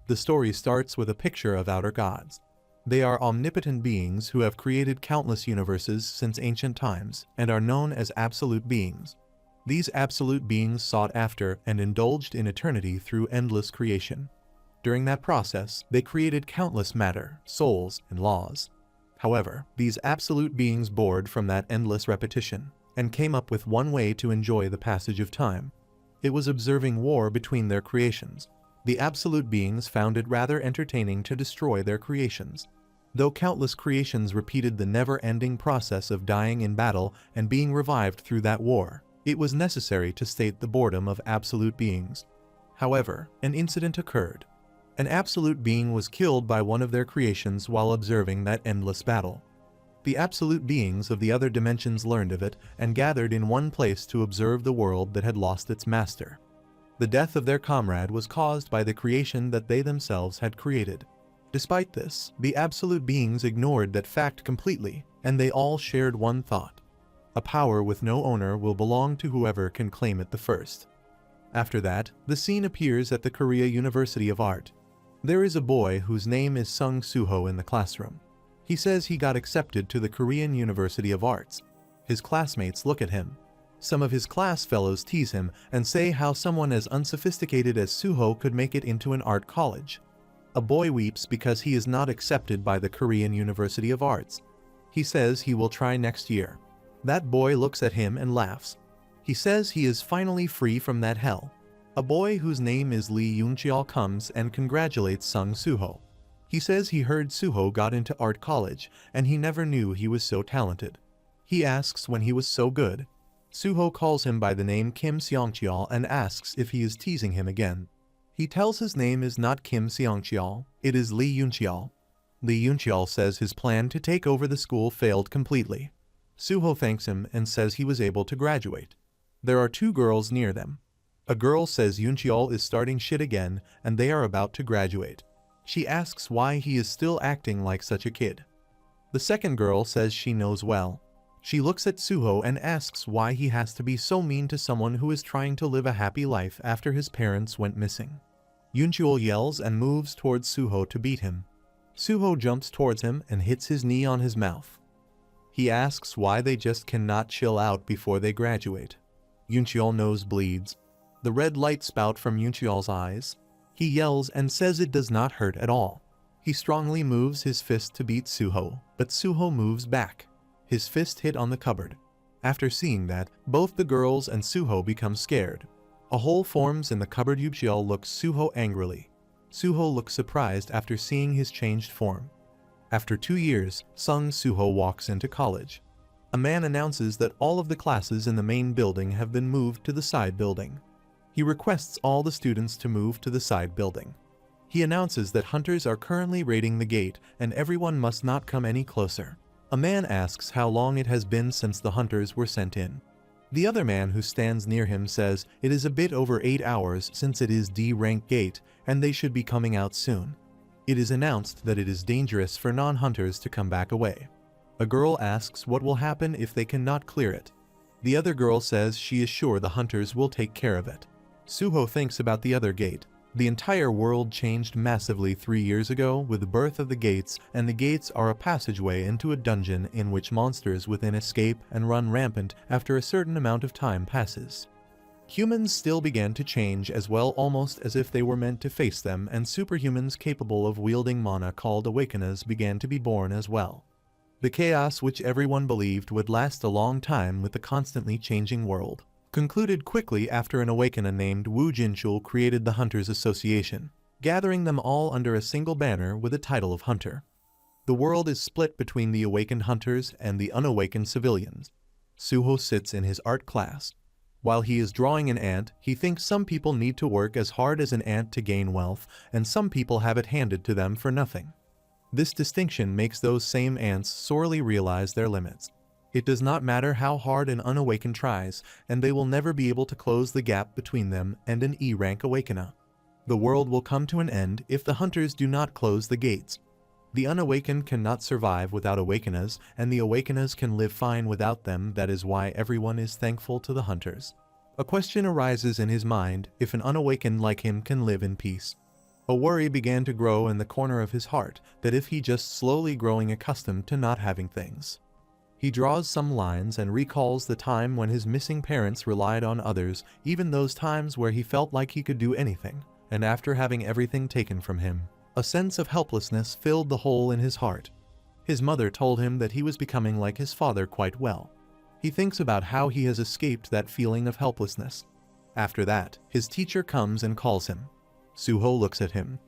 The story starts with a picture of outer gods. They are omnipotent beings who have created countless universes since ancient times and are known as absolute beings. These absolute beings sought after and indulged in eternity through endless creation. During that process, they created countless matter, souls, and laws. However, these absolute beings bored from that endless repetition and came up with one way to enjoy the passage of time. It was observing war between their creations. The absolute beings found it rather entertaining to destroy their creations. Though countless creations repeated the never-ending process of dying in battle and being revived through that war, it was necessary to state the boredom of absolute beings. However, an incident occurred. An absolute being was killed by one of their creations while observing that endless battle. The absolute beings of the other dimensions learned of it and gathered in one place to observe the world that had lost its master. The death of their comrade was caused by the creation that they themselves had created. Despite this, the absolute beings ignored that fact completely, and they all shared one thought. A power with no owner will belong to whoever can claim it the first. After that, the scene appears at the Korea University of Art. There is a boy whose name is Sung Suho in the classroom. He says he got accepted to the Korean University of Arts. His classmates look at him. Some of his class fellows tease him and say how someone as unsophisticated as Suho could make it into an art college. A boy weeps because he is not accepted by the Korean University of Arts. He says he will try next year. That boy looks at him and laughs. He says he is finally free from that hell. A boy whose name is Lee Yooncheol comes and congratulates Sung Suho. He says he heard Suho got into art college and he never knew he was so talented. He asks when he was so good. Suho calls him by the name Kim Seongcheol and asks if he is teasing him again. He tells his name is not Kim Seongcheol, it is Lee Yooncheol. Lee Yooncheol says his plan to take over the school failed completely. Suho thanks him and says he was able to graduate. There are two girls near them. A girl says Yooncheol is starting shit again and they are about to graduate. She asks why he is still acting like such a kid. The second girl says she knows well. She looks at Suho and asks why he has to be so mean to someone who is trying to live a happy life after his parents went missing. Yooncheol yells and moves towards Suho to beat him. Suho jumps towards him and hits his knee on his mouth. He asks why they just cannot chill out before they graduate. Yooncheol nose bleeds. The red light spout from Yooncheol's eyes. He yells and says it does not hurt at all. He strongly moves his fist to beat Suho, but Suho moves back. His fist hit on the cupboard. After seeing that, both the girls and Suho become scared. A hole forms in the cupboard. Yooncheol looks Suho angrily. Suho looks surprised after seeing his changed form. After 2 years, Sung Suho walks into college. A man announces that all of the classes in the main building have been moved to the side building. He requests all the students to move to the side building. He announces that hunters are currently raiding the gate and everyone must not come any closer. A man asks how long it has been since the hunters were sent in. The other man who stands near him says it is a bit over 8 hours since it is D-rank gate and they should be coming out soon. It is announced that it is dangerous for non-hunters to come back away. A girl asks what will happen if they cannot clear it. The other girl says she is sure the hunters will take care of it. Suho thinks about the other gate. The entire world changed massively 3 years ago with the birth of the gates, and the gates are a passageway into a dungeon in which monsters within escape and run rampant after a certain amount of time passes. Humans still began to change as well, almost as if they were meant to face them, and superhumans capable of wielding mana called awakeners began to be born as well. The chaos which everyone believed would last a long time with the constantly changing world concluded quickly after an awakener named Woo Jinchul created the Hunters Association, gathering them all under a single banner with the title of Hunter. The world is split between the awakened hunters and the unawakened civilians. Suho sits in his art class. While he is drawing an ant, he thinks some people need to work as hard as an ant to gain wealth, and some people have it handed to them for nothing. This distinction makes those same ants sorely realize their limits. It does not matter how hard an unawakened tries, and they will never be able to close the gap between them and an E-rank awakener. The world will come to an end if the hunters do not close the gates. The unawakened cannot survive without awakeners, and the awakeners can live fine without them. That is why everyone is thankful to the hunters. A question arises in his mind: if an unawakened like him can live in peace. A worry began to grow in the corner of his heart that if he just slowly growing accustomed to not having things. He draws some lines and recalls the time when his missing parents relied on others, even those times where he felt like he could do anything, and after having everything taken from him, a sense of helplessness filled the hole in his heart. His mother told him that he was becoming like his father quite well. He thinks about how he has escaped that feeling of helplessness. After that, his teacher comes and calls him. Suho looks at him.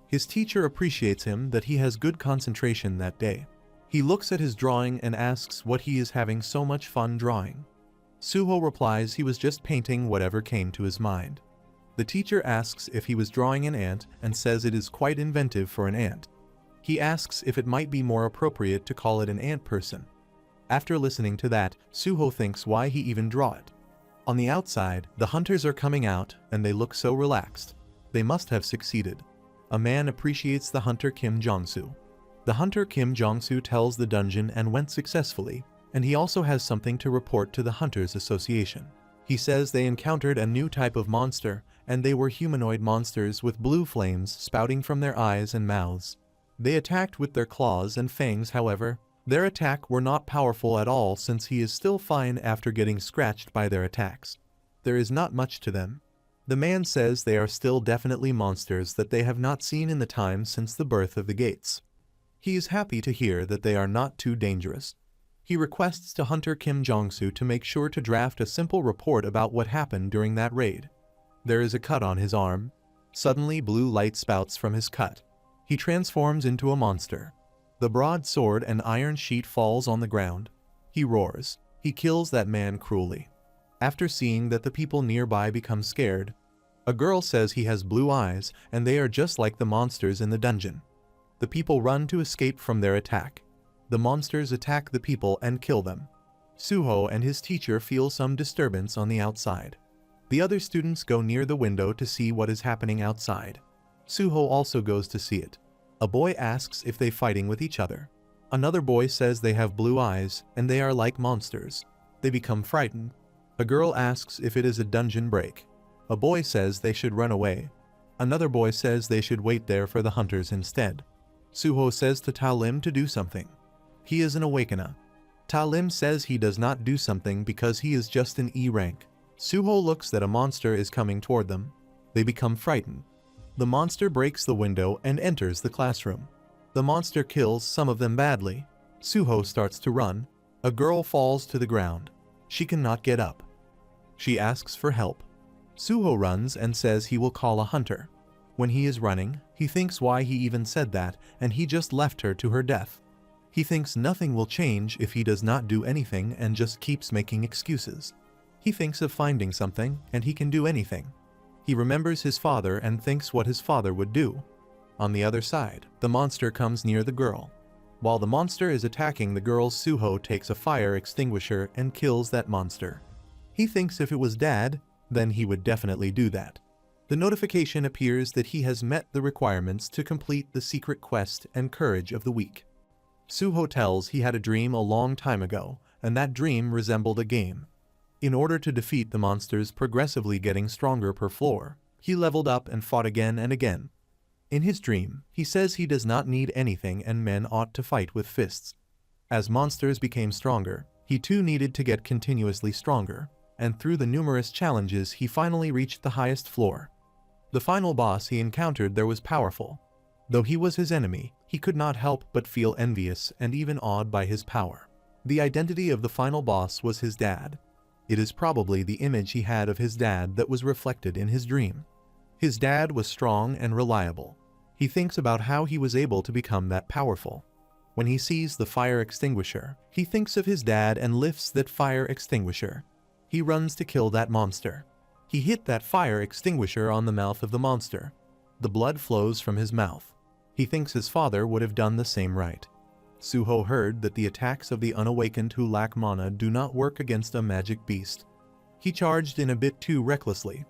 His teacher appreciates him that he has good concentration that day. He looks at his drawing and asks what he is having so much fun drawing. Suho replies he was just painting whatever came to his mind. The teacher asks if he was drawing an ant and says it is quite inventive for an ant. He asks if it might be more appropriate to call it an ant person. After listening to that, Suho thinks why he even draw it. On the outside, the hunters are coming out and they look so relaxed. They must have succeeded. A man appreciates the hunter Kim Jong-soo. The hunter Kim Jong-soo tells the dungeon and went successfully, and he also has something to report to the Hunters Association. He says they encountered a new type of monster, and they were humanoid monsters with blue flames spouting from their eyes and mouths. They attacked with their claws and fangs, however. Their attack were not powerful at all since he is still fine after getting scratched by their attacks. There is not much to them. The man says they are still definitely monsters that they have not seen in the time since the birth of the gates. He is happy to hear that they are not too dangerous. He requests to Hunter Kim Jong-soo to make sure to draft a simple report about what happened during that raid. There is a cut on his arm. Suddenly blue light spouts from his cut. He transforms into a monster. The broadsword and iron sheet falls on the ground. He roars. He kills that man cruelly. After seeing that the people nearby become scared, a girl says he has blue eyes and they are just like the monsters in the dungeon. The people run to escape from their attack. The monsters attack the people and kill them. Suho and his teacher feel some disturbance on the outside. The other students go near the window to see what is happening outside. Suho also goes to see it. A boy asks if they fighting with each other. Another boy says they have blue eyes and they are like monsters. They become frightened. A girl asks if it is a dungeon break. A boy says they should run away. Another boy says they should wait there for the hunters instead. Suho says to Ta Lim to do something. He is an awakener. Ta Lim says he does not do something because he is just an E rank. Suho looks that a monster is coming toward them. They become frightened. The monster breaks the window and enters the classroom. The monster kills some of them badly. Suho starts to run. A girl falls to the ground. She cannot get up. She asks for help. Suho runs and says he will call a hunter. When he is running, he thinks why he even said that, and he just left her to her death. He thinks nothing will change if he does not do anything and just keeps making excuses. He thinks of finding something, and he can do anything. He remembers his father and thinks what his father would do. On the other side, the monster comes near the girl. While the monster is attacking the girl, Suho takes a fire extinguisher and kills that monster. He thinks if it was Dad, then he would definitely do that. The notification appears that he has met the requirements to complete the secret quest and courage of the week. Suho tells he had a dream a long time ago, and that dream resembled a game. In order to defeat the monsters progressively getting stronger per floor, he leveled up and fought again and again. In his dream, he says he does not need anything and men ought to fight with fists. As monsters became stronger, he too needed to get continuously stronger, and through the numerous challenges he finally reached the highest floor. The final boss he encountered there was powerful. Though he was his enemy, he could not help but feel envious and even awed by his power. The identity of the final boss was his dad. It is probably the image he had of his dad that was reflected in his dream. His dad was strong and reliable. He thinks about how he was able to become that powerful. When he sees the fire extinguisher, he thinks of his dad and lifts that fire extinguisher. He runs to kill that monster. He hit that fire extinguisher on the mouth of the monster. The blood flows from his mouth. He thinks his father would have done the same right. Suho heard that the attacks of the unawakened who lack mana do not work against a magic beast. He charged in a bit too recklessly.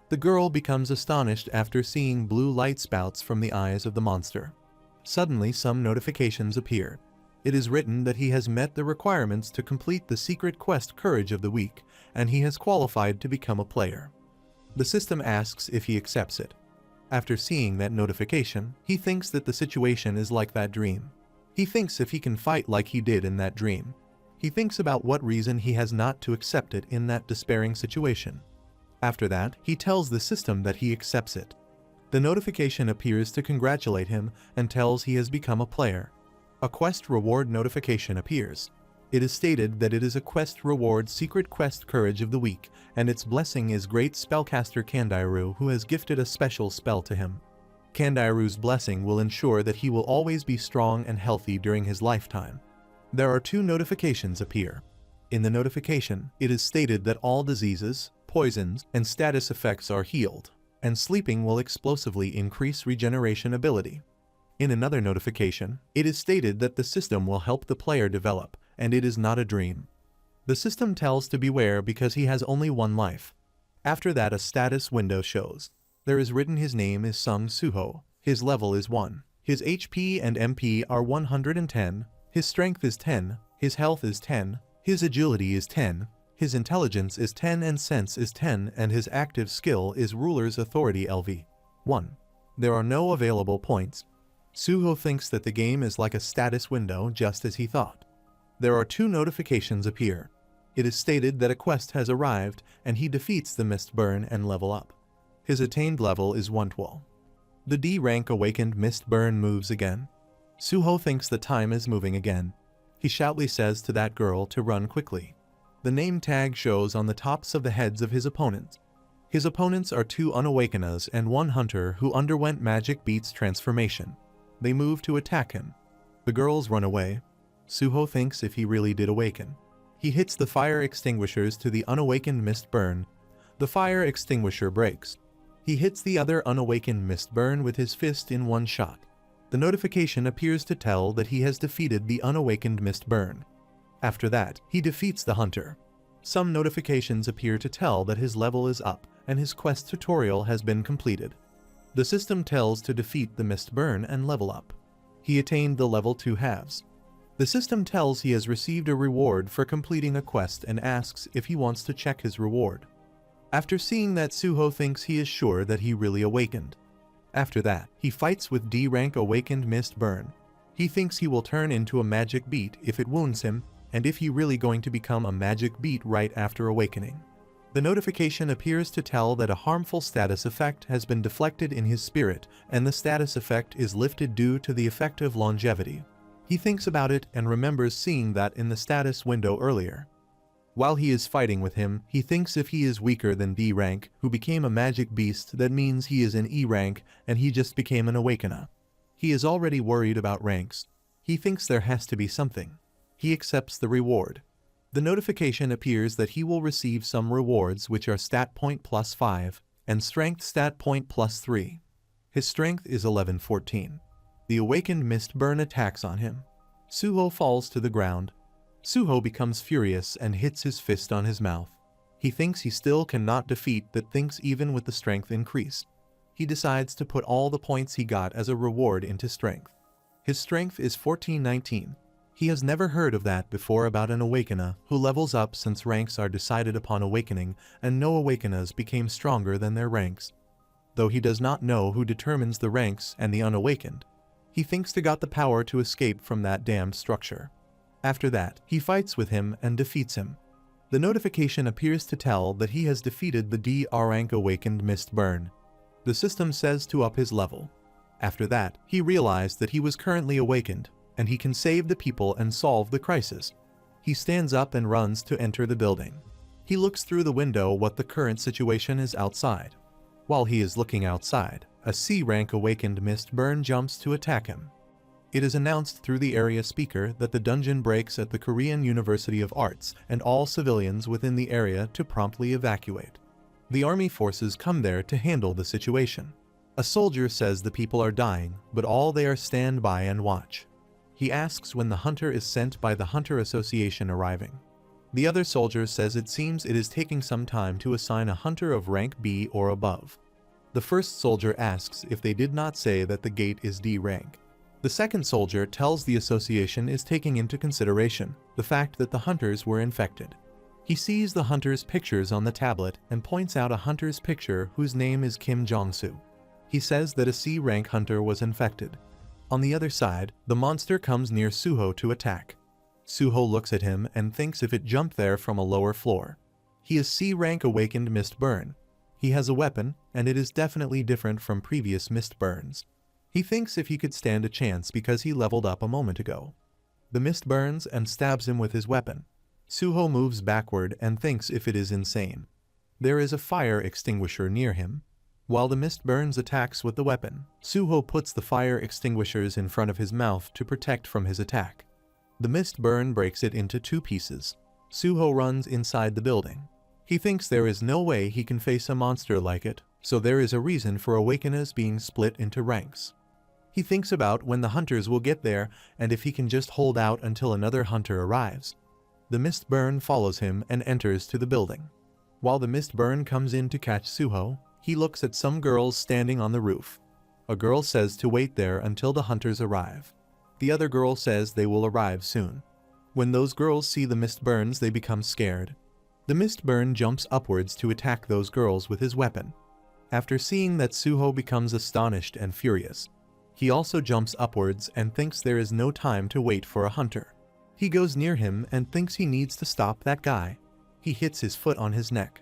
The girl becomes astonished after seeing blue light spouts from the eyes of the monster. Suddenly some notifications appear. It is written that he has met the requirements to complete the secret quest Courage of the Week, and he has qualified to become a player. The system asks if he accepts it. After seeing that notification, he thinks that the situation is like that dream. He thinks if he can fight like he did in that dream. He thinks about what reason he has not to accept it in that despairing situation. After that, he tells the system that he accepts it. The notification appears to congratulate him and tells he has become a player. A quest reward notification appears. It is stated that it is a quest reward secret quest courage of the week, and its blessing is great spellcaster Kandiru, who has gifted a special spell to him. Kandiru's blessing will ensure that he will always be strong and healthy during his lifetime. There are 2 notifications appear. In the notification, it is stated that all diseases, poisons, and status effects are healed, and sleeping will explosively increase regeneration ability. In another notification, it is stated that the system will help the player develop, and it is not a dream. The system tells to beware because he has only 1 life. After that, a status window shows. There is written his name is Sung Suho, his level is 1, his HP and MP are 110, his strength is 10, his health is 10, his agility is 10, his intelligence is 10 and sense is 10, and his active skill is ruler's authority LV. 1. There are no available points. Suho thinks that the game is like a status window just as he thought. There are 2 notifications appear. It is stated that a quest has arrived and he defeats the Mist Burn and level up. His attained level is 112. The D rank awakened Mist Burn moves again. Suho thinks the time is moving again. He shoutly says to that girl to run quickly. The name tag shows on the tops of the heads of his opponents. His opponents are 2 unawakeners and 1 hunter who underwent Magic Beat's transformation. They move to attack him. The girls run away. Suho thinks if he really did awaken. He hits the fire extinguishers to the unawakened Mist Burn. The fire extinguisher breaks. He hits the other unawakened Mist Burn with his fist in 1 shot. The notification appears to tell that he has defeated the unawakened Mist Burn. After that, he defeats the hunter. Some notifications appear to tell that his level is up and his quest tutorial has been completed. The system tells to defeat the Mist Burn and level up. He attained the level 2 halves. The system tells he has received a reward for completing a quest and asks if he wants to check his reward. After seeing that, Suho thinks he is sure that he really awakened. After that, he fights with D rank awakened Mist Burn. He thinks he will turn into a magic beat if it wounds him, and if he really going to become a magic beat right after awakening. The notification appears to tell that a harmful status effect has been deflected in his spirit, and the status effect is lifted due to the effect of longevity. He thinks about it and remembers seeing that in the status window earlier. While he is fighting with him, he thinks if he is weaker than D rank, who became a magic beast, that means he is in E rank and he just became an awakener. He is already worried about ranks. He thinks there has to be something. He accepts the reward. The notification appears that he will receive some rewards which are stat point plus 5 and strength stat point plus 3. His strength is 1114. The awakened Mist Burn attacks on him. Suho falls to the ground. Suho becomes furious and hits his fist on his mouth. He thinks he still cannot defeat that thinks even with the strength increase. He decides to put all the points he got as a reward into strength. His strength is 1419. He has never heard of that before about an awakener who levels up since ranks are decided upon awakening and no awakeners became stronger than their ranks. Though he does not know who determines the ranks and the unawakened. He thinks they got the power to escape from that damned structure. After that, he fights with him and defeats him. The notification appears to tell that he has defeated the D rank awakened Mist Burn. The system says to up his level. After that, he realized that he was currently awakened, and he can save the people and solve the crisis. He stands up and runs to enter the building. He looks through the window what the current situation is outside. While he is looking outside, a C rank awakened Mist Burn jumps to attack him. It is announced through the area speaker that the dungeon breaks at the Korean University of Arts and all civilians within the area to promptly evacuate. The army forces come there to handle the situation. A soldier says the people are dying, but all they are stand by and watch. He asks when the hunter is sent by the Hunter Association arriving. The other soldier says it seems it is taking some time to assign a hunter of rank B or above. The first soldier asks if they did not say that the gate is D rank. The second soldier tells the association is taking into consideration the fact that the hunters were infected. He sees the hunter's pictures on the tablet and points out a hunter's picture whose name is Kim Jong-soo. He says that a C-rank hunter was infected. On the other side, the monster comes near Suho to attack. Suho looks at him and thinks if it jumped there from a lower floor. He is C-rank awakened mist burn. He has a weapon, and it is definitely different from previous mist burns. He thinks if he could stand a chance because he leveled up a moment ago. The mist burns and stabs him with his weapon. Suho moves backward and thinks if it is insane. There is a fire extinguisher near him. While the mist burns attacks with the weapon, Suho puts the fire extinguishers in front of his mouth to protect from his attack. The mist burn breaks it into 2 pieces. Suho runs inside the building. He thinks there is no way he can face a monster like it, so there is a reason for awakeners being split into ranks. He thinks about when the hunters will get there and if he can just hold out until another hunter arrives. The mist burn follows him and enters to the building. While the mist burn comes in to catch Suho, he looks at some girls standing on the roof. A girl says to wait there until the hunters arrive. The other girl says they will arrive soon. When those girls see the mist burns, they become scared. The mist burn jumps upwards to attack those girls with his weapon. After seeing that, Suho becomes astonished and furious. He also jumps upwards and thinks there is no time to wait for a hunter. He goes near him and thinks he needs to stop that guy. He hits his foot on his neck.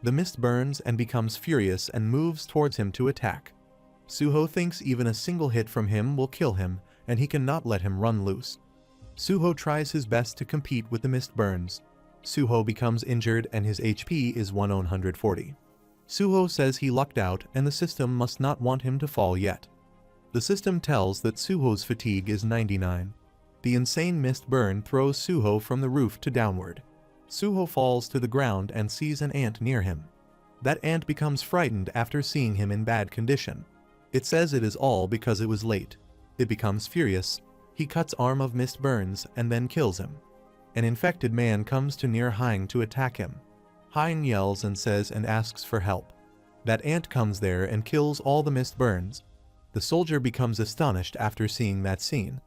The mist burns and becomes furious and moves towards him to attack. Suho thinks even a single hit from him will kill him, and he cannot let him run loose. Suho tries his best to compete with the mist burns. Suho becomes injured and his HP is 140. Suho says he lucked out and the system must not want him to fall yet. The system tells that Suho's fatigue is 99. The insane mist burn throws Suho from the roof to downward. Suho falls to the ground and sees an ant near him. That ant becomes frightened after seeing him in bad condition. It says it is all because it was late. It becomes furious. He cuts arm of mist burns and then kills him. An infected man comes to near Hein to attack him. Hein yells and says and asks for help. That ant comes there and kills all the mist burns. The soldier becomes astonished after seeing that scene.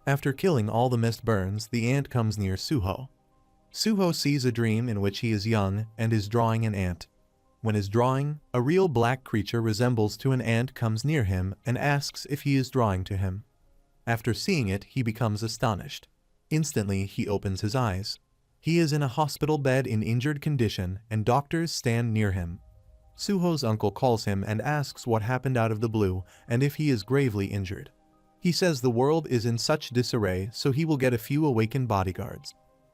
After killing all the mist burns, the ant comes near Suho. Suho sees a dream in which he is young and is drawing an ant. When his drawing, a real black creature resembles to an ant comes near him and asks if he is drawing to him. After seeing it, he becomes astonished. Instantly, he opens his eyes. He is in a hospital bed in injured condition and doctors stand near him. Suho's uncle calls him and asks what happened out of the blue and if he is gravely injured. He says the world is in such disarray, so he will get a few awakened bodyguards.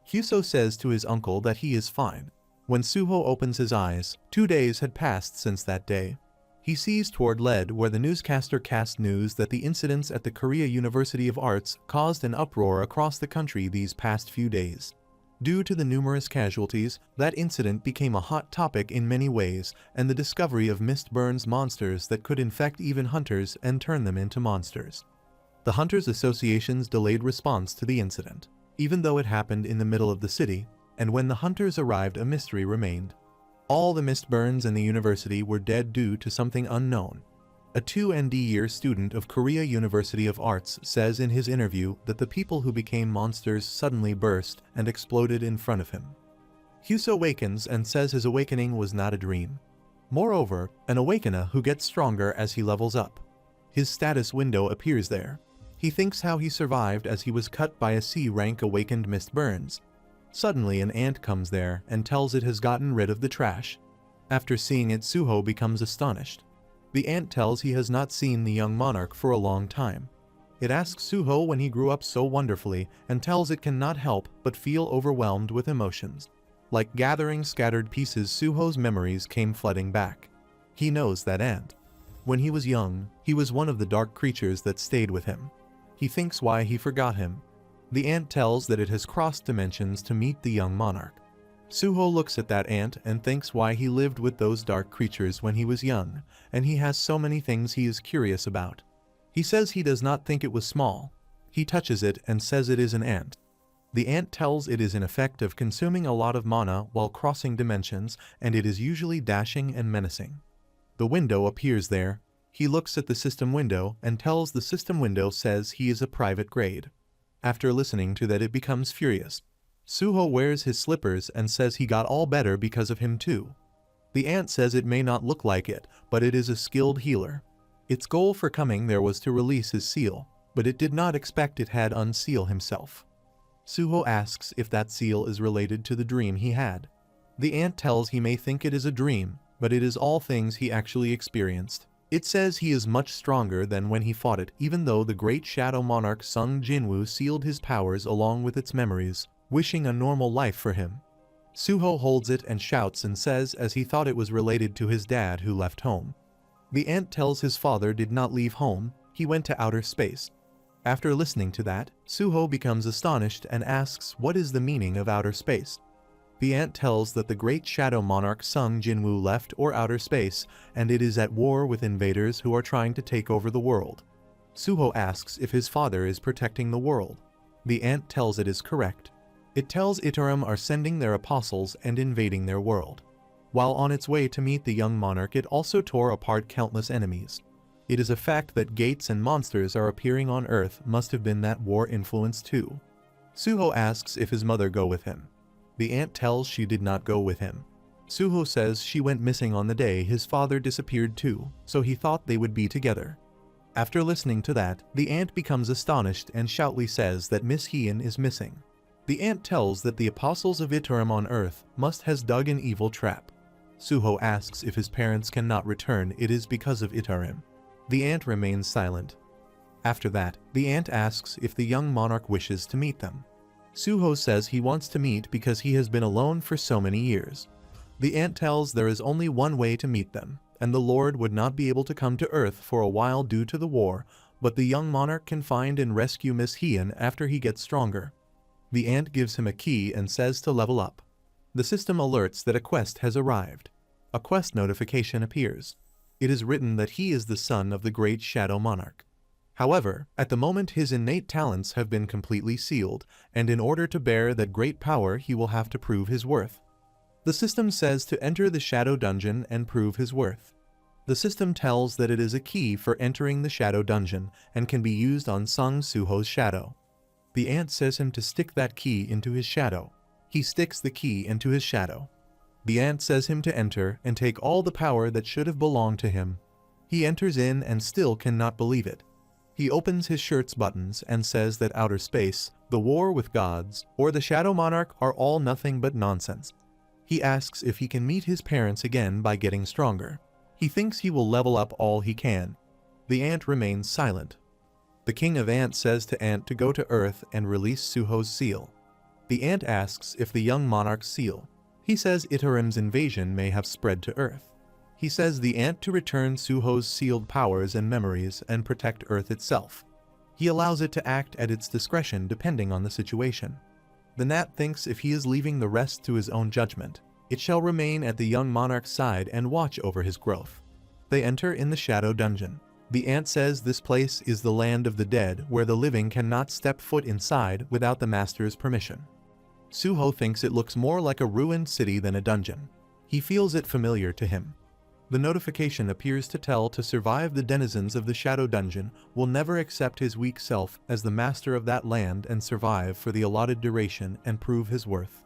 Hyuso says to his uncle that he is fine. When Suho opens his eyes, 2 days had passed since that day. He sees toward LED where the newscaster cast news that the incidents at the Korea University of Arts caused an uproar across the country these past few days. Due to the numerous casualties, that incident became a hot topic in many ways, and the discovery of mist burns monsters that could infect even hunters and turn them into monsters. The Hunters Association's delayed response to the incident, even though it happened in the middle of the city, and when the hunters arrived, a mystery remained. All the mist burns in the university were dead due to something unknown. A 2nd-year student of Korea University of Arts says in his interview that the people who became monsters suddenly burst and exploded in front of him. Hyuso awakens and says his awakening was not a dream. Moreover, an awakener who gets stronger as he levels up. His status window appears there. He thinks how he survived as he was cut by a C-rank awakened mist burns. Suddenly an ant comes there and tells it has gotten rid of the trash. After seeing it, Suho becomes astonished. The ant tells he has not seen the young monarch for a long time. It asks Suho when he grew up so wonderfully and tells it cannot help but feel overwhelmed with emotions. Like gathering scattered pieces, Suho's memories came flooding back. He knows that ant. When he was young, he was one of the dark creatures that stayed with him. He thinks why he forgot him. The ant tells that it has crossed dimensions to meet the young monarch. Suho looks at that ant and thinks why he lived with those dark creatures when he was young, and he has so many things he is curious about. He says he does not think it was small. He touches it and says it is an ant. The ant tells it is an effect of consuming a lot of mana while crossing dimensions, and it is usually dashing and menacing. The window appears there. He looks at the system window and tells the system window says he is a private grade. After listening to that, it becomes furious. Suho wears his slippers and says he got all better because of him too. The ant says it may not look like it, but it is a skilled healer. Its goal for coming there was to release his seal, but it did not expect it had unseal himself. Suho asks if that seal is related to the dream he had. The ant tells he may think it is a dream, but it is all things he actually experienced. It says he is much stronger than when he fought it, even though the great shadow monarch Sung Jinwoo sealed his powers along with its memories, wishing a normal life for him. Suho holds it and shouts and says as he thought it was related to his dad who left home. The ant tells his father did not leave home, he went to outer space. After listening to that, Suho becomes astonished and asks what is the meaning of outer space. The ant tells that the great shadow monarch Sung Jinwoo left or outer space, and it is at war with invaders who are trying to take over the world. Suho asks if his father is protecting the world. The ant tells it is correct. It tells Itarim are sending their apostles and invading their world. While on its way to meet the young monarch, it also tore apart countless enemies. It is a fact that gates and monsters are appearing on Earth must have been that war influence too. Suho asks if his mother go with him. The ant tells she did not go with him. Suho says she went missing on the day his father disappeared too, so he thought they would be together. After listening to that, the ant becomes astonished and shoutly says that Miss Hien is missing. The ant tells that the apostles of Itarim on Earth must has dug an evil trap. Suho asks if his parents cannot return, it is because of Itarim. The ant remains silent. After that, the ant asks if the young monarch wishes to meet them. Suho says he wants to meet because he has been alone for so many years. The ant tells there is only one way to meet them, and the Lord would not be able to come to Earth for a while due to the war, but the young monarch can find and rescue Miss Hien after he gets stronger. The ant gives him a key and says to level up. The system alerts that a quest has arrived. A quest notification appears. It is written that he is the son of the great shadow monarch. However, at the moment his innate talents have been completely sealed, and in order to bear that great power he will have to prove his worth. The system says to enter the shadow dungeon and prove his worth. The system tells that it is a key for entering the shadow dungeon and can be used on Sung Suho's shadow. The ant says him to stick that key into his shadow. He sticks the key into his shadow. The ant says him to enter and take all the power that should have belonged to him. He enters in and still cannot believe it. He opens his shirt's buttons and says that outer space, the war with gods, or the shadow monarch are all nothing but nonsense. He asks if he can meet his parents again by getting stronger. He thinks he will level up all he can. The ant remains silent. The king of ants says to ant to go to Earth and release Suho's seal. The ant asks if the young monarch's seal. He says Itarim's invasion may have spread to Earth. He says the ant to return Suho's sealed powers and memories and protect Earth itself. He allows it to act at its discretion depending on the situation. The gnat thinks if he is leaving the rest to his own judgment, it shall remain at the young monarch's side and watch over his growth. They enter in the shadow dungeon. The ant says this place is the land of the dead where the living cannot step foot inside without the master's permission. Suho thinks it looks more like a ruined city than a dungeon. He feels it familiar to him. The notification appears to tell to survive the denizens of the shadow dungeon will never accept his weak self as the master of that land and survive for the allotted duration and prove his worth.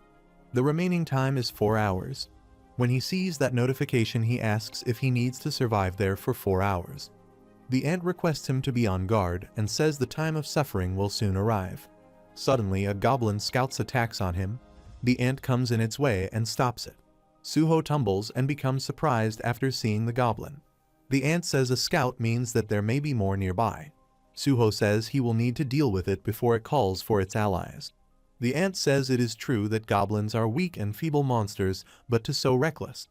The remaining time is 4 hours. When he sees that notification he asks if he needs to survive there for 4 hours. The ant requests him to be on guard and says the time of suffering will soon arrive. Suddenly a goblin scouts attacks on him. The ant comes in its way and stops it. Suho tumbles and becomes surprised after seeing the goblin. The ant says a scout means that there may be more nearby. Suho says he will need to deal with it before it calls for its allies. The ant says it is true that goblins are weak and feeble monsters, but to so reckless.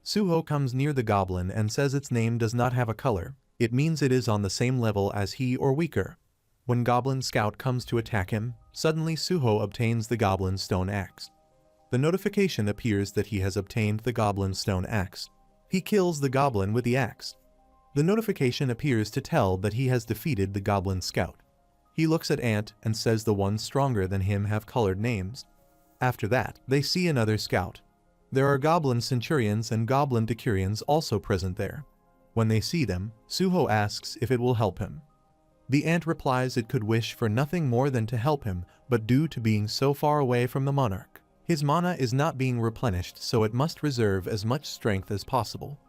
Suho comes near the goblin and says its name does not have a color. It means it is on the same level as he or weaker. When Goblin Scout comes to attack him, suddenly Suho obtains the Goblin Stone Axe. The notification appears that he has obtained the Goblin Stone Axe. He kills the goblin with the axe. The notification appears to tell that he has defeated the Goblin Scout. He looks at Ant and says the ones stronger than him have colored names. After that, they see another scout. There are Goblin Centurions and Goblin Decurions also present there. When they see them, Suho asks if it will help him. The ant replies it could wish for nothing more than to help him, but due to being so far away from the monarch, his mana is not being replenished, so it must reserve as much strength as possible.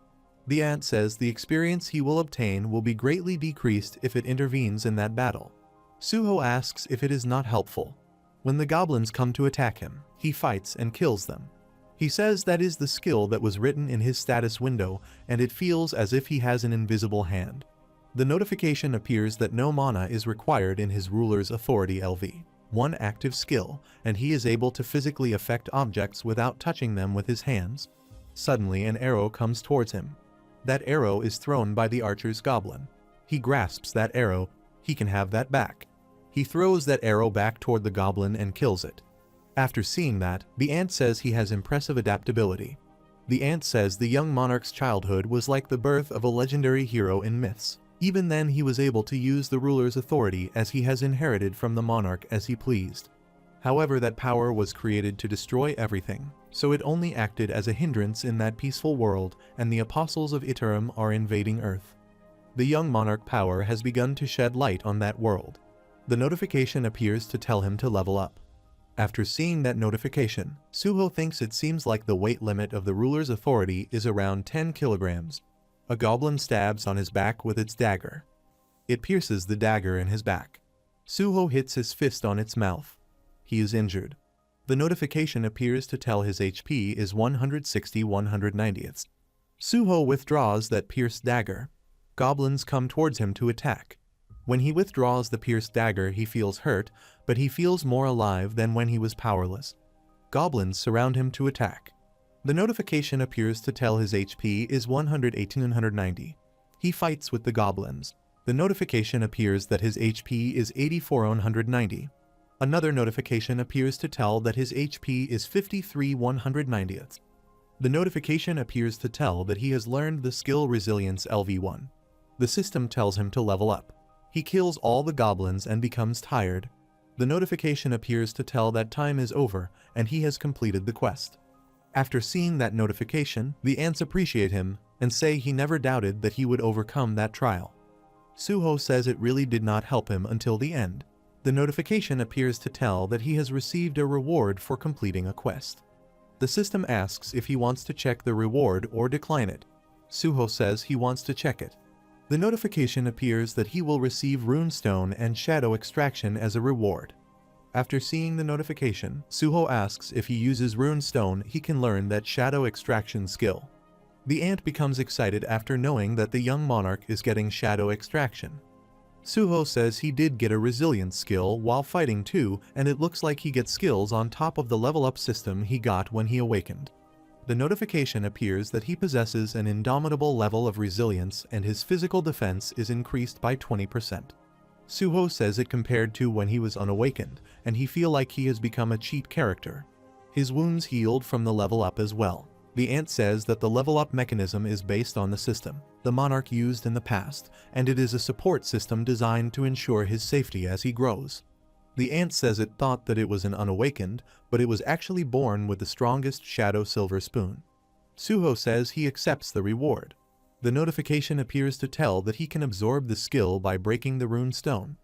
The ant says the experience he will obtain will be greatly decreased if it intervenes in that battle. Suho asks if it is not helpful. When the goblins come to attack him, he fights and kills them. He says that is the skill that was written in his status window, and it feels as if he has an invisible hand. The notification appears that no mana is required in his ruler's authority LV. One active skill, and he is able to physically affect objects without touching them with his hands. Suddenly an arrow comes towards him. That arrow is thrown by the archer's goblin. He grasps that arrow, he can have that back. He throws that arrow back toward the goblin and kills it. After seeing that, the ant says he has impressive adaptability. The ant says the young monarch's childhood was like the birth of a legendary hero in myths. Even then he was able to use the ruler's authority as he has inherited from the monarch as he pleased. However, that power was created to destroy everything, so it only acted as a hindrance in that peaceful world, and the apostles of Iterum are invading Earth. The young monarch power has begun to shed light on that world. The notification appears to tell him to level up. After seeing that notification, Suho thinks it seems like the weight limit of the ruler's authority is around 10 kilograms. A goblin stabs on his back with its dagger. It pierces the dagger in his back. Suho hits his fist on its mouth. He is injured. The notification appears to tell his HP is 160/190. Suho withdraws that pierced dagger. Goblins come towards him to attack. When he withdraws the pierced dagger, he feels hurt, but he feels more alive than when he was powerless. Goblins surround him to attack. The notification appears to tell his HP is 118/190. He fights with the goblins. The notification appears that his HP is 84/190. Another notification appears to tell that his HP is 53/190. The notification appears to tell that he has learned the skill Resilience LV1. The system tells him to level up. He kills all the goblins and becomes tired. The notification appears to tell that time is over and he has completed the quest. After seeing that notification, the ants appreciate him and say he never doubted that he would overcome that trial. Suho says it really did not help him until the end. The notification appears to tell that he has received a reward for completing a quest. The system asks if he wants to check the reward or decline it. Suho says he wants to check it. The notification appears that he will receive runestone and shadow extraction as a reward. After seeing the notification, Suho asks if he uses runestone he can learn that shadow extraction skill. The ant becomes excited after knowing that the young monarch is getting shadow extraction. Suho says he did get a resilience skill while fighting too, and it looks like he gets skills on top of the level up system he got when he awakened. The notification appears that he possesses an indomitable level of resilience and his physical defense is increased by 20%. Suho says it compared to when he was unawakened, and he feel like he has become a cheat character. His wounds healed from the level up as well. The ant says that the level up mechanism is based on the system the monarch used in the past, and it is a support system designed to ensure his safety as he grows. The ant says it thought that it was an unawakened, but it was actually born with the strongest shadow silver spoon. Suho says he accepts the reward. The notification appears to tell that he can absorb the skill by breaking the rune stone.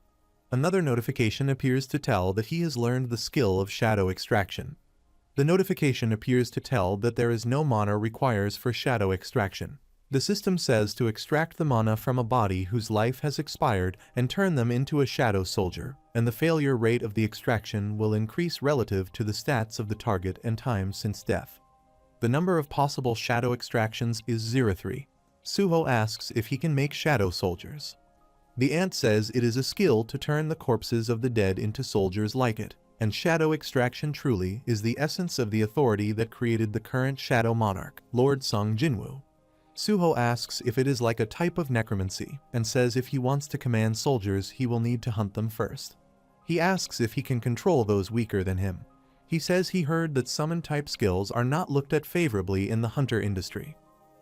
Another notification appears to tell that he has learned the skill of shadow extraction. The notification appears to tell that there is no mana requires for shadow extraction. The system says to extract the mana from a body whose life has expired and turn them into a shadow soldier, and the failure rate of the extraction will increase relative to the stats of the target and time since death. The number of possible shadow extractions is 03. Suho asks if he can make shadow soldiers. The ant says it is a skill to turn the corpses of the dead into soldiers like it, and shadow extraction truly is the essence of the authority that created the current shadow monarch, Lord Song Jinwoo. Suho asks if it is like a type of necromancy, and says if he wants to command soldiers he will need to hunt them first. He asks if he can control those weaker than him. He says he heard that summon type skills are not looked at favorably in the hunter industry.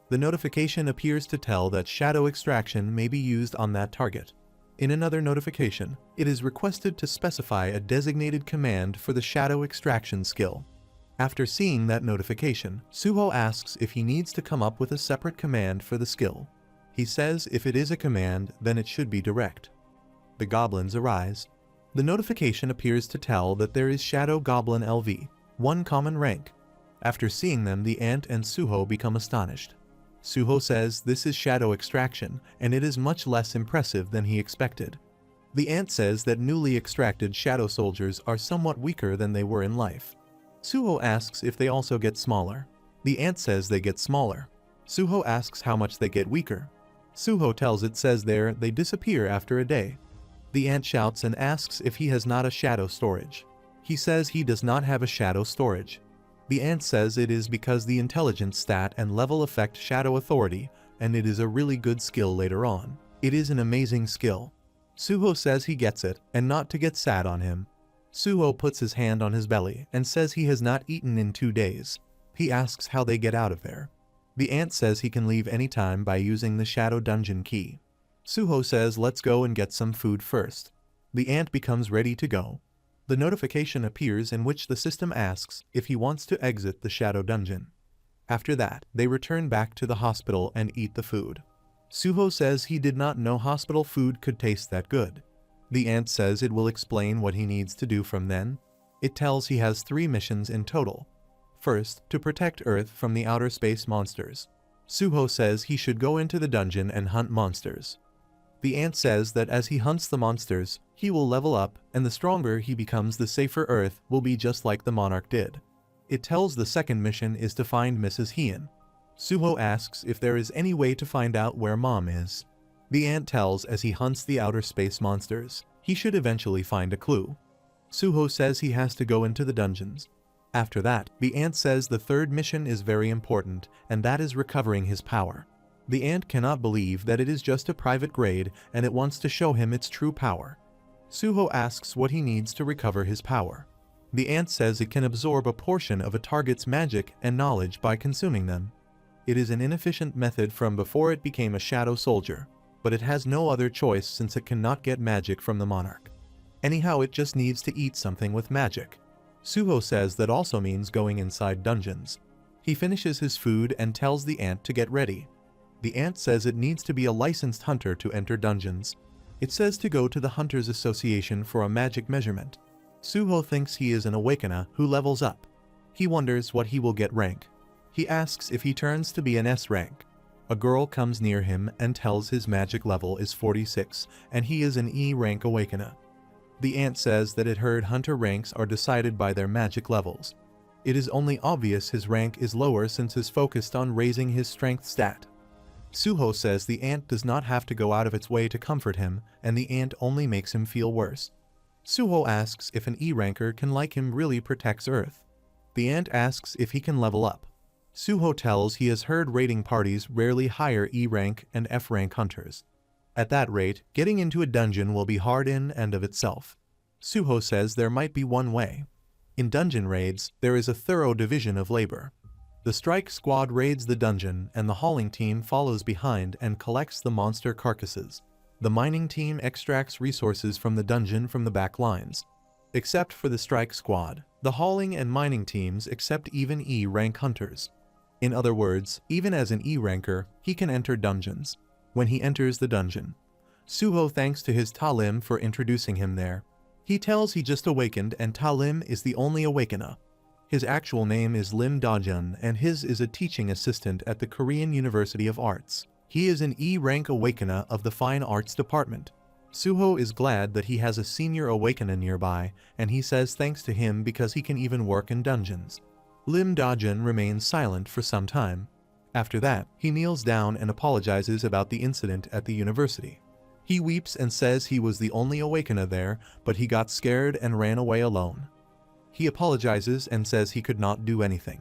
The notification appears to tell that shadow extraction may be used on that target. In another notification, it is requested to specify a designated command for the shadow extraction skill. After seeing that notification, Suho asks if he needs to come up with a separate command for the skill. He says if it is a command, then it should be direct. The goblins arise. The notification appears to tell that there is Shadow Goblin LV, one common rank. After seeing them, the ant and Suho become astonished. Suho says this is shadow extraction, and it is much less impressive than he expected. The ant says that newly extracted shadow soldiers are somewhat weaker than they were in life. Suho asks if they also get smaller. The ant says they get smaller. Suho asks how much they get weaker. Suho tells it says they disappear after a day. The ant shouts and asks if he has not a shadow storage. He says he does not have a shadow storage. The ant says it is because the intelligence stat and level affect shadow authority, and it is a really good skill later on. It is an amazing skill. Suho says he gets it, and not to get sad on him. Suho puts his hand on his belly and says he has not eaten in 2 days. He asks how they get out of there. The ant says he can leave anytime by using the shadow dungeon key. Suho says let's go and get some food first. The ant becomes ready to go. The notification appears in which the system asks if he wants to exit the shadow dungeon. After that, they return back to the hospital and eat the food. Suho says he did not know hospital food could taste that good. The ant says it will explain what he needs to do from then. It tells he has 3 missions in total. First, to protect Earth from the outer space monsters. Suho says he should go into the dungeon and hunt monsters. The ant says that as he hunts the monsters, he will level up, and the stronger he becomes, the safer Earth will be, just like the monarch did. It tells the second mission is to find Mrs. Hien. Suho asks if there is any way to find out where Mom is. The ant tells as he hunts the outer space monsters, he should eventually find a clue. Suho says he has to go into the dungeons. After that, the ant says the third mission is very important, and that is recovering his power. The ant cannot believe that it is just a private grade, and it wants to show him its true power. Suho asks what he needs to recover his power. The ant says it can absorb a portion of a target's magic and knowledge by consuming them. It is an inefficient method from before it became a shadow soldier, but it has no other choice since it cannot get magic from the monarch. Anyhow, it just needs to eat something with magic. Suho says that also means going inside dungeons. He finishes his food and tells the ant to get ready. The ant says it needs to be a licensed hunter to enter dungeons. It says to go to the Hunters Association for a magic measurement. Suho thinks he is an awakener who levels up. He wonders what he will get rank. He asks if he turns to be an S rank. A girl comes near him and tells his magic level is 46, and he is an E rank awakener. The ant says that it heard hunter ranks are decided by their magic levels. It is only obvious his rank is lower since he's focused on raising his strength stat. Suho says the ant does not have to go out of its way to comfort him, and the ant only makes him feel worse. Suho asks if an E ranker can like him really protects Earth. The ant asks if he can level up. Suho tells he has heard raiding parties rarely hire E rank and F rank hunters. At that rate, getting into a dungeon will be hard in and of itself. Suho says there might be one way. In dungeon raids, there is a thorough division of labor. The strike squad raids the dungeon, and the hauling team follows behind and collects the monster carcasses. The mining team extracts resources from the dungeon from the back lines. Except for the strike squad, the hauling and mining teams accept even E rank hunters. In other words, even as an E ranker, he can enter dungeons. When he enters the dungeon, Suho thanks to his Talim for introducing him there. He tells he just awakened and Talim is the only awakener. His actual name is Lim Dajun, and his is a teaching assistant at the Korean University of Arts. He is an E-rank awakener of the Fine Arts Department. Suho is glad that he has a senior awakener nearby, and he says thanks to him because he can even work in dungeons. Lim Dajun remains silent for some time. After that, he kneels down and apologizes about the incident at the university. He weeps and says he was the only awakener there, but he got scared and ran away alone. He apologizes and says he could not do anything.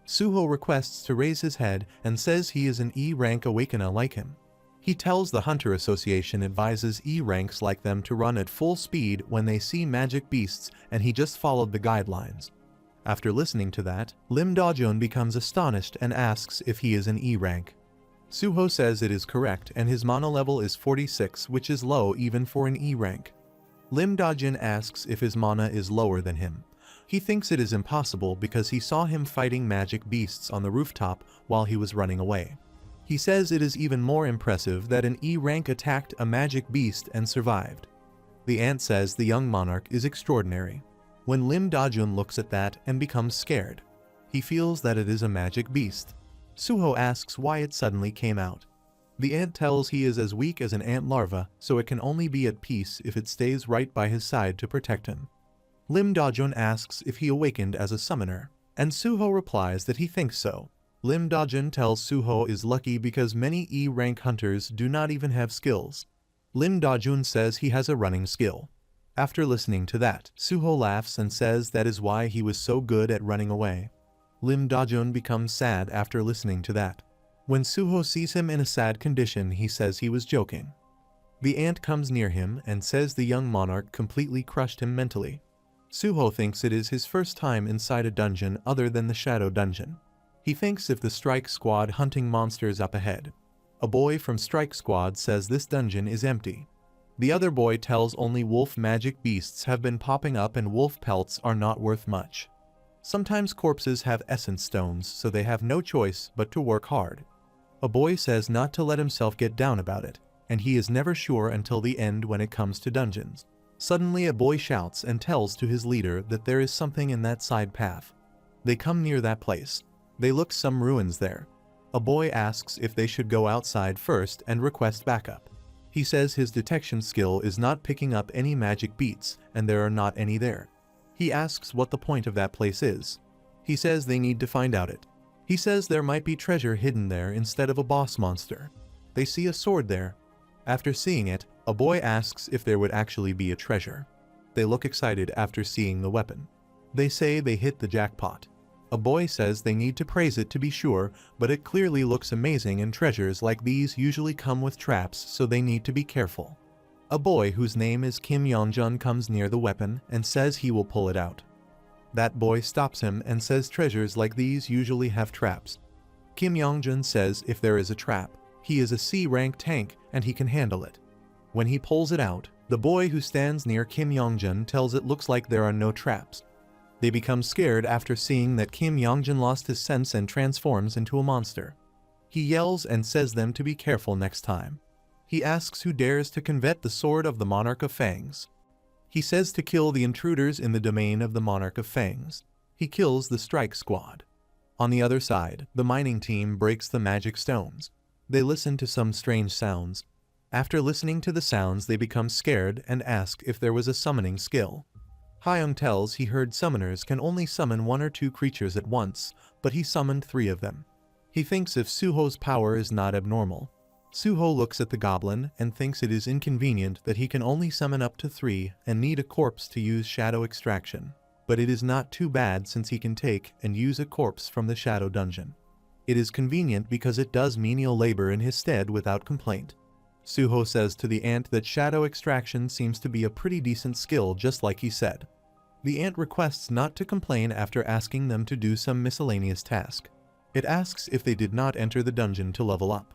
Suho requests to raise his head and says he is an E-rank awakener like him. He tells the Hunter Association advises E-ranks like them to run at full speed when they see magic beasts, and he just followed the guidelines. After listening to that, Lim Dajun becomes astonished and asks if he is an E-rank. Suho says it is correct and his mana level is 46, which is low even for an E-rank. Lim Dajun asks if his mana is lower than him. He thinks it is impossible because he saw him fighting magic beasts on the rooftop while he was running away. He says it is even more impressive that an E-rank attacked a magic beast and survived. The ant says the young monarch is extraordinary. When Lim Dajun looks at that and becomes scared, he feels that it is a magic beast. Suho asks why it suddenly came out. The ant tells he is as weak as an ant larva, so it can only be at peace if it stays right by his side to protect him. Lim Dajun asks if he awakened as a summoner, and Suho replies that he thinks so. Lim Dajun tells Suho is lucky because many E-rank hunters do not even have skills. Lim Dajun says he has a running skill. After listening to that, Suho laughs and says that is why he was so good at running away. Lim Dajun becomes sad after listening to that. When Suho sees him in a sad condition, he says he was joking. The ant comes near him and says the young monarch completely crushed him mentally. Suho thinks it is his first time inside a dungeon other than the Shadow Dungeon. He thinks if the Strike Squad hunting monsters up ahead. A boy from Strike Squad says this dungeon is empty. The other boy tells only wolf magic beasts have been popping up and wolf pelts are not worth much. Sometimes corpses have essence stones, so they have no choice but to work hard. A boy says not to let himself get down about it, and he is never sure until the end when it comes to dungeons. Suddenly a boy shouts and tells to his leader that there is something in that side path. They come near that place. They look some ruins there. A boy asks if they should go outside first and request backup. He says his detection skill is not picking up any magic beats, and there are not any there. He asks what the point of that place is. He says they need to find out it. He says there might be treasure hidden there instead of a boss monster. They see a sword there. After seeing it, a boy asks if there would actually be a treasure. They look excited after seeing the weapon. They say they hit the jackpot. A boy says they need to praise it to be sure, but it clearly looks amazing and treasures like these usually come with traps, so they need to be careful. A boy whose name is Kim Yongjun comes near the weapon and says he will pull it out. That boy stops him and says treasures like these usually have traps. Kim Yongjun says if there is a trap, he is a C-rank tank and he can handle it. When he pulls it out, the boy who stands near Kim Yongjun tells it looks like there are no traps. They become scared after seeing that Kim Yongjun lost his sense and transforms into a monster. He yells and says them to be careful next time. He asks who dares to covet the sword of the Monarch of Fangs. He says to kill the intruders in the domain of the Monarch of Fangs. He kills the Strike Squad. On the other side, the mining team breaks the magic stones. They listen to some strange sounds. After listening to the sounds, they become scared and ask if there was a summoning skill. Hyung tells he heard summoners can only summon 1 or 2 creatures at once, but he summoned 3 of them. He thinks if Suho's power is not abnormal. Suho looks at the goblin and thinks it is inconvenient that he can only summon up to 3 and need a corpse to use shadow extraction. But it is not too bad since he can take and use a corpse from the shadow dungeon. It is convenient because it does menial labor in his stead without complaint. Suho says to the ant that shadow extraction seems to be a pretty decent skill just like he said. The ant requests not to complain after asking them to do some miscellaneous task. It asks if they did not enter the dungeon to level up.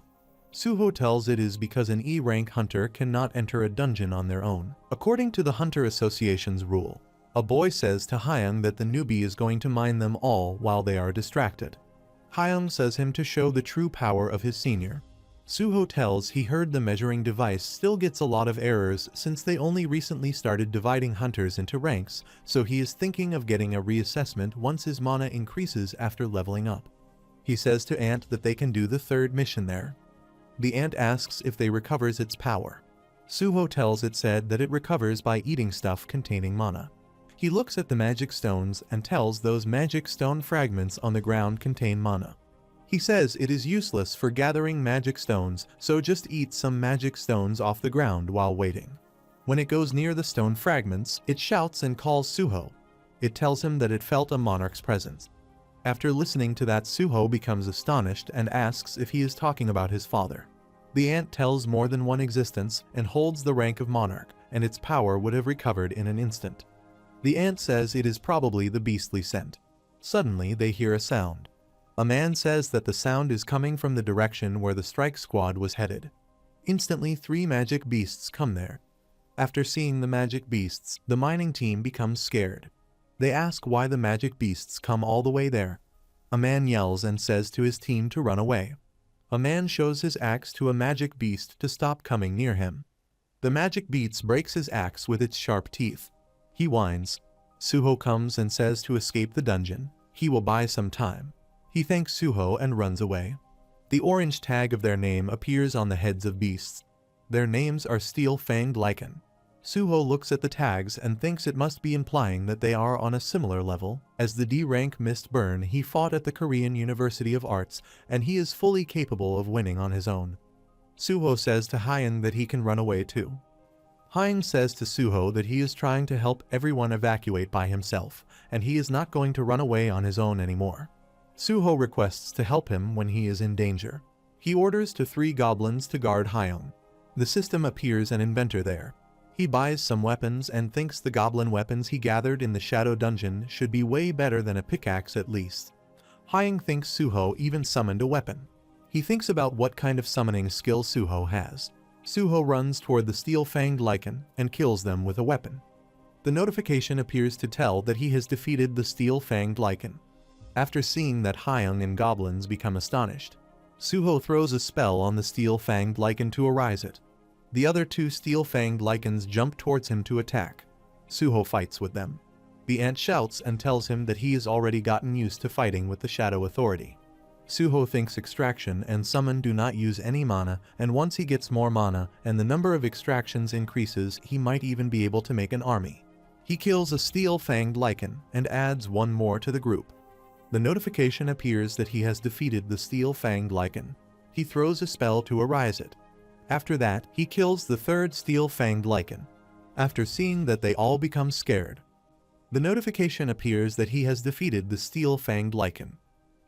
Suho tells it is because an E-rank hunter cannot enter a dungeon on their own, according to the Hunter Association's rule. A boy says to Hyung that the newbie is going to mine them all while they are distracted. Hyung says him to show the true power of his senior. Suho tells he heard the measuring device still gets a lot of errors since they only recently started dividing hunters into ranks, so he is thinking of getting a reassessment once his mana increases after leveling up. He says to Ant that they can do the 3rd mission there. The ant asks if they recovers its power. Suho tells it said that it recovers by eating stuff containing mana. He looks at the magic stones and tells those magic stone fragments on the ground contain mana. He says it is useless for gathering magic stones, so just eat some magic stones off the ground while waiting. When it goes near the stone fragments, it shouts and calls Suho. It tells him that it felt a monarch's presence. After listening to that, Suho becomes astonished and asks if he is talking about his father. The ant tells more than one existence and holds the rank of monarch, and its power would have recovered in an instant. The ant says it is probably the beastly scent. Suddenly they hear a sound. A man says that the sound is coming from the direction where the strike squad was headed. Instantly 3 magic beasts come there. After seeing the magic beasts, the mining team becomes scared. They ask why the magic beasts come all the way there. A man yells and says to his team to run away. A man shows his axe to a magic beast to stop coming near him. The magic beast breaks his axe with its sharp teeth. He whines. Suho comes and says to escape the dungeon. He will buy some time. He thanks Suho and runs away. The orange tag of their name appears on the heads of beasts. Their names are Steel-Fanged Lichen. Suho looks at the tags and thinks it must be implying that they are on a similar level as the D-rank Mist Burn he fought at the Korean University of Arts, and he is fully capable of winning on his own. Suho says to Hyung that he can run away too. Hyung says to Suho that he is trying to help everyone evacuate by himself, and he is not going to run away on his own anymore. Suho requests to help him when he is in danger. He orders to 3 goblins to guard Hyung. The system appears an inventor there. He buys some weapons and thinks the goblin weapons he gathered in the Shadow Dungeon should be way better than a pickaxe at least. Hyung thinks Suho even summoned a weapon. He thinks about what kind of summoning skill Suho has. Suho runs toward the Steel-Fanged Lichen and kills them with a weapon. The notification appears to tell that he has defeated the Steel-Fanged Lichen. After seeing that Hyung and goblins become astonished, Suho throws a spell on the Steel-Fanged Lichen to arise it. The other 2 Steel-Fanged Lichens jump towards him to attack. Suho fights with them. The ant shouts and tells him that he has already gotten used to fighting with the Shadow Authority. Suho thinks extraction and summon do not use any mana, and once he gets more mana and the number of extractions increases, he might even be able to make an army. He kills a Steel-Fanged Lichen and adds 1 more to the group. The notification appears that he has defeated the Steel-Fanged Lichen. He throws a spell to arise it. After that, he kills the 3rd Steel-Fanged Lichen. After seeing that they all become scared, the notification appears that he has defeated the Steel-Fanged Lichen.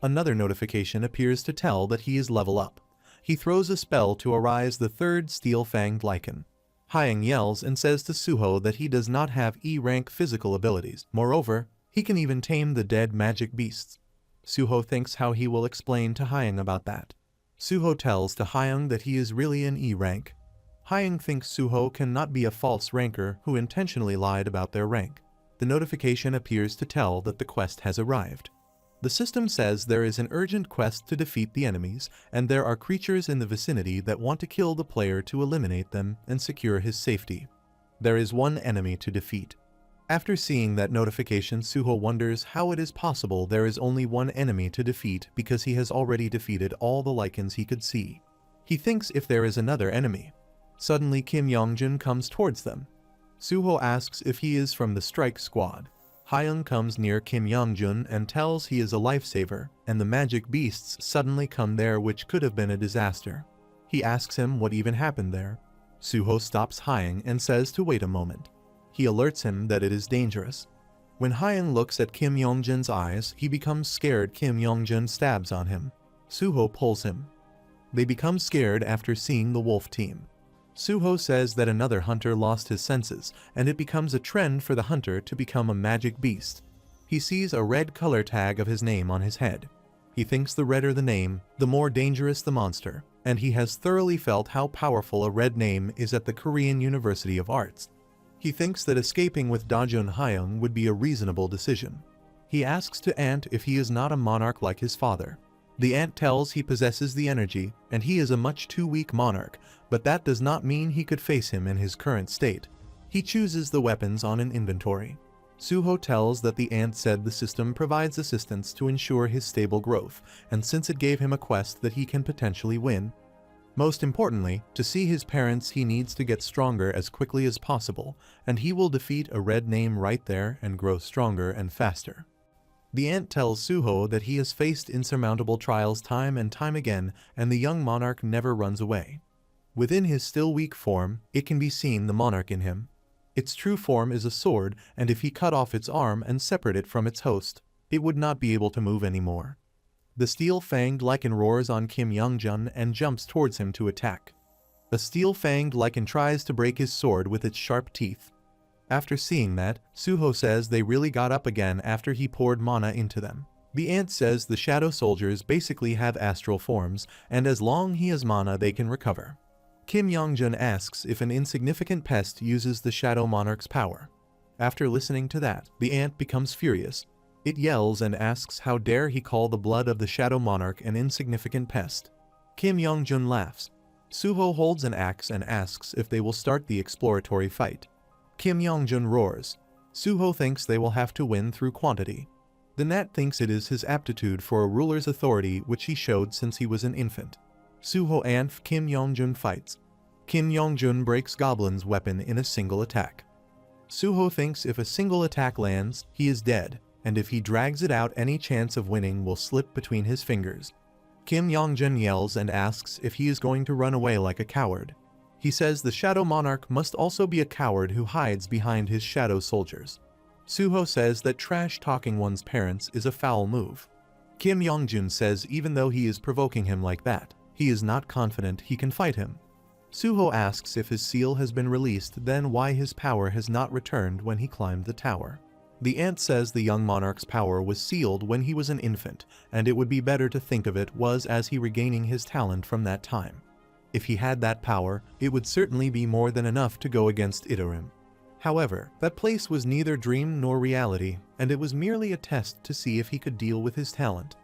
Another notification appears to tell that he is level up. He throws a spell to arise the 3rd Steel-Fanged Lichen. Hyung yells and says to Suho that he does not have E-rank physical abilities. Moreover, he can even tame the dead magic beasts. Suho thinks how he will explain to Hyung about that. Suho tells to Hyung that he is really an E-rank. Hyung thinks Suho cannot be a false ranker who intentionally lied about their rank. The notification appears to tell that the quest has arrived. The system says there is an urgent quest to defeat the enemies, and there are creatures in the vicinity that want to kill the player to eliminate them and secure his safety. There is 1 enemy to defeat. After seeing that notification, Suho wonders how it is possible there is only 1 enemy to defeat because he has already defeated all the lichens he could see. He thinks if there is another enemy. Suddenly Kim Yongjun comes towards them. Suho asks if he is from the strike squad. Hyung comes near Kim Yongjun and tells he is a lifesaver, and the magic beasts suddenly come there, which could have been a disaster. He asks him what even happened there. Suho stops Hyung and says to wait a moment. He alerts him that it is dangerous. When Hyung looks at Kim Yongjun's eyes, he becomes scared. Kim Yongjun stabs on him. Suho pulls him. They become scared after seeing the wolf team. Suho says that another hunter lost his senses, and it becomes a trend for the hunter to become a magic beast. He sees a red color tag of his name on his head. He thinks the redder the name, the more dangerous the monster, and he has thoroughly felt how powerful a red name is at the Korean University of Arts. He thinks that escaping with Dajun Hyung would be a reasonable decision. He asks to Ant if he is not a monarch like his father. The ant tells he possesses the energy, and he is a much too weak monarch, but that does not mean he could face him in his current state. He chooses the weapons on an inventory. Suho tells that the ant said the system provides assistance to ensure his stable growth, and since it gave him a quest that he can potentially win. Most importantly, to see his parents he needs to get stronger as quickly as possible, and he will defeat a red name right there and grow stronger and faster. The ant tells Suho that he has faced insurmountable trials time and time again, and the young monarch never runs away. Within his still weak form, it can be seen the monarch in him. Its true form is a sword, and if he cut off its arm and separate it from its host, it would not be able to move anymore. The steel-fanged lichen roars on Kim Yongjun and jumps towards him to attack. A steel-fanged lichen tries to break his sword with its sharp teeth. After seeing that, Suho says they really got up again after he poured mana into them. The ant says the shadow soldiers basically have astral forms, and as long he has mana they can recover. Kim Yongjun asks if an insignificant pest uses the Shadow Monarch's power. After listening to that, the ant becomes furious. It yells and asks how dare he call the blood of the Shadow Monarch an insignificant pest. Kim Yongjun laughs. Suho holds an axe and asks if they will start the exploratory fight. Kim Yongjun roars. Suho thinks they will have to win through quantity. The gnat thinks it is his aptitude for a ruler's authority which he showed since he was an infant. Suho and Kim Yongjun fights. Kim Yongjun breaks Goblin's weapon in a single attack. Suho thinks if a single attack lands, he is dead, and if he drags it out any chance of winning will slip between his fingers. Kim Yongjun yells and asks if he is going to run away like a coward. He says the Shadow Monarch must also be a coward who hides behind his shadow soldiers. Suho says that trash-talking one's parents is a foul move. Kim Yongjun says even though he is provoking him like that, he is not confident he can fight him. Suho asks if his seal has been released, then why his power has not returned when he climbed the tower. The ant says the young monarch's power was sealed when he was an infant, and it would be better to think of it was as he regaining his talent from that time. If he had that power, it would certainly be more than enough to go against Itarim. However, that place was neither dream nor reality, and it was merely a test to see if he could deal with his talent.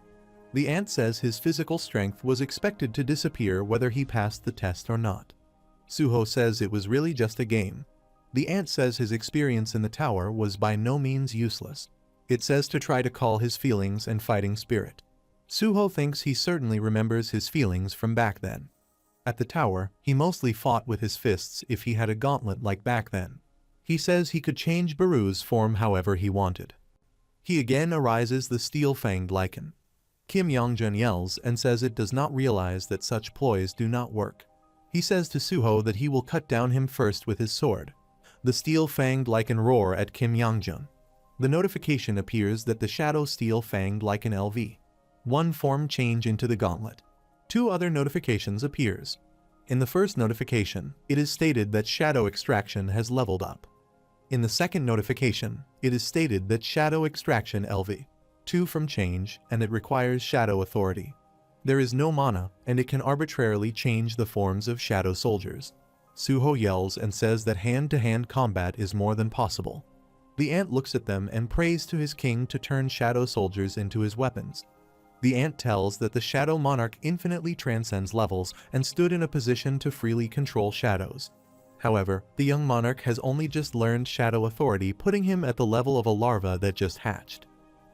The ant says his physical strength was expected to disappear whether he passed the test or not. Suho says it was really just a game. The ant says his experience in the tower was by no means useless. It says to try to call his feelings and fighting spirit. Suho thinks he certainly remembers his feelings from back then. At the tower, he mostly fought with his fists if he had a gauntlet like back then. He says he could change Baru's form however he wanted. He again arises the steel-fanged lichen. Kim Yongjun yells and says it does not realize that such ploys do not work. He says to Suho that he will cut down him first with his sword. The steel-fanged lichen roar at Kim Yongjun. The notification appears that the shadow steel-fanged lichen LV. One form change into the gauntlet. Two other notifications appears. In the first notification, it is stated that shadow extraction has leveled up. In the second notification, it is stated that shadow extraction LV. 2 from change, and it requires shadow authority. There is no mana, and it can arbitrarily change the forms of shadow soldiers. Suho yells and says that hand-to-hand combat is more than possible. The ant looks at them and prays to his king to turn shadow soldiers into his weapons. The ant tells that the Shadow Monarch infinitely transcends levels and stood in a position to freely control shadows. However, the young monarch has only just learned shadow authority, putting him at the level of a larva that just hatched.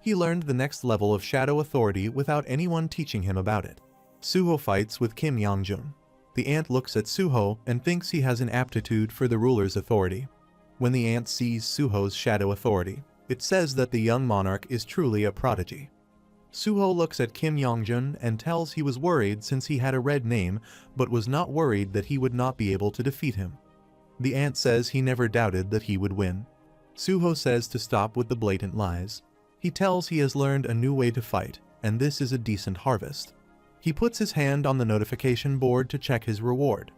He learned the next level of shadow authority without anyone teaching him about it. Suho fights with Kim Yongjun. The ant looks at Suho and thinks he has an aptitude for the ruler's authority. When the ant sees Suho's shadow authority, it says that the young monarch is truly a prodigy. Suho looks at Kim Yongjun and tells he was worried since he had a red name, but was not worried that he would not be able to defeat him. The ant says he never doubted that he would win. Suho says to stop with the blatant lies. He tells he has learned a new way to fight, and this is a decent harvest. He puts his hand on the notification board to check his reward.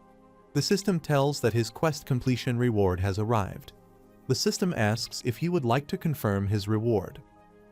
The system tells that his quest completion reward has arrived. The system asks if he would like to confirm his reward.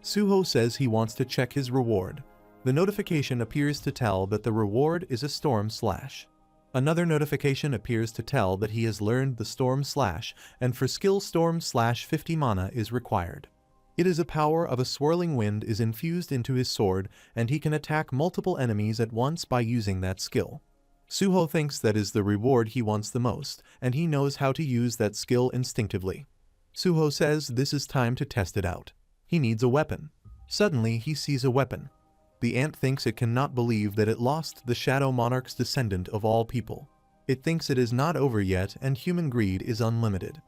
Suho says he wants to check his reward. The notification appears to tell that the reward is a storm slash. Another notification appears to tell that he has learned the storm slash, and for skill storm slash 50 mana is required. It is a power of a swirling wind is infused into his sword, and he can attack multiple enemies at once by using that skill. Suho thinks that is the reward he wants the most, and he knows how to use that skill instinctively. Suho says this is time to test it out. He needs a weapon. Suddenly he sees a weapon. The ant thinks it cannot believe that it lost the Shadow Monarch's descendant of all people. It thinks it is not over yet and human greed is unlimited.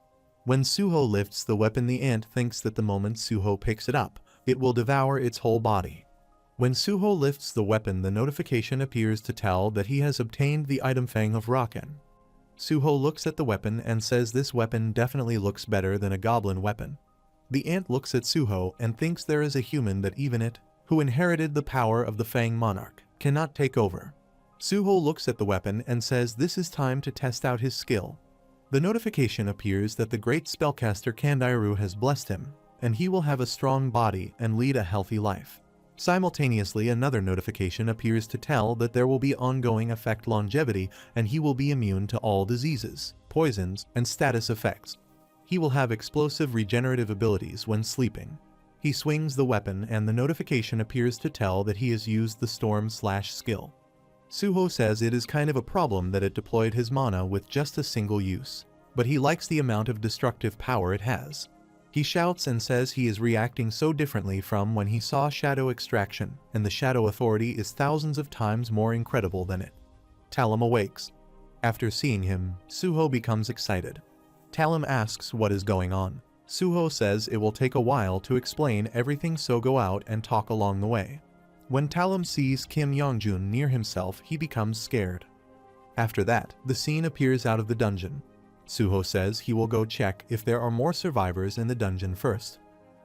When Suho lifts the weapon, the ant thinks that the moment Suho picks it up, it will devour its whole body. When Suho lifts the weapon, the notification appears to tell that he has obtained the item Fang of Raken. Suho looks at the weapon and says this weapon definitely looks better than a goblin weapon. The ant looks at Suho and thinks there is a human that even it, who inherited the power of the Fang Monarch, cannot take over. Suho looks at the weapon and says this is time to test out his skill. The notification appears that the great spellcaster Kandairu has blessed him, and he will have a strong body and lead a healthy life. Simultaneously, another notification appears to tell that there will be ongoing effect longevity and he will be immune to all diseases, poisons, and status effects. He will have explosive regenerative abilities when sleeping. He swings the weapon and the notification appears to tell that he has used the storm slash skill. Suho says it is kind of a problem that it deployed his mana with just a single use, but he likes the amount of destructive power it has. He shouts and says he is reacting so differently from when he saw Shadow Extraction, and the Shadow Authority is thousands of times more incredible than it. Talim awakes. After seeing him, Suho becomes excited. Talim asks what is going on. Suho says it will take a while to explain everything, so go out and talk along the way. When Talim sees Kim Yongjun near himself, he becomes scared. After that, the scene appears out of the dungeon. Suho says he will go check if there are more survivors in the dungeon first.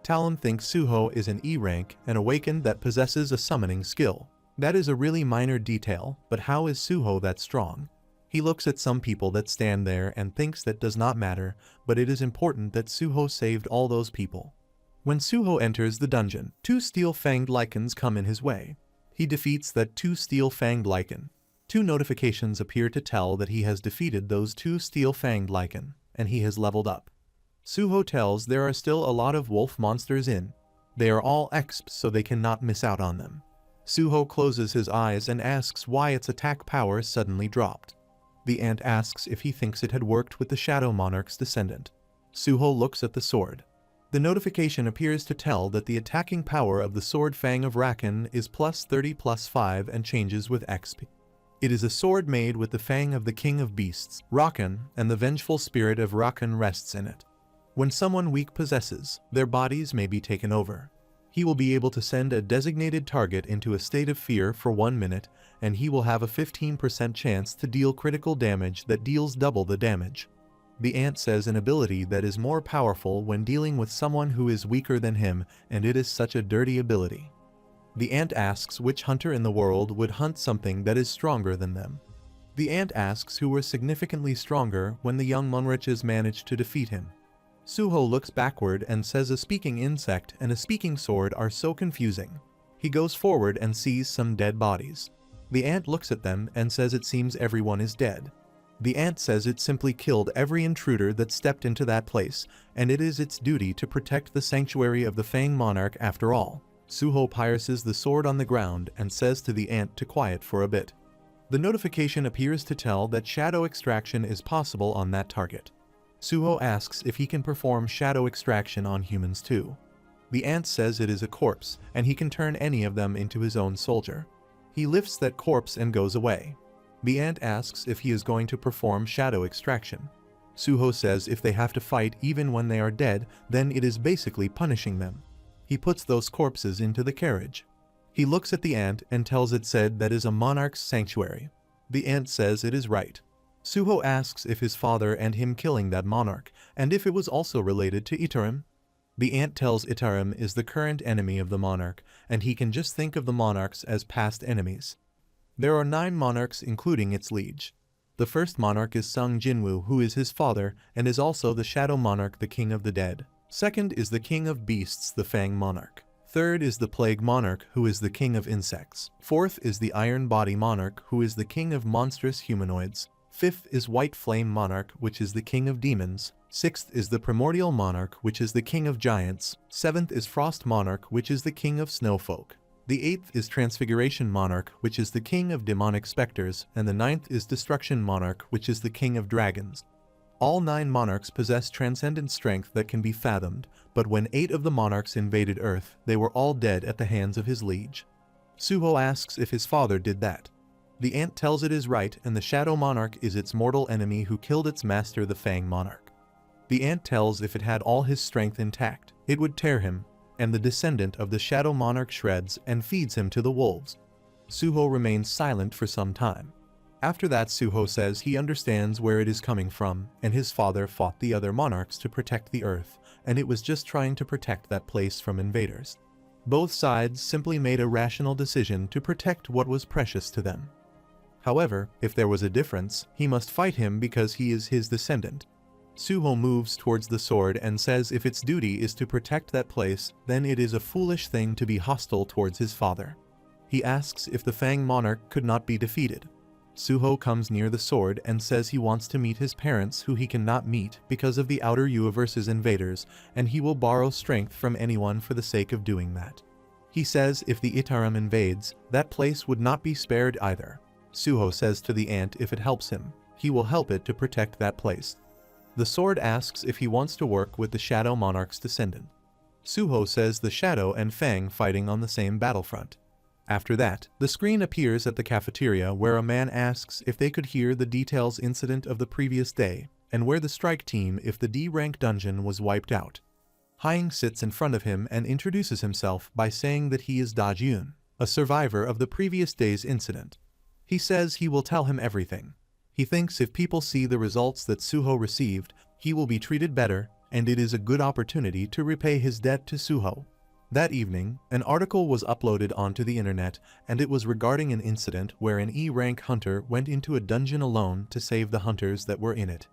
Talim thinks Suho is an E rank and awakened that possesses a summoning skill. That is a really minor detail, but how is Suho that strong? He looks at some people that stand there and thinks that does not matter, but it is important that Suho saved all those people. When Suho enters the dungeon, 2 steel-fanged lichens come in his way. He defeats that 2 steel-fanged lichen. 2 notifications appear to tell that he has defeated those 2 steel-fanged lichen, and he has leveled up. Suho tells there are still a lot of wolf monsters in. They are all exps, so they cannot miss out on them. Suho closes his eyes and asks why its attack power suddenly dropped. The ant asks if he thinks it had worked with the Shadow Monarch's descendant. Suho looks at the sword. The notification appears to tell that the attacking power of the sword Fang of Rakan is +30/+5 and changes with XP. It is a sword made with the fang of the king of beasts, Rakan, and the vengeful spirit of Rakan rests in it. When someone weak possesses, their bodies may be taken over. He will be able to send a designated target into a state of fear for 1 minute, and he will have a 15% chance to deal critical damage that deals double the damage. The ant says an ability that is more powerful when dealing with someone who is weaker than him, and it is such a dirty ability. The ant asks which hunter in the world would hunt something that is stronger than them. The ant asks who were significantly stronger when the young Munriches managed to defeat him. Suho looks backward and says a speaking insect and a speaking sword are so confusing. He goes forward and sees some dead bodies. The ant looks at them and says it seems everyone is dead. The ant says it simply killed every intruder that stepped into that place, and it is its duty to protect the sanctuary of the Fang Monarch after all. Suho pierces the sword on the ground and says to the ant to quiet for a bit. The notification appears to tell that shadow extraction is possible on that target. Suho asks if he can perform shadow extraction on humans too. The ant says it is a corpse, and he can turn any of them into his own soldier. He lifts that corpse and goes away. The ant asks if he is going to perform shadow extraction. Suho says if they have to fight even when they are dead, then it is basically punishing them. He puts those corpses into the carriage. He looks at the ant and tells it said that is a monarch's sanctuary. The ant says it is right. Suho asks if his father and him killing that monarch, and if it was also related to Itarim. The ant tells Itarim is the current enemy of the monarch, and he can just think of the monarchs as past enemies. There are 9 monarchs including its liege. The first monarch is Sung Jinwoo, who is his father, and is also the shadow monarch, the king of the dead. Second is the king of beasts, the Fang monarch. Third is the plague monarch, who is the king of insects. Fourth is the iron body monarch, who is the king of monstrous humanoids. Fifth is white flame monarch, which is the king of demons. Sixth is the primordial monarch, which is the king of giants. Seventh is frost monarch, which is the king of snowfolk. The 8th is Transfiguration Monarch, which is the king of demonic specters, and the 9th is Destruction Monarch, which is the king of dragons. All 9 monarchs possess transcendent strength that can be fathomed, but when 8 of the monarchs invaded Earth, they were all dead at the hands of his liege. Suho asks if his father did that. The ant tells it is right, and the Shadow Monarch is its mortal enemy who killed its master, the Fang Monarch. The ant tells if it had all his strength intact, it would tear him, and the descendant of the Shadow Monarch shreds and feeds him to the wolves. Suho remains silent for some time. After that, Suho says he understands where it is coming from, and his father fought the other monarchs to protect the earth, and it was just trying to protect that place from invaders. Both sides simply made a rational decision to protect what was precious to them. However, if there was a difference, he must fight him because he is his descendant. Suho moves towards the sword and says if its duty is to protect that place, then it is a foolish thing to be hostile towards his father. He asks if the Fang Monarch could not be defeated. Suho comes near the sword and says he wants to meet his parents who he cannot meet because of the outer universe's invaders, and he will borrow strength from anyone for the sake of doing that. He says if the Itarim invades, that place would not be spared either. Suho says to the ant if it helps him, he will help it to protect that place. The sword asks if he wants to work with the Shadow Monarch's descendant. Suho says the Shadow and Fang fighting on the same battlefront. After that, the screen appears at the cafeteria where a man asks if they could hear the details incident of the previous day, and where the strike team if the D-rank dungeon was wiped out. Hying sits in front of him and introduces himself by saying that he is Da-jun, a survivor of the previous day's incident. He says he will tell him everything. He thinks if people see the results that Suho received, he will be treated better, and it is a good opportunity to repay his debt to Suho. That evening, an article was uploaded onto the internet, and it was regarding an incident where an E-rank hunter went into a dungeon alone to save the hunters that were in it.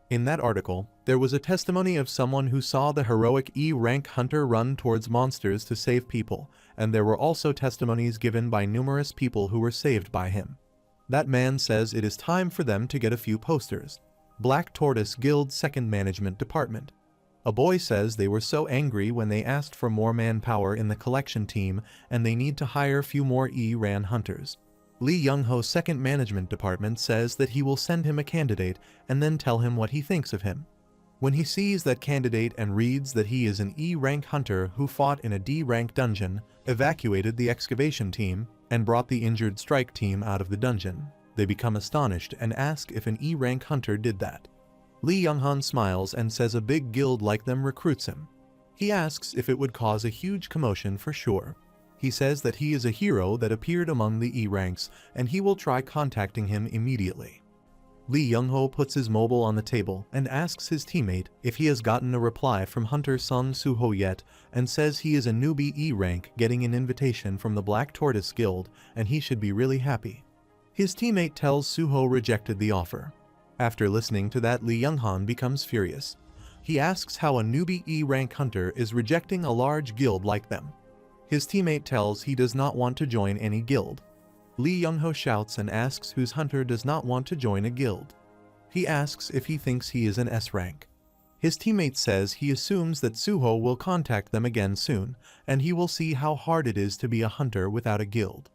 In that article, there was a testimony of someone who saw the heroic E-rank hunter run towards monsters to save people, and there were also testimonies given by numerous people who were saved by him. That man says it is time for them to get a few posters. Black Tortoise Guild Second Management Department. A boy says they were so angry when they asked for more manpower in the collection team and they need to hire few more E-ran hunters. Lee Young-ho's Second Management Department says that he will send him a candidate and then tell him what he thinks of him. When he sees that candidate and reads that he is an E-rank hunter who fought in a D-rank dungeon, evacuated the excavation team, and brought the injured strike team out of the dungeon, they become astonished and ask if an E-rank hunter did that. Lee Young-han smiles and says a big guild like them recruits him. He asks if it would cause a huge commotion for sure. He says that he is a hero that appeared among the E-ranks and he will try contacting him immediately. Lee Young-ho puts his mobile on the table and asks his teammate if he has gotten a reply from Hunter Sun Suho yet and says he is a newbie E-rank getting an invitation from the Black Tortoise Guild and he should be really happy. His teammate tells Suho rejected the offer. After listening to that, Lee Young-han becomes furious. He asks how a newbie E-rank hunter is rejecting a large guild like them. His teammate tells he does not want to join any guild. Lee Young-ho shouts and asks whose hunter does not want to join a guild. He asks if he thinks he is an S-rank. His teammate says he assumes that Suho will contact them again soon, and he will see how hard it is to be a hunter without a guild.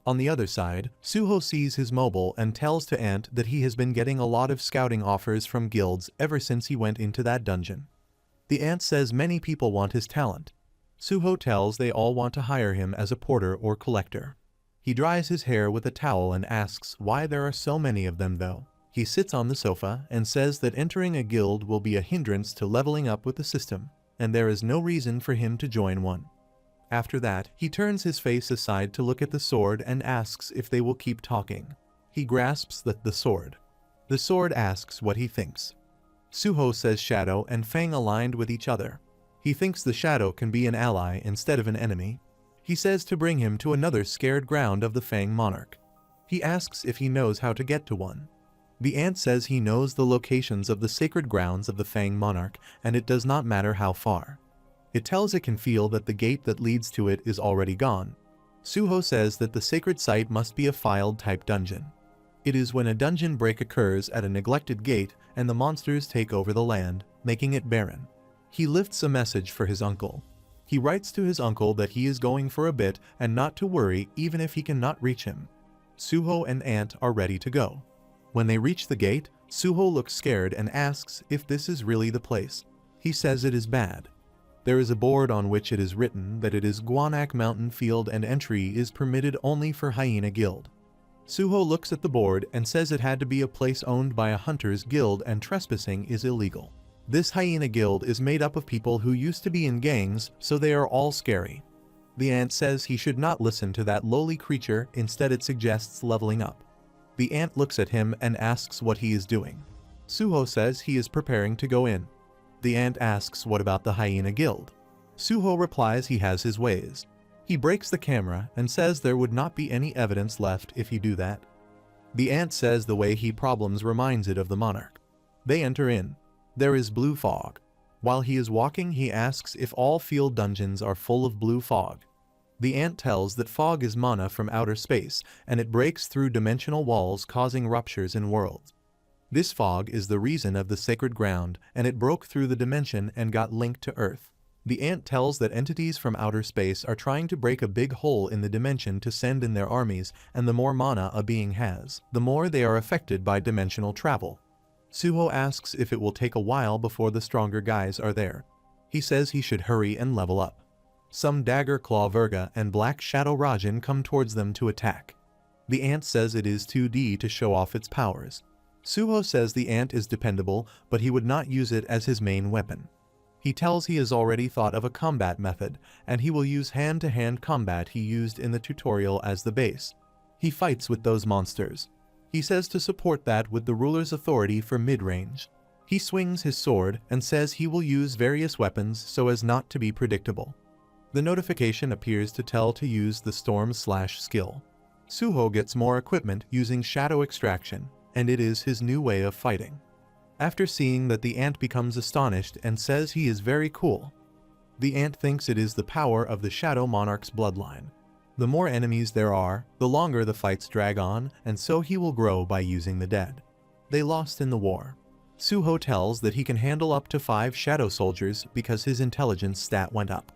On the other side, Suho sees his mobile and tells to Ant that he has been getting a lot of scouting offers from guilds ever since he went into that dungeon. The Ant says many people want his talent. Suho tells they all want to hire him as a porter or collector. He dries his hair with a towel and asks why there are so many of them though. He sits on the sofa and says that entering a guild will be a hindrance to leveling up with the system, and there is no reason for him to join one. After that, he turns his face aside to look at the sword and asks if they will keep talking. He grasps the sword. The sword asks what he thinks. Suho says Shadow and Fang aligned with each other. He thinks the Shadow can be an ally instead of an enemy. He says to bring him to another scared ground of the Fang Monarch. He asks if he knows how to get to one. The Ant says he knows the locations of the sacred grounds of the Fang Monarch and it does not matter how far. It tells it can feel that the gate that leads to it is already gone. Suho says that the sacred site must be a filed-type dungeon. It is when a dungeon break occurs at a neglected gate and the monsters take over the land, making it barren. He lifts a message for his uncle. He writes to his uncle that he is going for a bit and not to worry even if he cannot reach him. Suho and Ant are ready to go. When they reach the gate, Suho looks scared and asks if this is really the place. He says it is bad. There is a board on which it is written that it is Guanak Mountain Field and entry is permitted only for Hyena Guild. Suho looks at the board and says it had to be a place owned by a hunter's guild and trespassing is illegal. This Hyena Guild is made up of people who used to be in gangs, so they are all scary. The Ant says he should not listen to that lowly creature, instead it suggests leveling up. The Ant looks at him and asks what he is doing. Suho says he is preparing to go in. The Ant asks what about the Hyena Guild. Suho replies he has his ways. He breaks the camera and says there would not be any evidence left if you do that. The Ant says the way he problems reminds it of the monarch. They enter in. There is blue fog. While he is walking, he asks if all field dungeons are full of blue fog. The Ant tells that fog is mana from outer space, and it breaks through dimensional walls causing ruptures in worlds. This fog is the reason of the sacred ground, and it broke through the dimension and got linked to Earth. The Ant tells that entities from outer space are trying to break a big hole in the dimension to send in their armies, and the more mana a being has, the more they are affected by dimensional travel. Suho asks if it will take a while before the stronger guys are there. He says he should hurry and level up. Some Dagger Claw Virga and Black Shadow Rajin come towards them to attack. The ant says it is 2D to show off its powers. Suho says the ant is dependable, but he would not use it as his main weapon. He tells he has already thought of a combat method, and he will use hand-to-hand combat he used in the tutorial as the base. He fights with those monsters. He says to support that with the ruler's authority for mid-range. He swings his sword and says he will use various weapons so as not to be predictable. The notification appears to tell to use the storm/skill. Suho gets more equipment using shadow extraction, and it is his new way of fighting. After seeing that, the ant becomes astonished and says he is very cool. The ant thinks it is the power of the Shadow Monarch's bloodline. The more enemies there are, the longer the fights drag on, and so he will grow by using the dead. They lost in the war. Suho tells that he can handle up to 5 shadow soldiers because his intelligence stat went up.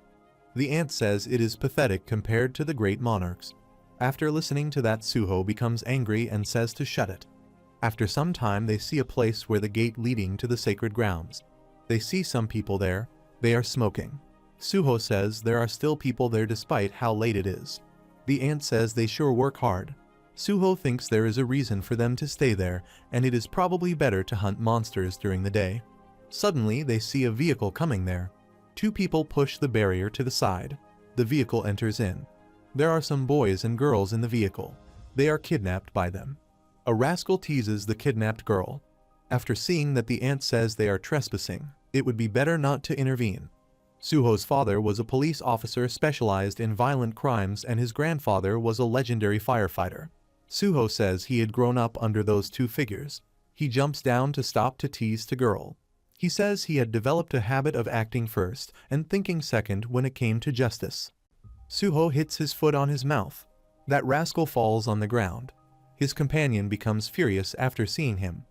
The ant says it is pathetic compared to the great monarchs. After listening to that, Suho becomes angry and says to shut it. After some time, they see a place where the gate leading to the sacred grounds. They see some people there. They are smoking. Suho says there are still people there despite how late it is. The ant says they sure work hard. Suho thinks there is a reason for them to stay there, and it is probably better to hunt monsters during the day. Suddenly, they see a vehicle coming there. 2 people push the barrier to the side. The vehicle enters in. There are some boys and girls in the vehicle. They are kidnapped by them. A rascal teases the kidnapped girl. After seeing that the ant says they are trespassing, it would be better not to intervene. Suho's father was a police officer specialized in violent crimes, and his grandfather was a legendary firefighter. Suho says he had grown up under those 2 figures. He jumps down to stop to tease the girl. He says he had developed a habit of acting first and thinking second when it came to justice. Suho hits his foot on his mouth. That rascal falls on the ground. His companion becomes furious after seeing him.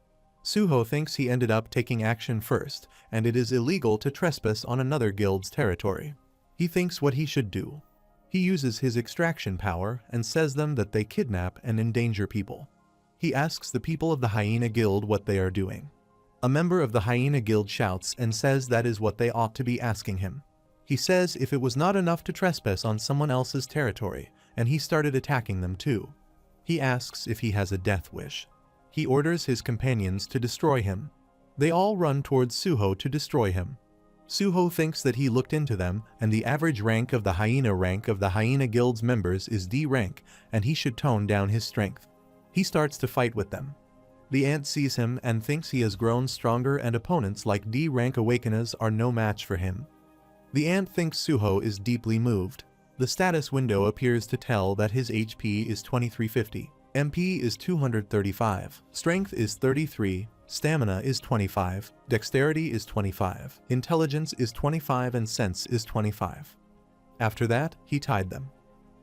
Suho thinks he ended up taking action first, and it is illegal to trespass on another guild's territory. He thinks what he should do. He uses his extraction power and says them that they kidnap and endanger people. He asks the people of the Hyena Guild what they are doing. A member of the Hyena Guild shouts and says that is what they ought to be asking him. He says if it was not enough to trespass on someone else's territory, and he started attacking them too. He asks if he has a death wish. He orders his companions to destroy him. They all run towards Suho to destroy him. Suho thinks that he looked into them, and the average rank of the Hyena Guild's members is D rank, and he should tone down his strength. He starts to fight with them. The ant sees him and thinks he has grown stronger, and opponents like D rank awakeners are no match for him. The ant thinks Suho is deeply moved. The status window appears to tell that his HP is 2350, MP is 235, Strength is 33, Stamina is 25, Dexterity is 25, Intelligence is 25, and Sense is 25. After that, he tied them.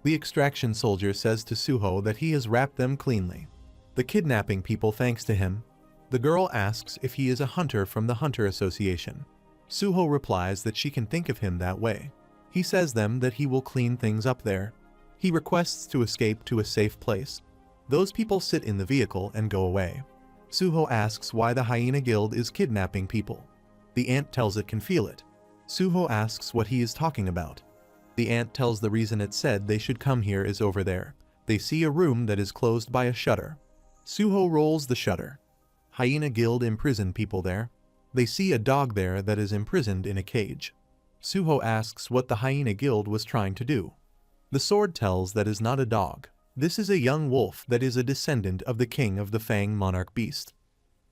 The extraction soldier says to Suho that he has wrapped them cleanly. The kidnapping people thanks to him. The girl asks if he is a hunter from the Hunter Association. Suho replies that she can think of him that way. He says them that he will clean things up there. He requests to escape to a safe place. Those people sit in the vehicle and go away. Suho asks why the Hyena Guild is kidnapping people. The ant tells it can feel it. Suho asks what he is talking about. The ant tells the reason it said they should come here is over there. They see a room that is closed by a shutter. Suho rolls the shutter. Hyena Guild imprison people there. They see a dog there that is imprisoned in a cage. Suho asks what the Hyena Guild was trying to do. The sword tells that is not a dog. This is a young wolf that is a descendant of the king of the Fang Monarch beast.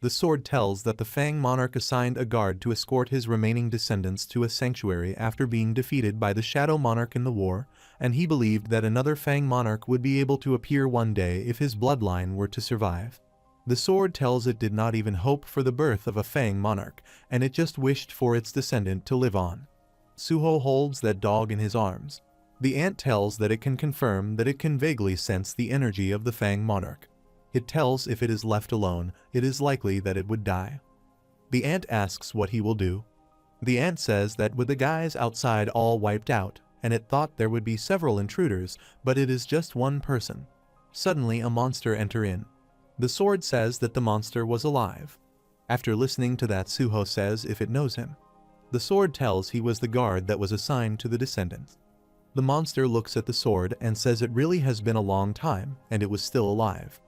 The sword tells that the Fang Monarch assigned a guard to escort his remaining descendants to a sanctuary after being defeated by the Shadow Monarch in the war, and he believed that another Fang Monarch would be able to appear one day if his bloodline were to survive. The sword tells it did not even hope for the birth of a Fang Monarch, and it just wished for its descendant to live on. Suho holds that dog in his arms. The ant tells that it can confirm that it can vaguely sense the energy of the Fang Monarch. It tells if it is left alone, it is likely that it would die. The ant asks what he will do. The ant says that with the guys outside all wiped out, and it thought there would be several intruders, but it is just one person. Suddenly a monster enter in. The sword says that the monster was alive. After listening to that, Suho says if it knows him. The sword tells he was the guard that was assigned to the descendants. The monster looks at the sword and says it really has been a long time and it was still alive.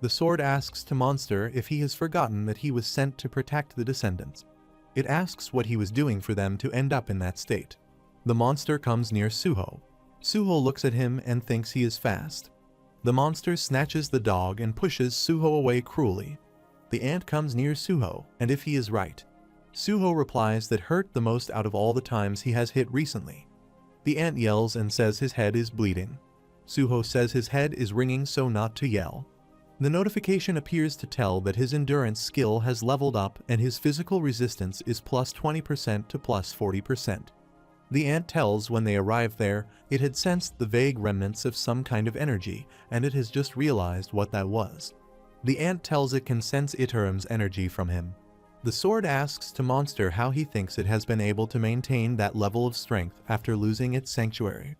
The sword asks to monster if he has forgotten that he was sent to protect the descendants. It asks what he was doing for them to end up in that state. The monster comes near Suho. Suho looks at him and thinks he is fast. The monster snatches the dog and pushes Suho away cruelly. The ant comes near Suho, and if he is right. Suho replies that hurt the most out of all the times he has hit recently. The ant yells and says his head is bleeding. Suho says his head is ringing so not to yell. The notification appears to tell that his endurance skill has leveled up and his physical resistance is plus 20% to plus 40%. The ant tells when they arrived there, it had sensed the vague remnants of some kind of energy and it has just realized what that was. The ant tells it can sense Itaram's energy from him. The sword asks to monster how he thinks it has been able to maintain that level of strength after losing its sanctuary.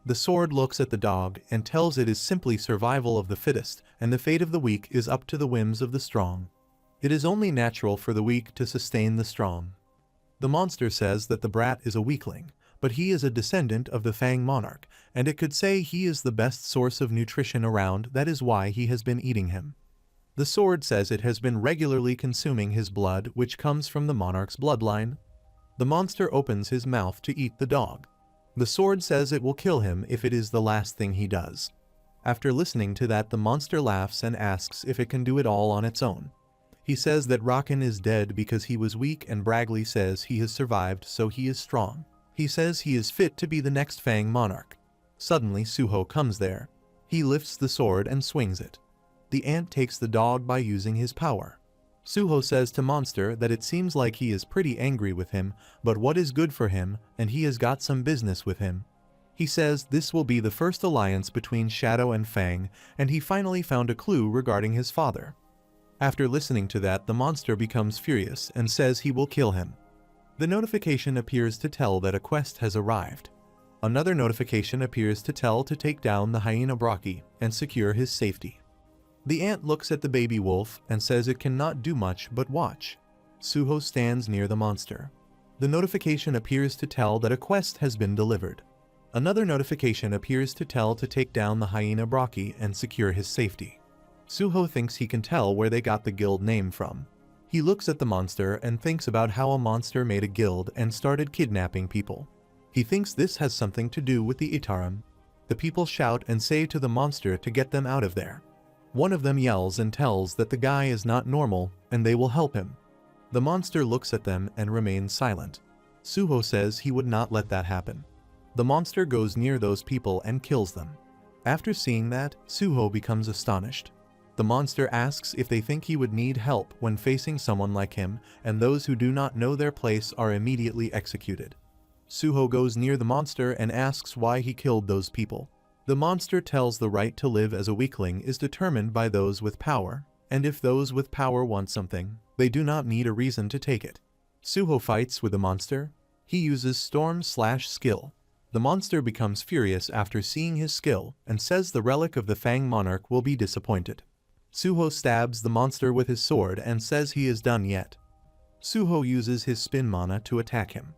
The sword looks at the dog and tells it is simply survival of the fittest, and the fate of the weak is up to the whims of the strong. It is only natural for the weak to sustain the strong. The monster says that the brat is a weakling, but he is a descendant of the Fang monarch, and it could say he is the best source of nutrition around, that is why he has been eating him. The sword says it has been regularly consuming his blood, which comes from the monarch's bloodline. The monster opens his mouth to eat the dog. The sword says it will kill him if it is the last thing he does. After listening to that, the monster laughs and asks if it can do it all on its own. He says that Rakan is dead because he was weak, and Bragley says he has survived so he is strong. He says he is fit to be the next Fang monarch. Suddenly Suho comes there. He lifts the sword and swings it. The ant takes the dog by using his power. Suho says to monster that it seems like he is pretty angry with him, but what is good for him, and he has got some business with him. He says this will be the first alliance between Shadow and Fang, and he finally found a clue regarding his father. After listening to that, the monster becomes furious and says he will kill him. The notification appears to tell that a quest has arrived. Another notification appears to tell to take down the hyena Brocky and secure his safety. The ant looks at the baby wolf and says it cannot do much but watch. Suho stands near the monster. The notification appears to tell that a quest has been delivered. Another notification appears to tell to take down the hyena Brocky and secure his safety. Suho thinks he can tell where they got the guild name from. He looks at the monster and thinks about how a monster made a guild and started kidnapping people. He thinks this has something to do with the Itaram. The people shout and say to the monster to get them out of there. One of them yells and tells that the guy is not normal and they will help him. The monster looks at them and remains silent. Suho says he would not let that happen. The monster goes near those people and kills them. After seeing that, Suho becomes astonished. The monster asks if they think he would need help when facing someone like him, and those who do not know their place are immediately executed. Suho goes near the monster and asks why he killed those people. The monster tells the right to live as a weakling is determined by those with power, and if those with power want something, they do not need a reason to take it. Suho fights with the monster. He uses storm/skill. The monster becomes furious after seeing his skill and says the relic of the Fang monarch will be disappointed. Suho stabs the monster with his sword and says he is done yet. Suho uses his spin mana to attack him.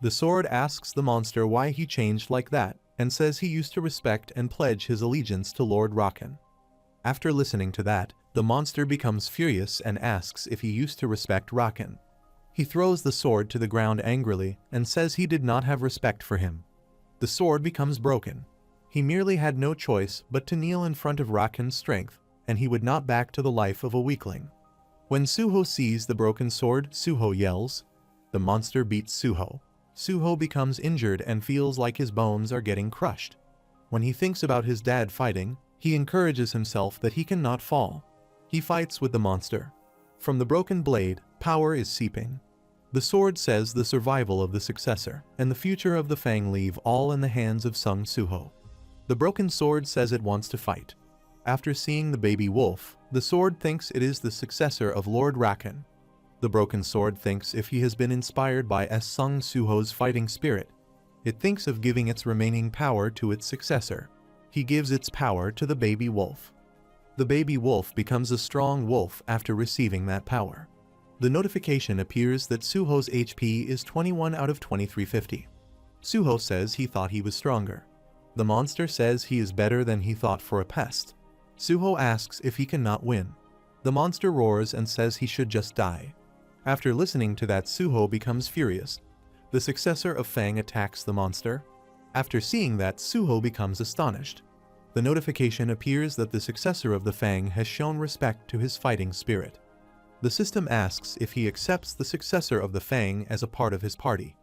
The sword asks the monster why he changed like that, and says he used to respect and pledge his allegiance to Lord Rakan. After listening to that, the monster becomes furious and asks if he used to respect Rakan. He throws the sword to the ground angrily and says he did not have respect for him. The sword becomes broken. He merely had no choice but to kneel in front of Rakan's strength, and he would not back to the life of a weakling. When Suho sees the broken sword, Suho yells. The monster beats Suho. Suho becomes injured and feels like his bones are getting crushed. When he thinks about his dad fighting, he encourages himself that he cannot fall. He fights with the monster. From the broken blade, power is seeping. The sword says the survival of the successor and the future of the Fang leave all in the hands of Sung Suho. The broken sword says it wants to fight. After seeing the baby wolf, the sword thinks it is the successor of Lord Rakan. The broken sword thinks if he has been inspired by Sung Suho's fighting spirit, it thinks of giving its remaining power to its successor. He gives its power to the baby wolf. The baby wolf becomes a strong wolf after receiving that power. The notification appears that Suho's HP is 21 out of 2350. Suho says he thought he was stronger. The monster says he is better than he thought for a pest. Suho asks if he cannot win. The monster roars and says he should just die. After listening to that, Suho becomes furious. The successor of Fang attacks the monster. After seeing that, Suho becomes astonished. The notification appears that the successor of the Fang has shown respect to his fighting spirit. The system asks if he accepts the successor of the Fang as a part of his party.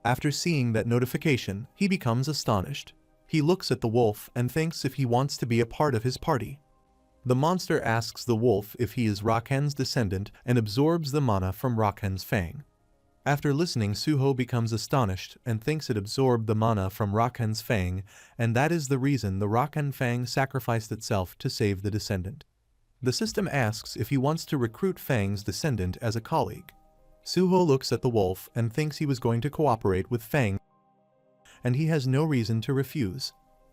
After seeing that notification, he becomes astonished. He looks at the wolf and thinks if he wants to be a part of his party. The monster asks the wolf if he is Raken's descendant and absorbs the mana from Raken's Fang. After listening, Suho becomes astonished and thinks it absorbed the mana from Raken's Fang, and that is the reason the Raken Fang sacrificed itself to save the descendant. The system asks if he wants to recruit Fang's descendant as a colleague. Suho looks at the wolf and thinks he was going to cooperate with Fang, and he has no reason to refuse.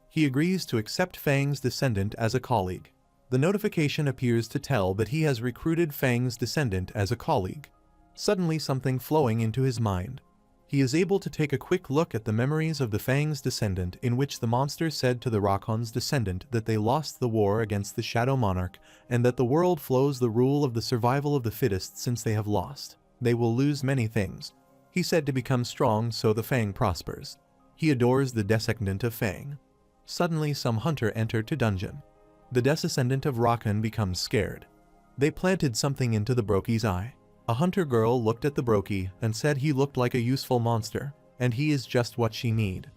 He agrees to accept Fang's descendant as a colleague. The notification appears to tell that he has recruited Fang's descendant as a colleague. Suddenly something flowing into his mind. He is able to take a quick look at the memories of the Fang's descendant, in which the monster said to the Rakon's descendant that they lost the war against the Shadow Monarch and that the world flows the rule of the survival of the fittest. Since they have lost, they will lose many things. He said to become strong so the Fang prospers. He adores the descendant of Fang. Suddenly some hunter entered to dungeon. The descendant of Rakan becomes scared. They planted something into the Brokie's eye. A hunter girl looked at the Brokie and said he looked like a useful monster, and he is just what she need.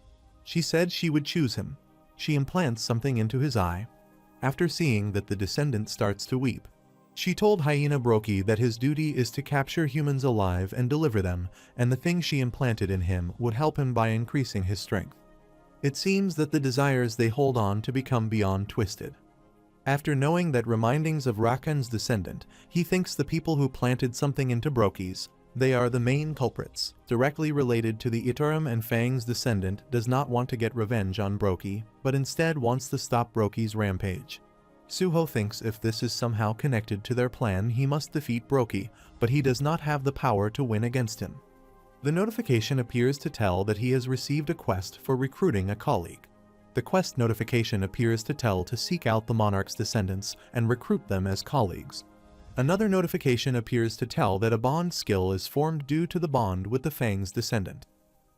She said she would choose him. She implants something into his eye. After seeing that, the descendant starts to weep. She told Hyena Brokie that his duty is to capture humans alive and deliver them, and the thing she implanted in him would help him by increasing his strength. It seems that the desires they hold on to become beyond twisted. After knowing that remindings of Rakan's descendant, he thinks the people who planted something into Brokie's, they are the main culprits, directly related to the Iturum, and Fang's descendant does not want to get revenge on Brokie, but instead wants to stop Brokie's rampage. Suho thinks if this is somehow connected to their plan, he must defeat Brokie, but he does not have the power to win against him. The notification appears to tell that he has received a quest for recruiting a colleague. The quest notification appears to tell to seek out the monarch's descendants and recruit them as colleagues. Another notification appears to tell that a bond skill is formed due to the bond with the Fang's descendant.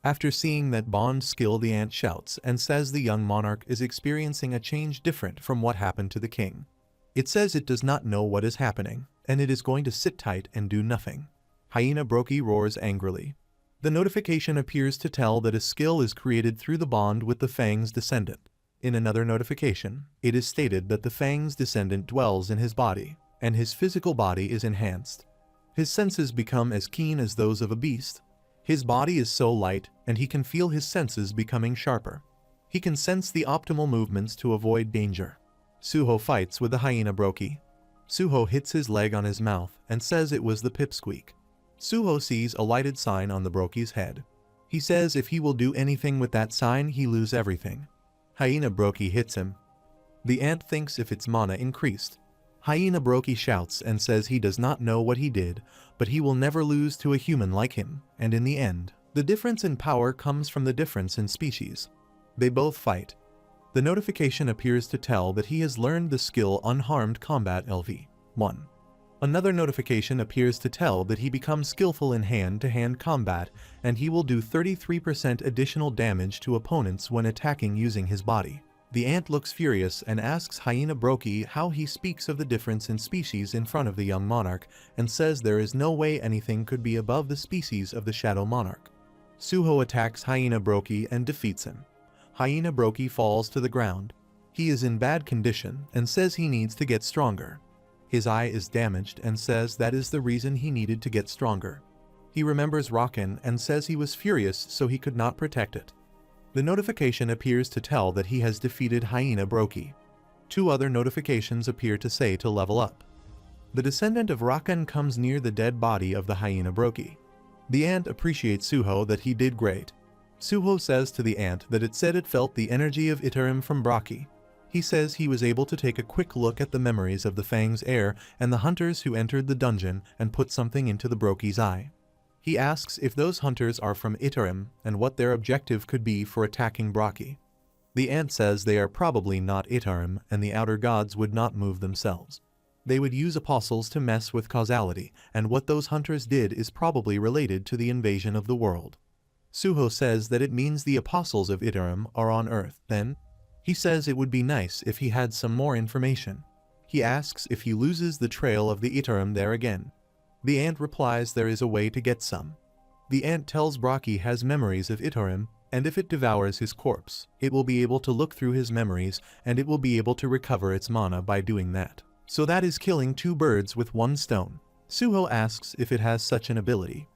After seeing that bond skill, the ant shouts and says the young monarch is experiencing a change different from what happened to the king. It says it does not know what is happening, and it is going to sit tight and do nothing. Hyena Brokie roars angrily. The notification appears to tell that a skill is created through the bond with the Fang's descendant. In another notification, it is stated that the Fang's descendant dwells in his body, and his physical body is enhanced. His senses become as keen as those of a beast. His body is so light, and he can feel his senses becoming sharper. He can sense the optimal movements to avoid danger. Suho fights with the Hyena Brokie. Suho hits his leg on his mouth and says it was the pipsqueak. Suho sees a lighted sign on the Brokie's head. He says if he will do anything with that sign, he lose everything. Hyena Brokie hits him. The ant thinks if its mana increased. Hyena Brokie shouts and says he does not know what he did, but he will never lose to a human like him, and in the end, the difference in power comes from the difference in species. They both fight. The notification appears to tell that he has learned the skill Unharmed Combat LV1. Another notification appears to tell that he becomes skillful in hand-to-hand combat, and he will do 33% additional damage to opponents when attacking using his body. The ant looks furious and asks Hyena Brokie how he speaks of the difference in species in front of the young monarch, and says there is no way anything could be above the species of the Shadow Monarch. Suho attacks Hyena Brokie and defeats him. Hyena Brokie falls to the ground. He is in bad condition and says he needs to get stronger. His eye is damaged and says that is the reason he needed to get stronger. He remembers Raken and says he was furious so he could not protect it. The notification appears to tell that he has defeated Hyena Brokie. Two other notifications appear to say to level up. The descendant of Raken comes near the dead body of the Hyena Brokie. The ant appreciates Suho that he did great. Suho says to the ant that it said it felt the energy of Iturum from Brokie. He says he was able to take a quick look at the memories of the Fang's heir and the hunters who entered the dungeon and put something into the Brokie's eye. He asks if those hunters are from Itarim and what their objective could be for attacking Brocky. The ant says they are probably not Itarim and the outer gods would not move themselves. They would use apostles to mess with causality, and what those hunters did is probably related to the invasion of the world. Suho says that it means the apostles of Itarim are on Earth. Then, he says it would be nice if he had some more information. He asks if he loses the trail of the Itarim there again. The ant replies there is a way to get some. The ant tells Brocky has memories of Itarim, and if it devours his corpse, it will be able to look through his memories and it will be able to recover its mana by doing that. So that is killing two birds with one stone. Suho asks if it has such an ability.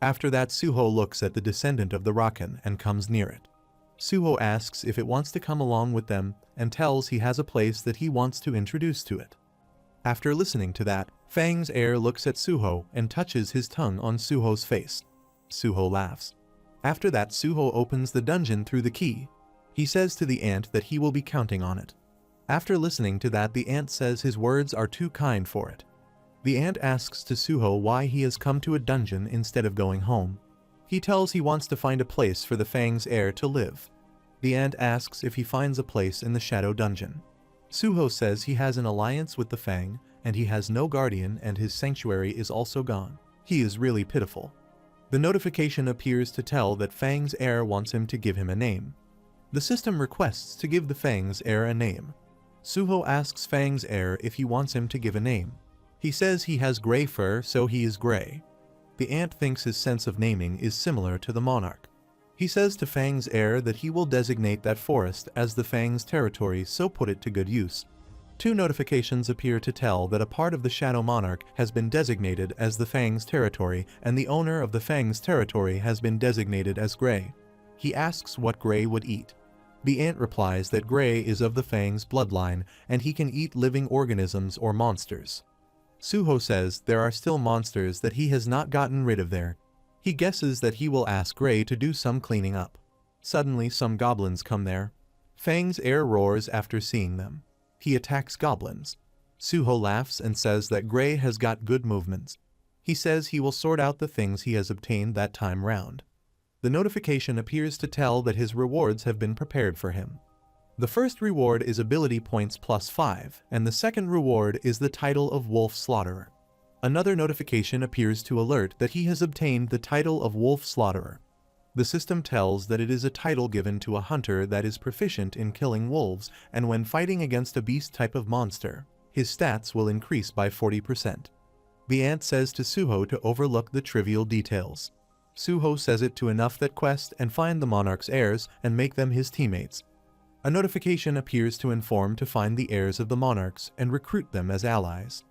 After that, Suho looks at the descendant of the Rakan and comes near it. Suho asks if it wants to come along with them and tells he has a place that he wants to introduce to it. After listening to that, Fang's heir looks at Suho and touches his tongue on Suho's face. Suho laughs. After that, Suho opens the dungeon through the key. He says to the ant that he will be counting on it. After listening to that, the ant says his words are too kind for it. The ant asks to Suho why he has come to a dungeon instead of going home. He tells he wants to find a place for the Fang's heir to live. The ant asks if he finds a place in the Shadow Dungeon. Suho says he has an alliance with the Fang, and he has no guardian and his sanctuary is also gone. He is really pitiful. The notification appears to tell that Fang's heir wants him to give him a name. The system requests to give the Fang's heir a name. Suho asks Fang's heir if he wants him to give a name. He says he has gray fur, so he is gray. The ant thinks his sense of naming is similar to the monarch. He says to Fang's heir that he will designate that forest as the Fang's territory, so put it to good use. Two notifications appear to tell that a part of the Shadow Monarch has been designated as the Fang's territory and the owner of the Fang's territory has been designated as Gray. He asks what Gray would eat. The ant replies that Gray is of the Fang's bloodline and he can eat living organisms or monsters. Suho says there are still monsters that he has not gotten rid of there. He guesses that he will ask Gray to do some cleaning up. Suddenly some goblins come there. Fang's heir roars after seeing them. He attacks goblins. Suho laughs and says that Gray has got good movements. He says he will sort out the things he has obtained that time round. The notification appears to tell that his rewards have been prepared for him. The first reward is ability points +5, and the second reward is the title of Wolf Slaughterer. Another notification appears to alert that he has obtained the title of Wolf Slaughterer. The system tells that it is a title given to a hunter that is proficient in killing wolves, and when fighting against a beast type of monster, his stats will increase by 40%. The ant says to Suho to overlook the trivial details. Suho says it to enough that quest and find the monarch's heirs and make them his teammates. A notification appears to inform to find the heirs of the monarchs and recruit them as allies.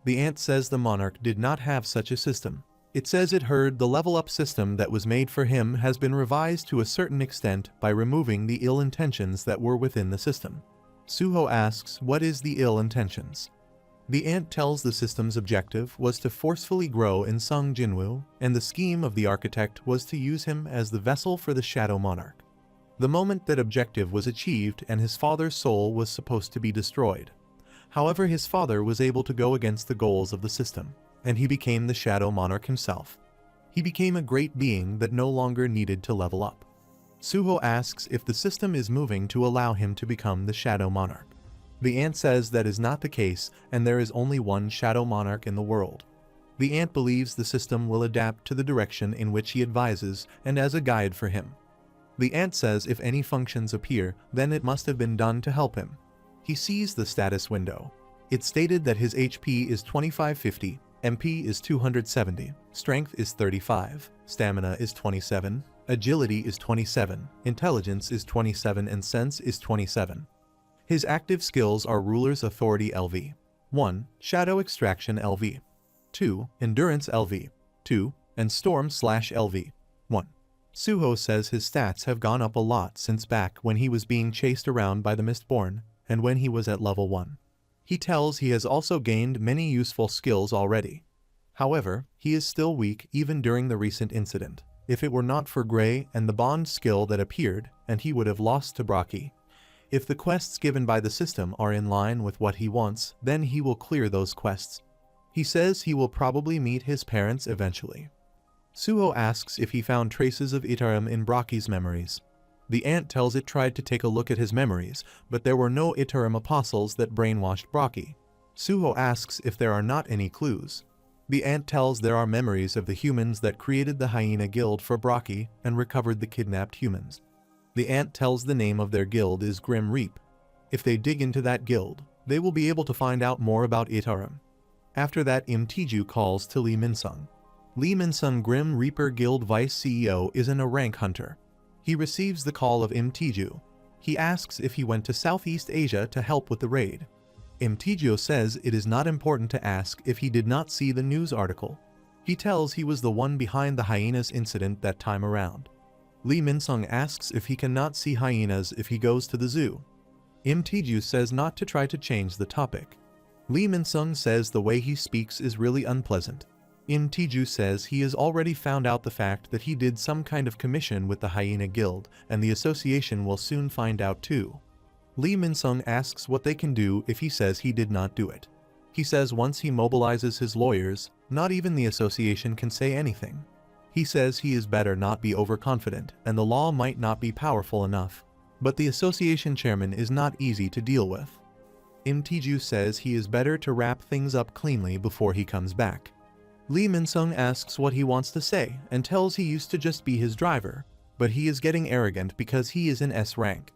The ant says the monarch did not have such a system. It says it heard the level-up system that was made for him has been revised to a certain extent by removing the ill intentions that were within the system. Suho asks what is the ill intentions. The ant tells the system's objective was to forcefully grow in Sung Jinwoo, and the scheme of the architect was to use him as the vessel for the Shadow Monarch. The moment that objective was achieved and his father's soul was supposed to be destroyed. However, his father was able to go against the goals of the system, and he became the Shadow Monarch himself. He became a great being that no longer needed to level up. Suho asks if the system is moving to allow him to become the Shadow Monarch. The ant says that is not the case and there is only one Shadow Monarch in the world. The ant believes the system will adapt to the direction in which he advises and as a guide for him. The ant says if any functions appear, then it must have been done to help him. He sees the status window. It stated that his HP is 2550, MP is 270, Strength is 35, Stamina is 27, Agility is 27, Intelligence is 27 and Sense is 27. His active skills are Ruler's Authority LV. 1. Shadow Extraction LV. 2. Endurance LV. 2. And Storm/LV. 1. Suho says his stats have gone up a lot since back when he was being chased around by the Mistborn, and when he was at level 1. He tells he has also gained many useful skills already. However, he is still weak even during the recent incident. If it were not for Gray and the bond skill that appeared, and he would have lost to Brocky. If the quests given by the system are in line with what he wants, then he will clear those quests. He says he will probably meet his parents eventually. Suho asks if he found traces of Itarim in Braki's memories. The ant tells it tried to take a look at his memories, but there were no Itarim apostles that brainwashed Braki. Suho asks if there are not any clues. The ant tells there are memories of the humans that created the hyena guild for Braki and recovered the kidnapped humans. The ant tells the name of their guild is Grim Reap. If they dig into that guild, they will be able to find out more about Itarim. After that, Imtiju calls to Lee Minsung. Lee Minsung, Grim Reaper Guild Vice CEO, is a rank hunter. He receives the call of Imtiju. He asks if he went to Southeast Asia to help with the raid. Imtiju says it is not important to ask if he did not see the news article. He tells he was the one behind the hyenas incident that time around. Lee Minsung asks if he cannot see hyenas if he goes to the zoo. Imtiju says not to try to change the topic. Lee Minsung says the way he speaks is really unpleasant. Imtiju says he has already found out the fact that he did some kind of commission with the Hyena Guild, and the association will soon find out too. Lee Minsung asks what they can do if he says he did not do it. He says once he mobilizes his lawyers, not even the association can say anything. He says he is better not be overconfident and the law might not be powerful enough, but the association chairman is not easy to deal with. Imtiju says he is better to wrap things up cleanly before he comes back. Lee Minsung asks what he wants to say and tells he used to just be his driver, but he is getting arrogant because he is in S rank.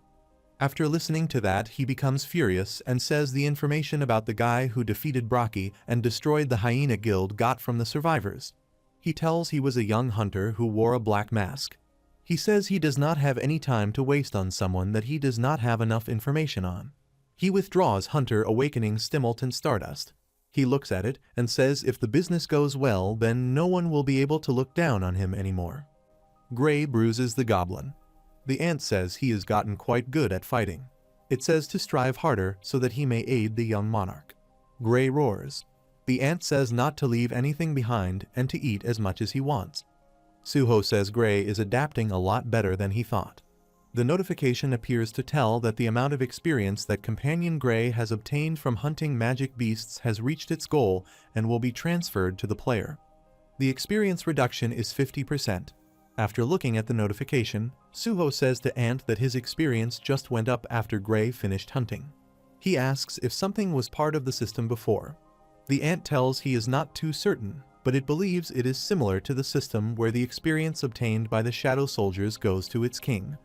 After listening to that, he becomes furious and says the information about the guy who defeated Braki and destroyed the Hyena Guild got from the survivors. He tells he was a young hunter who wore a black mask. He says he does not have any time to waste on someone that he does not have enough information on. He withdraws Hunter Awakening Stimultant Stardust. He looks at it and says if the business goes well, then no one will be able to look down on him anymore. Gray bruises the goblin. The ant says he has gotten quite good at fighting. It says to strive harder so that he may aid the young monarch. Gray roars. The ant says not to leave anything behind and to eat as much as he wants. Suho says Gray is adapting a lot better than he thought. The notification appears to tell that the amount of experience that Companion Gray has obtained from hunting magic beasts has reached its goal and will be transferred to the player. The experience reduction is 50%. After looking at the notification, Suho says to Ant that his experience just went up after Gray finished hunting. He asks if something was part of the system before. The ant tells he is not too certain, but it believes it is similar to the system where the experience obtained by the shadow soldiers goes to its king.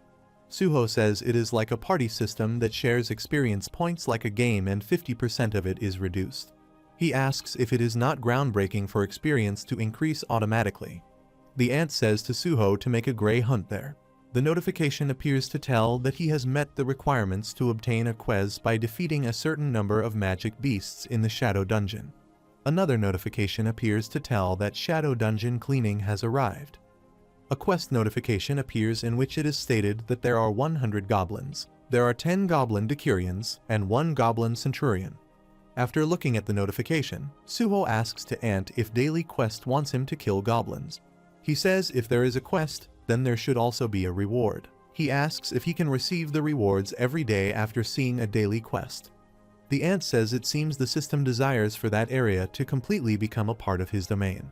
Suho says it is like a party system that shares experience points like a game and 50% of it is reduced. He asks if it is not groundbreaking for experience to increase automatically. The ant says to Suho to make a Gray hunt there. The notification appears to tell that he has met the requirements to obtain a quest by defeating a certain number of magic beasts in the Shadow Dungeon. Another notification appears to tell that Shadow Dungeon cleaning has arrived. A quest notification appears in which it is stated that there are 100 goblins. There are 10 goblin decurions and 1 goblin centurion. After looking at the notification, Suho asks to Ant if Daily Quest wants him to kill goblins. He says if there is a quest, then there should also be a reward. He asks if he can receive the rewards every day after seeing a daily quest. The ant says it seems the system desires for that area to completely become a part of his domain.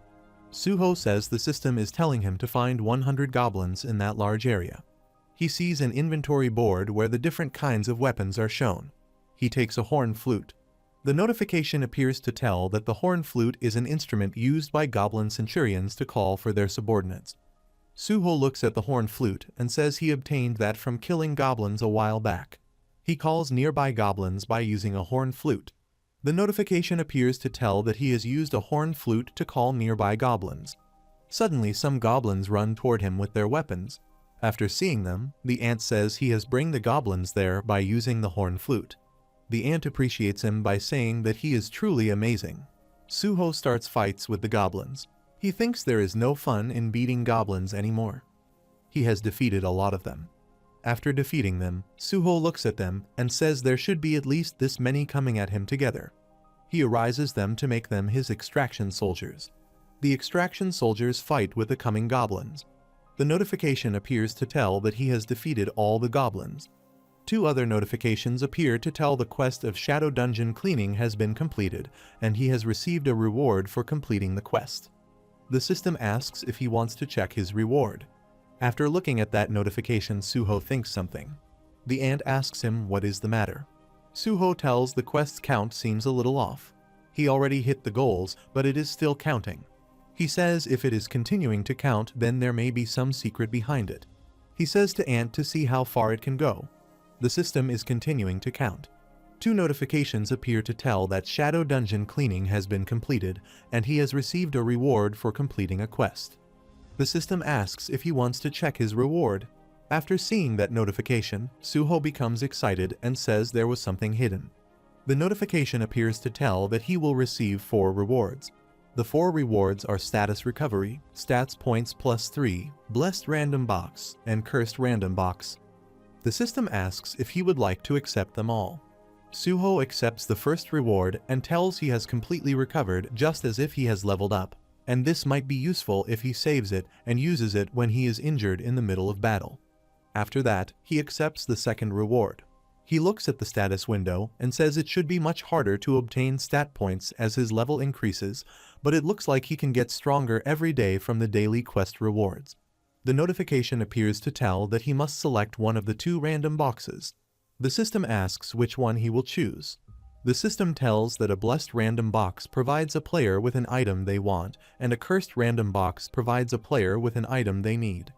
Suho says the system is telling him to find 100 goblins in that large area. He sees an inventory board where the different kinds of weapons are shown. He takes a horn flute. The notification appears to tell that the horn flute is an instrument used by goblin centurions to call for their subordinates. Suho looks at the horn flute and says he obtained that from killing goblins a while back. He calls nearby goblins by using a horn flute. The notification appears to tell that he has used a horn flute to call nearby goblins. Suddenly some goblins run toward him with their weapons. After seeing them, the ant says he has bring the goblins there by using the horn flute. The ant appreciates him by saying that he is truly amazing. Suho starts fights with the goblins. He thinks there is no fun in beating goblins anymore. He has defeated a lot of them. After defeating them, Suho looks at them and says there should be at least this many coming at him together. He arises them to make them his extraction soldiers. The extraction soldiers fight with the coming goblins. The notification appears to tell that he has defeated all the goblins. Two other notifications appear to tell the quest of Shadow Dungeon cleaning has been completed, and he has received a reward for completing the quest. The system asks if he wants to check his reward. After looking at that notification, Suho thinks something. The ant asks him what is the matter. Suho tells the quest's count seems a little off. He already hit the goals, but it is still counting. He says if it is continuing to count, then there may be some secret behind it. He says to Ant to see how far it can go. The system is continuing to count. Two notifications appear to tell that Shadow Dungeon cleaning has been completed, and he has received a reward for completing a quest. The system asks if he wants to check his reward. After seeing that notification, Suho becomes excited and says there was something hidden. The notification appears to tell that he will receive 4 rewards. The 4 rewards are Status Recovery, Stats Points +3, Blessed Random Box, and Cursed Random Box. The system asks if he would like to accept them all. Suho accepts the first reward and tells he has completely recovered, just as if he has leveled up, and this might be useful if he saves it and uses it when he is injured in the middle of battle. After that, he accepts the second reward. He looks at the status window and says it should be much harder to obtain stat points as his level increases, but it looks like he can get stronger every day from the daily quest rewards. The notification appears to tell that he must select one of the 2 random boxes. The system asks which one he will choose. The system tells that a blessed random box provides a player with an item they want, and a cursed random box provides a player with an item they need.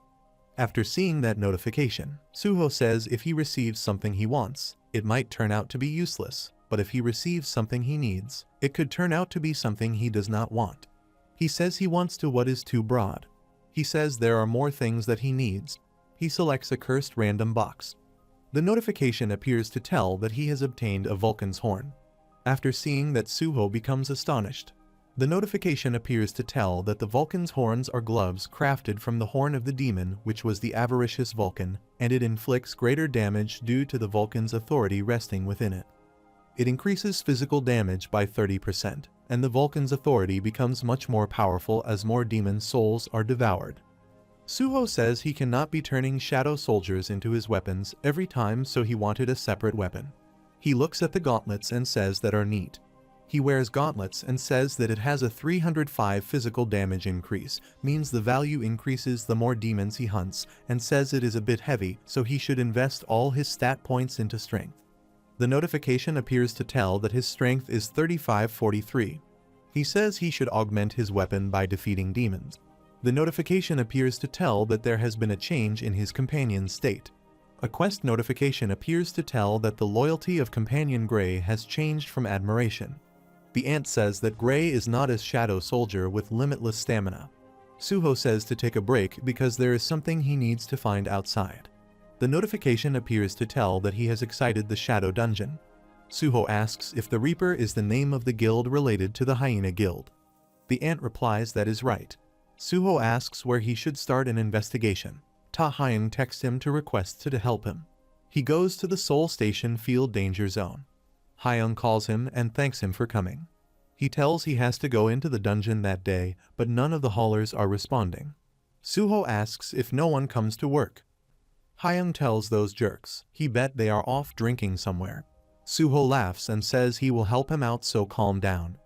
After seeing that notification, Suho says if he receives something he wants, it might turn out to be useless, but if he receives something he needs, it could turn out to be something he does not want. He says he wants to what is too broad. He says there are more things that he needs. He selects a cursed random box. The notification appears to tell that he has obtained a Vulcan's horn. After seeing that, Suho becomes astonished. The notification appears to tell that the Vulcan's horns are gloves crafted from the horn of the demon, which was the avaricious Vulcan, and it inflicts greater damage due to the Vulcan's authority resting within it. It increases physical damage by 30%, and the Vulcan's authority becomes much more powerful as more demon souls are devoured. Suho says he cannot be turning shadow soldiers into his weapons every time, so he wanted a separate weapon. He looks at the gauntlets and says that are neat. He wears gauntlets and says that it has a 305 physical damage increase, means the value increases the more demons he hunts, and says it is a bit heavy, so he should invest all his stat points into strength. The notification appears to tell that his strength is 3543. He says he should augment his weapon by defeating demons. The notification appears to tell that there has been a change in his companion's state. A quest notification appears to tell that the loyalty of Companion Gray has changed from admiration. The ant says that Gray is not a shadow soldier with limitless stamina. Suho says to take a break because there is something he needs to find outside. The notification appears to tell that he has excited the Shadow Dungeon. Suho asks if the Reaper is the name of the guild related to the Hyena Guild. The ant replies that is right. Suho asks where he should start an investigation. Ta Hyung texts him to request to help him. He goes to the Seoul Station Field Danger Zone. Hyung calls him and thanks him for coming. He tells he has to go into the dungeon that day, but none of the haulers are responding. Suho asks if no one comes to work. Hyung tells those jerks he bet they are off drinking somewhere. Suho laughs and says he will help him out, so calm down.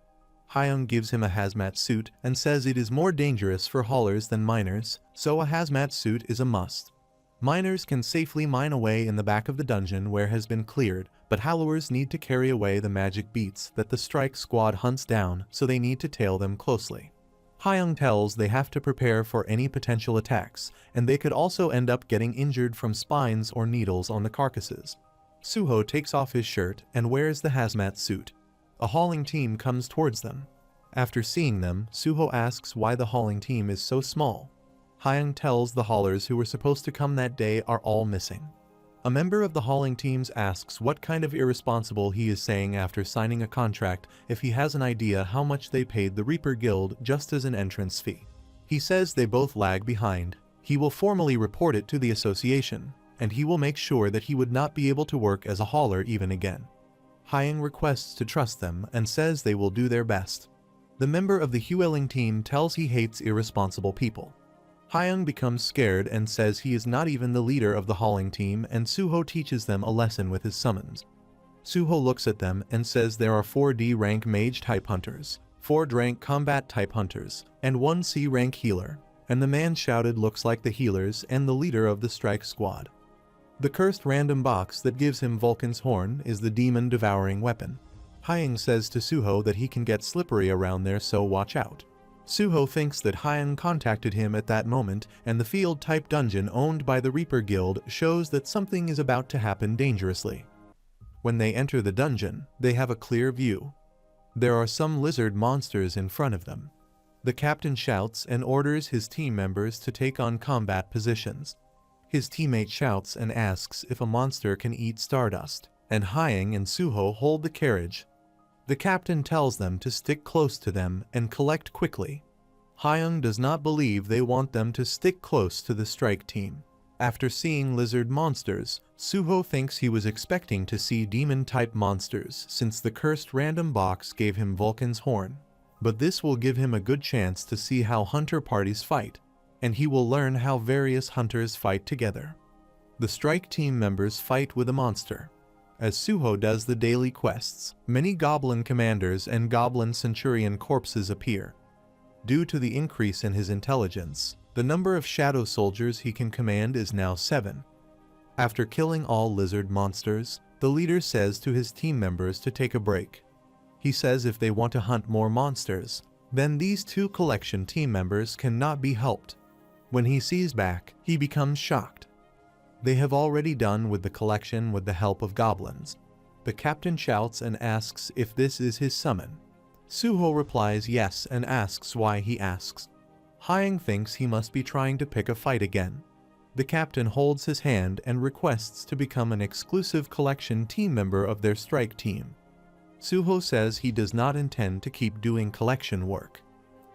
Hyung gives him a hazmat suit and says it is more dangerous for haulers than miners, so a hazmat suit is a must. Miners can safely mine away in the back of the dungeon where has been cleared, but howlers need to carry away the magic beats that the strike squad hunts down, so they need to tail them closely. Hyung tells they have to prepare for any potential attacks, and they could also end up getting injured from spines or needles on the carcasses. Suho takes off his shirt and wears the hazmat suit. A hauling team comes towards them. After seeing them, Suho asks why the hauling team is so small. Hyung tells the haulers who were supposed to come that day are all missing. A member of the hauling teams asks what kind of irresponsible he is saying after signing a contract if he has an idea how much they paid the Reaper Guild just as an entrance fee. He says they both lag behind. He will formally report it to the association, and he will make sure that he would not be able to work as a hauler even again. Hyung requests to trust them and says they will do their best. The member of the Hueling team tells he hates irresponsible people. Hyung becomes scared and says he is not even the leader of the hauling team, and Suho teaches them a lesson with his summons. Suho looks at them and says there are 4 D rank mage type hunters, 4 D rank combat type hunters, and 1 C rank healer, and the man shouted looks like the healers and the leader of the strike squad. The cursed random box that gives him Vulcan's horn is the demon devouring weapon. Hyung says to Suho that he can get slippery around there, so watch out. Suho thinks that Hyung contacted him at that moment, and the field-type dungeon owned by the Reaper Guild shows that something is about to happen dangerously. When they enter the dungeon, they have a clear view. There are some lizard monsters in front of them. The captain shouts and orders his team members to take on combat positions. His teammate shouts and asks if a monster can eat stardust, and Hyung and Suho hold the carriage. The captain tells them to stick close to them and collect quickly. Hyung does not believe they want them to stick close to the strike team. After seeing lizard monsters, Suho thinks he was expecting to see demon-type monsters since the cursed random box gave him Vulcan's horn. But this will give him a good chance to see how hunter parties fight, and he will learn how various hunters fight together. The strike team members fight with a monster. As Suho does the daily quests, many goblin commanders and goblin centurion corpses appear. Due to the increase in his intelligence, the number of shadow soldiers he can command is now 7. After killing all lizard monsters, the leader says to his team members to take a break. He says if they want to hunt more monsters, then these 2 collection team members cannot be helped. When he sees back, he becomes shocked. They have already done with the collection with the help of goblins. The captain shouts and asks if this is his summon. Suho replies yes and asks why he asks. Hyung thinks he must be trying to pick a fight again. The captain holds his hand and requests to become an exclusive collection team member of their strike team. Suho says he does not intend to keep doing collection work.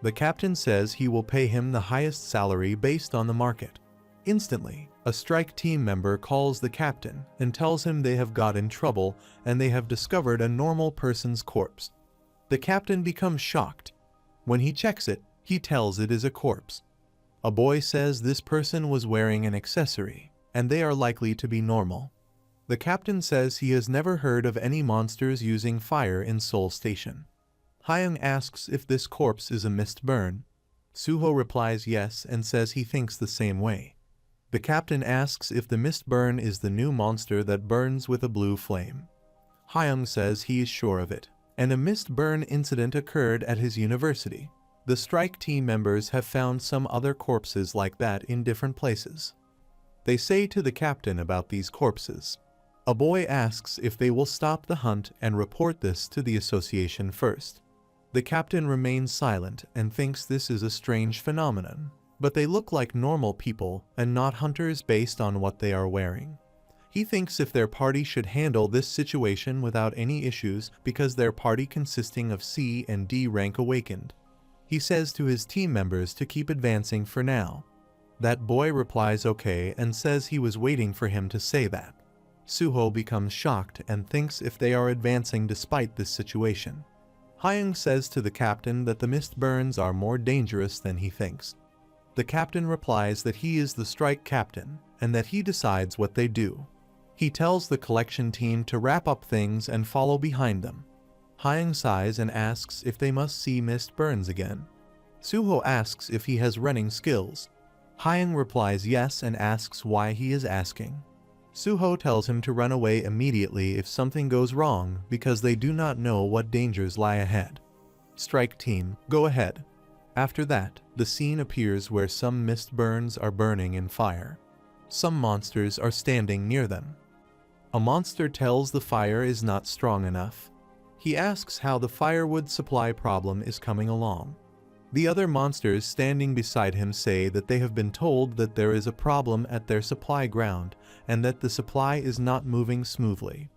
The captain says he will pay him the highest salary based on the market. Instantly, a strike team member calls the captain and tells him they have got in trouble and they have discovered a normal person's corpse. The captain becomes shocked. When he checks it, he tells it is a corpse. A boy says this person was wearing an accessory, and they are likely to be normal. The captain says he has never heard of any monsters using fire in Seoul Station. Hyung asks if this corpse is a mist burn. Suho replies yes and says he thinks the same way. The captain asks if the mist burn is the new monster that burns with a blue flame. Hyung says he is sure of it, and a mist burn incident occurred at his university. The strike team members have found some other corpses like that in different places. They say to the captain about these corpses. A boy asks if they will stop the hunt and report this to the association first. The captain remains silent and thinks this is a strange phenomenon, but they look like normal people and not hunters based on what they are wearing. He thinks if their party should handle this situation without any issues because their party consisting of C and D rank awakened. He says to his team members to keep advancing for now. That boy replies okay and says he was waiting for him to say that. Suho becomes shocked and thinks if they are advancing despite this situation. Hyung says to the captain that the mist burns are more dangerous than he thinks. The captain replies that he is the strike captain and that he decides what they do. He tells the collection team to wrap up things and follow behind them. Hyung sighs and asks if they must see mist burns again. Suho asks if he has running skills. Hyung replies yes and asks why he is asking. Suho tells him to run away immediately if something goes wrong because they do not know what dangers lie ahead. Strike team, go ahead. After that, the scene appears where some mist burns are burning in fire. Some monsters are standing near them. A monster tells the fire is not strong enough. He asks how the firewood supply problem is coming along. The other monsters standing beside him say that they have been told that there is a problem at their supply ground and that the supply is not moving smoothly.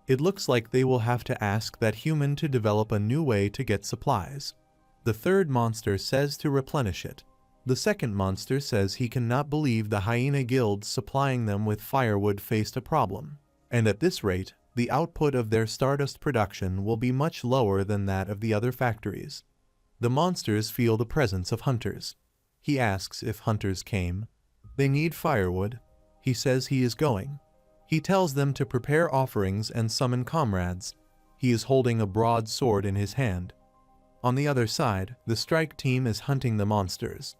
It looks like they will have to ask that human to develop a new way to get supplies. The third monster says to replenish it. The second monster says he cannot believe the hyena guilds supplying them with firewood faced a problem, and at this rate, the output of their stardust production will be much lower than that of the other factories. The monsters feel the presence of hunters. He asks if hunters came. They need firewood. He says he is going. He tells them to prepare offerings and summon comrades. He is holding a broad sword in his hand. On the other side, the strike team is hunting the monsters.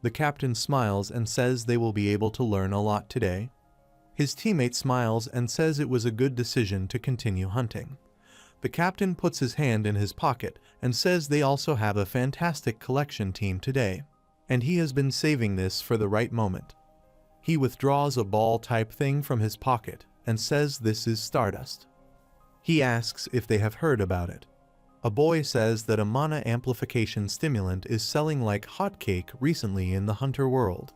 The captain smiles and says they will be able to learn a lot today. His teammate smiles and says it was a good decision to continue hunting. The captain puts his hand in his pocket and says they also have a fantastic collection team today, and he has been saving this for the right moment. He withdraws a ball-type thing from his pocket and says this is stardust. He asks if they have heard about it. A boy says that a mana amplification stimulant is selling like hotcake recently in the hunter world.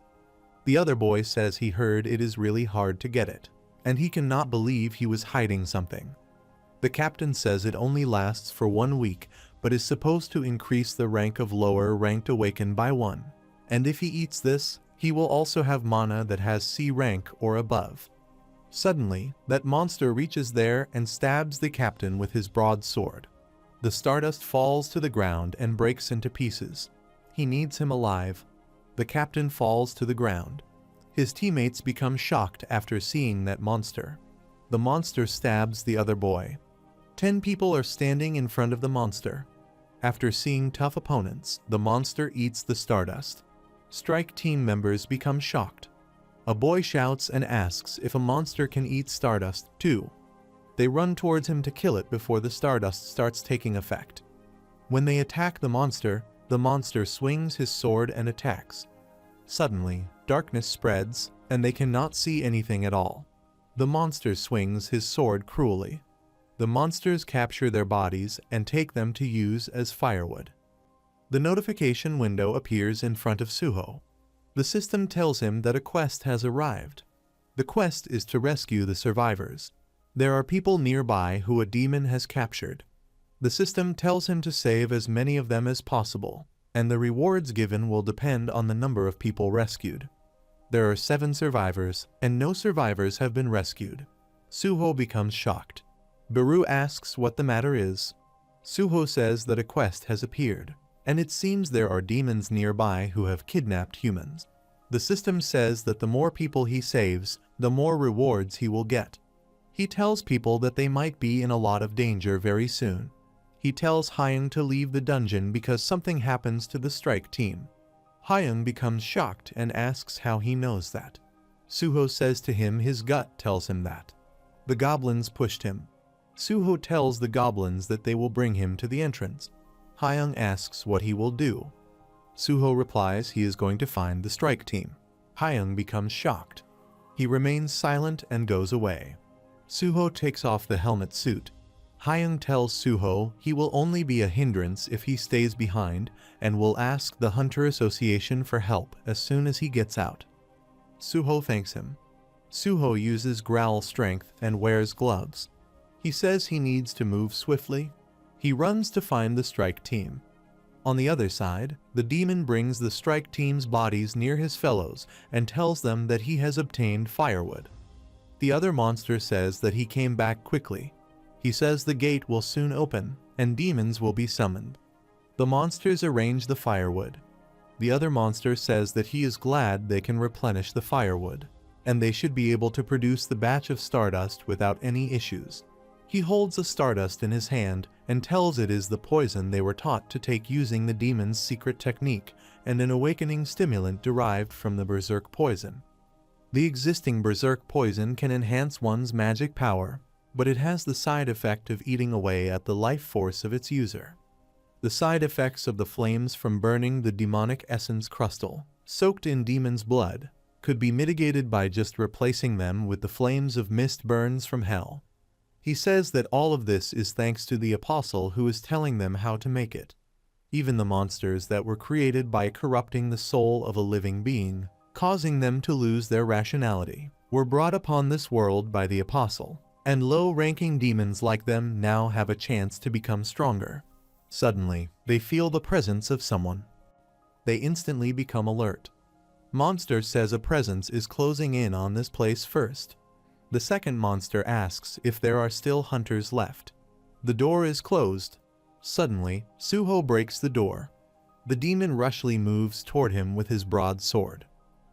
The other boy says he heard it is really hard to get it, and he cannot believe he was hiding something. The captain says it only lasts for 1 week, but is supposed to increase the rank of lower ranked awakened by 1, and if he eats this, he will also have mana that has C rank or above. Suddenly, that monster reaches there and stabs the captain with his broadsword. The stardust falls to the ground and breaks into pieces. He needs him alive. The captain falls to the ground. His teammates become shocked after seeing that monster. The monster stabs the other boy. 10 people are standing in front of the monster. After seeing tough opponents, the monster eats the stardust. Strike team members become shocked. A boy shouts and asks if a monster can eat stardust too. They run towards him to kill it before the stardust starts taking effect. When they attack the monster swings his sword and attacks. Suddenly, darkness spreads, and they cannot see anything at all. The monster swings his sword cruelly. The monsters capture their bodies and take them to use as firewood. The notification window appears in front of Suho. The system tells him that a quest has arrived. The quest is to rescue the survivors. There are people nearby who a demon has captured. The system tells him to save as many of them as possible, and the rewards given will depend on the number of people rescued. There are 7 survivors, and no survivors have been rescued. Suho becomes shocked. Baru asks what the matter is. Suho says that a quest has appeared, and it seems there are demons nearby who have kidnapped humans. The system says that the more people he saves, the more rewards he will get. He tells people that they might be in a lot of danger very soon. He tells Hyung to leave the dungeon because something happens to the strike team. Hyung becomes shocked and asks how he knows that. Suho says to him his gut tells him that. The goblins pushed him. Suho tells the goblins that they will bring him to the entrance. Hyung asks what he will do. Suho replies he is going to find the strike team. Hyung becomes shocked. He remains silent and goes away. Suho takes off the helmet suit. Hyung tells Suho he will only be a hindrance if he stays behind and will ask the Hunter Association for help as soon as he gets out. Suho thanks him. Suho uses growl strength and wears gloves. He says he needs to move swiftly. He runs to find the strike team. On the other side, the demon brings the strike team's bodies near his fellows and tells them that he has obtained firewood. The other monster says that he came back quickly. He says the gate will soon open and demons will be summoned. The monsters arrange the firewood. The other monster says that he is glad they can replenish the firewood, and they should be able to produce the batch of stardust without any issues. He holds the stardust in his hand and tells it is the poison they were taught to take using the demon's secret technique and an awakening stimulant derived from the berserk poison. The existing berserk poison can enhance one's magic power, but it has the side effect of eating away at the life force of its user. The side effects of the flames from burning the demonic essence crystal, soaked in demon's blood, could be mitigated by just replacing them with the flames of mist burns from hell. He says that all of this is thanks to the apostle who is telling them how to make it. Even the monsters that were created by corrupting the soul of a living being, causing them to lose their rationality, were brought upon this world by the apostle, and low-ranking demons like them now have a chance to become stronger. Suddenly, they feel the presence of someone. They instantly become alert. Monster says a presence is closing in on this place first. The second monster asks if there are still hunters left. The door is closed. Suddenly, Suho breaks the door. The demon rushly moves toward him with his broad sword.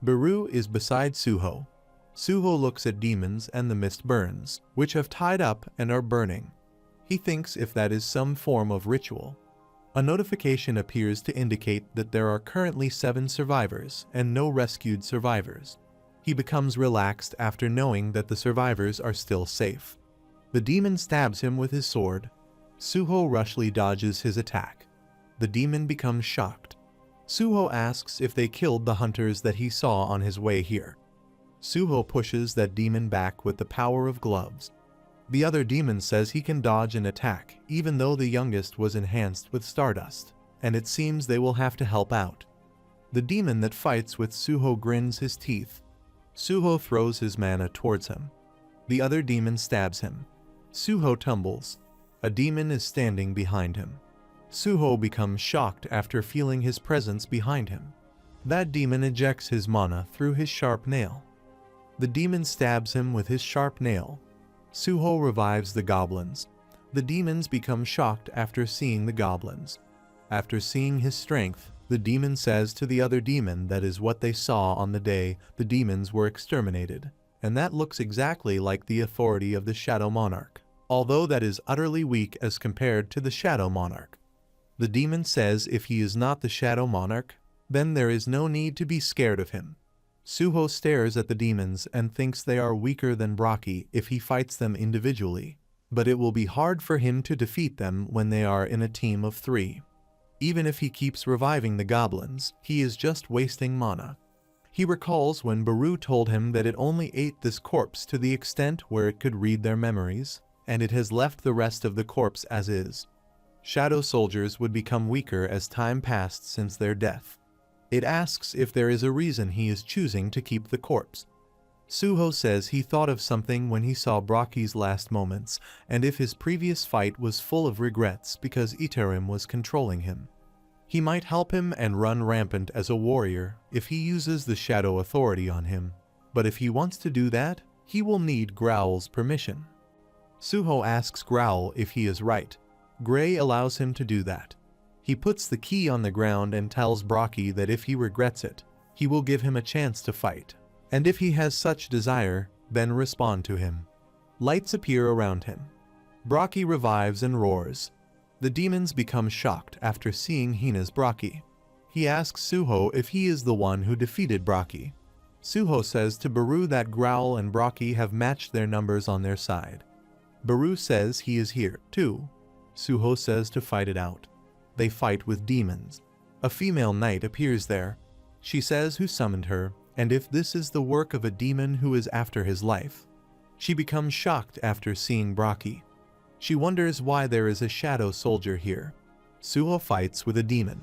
Baru is beside Suho. Suho looks at demons and the mist burns, which have tied up and are burning. He thinks if that is some form of ritual. A notification appears to indicate that there are currently 7 survivors and no rescued survivors. He becomes relaxed after knowing that the survivors are still safe. The demon stabs him with his sword. Suho rushly dodges his attack. The demon becomes shocked. Suho asks if they killed the hunters that he saw on his way here. Suho pushes that demon back with the power of gloves. The other demon says he can dodge an attack, even though the youngest was enhanced with stardust, and it seems they will have to help out. The demon that fights with Suho grins his teeth. Suho throws his mana towards him. The other demon stabs him. Suho tumbles. A demon is standing behind him. Suho becomes shocked after feeling his presence behind him. That demon ejects his mana through his sharp nail. The demon stabs him with his sharp nail. Suho revives the goblins. The demons become shocked after seeing the goblins. After seeing his strength, the demon says to the other demon that is what they saw on the day the demons were exterminated, and that looks exactly like the authority of the Shadow Monarch, although that is utterly weak as compared to the Shadow Monarch. The demon says if he is not the Shadow Monarch, then there is no need to be scared of him. Suho stares at the demons and thinks they are weaker than Braki if he fights them individually, but it will be hard for him to defeat them when they are in a team of 3. Even if he keeps reviving the goblins, he is just wasting mana. He recalls when Baru told him that it only ate this corpse to the extent where it could read their memories, and it has left the rest of the corpse as is. Shadow soldiers would become weaker as time passed since their death. It asks if there is a reason he is choosing to keep the corpse. Suho says he thought of something when he saw Braki's last moments, and if his previous fight was full of regrets because Iterim was controlling him. He might help him and run rampant as a warrior if he uses the Shadow Authority on him, but if he wants to do that, he will need Growl's permission. Suho asks Growl if he is right. Gray allows him to do that. He puts the key on the ground and tells Braki that if he regrets it, he will give him a chance to fight, and if he has such desire, then respond to him. Lights appear around him. Braki revives and roars. The demons become shocked after seeing Hina's Braki. He asks Suho if he is the one who defeated Braki. Suho says to Baru that Growl and Braki have matched their numbers on their side. Baru says he is here, too. Suho says to fight it out. They fight with demons. A female knight appears there. She says who summoned her, and if this is the work of a demon who is after his life. She becomes shocked after seeing Braki. She wonders why there is a shadow soldier here. Suho fights with a demon.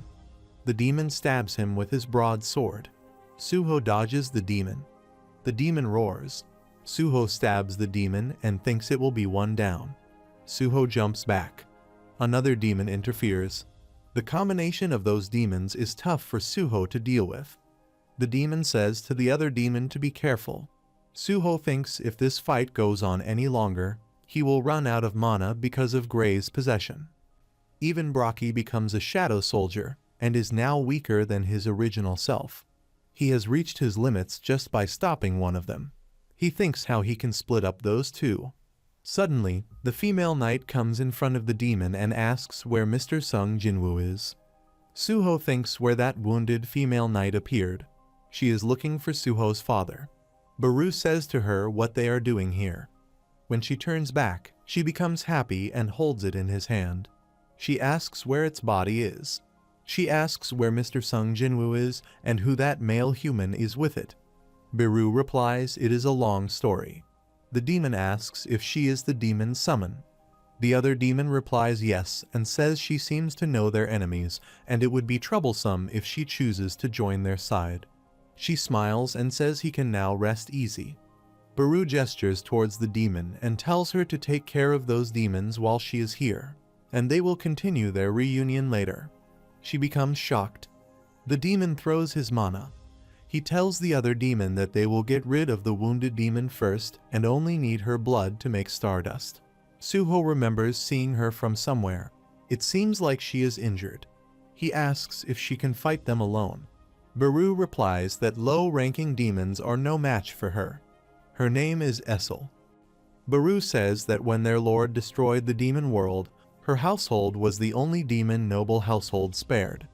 The demon stabs him with his broad sword. Suho dodges the demon. The demon roars. Suho stabs the demon and thinks it will be one down. Suho jumps back. Another demon interferes. The combination of those demons is tough for Suho to deal with. The demon says to the other demon to be careful. Suho thinks if this fight goes on any longer, he will run out of mana because of Gray's possession. Even Braki becomes a shadow soldier and is now weaker than his original self. He has reached his limits just by stopping one of them. He thinks how he can split up those two. Suddenly, the female knight comes in front of the demon and asks where Mr. Sung Jinwoo is. Suho thinks where that wounded female knight appeared. She is looking for Suho's father. Baru says to her what they are doing here. When she turns back, she becomes happy and holds it in his hand. She asks where its body is. She asks where Mr. Sung Jinwoo is and who that male human is with it. Baru replies it is a long story. The demon asks if she is the demon summon. The other demon replies yes and says she seems to know their enemies and it would be troublesome if she chooses to join their side. She smiles and says he can now rest easy. Baru gestures towards the demon and tells her to take care of those demons while she is here, and they will continue their reunion later. She becomes shocked. The demon throws his mana. He tells the other demon that they will get rid of the wounded demon first and only need her blood to make stardust. Suho remembers seeing her from somewhere. It seems like she is injured. He asks if she can fight them alone. Baru replies that low-ranking demons are no match for her. Her name is Essel. Baru says that when their lord destroyed the demon world, her household was the only demon noble household spared.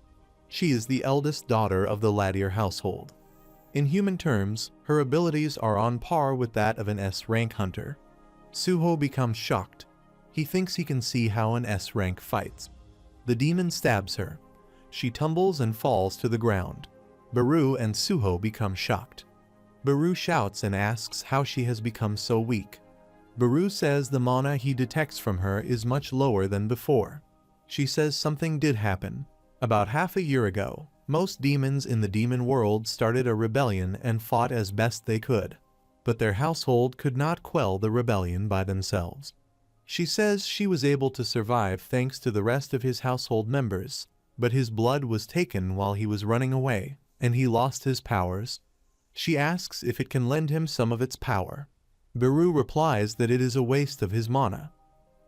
She is the eldest daughter of the Latier household. In human terms, her abilities are on par with that of an S-rank hunter. Suho becomes shocked. He thinks he can see how an S-rank fights. The demon stabs her. She tumbles and falls to the ground. Baru and Suho become shocked. Baru shouts and asks how she has become so weak. Baru says the mana he detects from her is much lower than before. She says something did happen. About half a year ago, most demons in the demon world started a rebellion and fought as best they could. But their household could not quell the rebellion by themselves. She says she was able to survive thanks to the rest of his household members, but his blood was taken while he was running away, and he lost his powers. She asks if it can lend him some of its power. Baru replies that it is a waste of his mana.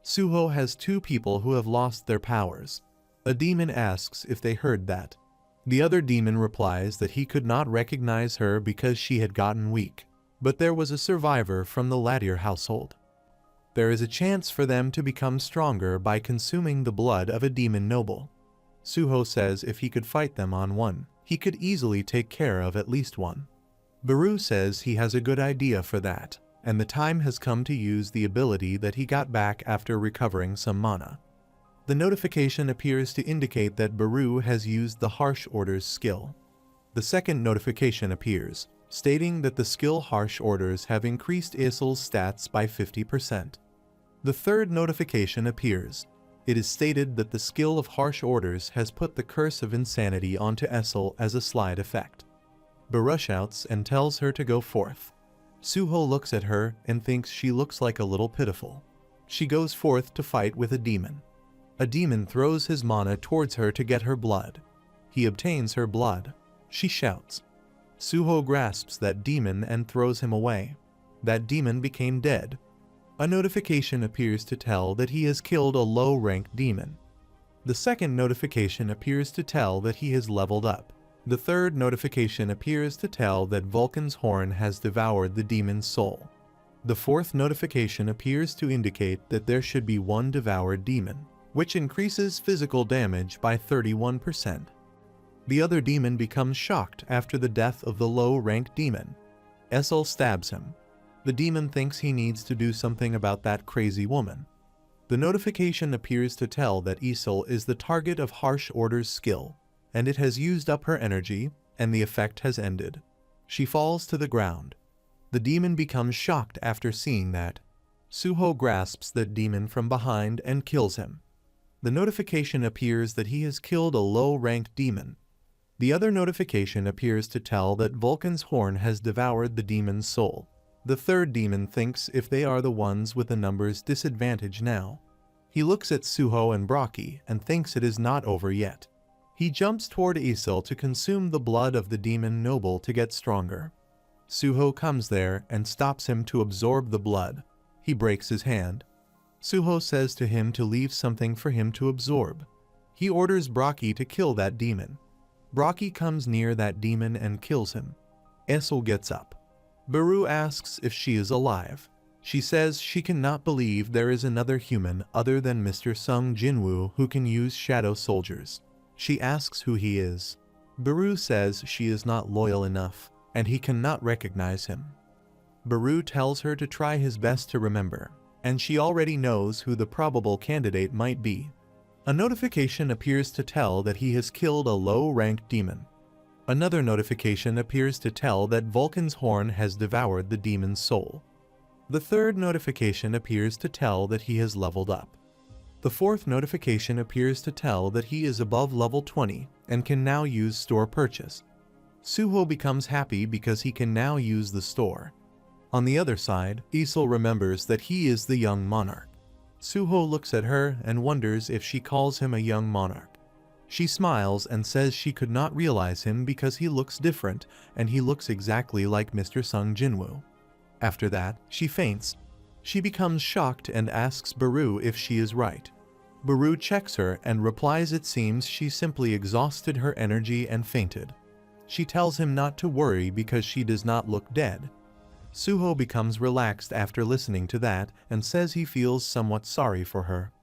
Suho has two people who have lost their powers. A demon asks if they heard that. The other demon replies that he could not recognize her because she had gotten weak, but there was a survivor from the Latier household. There is a chance for them to become stronger by consuming the blood of a demon noble. Suho says if he could fight them on one, he could easily take care of at least one. Baru says he has a good idea for that, and the time has come to use the ability that he got back after recovering some mana. The notification appears to indicate that Baru has used the Harsh Orders skill. The second notification appears, stating that the skill Harsh Orders have increased Isil's stats by 50%. The third notification appears. It is stated that the skill of Harsh Orders has put the Curse of Insanity onto Isil as a slide effect. Baru shouts and tells her to go forth. Suho looks at her and thinks she looks like a little pitiful. She goes forth to fight with a demon. A demon throws his mana towards her to get her blood. He obtains her blood. She shouts. Suho grasps that demon and throws him away. That demon became dead. A notification appears to tell that he has killed a low-ranked demon. The second notification appears to tell that he has leveled up. The third notification appears to tell that Vulcan's horn has devoured the demon's soul. The fourth notification appears to indicate that there should be one devoured demon, which increases physical damage by 31%. The other demon becomes shocked after the death of the low-ranked demon. Essel stabs him. The demon thinks he needs to do something about that crazy woman. The notification appears to tell that Isil is the target of Harsh Order's skill, and it has used up her energy, and the effect has ended. She falls to the ground. The demon becomes shocked after seeing that. Suho grasps that demon from behind and kills him. The notification appears that he has killed a low-ranked demon. The other notification appears to tell that Vulcan's horn has devoured the demon's soul. The third demon thinks if they are the ones with the numbers disadvantage now. He looks at Suho and Braki and thinks it is not over yet. He jumps toward Isil to consume the blood of the demon noble to get stronger. Suho comes there and stops him to absorb the blood. He breaks his hand. Suho says to him to leave something for him to absorb. He orders Braki to kill that demon. Braki comes near that demon and kills him. Isil gets up. Baru asks if she is alive. She says she cannot believe there is another human other than Mr. Sung Jinwoo who can use shadow soldiers. She asks who he is. Baru says she is not loyal enough, and he cannot recognize him. Baru tells her to try his best to remember, and she already knows who the probable candidate might be. A notification appears to tell that he has killed a low-ranked demon. Another notification appears to tell that Vulcan's horn has devoured the demon's soul. The third notification appears to tell that he has leveled up. The fourth notification appears to tell that he is above level 20 and can now use store purchase. Suho becomes happy because he can now use the store. On the other side, Isil remembers that he is the young monarch. Suho looks at her and wonders if she calls him a young monarch. She smiles and says she could not realize him because he looks different and he looks exactly like Mr. Sung Jinwoo. After that, she faints. She becomes shocked and asks Baru if she is right. Baru checks her and replies it seems she simply exhausted her energy and fainted. She tells him not to worry because she does not look dead. Suho becomes relaxed after listening to that and says he feels somewhat sorry for her.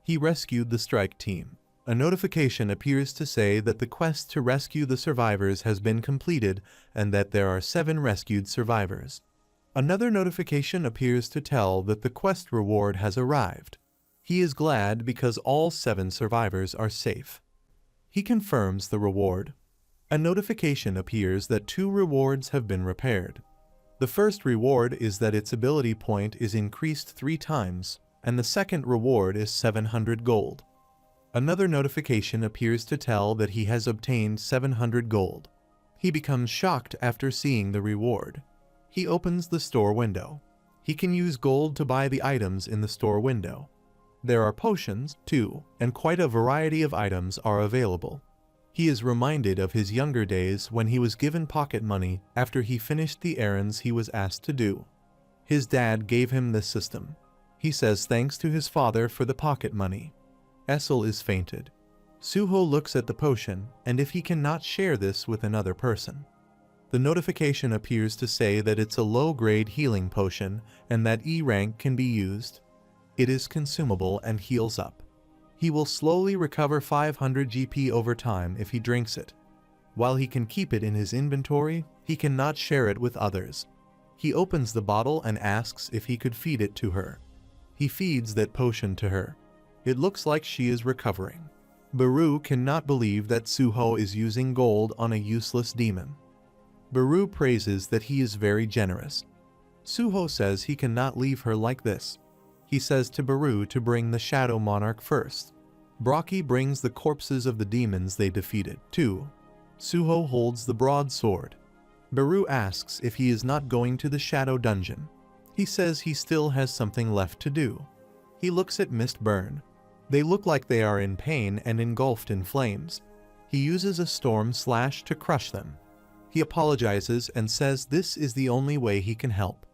He rescued the strike team. A notification appears to say that the quest to rescue the survivors has been completed and that there are 7 rescued survivors. Another notification appears to tell that the quest reward has arrived. He is glad because all 7 survivors are safe. He confirms the reward. A notification appears that 2 rewards have been repaired. The first reward is that its ability point is increased 3 times, and the second reward is 700 gold. Another notification appears to tell that he has obtained 700 gold. He becomes shocked after seeing the reward. He opens the store window. He can use gold to buy the items in the store window. There are potions, too, and quite a variety of items are available. He is reminded of his younger days when he was given pocket money after he finished the errands he was asked to do. His dad gave him this system. He says thanks to his father for the pocket money. Essel is fainted. Suho looks at the potion, and if he cannot share this with another person. The notification appears to say that it's a low-grade healing potion and that E rank can be used. It is consumable and heals up. He will slowly recover 500 GP over time if he drinks it. While he can keep it in his inventory, he cannot share it with others. He opens the bottle and asks if he could feed it to her. He feeds that potion to her. It looks like she is recovering. Baru cannot believe that Suho is using gold on a useless demon. Baru praises that he is very generous. Suho says he cannot leave her like this. He says to Baru to bring the Shadow Monarch first. Braki brings the corpses of the demons they defeated, too. Suho holds the broadsword. Baru asks if he is not going to the Shadow Dungeon. He says he still has something left to do. He looks at Mistburn. They look like they are in pain and engulfed in flames. He uses a storm slash to crush them. He apologizes and says this is the only way he can help.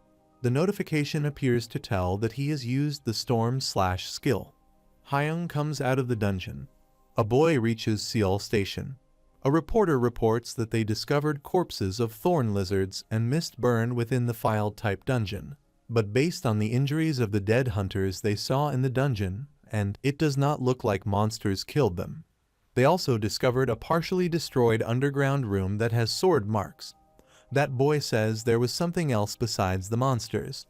The notification appears to tell that he has used the storm slash skill. Hyung comes out of the dungeon. A boy reaches Seoul Station. A reporter reports that they discovered corpses of thorn lizards and mist burn within the file-type dungeon. But based on the injuries of the dead hunters they saw in the dungeon, and it does not look like monsters killed them. They also discovered a partially destroyed underground room that has sword marks. That boy says there was something else besides the monsters.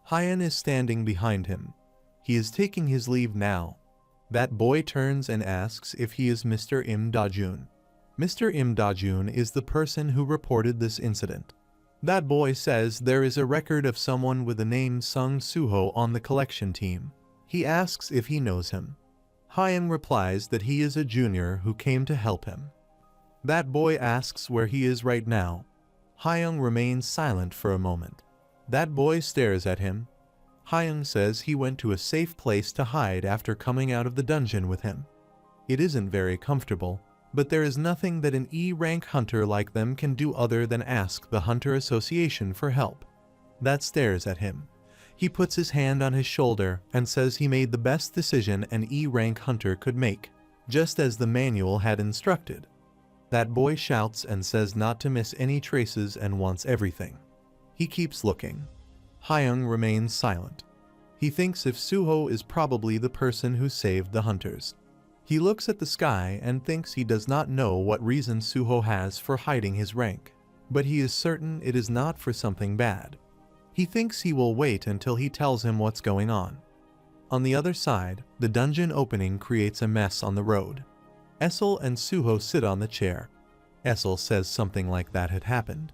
Hyun is standing behind him. He is taking his leave now. That boy turns and asks if he is Mr. Im Da-jun. Mr. Im Da-jun is the person who reported this incident. That boy says there is a record of someone with the name Sung Suho on the collection team. He asks if he knows him. Hyun replies that he is a junior who came to help him. That boy asks where he is right now. Hyung remains silent for a moment. That boy stares at him. Hyung says he went to a safe place to hide after coming out of the dungeon with him. It isn't very comfortable, but there is nothing that an E-rank hunter like them can do other than ask the Hunter Association for help. That stares at him. He puts his hand on his shoulder and says he made the best decision an E-rank hunter could make, just as the manual had instructed. That boy shouts and says not to miss any traces and wants everything. He keeps looking. Hyung remains silent. He thinks if Suho is probably the person who saved the hunters. He looks at the sky and thinks he does not know what reason Suho has for hiding his rank, but he is certain it is not for something bad. He thinks he will wait until he tells him what's going on. On the other side, the dungeon opening creates a mess on the road. Essel and Suho sit on the chair. Essel says something like that had happened.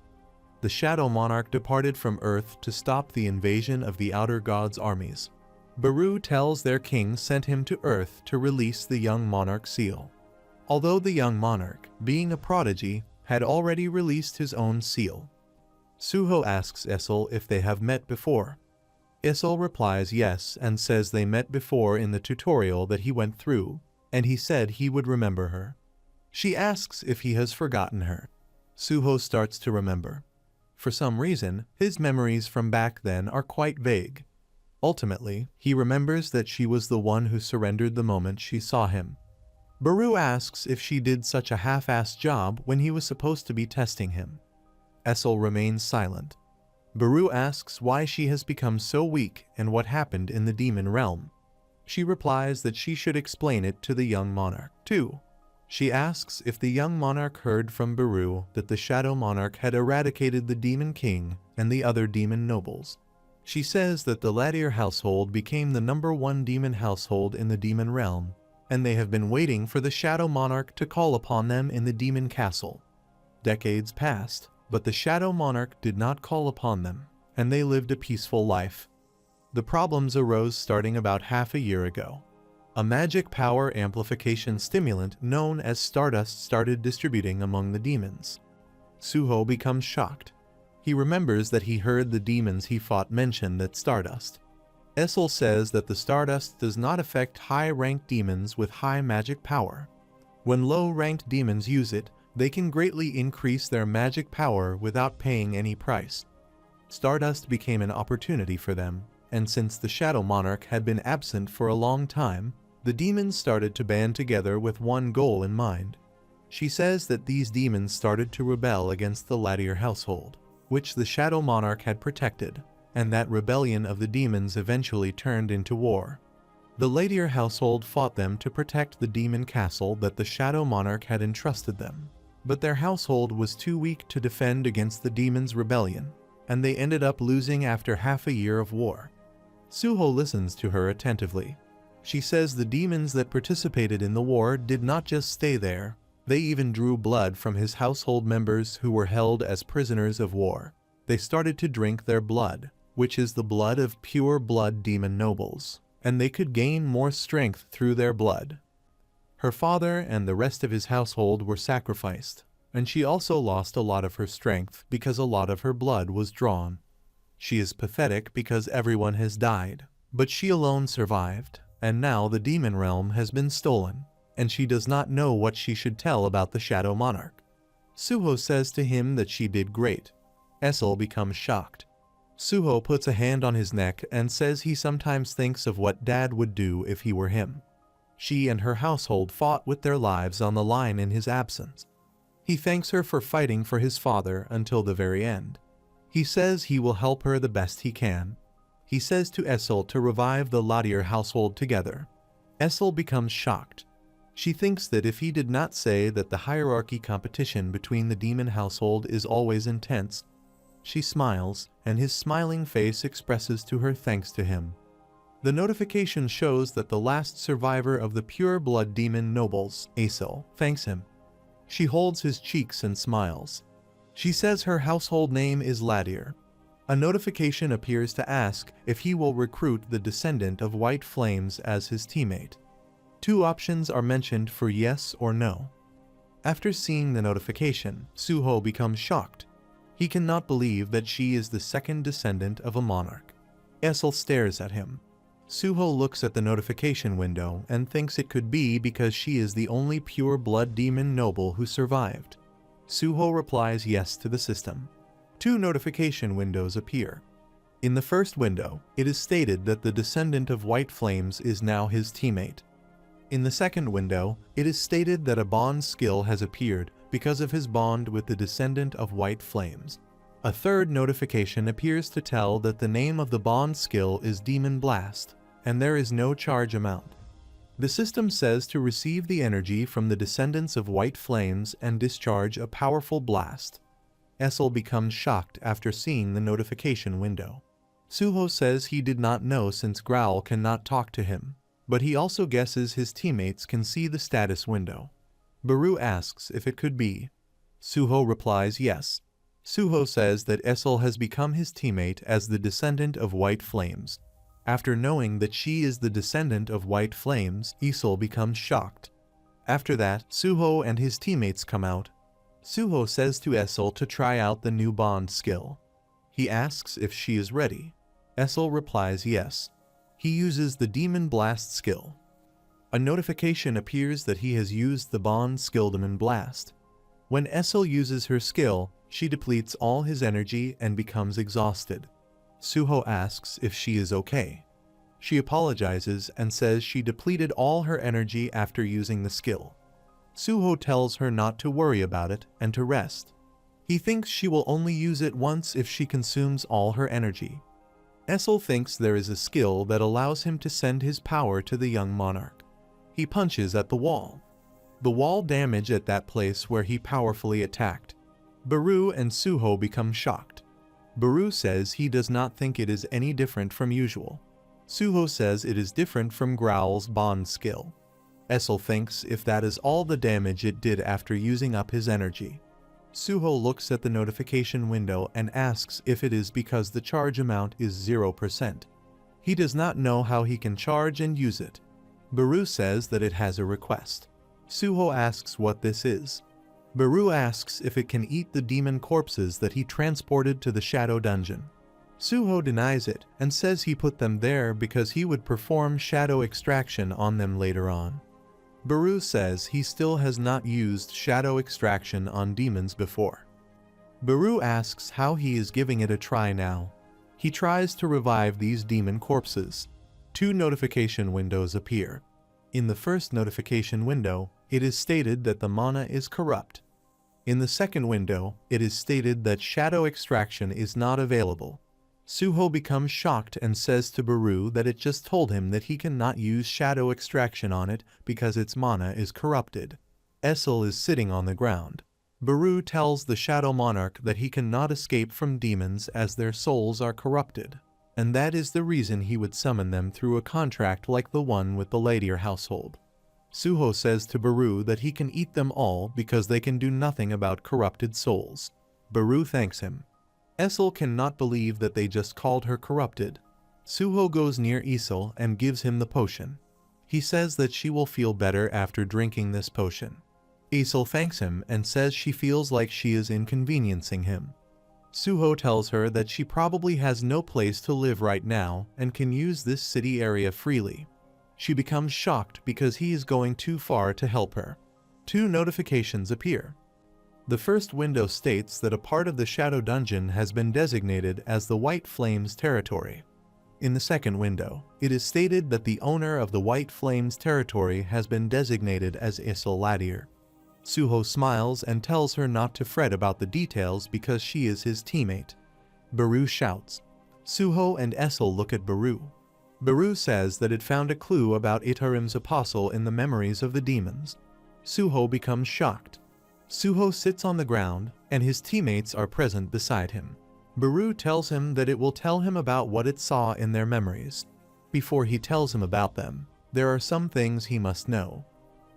The Shadow Monarch departed from Earth to stop the invasion of the Outer Gods' armies. Baru tells their king sent him to Earth to release the young monarch seal. Although the young monarch, being a prodigy, had already released his own seal. Suho asks Essel if they have met before. Essel replies yes and says they met before in the tutorial that he went through, and he said he would remember her. She asks if he has forgotten her. Suho starts to remember. For some reason, his memories from back then are quite vague. Ultimately, he remembers that she was the one who surrendered the moment she saw him. Baru asks if she did such a half-assed job when he was supposed to be testing him. Essel remains silent. Baru asks why she has become so weak and what happened in the demon realm. She replies that she should explain it to the young monarch, too. She asks if the young monarch heard from Baru that the shadow monarch had eradicated the demon king and the other demon nobles. She says that the Latier household became the #1 demon household in the demon realm, and they have been waiting for the shadow monarch to call upon them in the demon castle. Decades passed, but the shadow monarch did not call upon them, and they lived a peaceful life. The problems arose starting about half a year ago. A magic power amplification stimulant known as Stardust started distributing among the demons. Suho becomes shocked. He remembers that he heard the demons he fought mention that Stardust. Essel says that the Stardust does not affect high-ranked demons with high magic power. When low-ranked demons use it, they can greatly increase their magic power without paying any price. Stardust became an opportunity for them, and since the Shadow Monarch had been absent for a long time, the demons started to band together with one goal in mind. She says that these demons started to rebel against the Latier household, which the Shadow Monarch had protected, and that rebellion of the demons eventually turned into war. The Latier household fought them to protect the demon castle that the Shadow Monarch had entrusted them, but their household was too weak to defend against the demons' rebellion, and they ended up losing after half a year of war. Suho listens to her attentively. She says the demons that participated in the war did not just stay there, they even drew blood from his household members who were held as prisoners of war. They started to drink their blood, which is the blood of pure blood demon nobles, and they could gain more strength through their blood. Her father and the rest of his household were sacrificed, and she also lost a lot of her strength because a lot of her blood was drawn. She is pathetic because everyone has died, but she alone survived, and now the demon realm has been stolen, and she does not know what she should tell about the Shadow Monarch. Suho says to him that she did great. Essel becomes shocked. Suho puts a hand on his neck and says he sometimes thinks of what Dad would do if he were him. She and her household fought with their lives on the line in his absence. He thanks her for fighting for his father until the very end. He says he will help her the best he can. He says to Essel to revive the Latier household together. Essel becomes shocked. She thinks that if he did not say that the hierarchy competition between the demon household is always intense, she smiles, and his smiling face expresses to her thanks to him. The notification shows that the last survivor of the pure blood demon nobles, Essel, thanks him. She holds his cheeks and smiles. She says her household name is Latier. A notification appears to ask if he will recruit the descendant of White Flames as his teammate. Two options are mentioned for yes or no. After seeing the notification, Suho becomes shocked. He cannot believe that she is the second descendant of a monarch. Essel stares at him. Suho looks at the notification window and thinks it could be because she is the only pure blood demon noble who survived. Suho replies yes to the system. Two notification windows appear. In the first window, it is stated that the descendant of White Flames is now his teammate. In the second window, it is stated that a bond skill has appeared because of his bond with the descendant of White Flames. A third notification appears to tell that the name of the bond skill is Demon Blast, and there is no charge amount. The system says to receive the energy from the descendants of White Flames and discharge a powerful blast. Essel becomes shocked after seeing the notification window. Suho says he did not know since Growl cannot talk to him, but he also guesses his teammates can see the status window. Baru asks if it could be. Suho replies yes. Suho says that Essel has become his teammate as the descendant of White Flames. After knowing that she is the descendant of White Flames, Essel becomes shocked. After that, Suho and his teammates come out. Suho says to Essel to try out the new bond skill. He asks if she is ready. Essel replies yes. He uses the Demon Blast skill. A notification appears that he has used the bond skill Demon Blast. When Essel uses her skill, she depletes all his energy and becomes exhausted. Suho asks if she is okay. She apologizes and says she depleted all her energy after using the skill. Suho tells her not to worry about it and to rest. He thinks she will only use it once if she consumes all her energy. Essel thinks there is a skill that allows him to send his power to the young monarch. He punches at the wall. The wall damage at that place where he powerfully attacked. Baru and Suho become shocked. Baru says he does not think it is any different from usual. Suho says it is different from Growl's bond skill. Essel thinks if that is all the damage it did after using up his energy. Suho looks at the notification window and asks if it is because the charge amount is 0%. He does not know how he can charge and use it. Baru says that it has a request. Suho asks what this is. Baru asks if it can eat the demon corpses that he transported to the Shadow Dungeon. Suho denies it and says he put them there because he would perform shadow extraction on them later on. Baru says he still has not used shadow extraction on demons before. Baru asks how he is giving it a try now. He tries to revive these demon corpses. 2 notification windows appear. In the first notification window, it is stated that the mana is corrupt. In the second window, it is stated that shadow extraction is not available. Suho becomes shocked and says to Baru that it just told him that he cannot use shadow extraction on it because its mana is corrupted. Essel is sitting on the ground. Baru tells the Shadow Monarch that he cannot escape from demons as their souls are corrupted, and that is the reason he would summon them through a contract like the one with the Ladier household. Suho says to Baru that he can eat them all because they can do nothing about corrupted souls. Baru thanks him. Essel cannot believe that they just called her corrupted. Suho goes near Essel and gives him the potion. He says that she will feel better after drinking this potion. Essel thanks him and says she feels like she is inconveniencing him. Suho tells her that she probably has no place to live right now and can use this city area freely. She becomes shocked because he is going too far to help her. 2 notifications appear. The first window states that a part of the Shadow Dungeon has been designated as the White Flames territory. In the second window, it is stated that the owner of the White Flames territory has been designated as Essel Ladier. Suho smiles and tells her not to fret about the details because she is his teammate. Baru shouts. Suho and Essel look at Baru. Baru says that it found a clue about Itarim's apostle in the memories of the demons. Suho becomes shocked. Suho sits on the ground, and his teammates are present beside him. Baru tells him that it will tell him about what it saw in their memories. Before he tells him about them, there are some things he must know.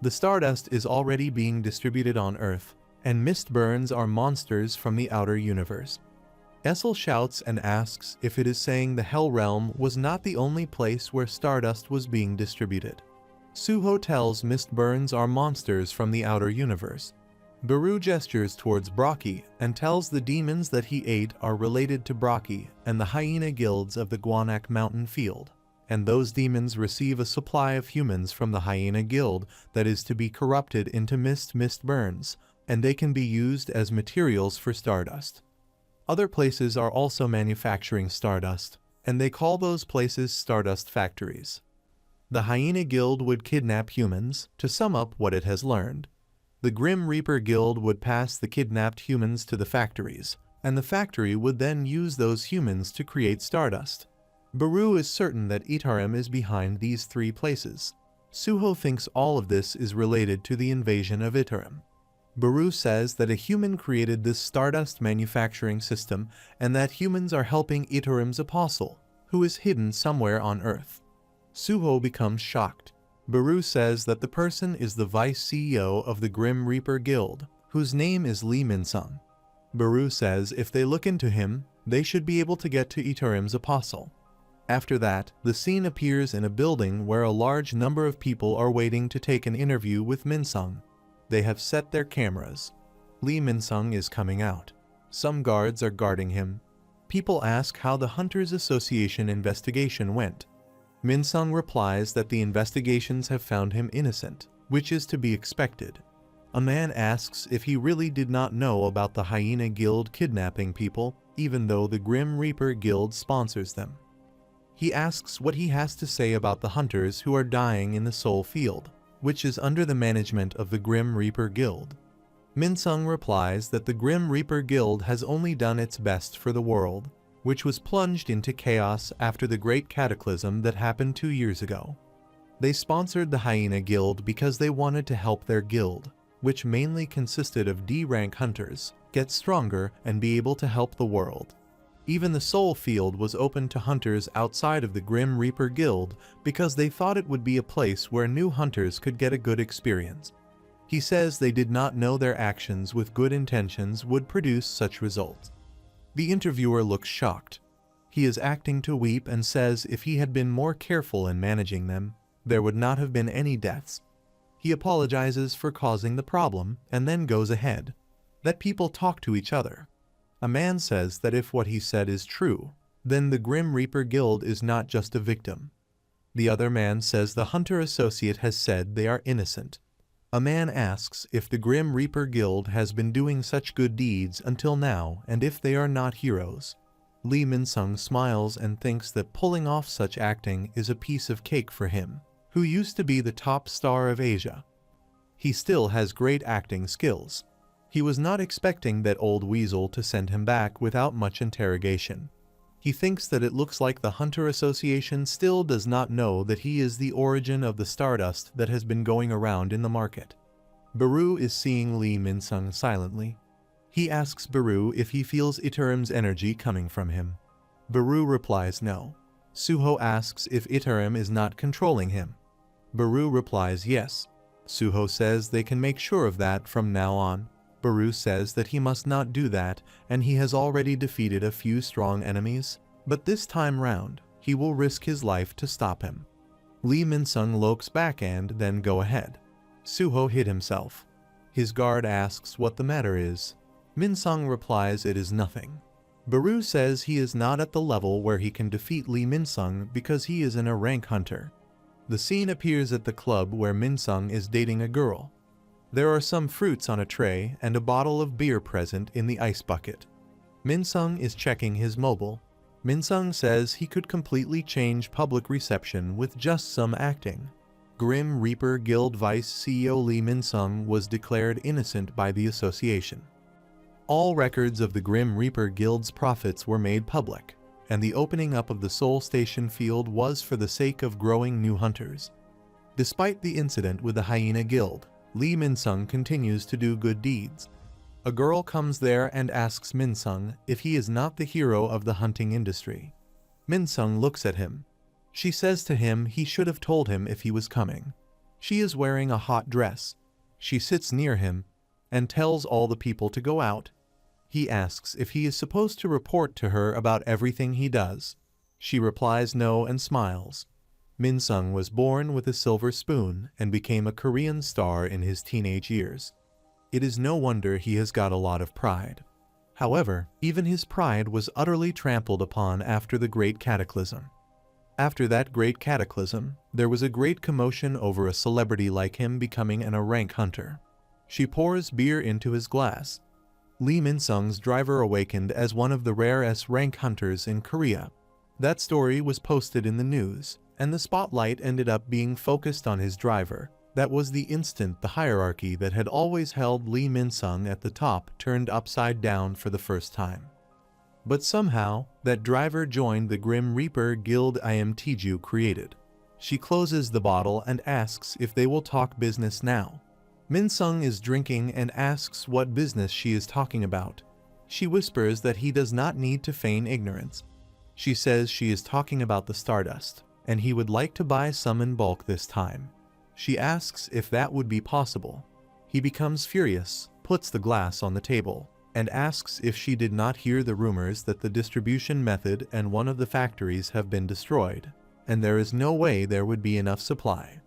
The stardust is already being distributed on Earth, and mist burns are monsters from the outer universe. Essel shouts and asks if it is saying the Hell Realm was not the only place where stardust was being distributed. Suho tells mist burns are monsters from the outer universe. Baru gestures towards Braki and tells the demons that he ate are related to Braki and the hyena guilds of the Guanak Mountain Field, and those demons receive a supply of humans from the hyena guild that is to be corrupted into mist burns, and they can be used as materials for stardust. Other places are also manufacturing stardust, and they call those places stardust factories. The hyena guild would kidnap humans, to sum up what it has learned. The Grim Reaper Guild would pass the kidnapped humans to the factories, and the factory would then use those humans to create stardust. Baru is certain that Itarim is behind these 3 places. Suho thinks all of this is related to the invasion of Itarim. Baru says that a human created this stardust manufacturing system and that humans are helping Itarim's apostle, who is hidden somewhere on Earth. Suho becomes shocked. Baru says that the person is the vice CEO of the Grim Reaper Guild, whose name is Lee Minsung. Baru says if they look into him, they should be able to get to Itarim's apostle. After that, the scene appears in a building where a large number of people are waiting to take an interview with Minsung. They have set their cameras. Lee Minsung is coming out. Some guards are guarding him. People ask how the Hunters Association investigation went. Minsung replies that the investigations have found him innocent, which is to be expected. A man asks if he really did not know about the Hyena Guild kidnapping people, even though the Grim Reaper Guild sponsors them. He asks what he has to say about the hunters who are dying in the Soul Field, which is under the management of the Grim Reaper Guild. Minsung replies that the Grim Reaper Guild has only done its best for the world, which was plunged into chaos after the great cataclysm that happened 2 years ago. They sponsored the Hyena Guild because they wanted to help their guild, which mainly consisted of D-rank hunters, get stronger and be able to help the world. Even the Soul Field was open to hunters outside of the Grim Reaper Guild because they thought it would be a place where new hunters could get a good experience. He says they did not know their actions with good intentions would produce such results. The interviewer looks shocked. He is acting to weep and says if he had been more careful in managing them, there would not have been any deaths. He apologizes for causing the problem and then goes ahead. That people talk to each other. A man says that if what he said is true, then the Grim Reaper Guild is not just a victim. The other man says the Hunter Associate has said they are innocent. A man asks if the Grim Reaper Guild has been doing such good deeds until now and if they are not heroes. Lee Minsung smiles and thinks that pulling off such acting is a piece of cake for him, who used to be the top star of Asia. He still has great acting skills. He was not expecting that old weasel to send him back without much interrogation. He thinks that it looks like the Hunter Association still does not know that he is the origin of the stardust that has been going around in the market. Baru is seeing Lee Minsung silently. He asks Baru if he feels Itarim's energy coming from him. Baru replies no. Suho asks if Itarim is not controlling him. Baru replies yes. Suho says they can make sure of that from now on. Baru says that he must not do that and he has already defeated a few strong enemies, but this time round, he will risk his life to stop him. Lee Minsung looks back and then go ahead. Suho hit himself. His guard asks what the matter is. Minsung replies it is nothing. Baru says he is not at the level where he can defeat Lee Minsung because he is a rank hunter. The scene appears at the club where Minsung is dating a girl. There are some fruits on a tray and a bottle of beer present in the ice bucket. Minsung is checking his mobile. Minsung says he could completely change public reception with just some acting. Grim Reaper Guild Vice CEO Lee Minsung was declared innocent by the association. All records of the Grim Reaper Guild's profits were made public, and the opening up of the Soul Station field was for the sake of growing new hunters. Despite the incident with the Hyena Guild, Lee Minsung continues to do good deeds. A girl comes there and asks Minsung if he is not the hero of the hunting industry. Minsung looks at him. She says to him he should have told him if he was coming. She is wearing a hot dress. She sits near him and tells all the people to go out. He asks if he is supposed to report to her about everything he does. She replies no and smiles. Minsung was born with a silver spoon and became a Korean star in his teenage years. It is no wonder he has got a lot of pride. However, even his pride was utterly trampled upon after the Great Cataclysm. After that Great Cataclysm, there was a great commotion over a celebrity like him becoming a rank hunter. She pours beer into his glass. Lee Minsung's driver awakened as one of the rare S-rank hunters in Korea. That story was posted in the news, and the spotlight ended up being focused on his driver. That was the instant the hierarchy that had always held Lee Minsung at the top turned upside down for the first time. But somehow, that driver joined the Grim Reaper Guild Tiju created. She closes the bottle and asks if they will talk business now. Minsung is drinking and asks what business she is talking about. She whispers that he does not need to feign ignorance. She says she is talking about the stardust, and he would like to buy some in bulk this time. She asks if that would be possible. He becomes furious, puts the glass on the table, and asks if she did not hear the rumors that the distribution method and one of the factories have been destroyed, and there is no way there would be enough supply.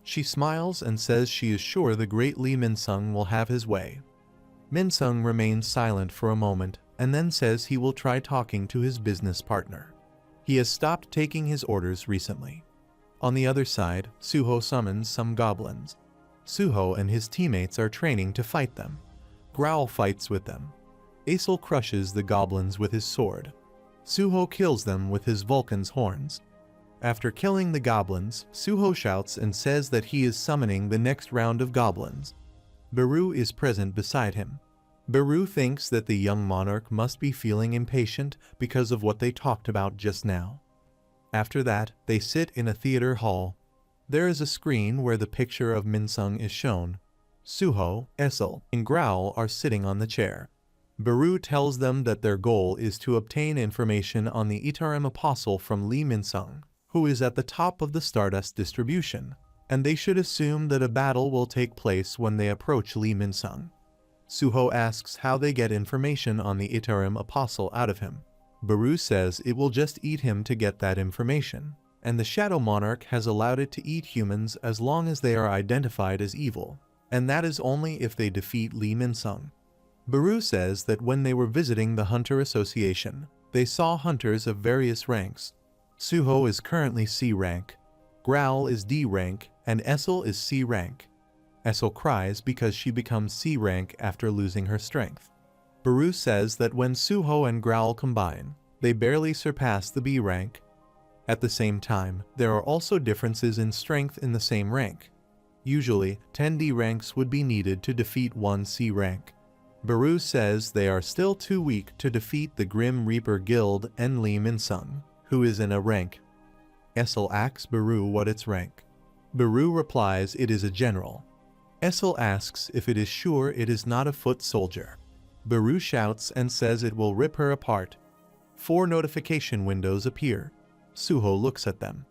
She smiles and says she is sure the great Lee Minsung will have his way. Minsung remains silent for a moment and then says he will try talking to his business partner. He has stopped taking his orders recently. On the other side, Suho summons some goblins. Suho and his teammates are training to fight them. Growl fights with them. Aesel crushes the goblins with his sword. Suho kills them with his Vulcan's horns. After killing the goblins, Suho shouts and says that he is summoning the next round of goblins. Baru is present beside him. Baru thinks that the young monarch must be feeling impatient because of what they talked about just now. After that, they sit in a theater hall. There is a screen where the picture of Minsung is shown. Suho, Essel, and Growl are sitting on the chair. Baru tells them that their goal is to obtain information on the Itarim Apostle from Lee Minsung, who is at the top of the Stardust distribution, and they should assume that a battle will take place when they approach Lee Minsung. Suho asks how they get information on the Itarim Apostle out of him. Baru says it will just eat him to get that information, and the Shadow Monarch has allowed it to eat humans as long as they are identified as evil, and that is only if they defeat Lee Minsung. Baru says that when they were visiting the Hunter Association, they saw hunters of various ranks. Suho is currently C rank, Growl is D rank, and Essel is C rank. Essel cries because she becomes C rank after losing her strength. Baru says that when Suho and Growl combine, they barely surpass the B rank. At the same time, there are also differences in strength in the same rank. Usually, 10 D ranks would be needed to defeat one C rank. Baru says they are still too weak to defeat the Grim Reaper Guild and Lee Minsung, who is in a rank. Essel asks Baru what its rank. Baru replies it is a general. Essel asks if it is sure it is not a foot soldier. Baru shouts and says it will rip her apart. 4 notification windows appear. Suho looks at them.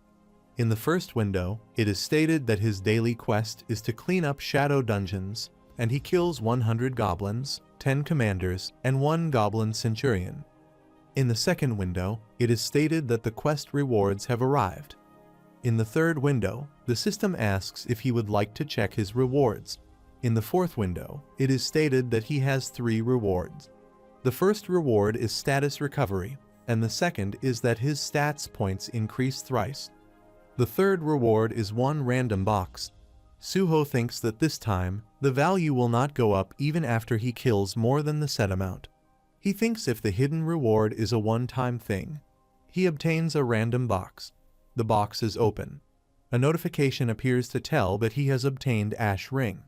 In the first window, it is stated that his daily quest is to clean up shadow dungeons, and he kills 100 goblins, 10 commanders, and 1 goblin centurion. In the second window, it is stated that the quest rewards have arrived. In the third window, the system asks if he would like to check his rewards. In the fourth window, it is stated that he has 3 rewards. The first reward is status recovery, and the second is that his stats points increase thrice. The third reward is 1 random box. Suho thinks that this time, the value will not go up even after he kills more than the set amount. He thinks if the hidden reward is a one-time thing, he obtains a random box. The box is open. A notification appears to tell that he has obtained Ash Ring.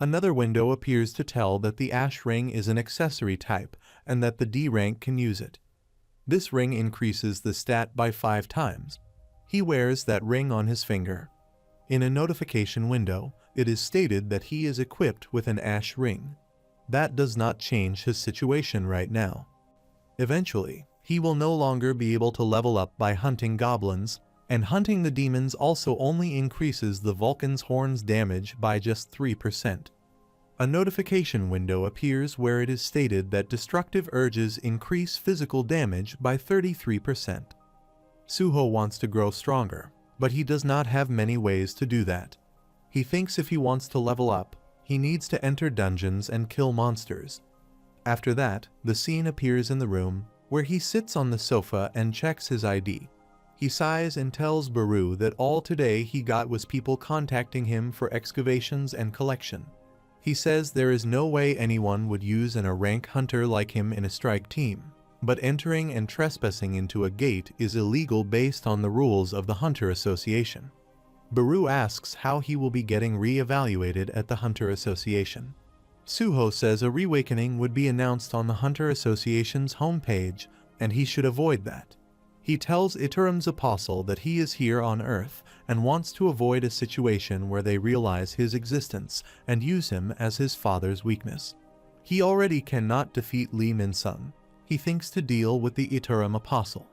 Another window appears to tell that the Ash Ring is an accessory type and that the D rank can use it. This ring increases the stat by 5 times. He wears that ring on his finger. In a notification window, it is stated that he is equipped with an Ash Ring. That does not change his situation right now. Eventually, he will no longer be able to level up by hunting goblins, and hunting the demons also only increases the Vulcan's Horn's damage by just 3%. A notification window appears where it is stated that destructive urges increase physical damage by 33%. Suho wants to grow stronger, but he does not have many ways to do that. He thinks if he wants to level up, he needs to enter dungeons and kill monsters. After that, the scene appears in the room, where he sits on the sofa and checks his ID. He sighs and tells Baru that all today he got was people contacting him for excavations and collection. He says there is no way anyone would use an A-rank hunter like him in a strike team, but entering and trespassing into a gate is illegal based on the rules of the Hunter Association. Baru asks how he will be getting re-evaluated at the Hunter Association. Suho says a reawakening would be announced on the Hunter Association's homepage, and he should avoid that. He tells Itarim's apostle that he is here on Earth and wants to avoid a situation where they realize his existence and use him as his father's weakness. He already cannot defeat Lee Minsung. He thinks to deal with the Itarim apostle.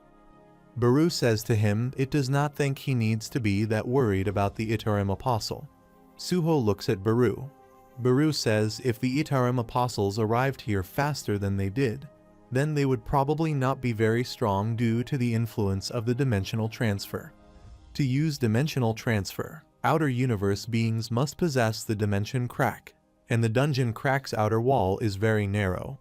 Baru says to him it does not think he needs to be that worried about the Itarim apostle. Suho looks at Baru. Baru says if the Itarim apostles arrived here faster than they did, then they would probably not be very strong due to the influence of the dimensional transfer. To use dimensional transfer, outer universe beings must possess the dimension crack, and the dungeon crack's outer wall is very narrow.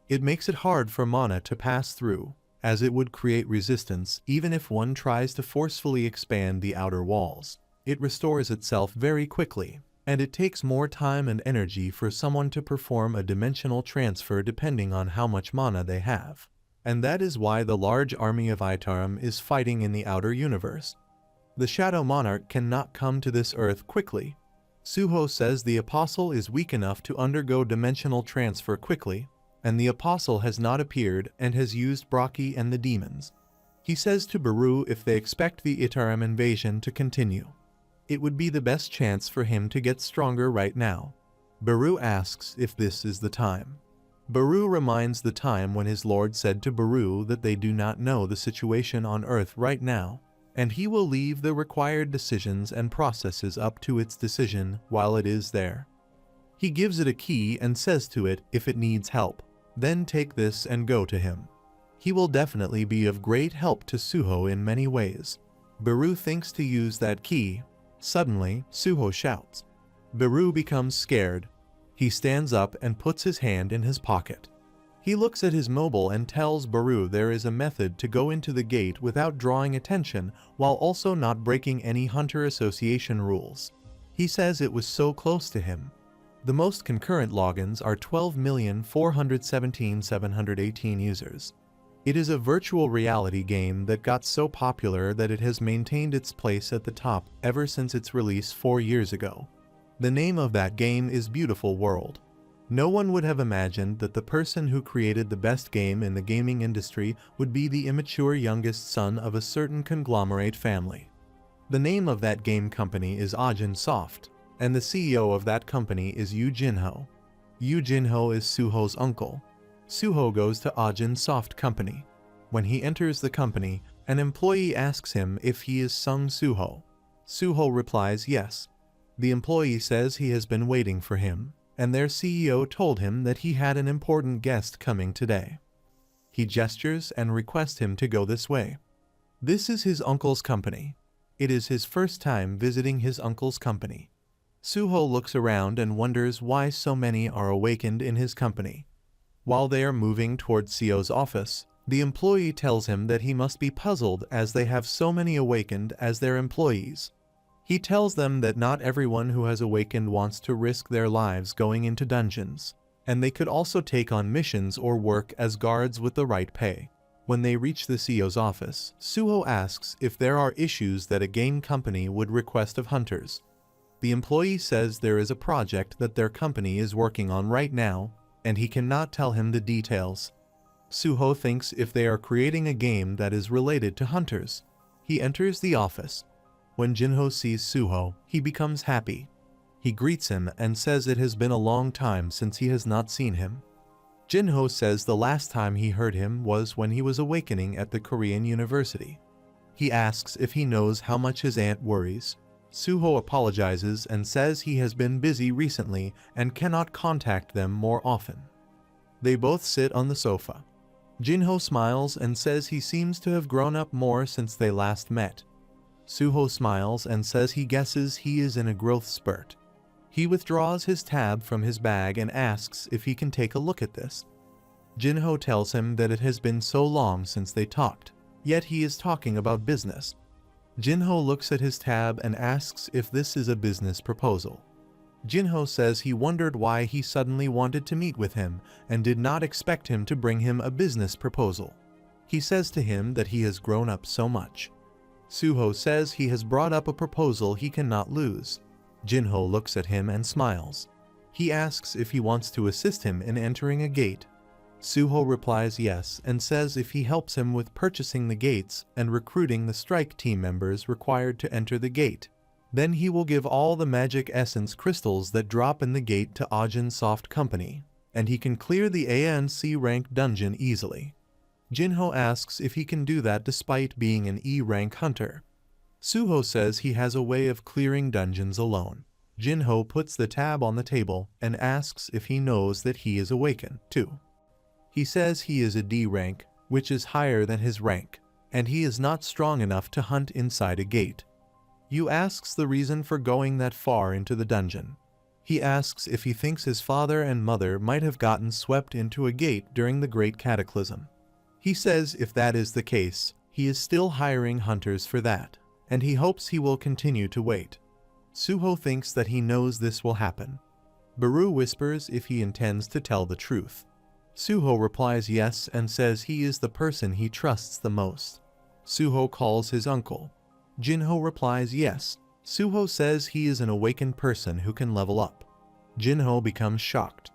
It makes it hard for mana to pass through, as it would create resistance even if one tries to forcefully expand the outer walls. It restores itself very quickly, and it takes more time and energy for someone to perform a dimensional transfer depending on how much mana they have. And that is why the large army of Itarim is fighting in the outer universe. The Shadow Monarch cannot come to this earth quickly. Suho says the Apostle is weak enough to undergo dimensional transfer quickly, and the Apostle has not appeared and has used Braki and the demons. He says to Baru if they expect the Itaram invasion to continue, it would be the best chance for him to get stronger right now. Baru asks if this is the time. Baru reminds the time when his lord said to Baru that they do not know the situation on Earth right now, and he will leave the required decisions and processes up to its decision while it is there. He gives it a key and says to it if it needs help, then take this and go to him. He will definitely be of great help to Suho in many ways. Baru thinks to use that key. Suddenly, Suho shouts. Baru becomes scared. He stands up and puts his hand in his pocket. He looks at his mobile and tells Baru there is a method to go into the gate without drawing attention while also not breaking any Hunter Association rules. He says it was so close to him. The most concurrent logins are 12,417,718 users. It is a virtual reality game that got so popular that it has maintained its place at the top ever since its release 4 years ago. The name of that game is Beautiful World. No one would have imagined that the person who created the best game in the gaming industry would be the immature youngest son of a certain conglomerate family. The name of that game company is Ajin Soft, and the CEO of that company is Yu Jinho. Yu Jinho is Suho's uncle. Suho goes to Ajin Soft Company. When he enters the company, an employee asks him if he is Sung Suho. Suho replies yes. The employee says he has been waiting for him, and their CEO told him that he had an important guest coming today. He gestures and requests him to go this way. This is his uncle's company. It is his first time visiting his uncle's company. Suho looks around and wonders why so many are awakened in his company. While they are moving toward CEO's office, the employee tells him that he must be puzzled as they have so many awakened as their employees. He tells them that not everyone who has awakened wants to risk their lives going into dungeons, and they could also take on missions or work as guards with the right pay. When they reach the CEO's office, Suho asks if there are issues that a game company would request of hunters. The employee says there is a project that their company is working on right now, and he cannot tell him the details. Suho thinks if they are creating a game that is related to hunters. He enters the office. When Jinho sees Suho, he becomes happy. He greets him and says it has been a long time since he has not seen him. Jinho says the last time he heard him was when he was awakening at the Korean University. He asks if he knows how much his aunt worries. Suho apologizes and says he has been busy recently and cannot contact them more often. They both sit on the sofa. Jinho smiles and says he seems to have grown up more since they last met. Suho smiles and says he guesses he is in a growth spurt. He withdraws his tab from his bag and asks if he can take a look at this. Jinho tells him that it has been so long since they talked, yet he is talking about business. Jinho looks at his tab and asks if this is a business proposal. Jinho says he wondered why he suddenly wanted to meet with him and did not expect him to bring him a business proposal. He says to him that he has grown up so much. Suho says he has brought up a proposal he cannot lose. Jinho looks at him and smiles. He asks if he wants to assist him in entering a gate. Suho replies yes and says if he helps him with purchasing the gates and recruiting the strike team members required to enter the gate, then he will give all the magic essence crystals that drop in the gate to Ajin Soft Company, and he can clear the ANC rank dungeon easily. Jinho asks if he can do that despite being an E rank hunter. Suho says he has a way of clearing dungeons alone. Jinho puts the tab on the table and asks if he knows that he is awakened too. He says he is a D rank, which is higher than his rank, and he is not strong enough to hunt inside a gate. Yu asks the reason for going that far into the dungeon. He asks if he thinks his father and mother might have gotten swept into a gate during the Great Cataclysm. He says if that is the case, he is still hiring hunters for that, and he hopes he will continue to wait. Suho thinks that he knows this will happen. Baru whispers if he intends to tell the truth. Suho replies yes and says he is the person he trusts the most. Suho calls his uncle. Jinho replies yes. Suho says he is an awakened person who can level up. Jinho becomes shocked.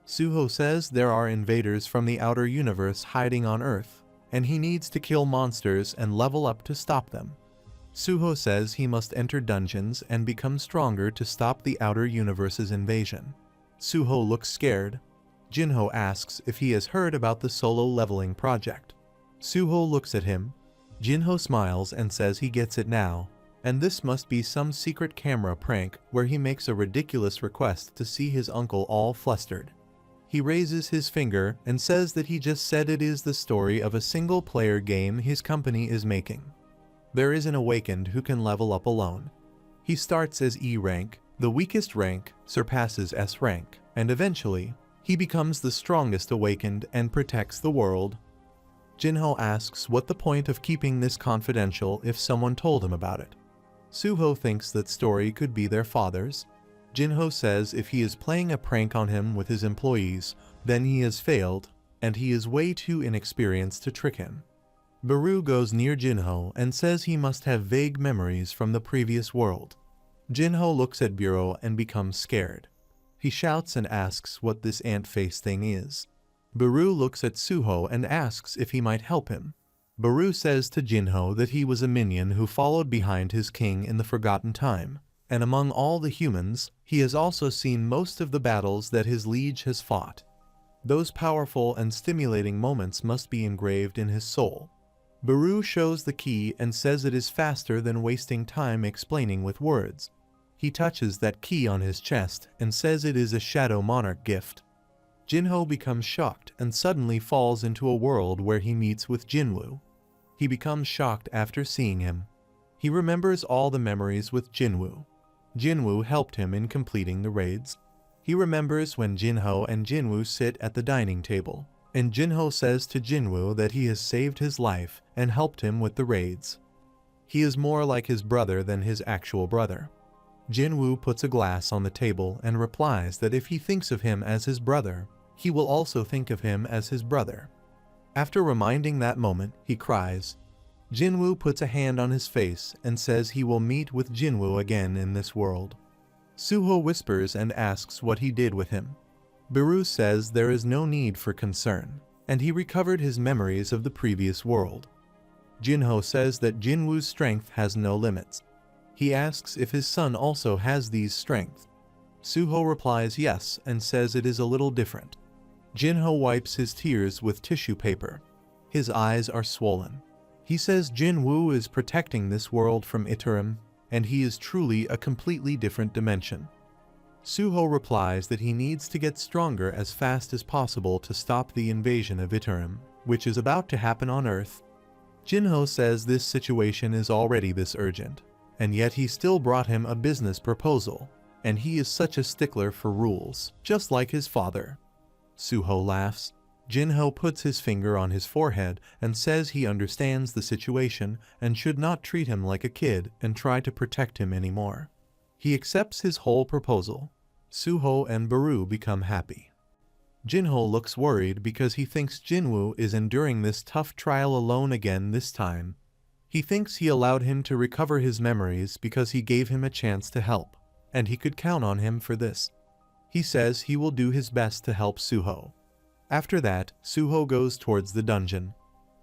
Suho says there are invaders from the outer universe hiding on Earth, and he needs to kill monsters and level up to stop them. Suho says he must enter dungeons and become stronger to stop the outer universe's invasion. Suho looks scared. Jinho asks if he has heard about the solo leveling project. Suho looks at him. Jinho smiles and says he gets it now, and this must be some secret camera prank where he makes a ridiculous request to see his uncle all flustered. He raises his finger and says that he just said it is the story of a single-player game his company is making. There is an awakened who can level up alone. He starts as E rank, the weakest rank surpasses S rank, and eventually, he becomes the strongest awakened and protects the world. Jinho asks what the point of keeping this confidential if someone told him about it. Suho thinks that story could be their father's. Jinho says if he is playing a prank on him with his employees, then he has failed, and he is way too inexperienced to trick him. Baru goes near Jinho and says he must have vague memories from the previous world. Jinho looks at Buro and becomes scared. He shouts and asks what this ant face thing is. Baru looks at Suho and asks if he might help him. Baru says to Jinho that he was a minion who followed behind his king in the forgotten time, and among all the humans, he has also seen most of the battles that his liege has fought. Those powerful and stimulating moments must be engraved in his soul. Baru shows the key and says it is faster than wasting time explaining with words. He touches that key on his chest and says it is a Shadow Monarch gift. Jinho becomes shocked and suddenly falls into a world where he meets with Jinwoo. He becomes shocked after seeing him. He remembers all the memories with Jinwoo. Jinwoo helped him in completing the raids. He remembers when Jinho and Jinwoo sit at the dining table, and Jinho says to Jinwoo that he has saved his life and helped him with the raids. He is more like his brother than his actual brother. Jinwoo puts a glass on the table and replies that if he thinks of him as his brother, he will also think of him as his brother. After reminding that moment, he cries. Jinwoo puts a hand on his face and says he will meet with Jinwoo again in this world. Suho whispers and asks what he did with him. Baru says there is no need for concern, and he recovered his memories of the previous world. Jinho says that Jinwoo's strength has no limits. He asks if his son also has these strengths. Suho replies yes and says it is a little different. Jinho wipes his tears with tissue paper. His eyes are swollen. He says Jinwoo is protecting this world from Iterum, and he is truly a completely different dimension. Suho replies that he needs to get stronger as fast as possible to stop the invasion of Iterum, which is about to happen on Earth. Jinho says this situation is already this urgent, and yet he still brought him a business proposal, and he is such a stickler for rules, just like his father. Suho laughs. Jinho puts his finger on his forehead and says he understands the situation and should not treat him like a kid and try to protect him anymore. He accepts his whole proposal. Suho and Baru become happy. Jinho looks worried because he thinks Jinwoo is enduring this tough trial alone again this time. He thinks he allowed him to recover his memories because he gave him a chance to help, and he could count on him for this. He says he will do his best to help Suho. After that, Suho goes towards the dungeon.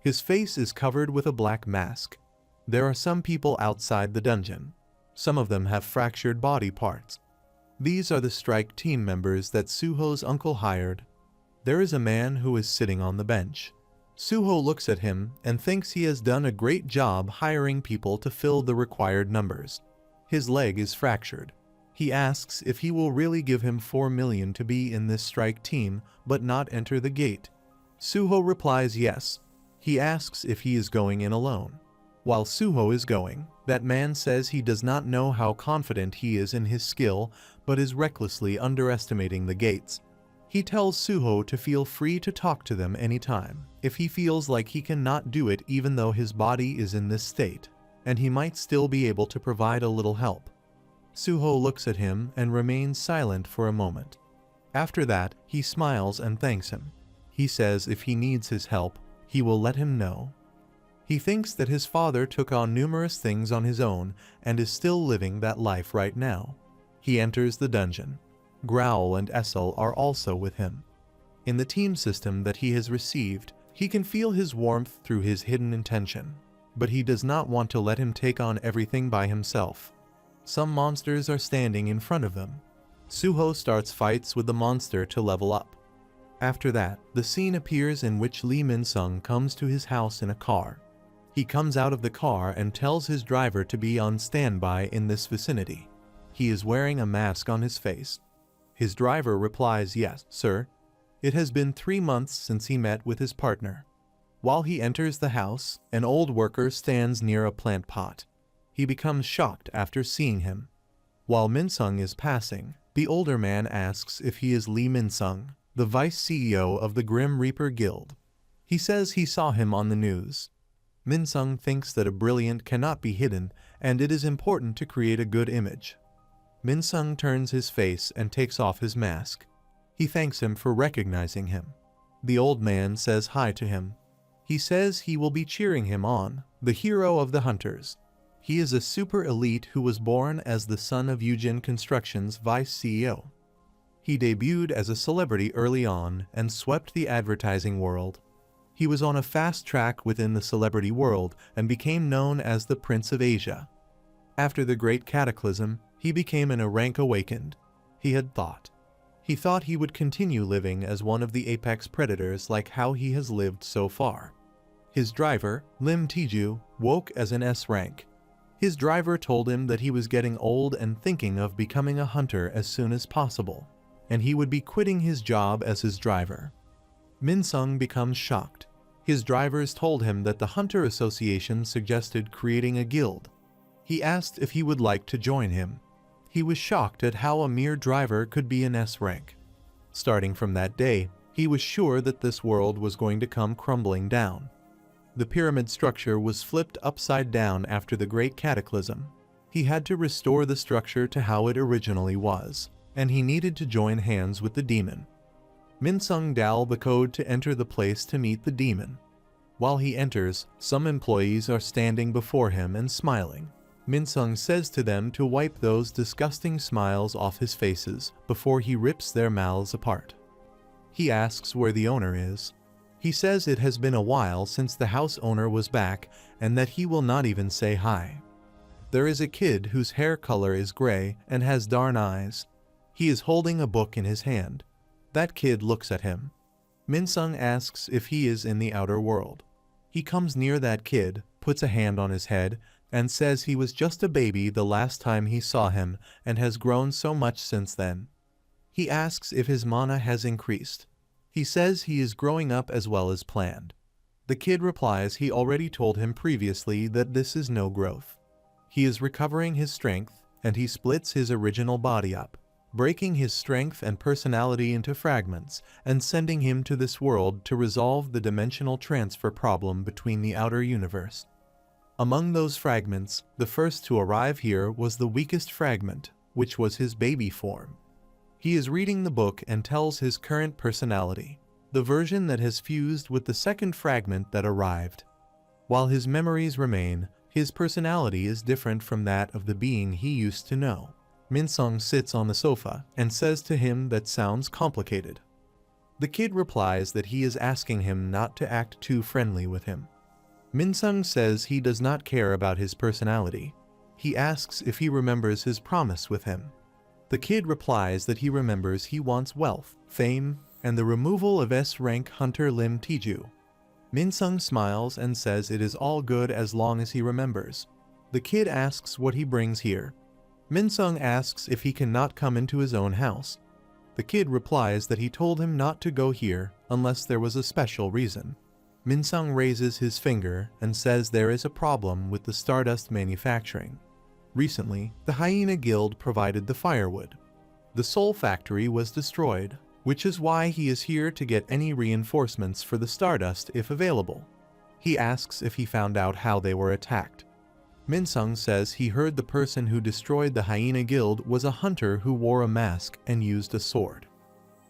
His face is covered with a black mask. There are some people outside the dungeon. Some of them have fractured body parts. These are the strike team members that Suho's uncle hired. There is a man who is sitting on the bench. Suho looks at him and thinks he has done a great job hiring people to fill the required numbers. His leg is fractured. He asks if he will really give him 4 million to be in this strike team but not enter the gate. Suho replies yes. He asks if he is going in alone. While Suho is going, that man says he does not know how confident he is in his skill but is recklessly underestimating the gates. He tells Suho to feel free to talk to them anytime if he feels like he cannot do it even though his body is in this state, and he might still be able to provide a little help. Suho looks at him and remains silent for a moment. After that, he smiles and thanks him. He says if he needs his help, he will let him know. He thinks that his father took on numerous things on his own and is still living that life right now. He enters the dungeon. Growl and Essel are also with him. In the team system that he has received, he can feel his warmth through his hidden intention, but he does not want to let him take on everything by himself. Some monsters are standing in front of them. Suho starts fights with the monster to level up. After that, the scene appears in which Lee Min-sung comes to his house in a car. He comes out of the car and tells his driver to be on standby in this vicinity. He is wearing a mask on his face. His driver replies, "Yes, sir." It has been 3 months since he met with his partner. While he enters the house, an old worker stands near a plant pot. He becomes shocked after seeing him. While Min-sung is passing, the older man asks if he is Lee Min-sung, the vice CEO of the Grim Reaper Guild. He says he saw him on the news. Min-sung thinks that a brilliant cannot be hidden, and it is important to create a good image. Min-sung turns his face and takes off his mask. He thanks him for recognizing him. The old man says hi to him. He says he will be cheering him on, the hero of the hunters. He is a super elite who was born as the son of Eugene Construction's vice CEO. He debuted as a celebrity early on and swept the advertising world. He was on a fast track within the celebrity world and became known as the Prince of Asia. After the Great Cataclysm, he became an rank awakened. He thought he would continue living as one of the apex predators like how he has lived so far. His driver, Lim Tiju, woke as an S rank. His driver told him that he was getting old and thinking of becoming a hunter as soon as possible, and he would be quitting his job as his driver. Min-sung becomes shocked. His drivers told him that the Hunter Association suggested creating a guild. He asked if he would like to join him. He was shocked at how a mere driver could be an S rank. Starting from that day, he was sure that this world was going to come crumbling down. The pyramid structure was flipped upside down after the Great Cataclysm. He had to restore the structure to how it originally was, and he needed to join hands with the demon. Min-sung dialed the code to enter the place to meet the demon. While he enters, some employees are standing before him and smiling. Min-sung says to them to wipe those disgusting smiles off his faces before he rips their mouths apart. He asks where the owner is. He says it has been a while since the house owner was back and that he will not even say hi. There is a kid whose hair color is gray and has dark eyes. He is holding a book in his hand. That kid looks at him. Min-sung asks if he is in the outer world. He comes near that kid, puts a hand on his head, and says he was just a baby the last time he saw him and has grown so much since then. He asks if his mana has increased. He says he is growing up as well as planned. The kid replies he already told him previously that this is no growth. He is recovering his strength, and he splits his original body up, breaking his strength and personality into fragments and sending him to this world to resolve the dimensional transfer problem between the outer universe. Among those fragments, the first to arrive here was the weakest fragment, which was his baby form. He is reading the book and tells his current personality, the version that has fused with the second fragment that arrived. While his memories remain, his personality is different from that of the being he used to know. Min-sung sits on the sofa and says to him that sounds complicated. The kid replies that he is asking him not to act too friendly with him. Min-sung says he does not care about his personality. He asks if he remembers his promise with him. The kid replies that he remembers he wants wealth, fame, and the removal of S-rank hunter Lim Tiju. Min-sung smiles and says it is all good as long as he remembers. The kid asks what he brings here. Min-sung asks if he cannot come into his own house. The kid replies that he told him not to go here unless there was a special reason. Min-sung raises his finger and says there is a problem with the stardust manufacturing. Recently, the Hyena Guild provided the firewood. The Soul Factory was destroyed, which is why he is here to get any reinforcements for the stardust if available. He asks if he found out how they were attacked. Min-sung says he heard the person who destroyed the Hyena Guild was a hunter who wore a mask and used a sword.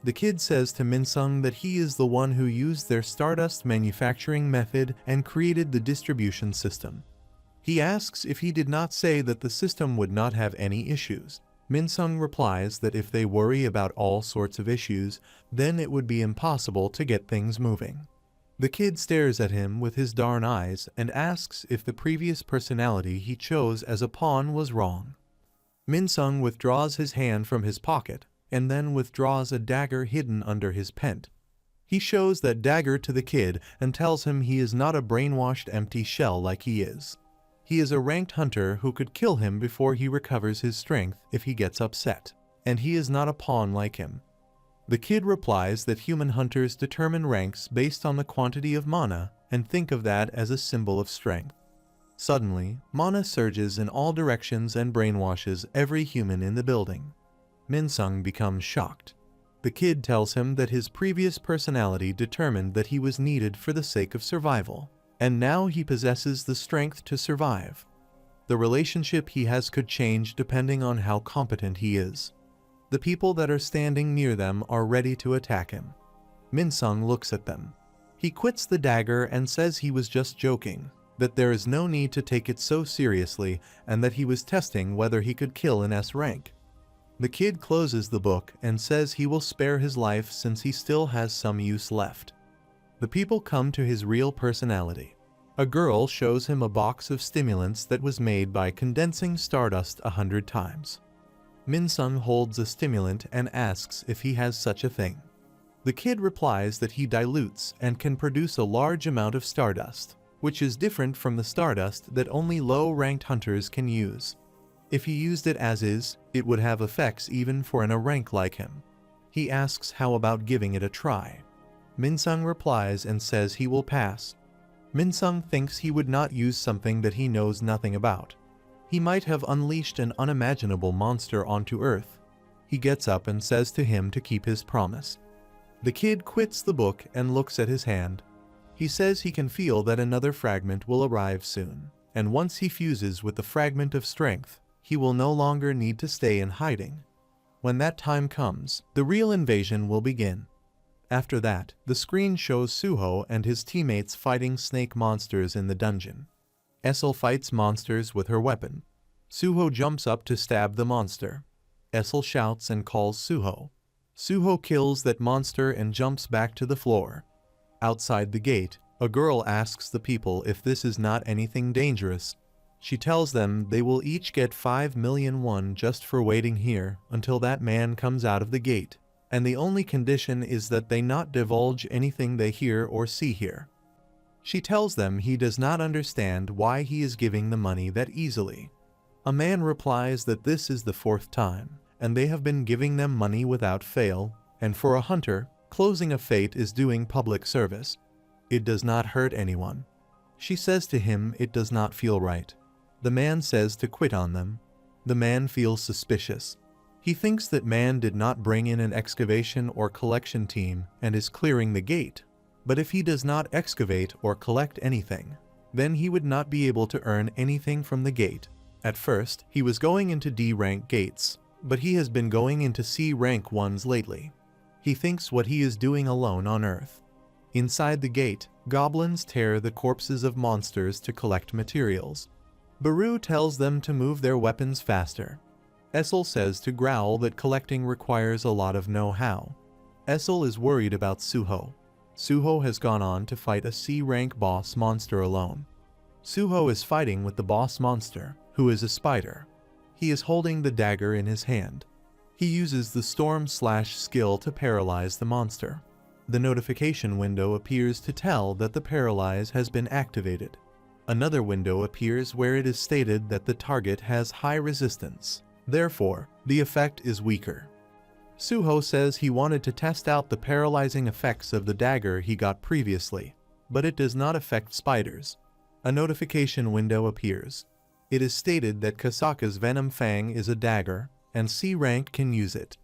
The kid says to Minsung that he is the one who used their stardust manufacturing method and created the distribution system. He asks if he did not say that the system would not have any issues. Minsung replies that if they worry about all sorts of issues, then it would be impossible to get things moving. The kid stares at him with his darn eyes and asks if the previous personality he chose as a pawn was wrong. Minsung withdraws his hand from his pocket and then withdraws a dagger hidden under his pent. He shows that dagger to the kid and tells him he is not a brainwashed empty shell like he is. He is a ranked hunter who could kill him before he recovers his strength if he gets upset, and he is not a pawn like him. The kid replies that human hunters determine ranks based on the quantity of mana and think of that as a symbol of strength. Suddenly, mana surges in all directions and brainwashes every human in the building. Minsung becomes shocked. The kid tells him that his previous personality determined that he was needed for the sake of survival, and now he possesses the strength to survive. The relationship he has could change depending on how competent he is. The people that are standing near them are ready to attack him. Minsung looks at them. He quits the dagger and says he was just joking, that there is no need to take it so seriously, and that he was testing whether he could kill an S rank. The kid closes the book and says he will spare his life since he still has some use left. The people come to his real personality. A girl shows him a box of stimulants that was made by condensing stardust 100 times. Minsung holds a stimulant and asks if he has such a thing. The kid replies that he dilutes and can produce a large amount of stardust, which is different from the stardust that only low-ranked hunters can use. If he used it as is, it would have effects even for a rank like him. He asks how about giving it a try. Minsung replies and says he will pass. Minsung thinks he would not use something that he knows nothing about. He might have unleashed an unimaginable monster onto Earth. He gets up and says to him to keep his promise. The kid quits the book and looks at his hand. He says he can feel that another fragment will arrive soon, and once he fuses with the fragment of strength, he will no longer need to stay in hiding. When that time comes, the real invasion will begin. After that, the screen shows Suho and his teammates fighting snake monsters in the dungeon. Essel fights monsters with her weapon. Suho jumps up to stab the monster. Essel shouts and calls Suho. Suho kills that monster and jumps back to the floor. Outside the gate, a girl asks the people if this is not anything dangerous. She tells them they will each get 5 million won just for waiting here until that man comes out of the gate, and the only condition is that they not divulge anything they hear or see here. She tells them he does not understand why he is giving the money that easily. A man replies that this is the 4th time, and they have been giving them money without fail, and for a hunter, closing a fate is doing public service. It does not hurt anyone. She says to him it does not feel right. The man says to quit on them. The man feels suspicious. He thinks that man did not bring in an excavation or collection team and is clearing the gate. But if he does not excavate or collect anything, then he would not be able to earn anything from the gate. At first, he was going into D rank gates, but he has been going into C rank ones lately. He thinks what he is doing alone on Earth. Inside the gate, goblins tear the corpses of monsters to collect materials. Baru tells them to move their weapons faster. Essel says to Growl that collecting requires a lot of know-how. Essel is worried about Suho. Suho has gone on to fight a C-rank boss monster alone. Suho is fighting with the boss monster, who is a spider. He is holding the dagger in his hand. He uses the storm slash skill to paralyze the monster. The notification window appears to tell that the paralyze has been activated. Another window appears where it is stated that the target has high resistance. Therefore, the effect is weaker. Suho says he wanted to test out the paralyzing effects of the dagger he got previously, but it does not affect spiders. A notification window appears. It is stated that Kasaka's Venom Fang is a dagger, and C rank can use it.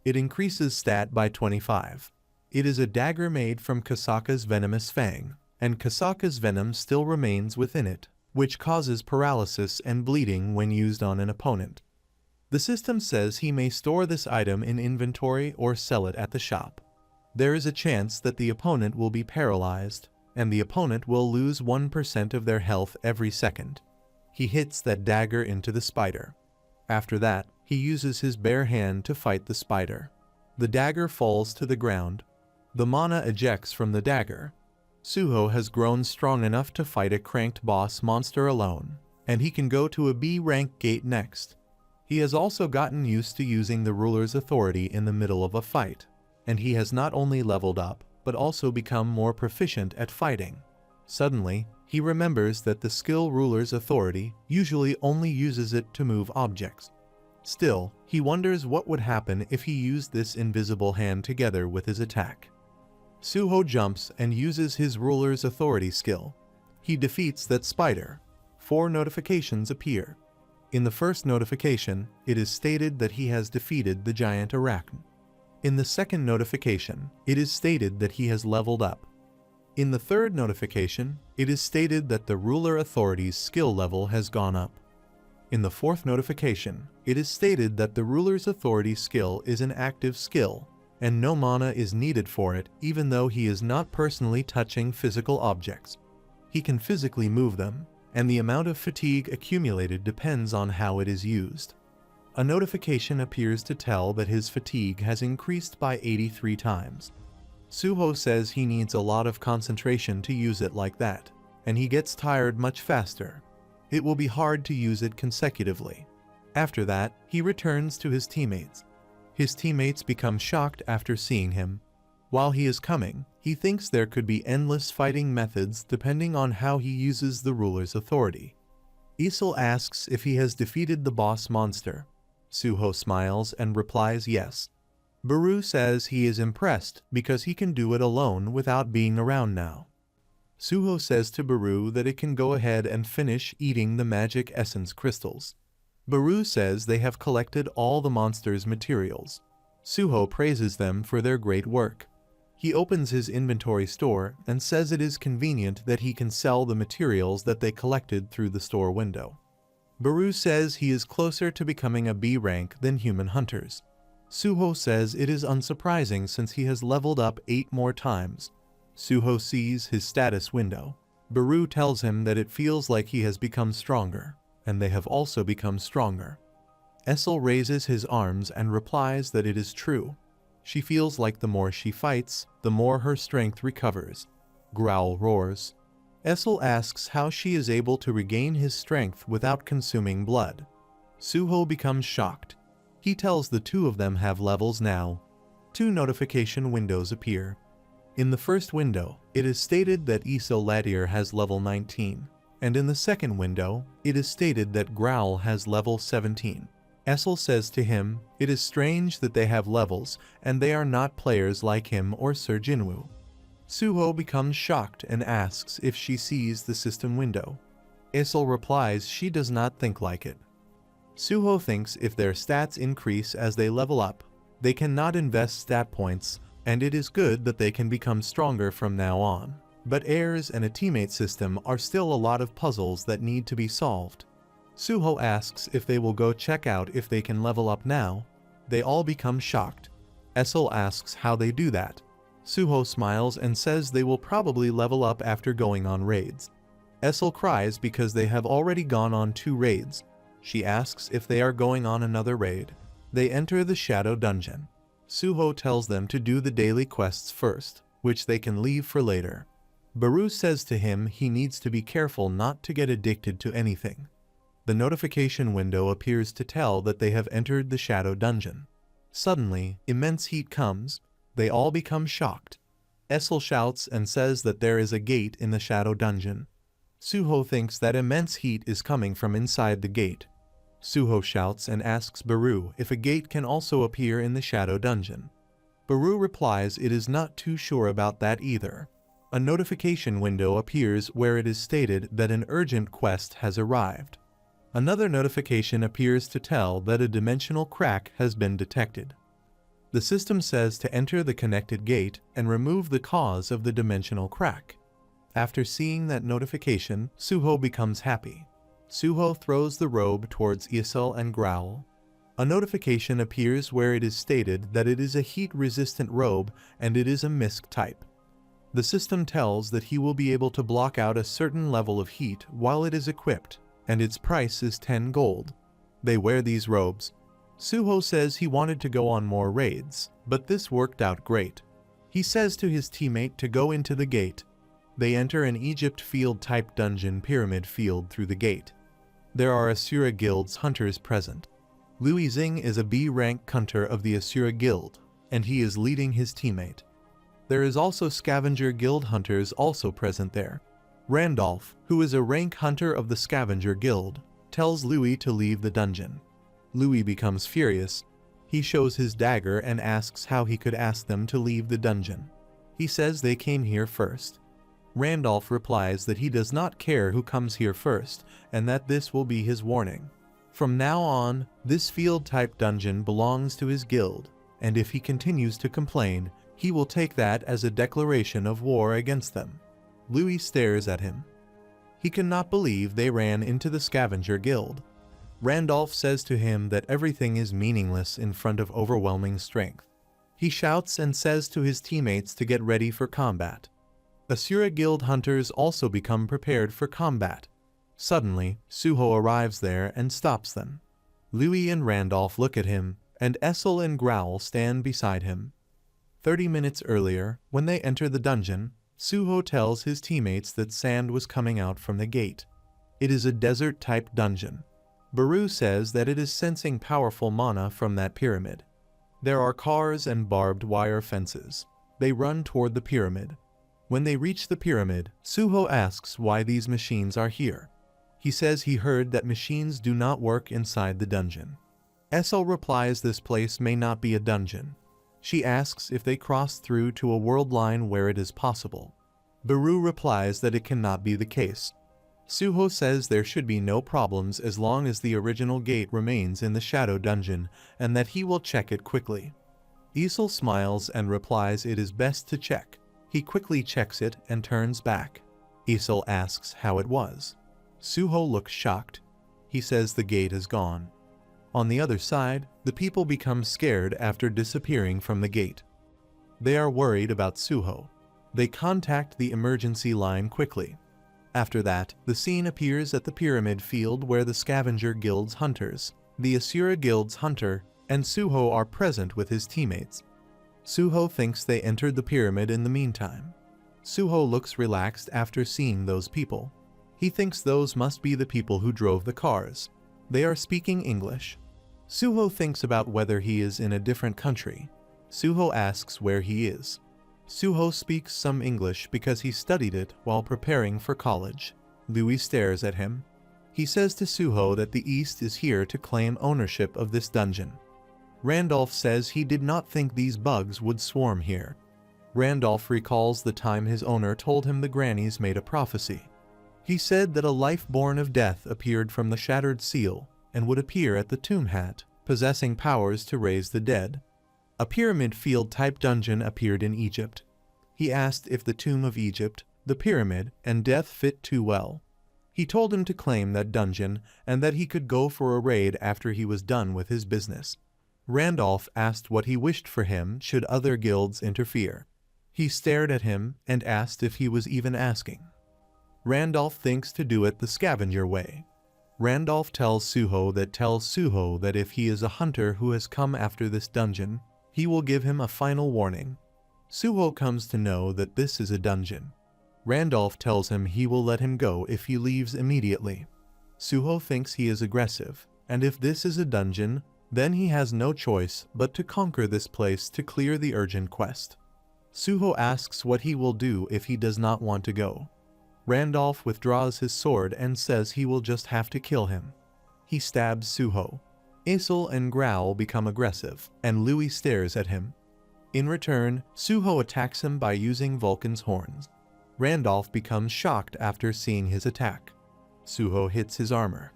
It increases stat by 25. It is a dagger made from Kasaka's venomous fang, and Kasaka's venom still remains within it, which causes paralysis and bleeding when used on an opponent. The system says he may store this item in inventory or sell it at the shop. There is a chance that the opponent will be paralyzed, and the opponent will lose 1% of their health every second. He hits that dagger into the spider. After that, he uses his bare hand to fight the spider. The dagger falls to the ground. The mana ejects from the dagger. Suho has grown strong enough to fight a cranked boss monster alone, and he can go to a B rank gate next. He has also gotten used to using the ruler's authority in the middle of a fight, and he has not only leveled up, but also become more proficient at fighting. Suddenly, he remembers that the skill ruler's authority usually only uses it to move objects. Still, he wonders what would happen if he used this invisible hand together with his attack. Suho jumps and uses his ruler's authority skill. He defeats that spider. 4 notifications appear. In the first notification, it is stated that he has defeated the giant arachne. In the second notification, it is stated that he has leveled up. In the third notification, it is stated that the ruler authority's skill level has gone up. In the fourth notification, it is stated that the ruler's authority skill is an active skill, and no mana is needed for it even though he is not personally touching physical objects. He can physically move them, and the amount of fatigue accumulated depends on how it is used. A notification appears to tell that his fatigue has increased by 83 times. Suho says he needs a lot of concentration to use it like that, and he gets tired much faster. It will be hard to use it consecutively. After that, he returns to his teammates. His teammates become shocked after seeing him. While he is coming, he thinks there could be endless fighting methods depending on how he uses the ruler's authority. Isel asks if he has defeated the boss monster. Suho smiles and replies yes. Baru says he is impressed because he can do it alone without being around now. Suho says to Baru that it can go ahead and finish eating the magic essence crystals. Baru says they have collected all the monster's materials. Suho praises them for their great work. He opens his inventory store and says it is convenient that he can sell the materials that they collected through the store window. Baru says he is closer to becoming a B rank than human hunters. Suho says it is unsurprising since he has leveled up 8 more times. Suho sees his status window. Baru tells him that it feels like he has become stronger, and they have also become stronger. Essel raises his arms and replies that it is true. She feels like the more she fights, the more her strength recovers. Growl roars. Essel asks how she is able to regain his strength without consuming blood. Suho becomes shocked. He tells the two of them have levels now. 2 notification windows appear. In the first window, it is stated that Isel Latier has level 19, and in the second window, it is stated that Growl has level 17. Essel says to him, it is strange that they have levels, and they are not players like him or Sir Jinwoo. Suho becomes shocked and asks if she sees the system window. Essel replies she does not think like it. Suho thinks if their stats increase as they level up, they cannot invest stat points, and it is good that they can become stronger from now on. But heirs and a teammate system are still a lot of puzzles that need to be solved. Suho asks if they will go check out if they can level up now. They all become shocked. Essel asks how they do that. Suho smiles and says they will probably level up after going on raids. Essel cries because they have already gone on 2 raids. She asks if they are going on another raid. They enter the shadow dungeon. Suho tells them to do the daily quests first, which they can leave for later. Baru says to him he needs to be careful not to get addicted to anything. The notification window appears to tell that they have entered the shadow dungeon. Suddenly, immense heat comes. They all become shocked. Essel shouts and says that there is a gate in the shadow dungeon. Suho thinks that immense heat is coming from inside the gate. Suho shouts and asks Baru if a gate can also appear in the shadow dungeon. Baru replies it is not too sure about that either. A notification window appears where it is stated that an urgent quest has arrived. Another notification appears to tell that a dimensional crack has been detected. The system says to enter the connected gate and remove the cause of the dimensional crack. After seeing that notification, Suho becomes happy. Suho throws the robe towards Isel and Growl. A notification appears where it is stated that it is a heat-resistant robe and it is a misc type. The system tells that he will be able to block out a certain level of heat while it is equipped, and its price is 10 gold. They wear these robes. Suho says he wanted to go on more raids, but this worked out great. He says to his teammate to go into the gate. They enter an Egypt field-type dungeon pyramid field through the gate. There are Asura Guild's hunters present. Louis Xing is a B-rank hunter of the Asura Guild, and he is leading his teammate. There is also Scavenger Guild hunters also present there. Randolph, who is a rank hunter of the Scavenger Guild, tells Louis to leave the dungeon. Louis becomes furious. He shows his dagger and asks how he could ask them to leave the dungeon. He says they came here first. Randolph replies that he does not care who comes here first, and that this will be his warning. From now on, this field-type dungeon belongs to his guild, and if he continues to complain, he will take that as a declaration of war against them. Louis stares at him. He cannot believe they ran into the Scavenger Guild. Randolph says to him that everything is meaningless in front of overwhelming strength. He shouts and says to his teammates to get ready for combat. Asura Guild hunters also become prepared for combat. Suddenly, Suho arrives there and stops them. Louis and Randolph look at him, and Essel and Growl stand beside him. 30 minutes earlier, when they enter the dungeon, Suho tells his teammates that sand was coming out from the gate. It is a desert-type dungeon. Baru says that it is sensing powerful mana from that pyramid. There are cars and barbed wire fences. They run toward the pyramid. When they reach the pyramid, Suho asks why these machines are here. He says he heard that machines do not work inside the dungeon. Essel replies this place may not be a dungeon. She asks if they cross through to a world line where it is possible. Baru replies that it cannot be the case. Suho says there should be no problems as long as the original gate remains in the shadow dungeon and that he will check it quickly. Essel smiles and replies it is best to check. He quickly checks it and turns back. Essel asks how it was. Suho looks shocked. He says the gate is gone. On the other side, the people become scared after disappearing from the gate. They are worried about Suho. They contact the emergency line quickly. After that, the scene appears at the pyramid field where the Scavenger Guild's hunters, the Asura Guild's hunter, and Suho are present with his teammates. Suho thinks they entered the pyramid in the meantime. Suho looks relaxed after seeing those people. He thinks those must be the people who drove the cars. They are speaking English. Suho thinks about whether he is in a different country. Suho asks where he is. Suho speaks some English because he studied it while preparing for college. Louis stares at him. He says to Suho that the East is here to claim ownership of this dungeon. Randolph says he did not think these bugs would swarm here. Randolph recalls the time his owner told him the grannies made a prophecy. He said that a life born of death appeared from the shattered seal and would appear at the tomb hat, possessing powers to raise the dead. A pyramid field-type dungeon appeared in Egypt. He asked if the tomb of Egypt, the pyramid, and death fit too well. He told him to claim that dungeon and that he could go for a raid after he was done with his business. Randolph asked what he wished for him should other guilds interfere. He stared at him and asked if he was even asking. Randolph thinks to do it the scavenger way. Randolph tells Suho that if he is a hunter who has come after this dungeon, he will give him a final warning. Suho comes to know that this is a dungeon. Randolph tells him he will let him go if he leaves immediately. Suho thinks he is aggressive, and if this is a dungeon, then he has no choice but to conquer this place to clear the urgent quest. Suho asks what he will do if he does not want to go. Randolph withdraws his sword and says he will just have to kill him. He stabs Suho. Essel and Growl become aggressive, and Louis stares at him. In return, Suho attacks him by using Vulcan's horns. Randolph becomes shocked after seeing his attack. Suho hits his armor.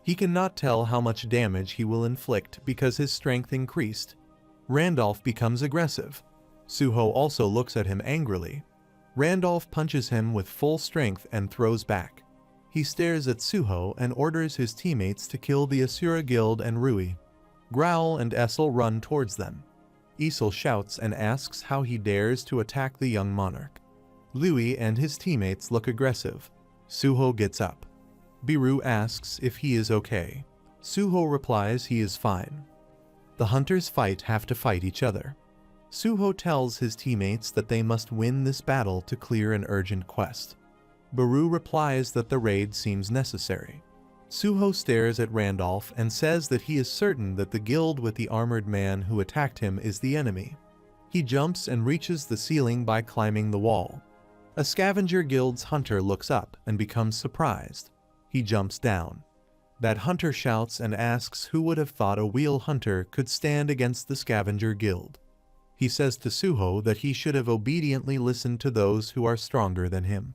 He cannot tell how much damage he will inflict because his strength increased. Randolph becomes aggressive. Suho also looks at him angrily. Randolph punches him with full strength and throws back. He stares at Suho and orders his teammates to kill the Asura Guild and Rui. Growl and Essel run towards them. Essel shouts and asks how he dares to attack the young monarch. Louis and his teammates look aggressive. Suho gets up. Biru asks if he is okay. Suho replies he is fine. The hunters have to fight each other. Suho tells his teammates that they must win this battle to clear an urgent quest. Biru replies that the raid seems necessary. Suho stares at Randolph and says that he is certain that the guild with the armored man who attacked him is the enemy. He jumps and reaches the ceiling by climbing the wall. A scavenger guild's hunter looks up and becomes surprised. He jumps down. That hunter shouts and asks who would have thought a wheel hunter could stand against the scavenger guild. He says to Suho that he should have obediently listened to those who are stronger than him.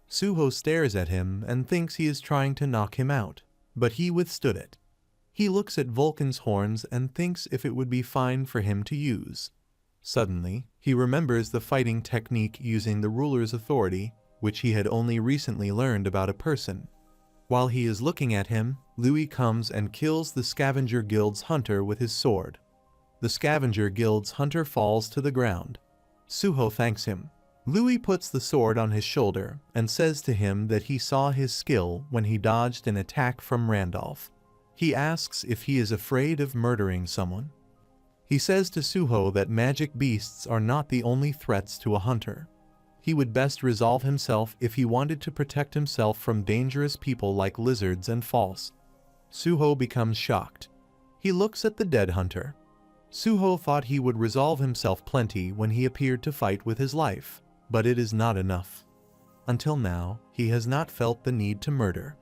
Suho stares at him and thinks he is trying to knock him out, but he withstood it. He looks at Vulcan's horns and thinks if it would be fine for him to use. Suddenly, he remembers the fighting technique using the ruler's authority, which he had only recently learned about a person. While he is looking at him, Louis comes and kills the Scavenger Guild's hunter with his sword. The Scavenger Guild's hunter falls to the ground. Suho thanks him. Louis puts the sword on his shoulder and says to him that he saw his skill when he dodged an attack from Randolph. He asks if he is afraid of murdering someone. He says to Suho that magic beasts are not the only threats to a hunter. He would best resolve himself if he wanted to protect himself from dangerous people like lizards and false. Suho becomes shocked. He looks at the dead hunter. Suho thought he would resolve himself plenty when he appeared to fight with his life, but it is not enough. Until now, he has not felt the need to murder.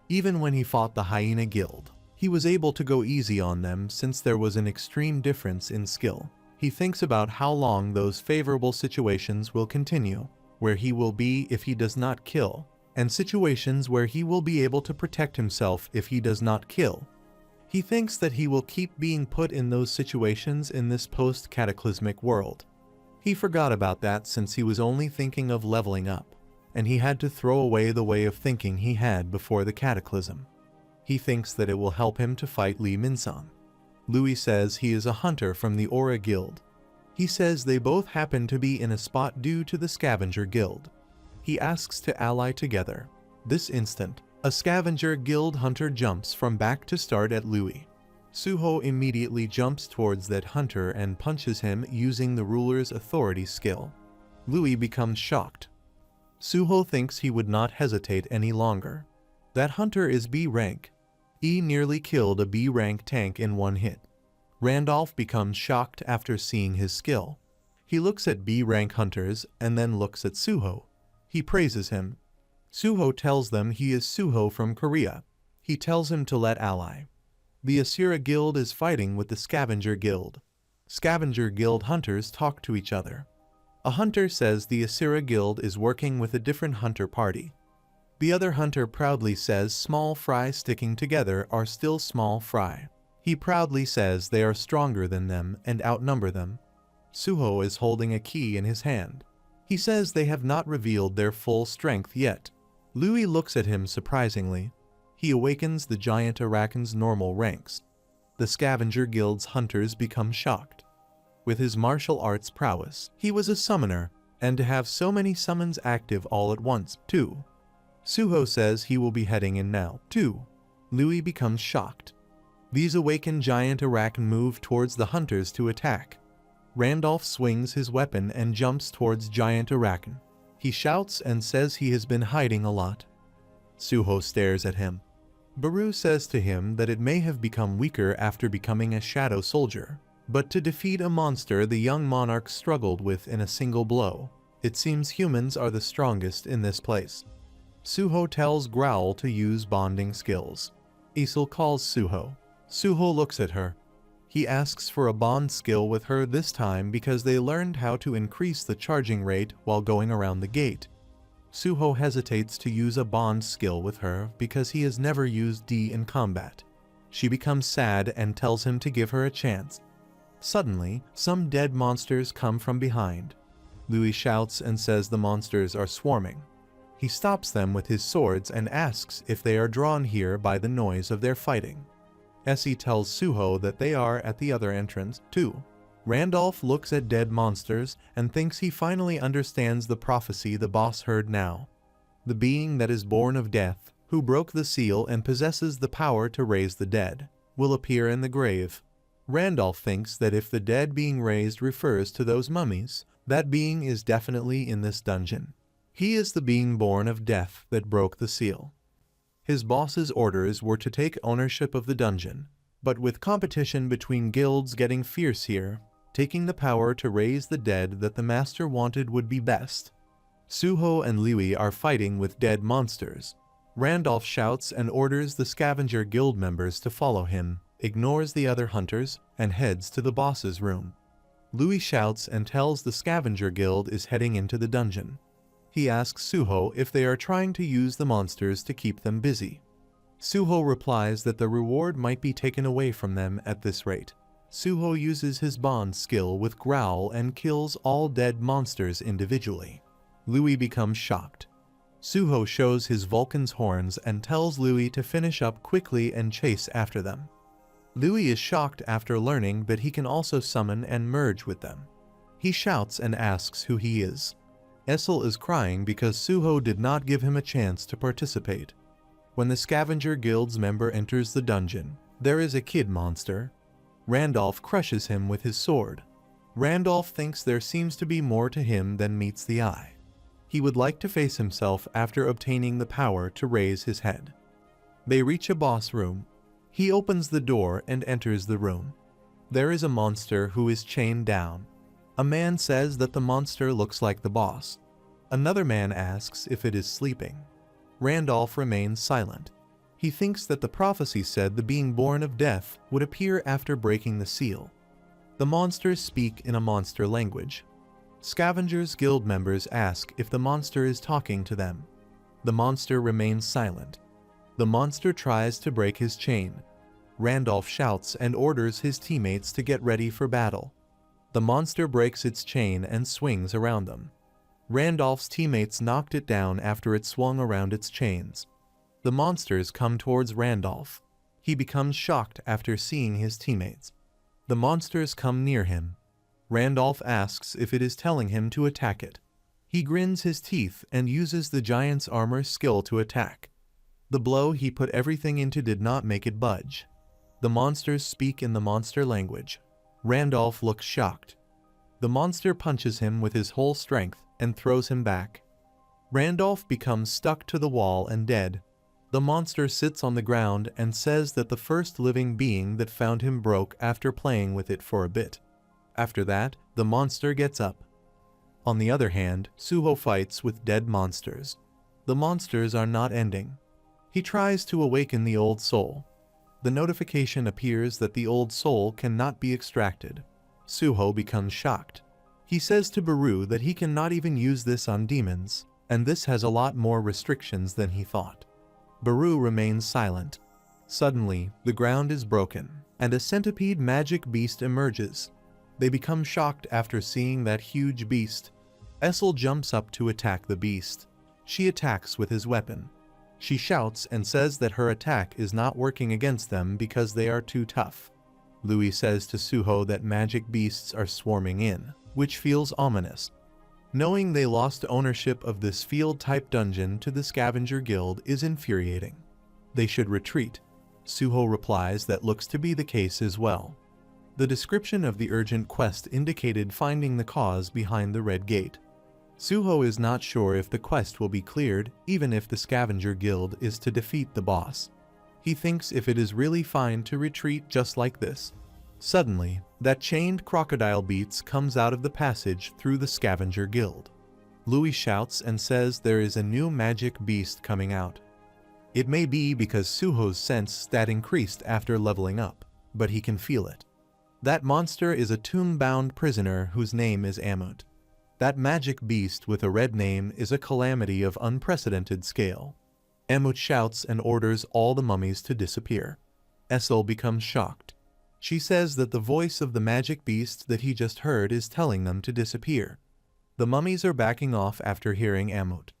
Even when he fought the Hyena Guild, he was able to go easy on them since there was an extreme difference in skill. He thinks about how long those favorable situations will continue, where he will be if he does not kill, and situations where he will be able to protect himself if he does not kill. He thinks that he will keep being put in those situations in this post-cataclysmic world. He forgot about that since he was only thinking of leveling up, and he had to throw away the way of thinking he had before the cataclysm. He thinks that it will help him to fight Lee Minsung. Louis says he is a hunter from the Aura Guild. He says they both happen to be in a spot due to the Scavenger Guild. He asks to ally together. This instant, a Scavenger Guild hunter jumps from back to start at Louis. Suho immediately jumps towards that hunter and punches him using the ruler's authority skill. Louis becomes shocked. Suho thinks he would not hesitate any longer. That hunter is B rank. E nearly killed a B rank tank in one hit. Randolph becomes shocked after seeing his skill. He looks at B rank hunters and then looks at Suho. He praises him. Suho tells them he is Suho from Korea. He tells him to let ally. The Asura Guild is fighting with the Scavenger Guild. Scavenger Guild hunters talk to each other. A hunter says the Asura Guild is working with a different hunter party. The other hunter proudly says small fry sticking together are still small fry. He proudly says they are stronger than them and outnumber them. Suho is holding a key in his hand. He says they have not revealed their full strength yet. Louis looks at him surprisingly. He awakens the giant Arakan's normal ranks. The Scavenger Guild's hunters become shocked. With his martial arts prowess, he was a summoner, and to have so many summons active all at once, too. Suho says he will be heading in now, too. Louis becomes shocked. These awakened giant Arakan move towards the hunters to attack. Randolph swings his weapon and jumps towards giant Arakan. He shouts and says he has been hiding a lot. Suho stares at him. Baru says to him that it may have become weaker after becoming a shadow soldier, but to defeat a monster the young monarch struggled with in a single blow. It seems humans are the strongest in this place. Suho tells Growl to use bonding skills. Isel calls Suho. Suho looks at her. He asks for a bond skill with her this time because they learned how to increase the charging rate while going around the gate. Suho hesitates to use a bond skill with her because he has never used D in combat. She becomes sad and tells him to give her a chance. Suddenly, some dead monsters come from behind. Louis shouts and says the monsters are swarming. He stops them with his swords and asks if they are drawn here by the noise of their fighting. Essie tells Suho that they are at the other entrance, too. Randolph looks at dead monsters and thinks he finally understands the prophecy the boss heard now. The being that is born of death, who broke the seal and possesses the power to raise the dead, will appear in the grave. Randolph thinks that if the dead being raised refers to those mummies, that being is definitely in this dungeon. He is the being born of death that broke the seal. His boss's orders were to take ownership of the dungeon, but with competition between guilds getting fierce here, taking the power to raise the dead that the master wanted would be best. Suho and Liui are fighting with dead monsters. Randolph shouts and orders the scavenger guild members to follow him, ignores the other hunters, and heads to the boss's room. Liui shouts and tells the scavenger guild is heading into the dungeon. He asks Suho if they are trying to use the monsters to keep them busy. Suho replies that the reward might be taken away from them at this rate. Suho uses his bond skill with Growl and kills all dead monsters individually. Liui becomes shocked. Suho shows his Vulcan's horns and tells Liui to finish up quickly and chase after them. Liui is shocked after learning that he can also summon and merge with them. He shouts and asks who he is. Essel is crying because Suho did not give him a chance to participate. When the Scavenger Guild's member enters the dungeon, there is a kid monster. Randolph crushes him with his sword. Randolph thinks there seems to be more to him than meets the eye. He would like to face himself after obtaining the power to raise his head. They reach a boss room. He opens the door and enters the room. There is a monster who is chained down. A man says that the monster looks like the boss. Another man asks if it is sleeping. Randolph remains silent. He thinks that the prophecy said the being born of death would appear after breaking the seal. The monsters speak in a monster language. Scavengers Guild members ask if the monster is talking to them. The monster remains silent. The monster tries to break his chain. Randolph shouts and orders his teammates to get ready for battle. The monster breaks its chain and swings around them. Randolph's teammates knocked it down after it swung around its chains. The monsters come towards Randolph. He becomes shocked after seeing his teammates. The monsters come near him. Randolph asks if it is telling him to attack it. He grins his teeth and uses the giant's armor skill to attack. The blow he put everything into did not make it budge. The monsters speak in the monster language. Randolph looks shocked. The monster punches him with his whole strength and throws him back. Randolph becomes stuck to the wall and dead. The monster sits on the ground and says that the first living being that found him broke after playing with it for a bit. After that, the monster gets up. On the other hand, Suho fights with dead monsters. The monsters are not ending. He tries to awaken the old soul. The notification appears that the old soul cannot be extracted. Suho becomes shocked. He says to Baru that he cannot even use this on demons, and this has a lot more restrictions than he thought. Baru remains silent. Suddenly, the ground is broken, and a centipede magic beast emerges. They become shocked after seeing that huge beast. Essel jumps up to attack the beast. She attacks with his weapon. She shouts and says that her attack is not working against them because they are too tough. Liui says to Suho that magic beasts are swarming in, which feels ominous. Knowing they lost ownership of this field-type dungeon to the Scavenger Guild is infuriating. They should retreat. Suho replies that looks to be the case as well. The description of the urgent quest indicated finding the cause behind the Red Gate. Suho is not sure if the quest will be cleared, even if the Scavenger Guild is to defeat the boss. He thinks if it is really fine to retreat just like this. Suddenly, that chained crocodile beats comes out of the passage through the Scavenger Guild. Liui shouts and says there is a new magic beast coming out. It may be because Suho's sense stat increased after leveling up, but he can feel it. That monster is a tomb-bound prisoner whose name is Amut. That magic beast with a red name is a calamity of unprecedented scale. Amut shouts and orders all the mummies to disappear. Essel becomes shocked. She says that the voice of the magic beast that he just heard is telling them to disappear. The mummies are backing off after hearing Amut.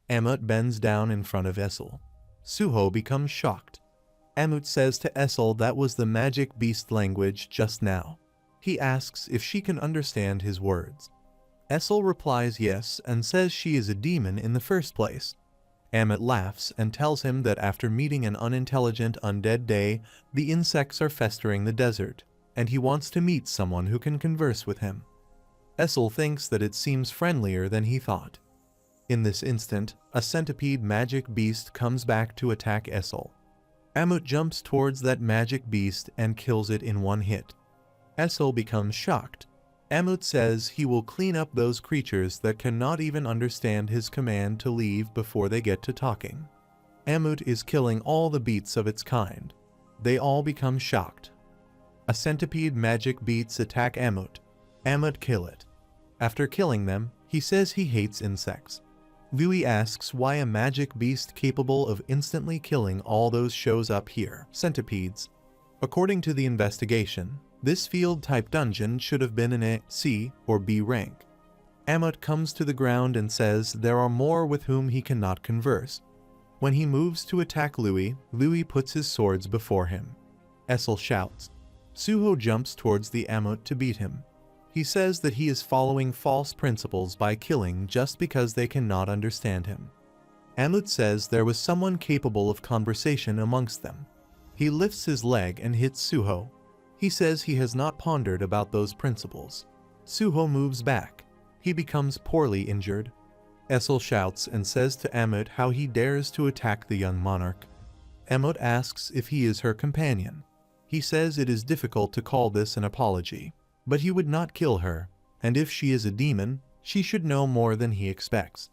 Amut bends down in front of Essel. Suho becomes shocked. Amut says to Essel that was the magic beast language just now. He asks if she can understand his words. Essel replies yes and says she is a demon in the first place. Amut laughs and tells him that after meeting an unintelligent undead day, the insects are festering the desert, and he wants to meet someone who can converse with him. Essel thinks that it seems friendlier than he thought. In this instant, a centipede magic beast comes back to attack Essel. Amut jumps towards that magic beast and kills it in one hit. Essel becomes shocked. Amut says he will clean up those creatures that cannot even understand his command to leave before they get to talking. Amut is killing all the beasts of its kind. They all become shocked. A centipede magic beasts attack Amut. Amut kill it. After killing them, he says he hates insects. Louis asks why a magic beast capable of instantly killing all those shows up here, centipedes. According to the investigation, this field-type dungeon should have been in a C or B rank. Amut comes to the ground and says there are more with whom he cannot converse. When he moves to attack Louis, Louis puts his swords before him. Essel shouts. Suho jumps towards the Amut to beat him. He says that he is following false principles by killing just because they cannot understand him. Amut says there was someone capable of conversation amongst them. He lifts his leg and hits Suho. He says he has not pondered about those principles. Suho moves back. He becomes poorly injured. Essel shouts and says to Amut how he dares to attack the young monarch. Amut asks if he is her companion. He says it is difficult to call this an apology, but he would not kill her, and if she is a demon, she should know more than he expects.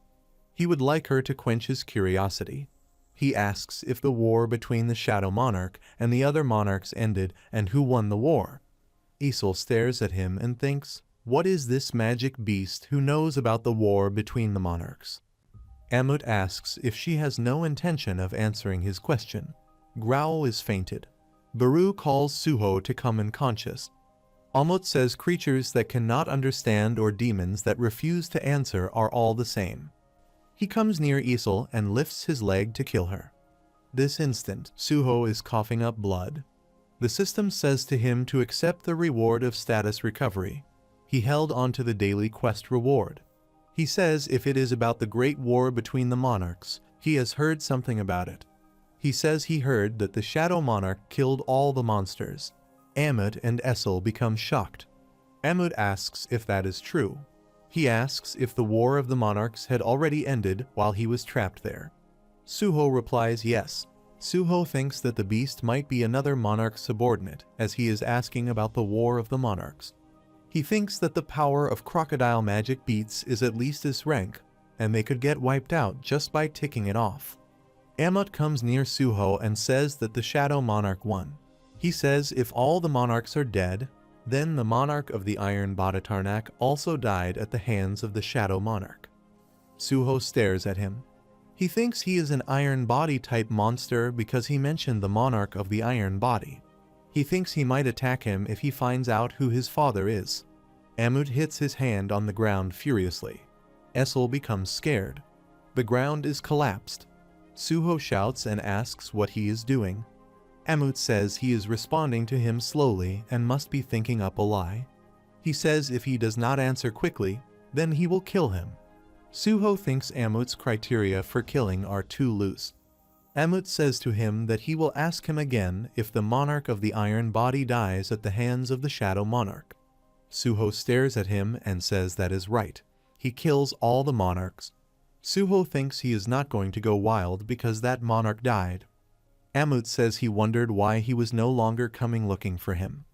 He would like her to quench his curiosity. He asks if the war between the Shadow Monarch and the other monarchs ended and who won the war. Essel stares at him and thinks, what is this magic beast who knows about the war between the monarchs? Amut asks if she has no intention of answering his question. Growl is fainted. Baru calls Suho to come unconscious. Amut says creatures that cannot understand or demons that refuse to answer are all the same. He comes near Essel and lifts his leg to kill her. This instant, Suho is coughing up blood. The system says to him to accept the reward of status recovery. He held onto the daily quest reward. He says if it is about the great war between the monarchs, he has heard something about it. He says he heard that the Shadow Monarch killed all the monsters. Amut and Essel become shocked. Amut asks if that is true. He asks if the War of the Monarchs had already ended while he was trapped there. Suho replies yes. Suho thinks that the beast might be another monarch subordinate, as he is asking about the War of the Monarchs. He thinks that the power of crocodile magic beasts is at least his rank, and they could get wiped out just by ticking it off. Amut comes near Suho and says that the Shadow Monarch won. He says if all the monarchs are dead, then the monarch of the Iron Badatarnak also died at the hands of the Shadow Monarch. Suho stares at him. He thinks he is an iron body type monster because he mentioned the monarch of the iron body. He thinks he might attack him if he finds out who his father is. Amut hits his hand on the ground furiously. Essel becomes scared. The ground is collapsed. Suho shouts and asks what he is doing. Amut says he is responding to him slowly and must be thinking up a lie. He says if he does not answer quickly, then he will kill him. Suho thinks Amut's criteria for killing are too loose. Amut says to him that he will ask him again if the monarch of the iron body dies at the hands of the Shadow Monarch. Suho stares at him and says that is right. He kills all the monarchs. Suho thinks he is not going to go wild because that monarch died. Amut says he wondered why he was no longer coming looking for him.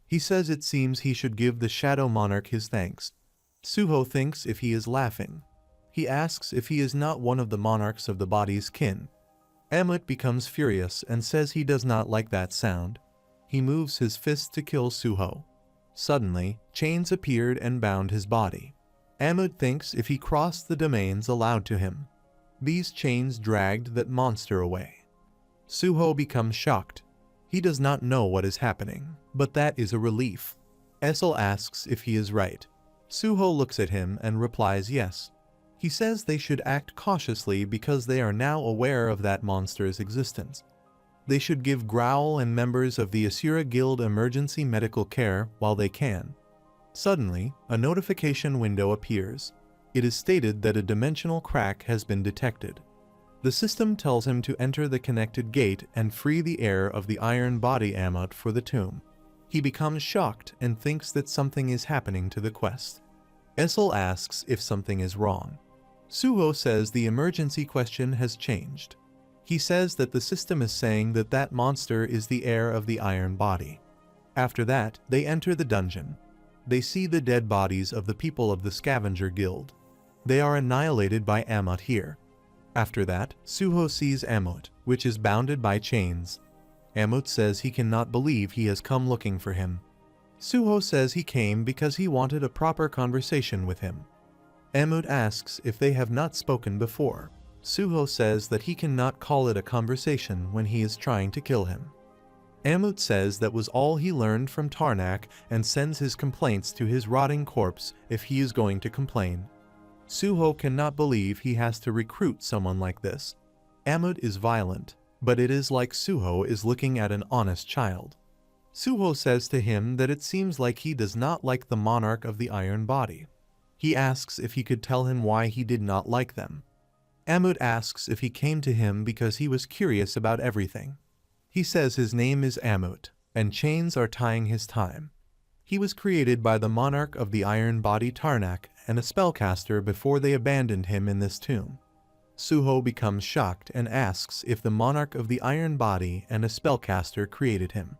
He says it seems he should give the Shadow Monarch his thanks. Suho thinks if he is laughing. He asks if he is not one of the monarchs of the body's kin. Amut becomes furious and says he does not like that sound. He moves his fist to kill Suho. Suddenly, chains appeared and bound his body. Amut thinks if he crossed the domains allowed to him. These chains dragged that monster away. Suho becomes shocked. He does not know what is happening, but that is a relief. Essel asks if he is right. Suho looks at him and replies yes. He says they should act cautiously because they are now aware of that monster's existence. They should give Growl and members of the Asura Guild emergency medical care while they can. Suddenly, a notification window appears. It is stated that a dimensional crack has been detected. The system tells him to enter the connected gate and free the heir of the iron body Amut for the tomb. He becomes shocked and thinks that something is happening to the quest. Essel asks if something is wrong. Suho says the emergency question has changed. He says that the system is saying that that monster is the heir of the iron body. After that, they enter the dungeon. They see the dead bodies of the people of the Scavenger Guild. They are annihilated by Amut here. After that, Suho sees Amut, which is bounded by chains. Amut says he cannot believe he has come looking for him. Suho says he came because he wanted a proper conversation with him. Amut asks if they have not spoken before. Suho says that he cannot call it a conversation when he is trying to kill him. Amut says that was all he learned from Tarnak and sends his complaints to his rotting corpse if he is going to complain. Suho cannot believe he has to recruit someone like this. Amut is violent, but it is like Suho is looking at an honest child. Suho says to him that it seems like he does not like the monarch of the iron body. He asks if he could tell him why he did not like them. Amut asks if he came to him because he was curious about everything. He says his name is Amut, and chains are tying his time. He was created by the monarch of the iron body Tarnak and a spellcaster before they abandoned him in this tomb. Suho becomes shocked and asks if the monarch of the iron body and a spellcaster created him.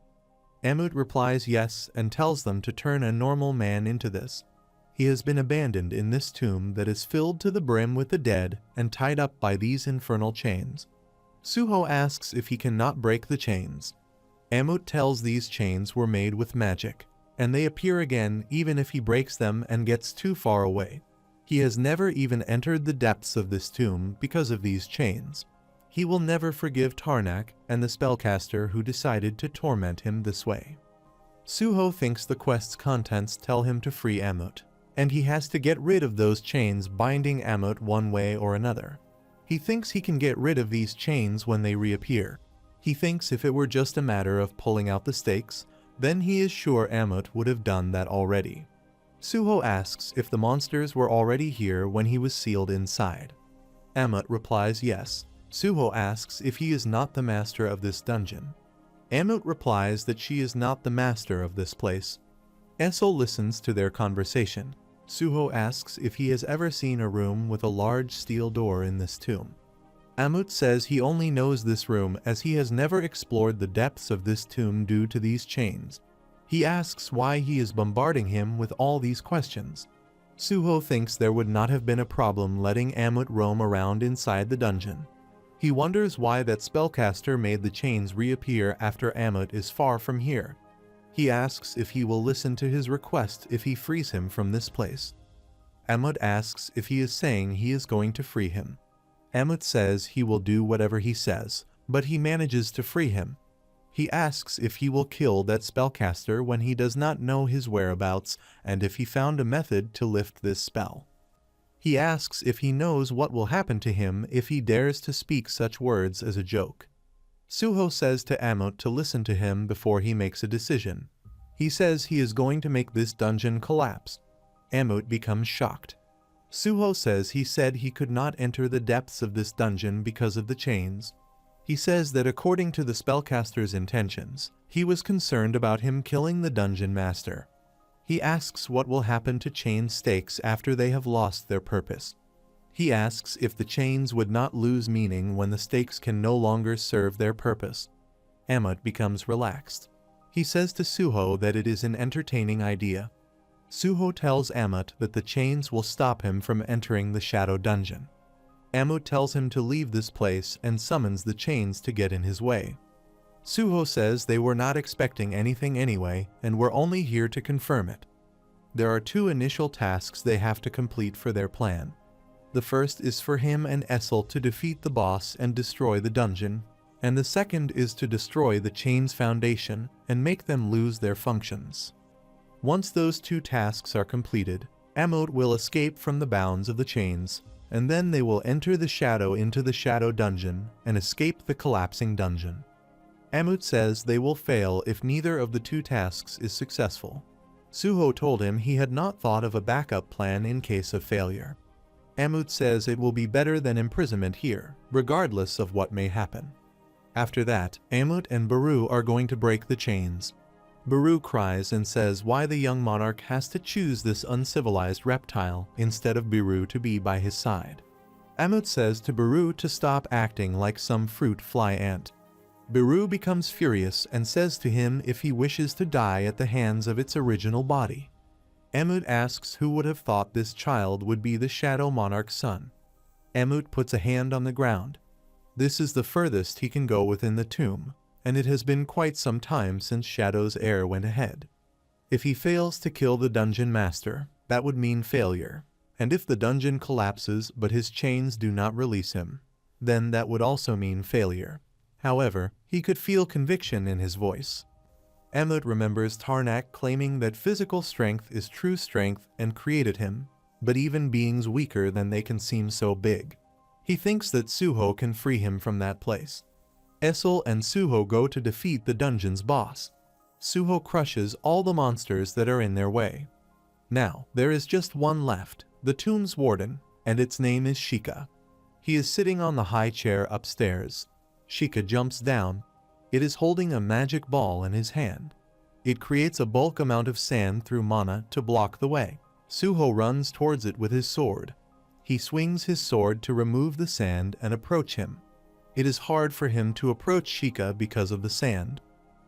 Amut replies yes and tells them to turn a normal man into this. He has been abandoned in this tomb that is filled to the brim with the dead and tied up by these infernal chains. Suho asks if he cannot break the chains. Amut tells these chains were made with magic, and they appear again even if he breaks them and gets too far away. He has never even entered the depths of this tomb because of these chains. He will never forgive Tarnak and the spellcaster who decided to torment him this way. Suho thinks the quest's contents tell him to free Amut, and he has to get rid of those chains binding Amut one way or another. He thinks he can get rid of these chains when they reappear. He thinks if it were just a matter of pulling out the stakes, then he is sure Amut would have done that already. Suho asks if the monsters were already here when he was sealed inside. Amut replies yes. Suho asks if he is not the master of this dungeon. Amut replies that she is not the master of this place. Essel listens to their conversation. Suho asks if he has ever seen a room with a large steel door in this tomb. Amut says he only knows this room as he has never explored the depths of this tomb due to these chains. He asks why he is bombarding him with all these questions. Suho thinks there would not have been a problem letting Amut roam around inside the dungeon. He wonders why that spellcaster made the chains reappear after Amut is far from here. He asks if he will listen to his request if he frees him from this place. Amut asks if he is saying he is going to free him. Amut says he will do whatever he says, but he manages to free him. He asks if he will kill that spellcaster when he does not know his whereabouts and if he found a method to lift this spell. He asks if he knows what will happen to him if he dares to speak such words as a joke. Suho says to Amut to listen to him before he makes a decision. He says he is going to make this dungeon collapse. Amut becomes shocked. Suho says he said he could not enter the depths of this dungeon because of the chains. He says that according to the spellcaster's intentions, he was concerned about him killing the dungeon master. He asks what will happen to chain stakes after they have lost their purpose. He asks if the chains would not lose meaning when the stakes can no longer serve their purpose. Amut becomes relaxed. He says to Suho that it is an entertaining idea. Suho tells Amut that the chains will stop him from entering the shadow dungeon. Amut tells him to leave this place and summons the chains to get in his way. Suho says they were not expecting anything anyway and were only here to confirm it. There are two initial tasks they have to complete for their plan. The first is for him and Essel to defeat the boss and destroy the dungeon, and the second is to destroy the chain's foundation and make them lose their functions. Once those two tasks are completed, Amut will escape from the bounds of the chains, and then they will enter the shadow into the shadow dungeon and escape the collapsing dungeon. Amut says they will fail if neither of the two tasks is successful. Suho told him he had not thought of a backup plan in case of failure. Amut says it will be better than imprisonment here, regardless of what may happen. After that, Amut and Baru are going to break the chains. Baru cries and says why the young monarch has to choose this uncivilized reptile instead of Baru to be by his side. Amut says to Baru to stop acting like some fruit fly ant. Baru becomes furious and says to him if he wishes to die at the hands of its original body. Amut asks who would have thought this child would be the Shadow Monarch's son. Amut puts a hand on the ground. This is the furthest he can go within the tomb, and it has been quite some time since Shadow's heir went ahead. If he fails to kill the dungeon master, that would mean failure, and if the dungeon collapses but his chains do not release him, then that would also mean failure. However, he could feel conviction in his voice. Amut remembers Tarnak claiming that physical strength is true strength and created him, but even beings weaker than they can seem so big. He thinks that Suho can free him from that place. Essel and Suho go to defeat the dungeon's boss. Suho crushes all the monsters that are in their way. Now, there is just one left, the tomb's warden, and its name is Shika. He is sitting on the high chair upstairs. Shika jumps down. It is holding a magic ball in his hand. It creates a bulk amount of sand through mana to block the way. Suho runs towards it with his sword. He swings his sword to remove the sand and approach him. It is hard for him to approach Shika because of the sand.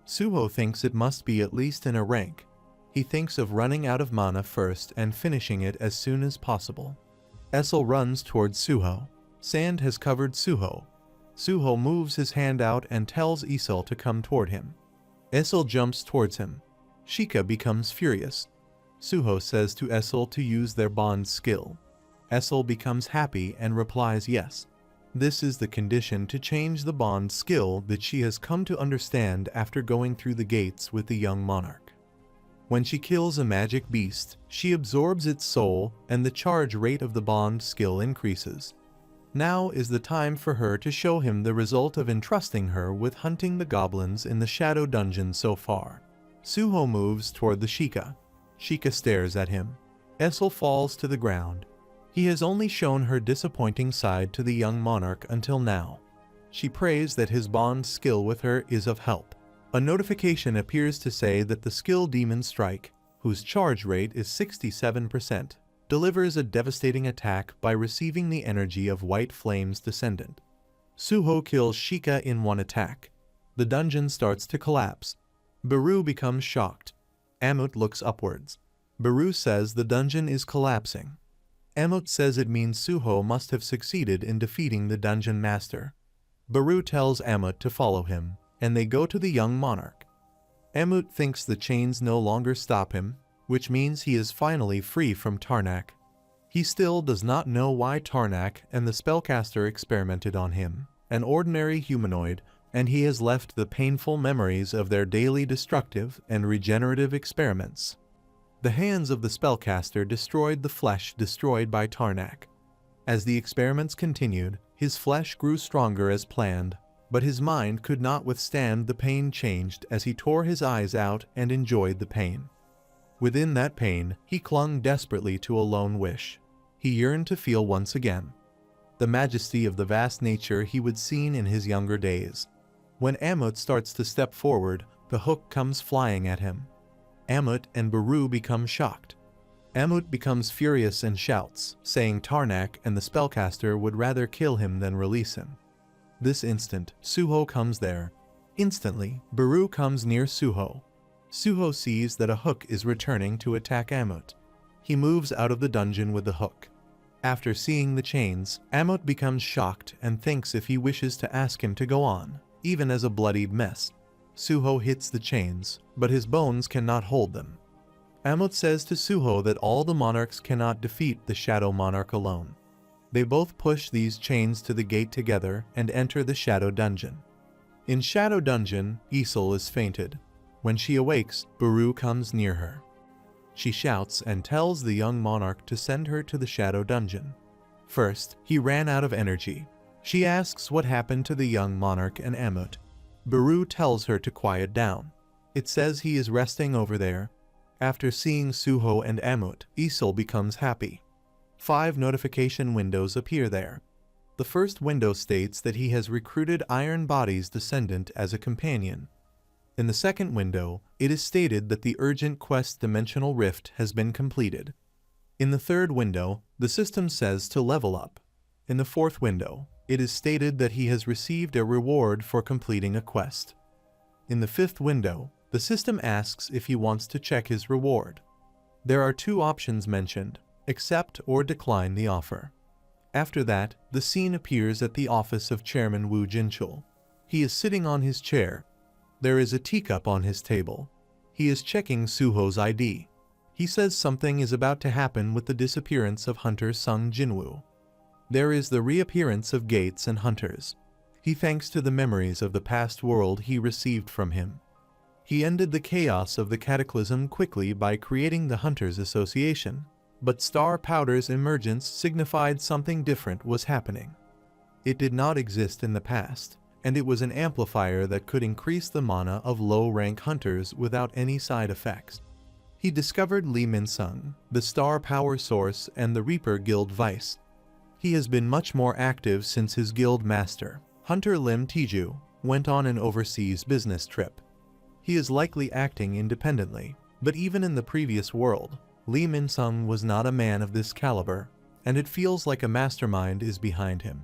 Suho thinks it must be at least in a rank. He thinks of running out of mana first and finishing it as soon as possible. Essel runs towards Suho. Sand has covered Suho. Suho moves his hand out and tells Essel to come toward him. Essel jumps towards him. Shika becomes furious. Suho says to Essel to use their bond skill. Essel becomes happy and replies yes. This is the condition to change the bond skill that she has come to understand after going through the gates with the young monarch. When she kills a magic beast, she absorbs its soul and the charge rate of the bond skill increases. Now is the time for her to show him the result of entrusting her with hunting the goblins in the Shadow Dungeon so far. Suho moves toward the Shika. Shika stares at him. Essel falls to the ground. He has only shown her disappointing side to the young monarch until now. She prays that his bond skill with her is of help. A notification appears to say that the skill Demon Strike, whose charge rate is 67%, delivers a devastating attack by receiving the energy of White Flame's descendant. Suho kills Shika in one attack. The dungeon starts to collapse. Baru becomes shocked. Amut looks upwards. Baru says the dungeon is collapsing. Amut says it means Suho must have succeeded in defeating the dungeon master. Baru tells Amut to follow him, and they go to the young monarch. Amut thinks the chains no longer stop him, which means he is finally free from Tarnak. He still does not know why Tarnak and the spellcaster experimented on him, an ordinary humanoid, and he has left the painful memories of their daily destructive and regenerative experiments. The hands of the spellcaster destroyed the flesh destroyed by Tarnak. As the experiments continued, his flesh grew stronger as planned, but his mind could not withstand the pain changed as he tore his eyes out and enjoyed the pain. Within that pain, he clung desperately to a lone wish. He yearned to feel once again the majesty of the vast nature he would seen in his younger days. When Amut starts to step forward, the hook comes flying at him. Amut and Baru become shocked. Amut becomes furious and shouts, saying Tarnak and the spellcaster would rather kill him than release him. This instant, Suho comes there. Instantly, Baru comes near Suho. Suho sees that a hook is returning to attack Amut. He moves out of the dungeon with the hook. After seeing the chains, Amut becomes shocked and thinks if he wishes to ask him to go on, even as a bloodied mess. Suho hits the chains, but his bones cannot hold them. Amut says to Suho that all the monarchs cannot defeat the Shadow Monarch alone. They both push these chains to the gate together and enter the Shadow Dungeon. In Shadow Dungeon, Essel is fainted. When she awakes, Baru comes near her. She shouts and tells the young monarch to send her to the Shadow Dungeon. First, he ran out of energy. She asks what happened to the young monarch and Amut. Baru tells her to quiet down. It says he is resting over there. After seeing Suho and Amut, Isol becomes happy. 5 notification windows appear there. The first window states that he has recruited Iron Body's descendant as a companion. In the second window, it is stated that the urgent quest Dimensional Rift has been completed. In the third window, the system says to level up. In the fourth window, it is stated that he has received a reward for completing a quest. In the fifth window, the system asks if he wants to check his reward. There are 2 options mentioned: accept or decline the offer. After that, the scene appears at the office of Chairman Wu Jinchul. He is sitting on his chair. There is a teacup on his table. He is checking Suho's ID. He says something is about to happen with the disappearance of Hunter Sung Jinwoo. There is the reappearance of Gates and Hunters. He thanks to the memories of the past world he received from him. He ended the chaos of the cataclysm quickly by creating the Hunters Association, but Star Powder's emergence signified something different was happening. It did not exist in the past, and it was an amplifier that could increase the mana of low-rank hunters without any side effects. He discovered Lee Min-sung, the Star Power Source, and the Reaper Guild Vice. He has been much more active since his guild master, Hunter Lim Tiju, went on an overseas business trip. He is likely acting independently, but even in the previous world, Lee Min-sung was not a man of this caliber, and it feels like a mastermind is behind him.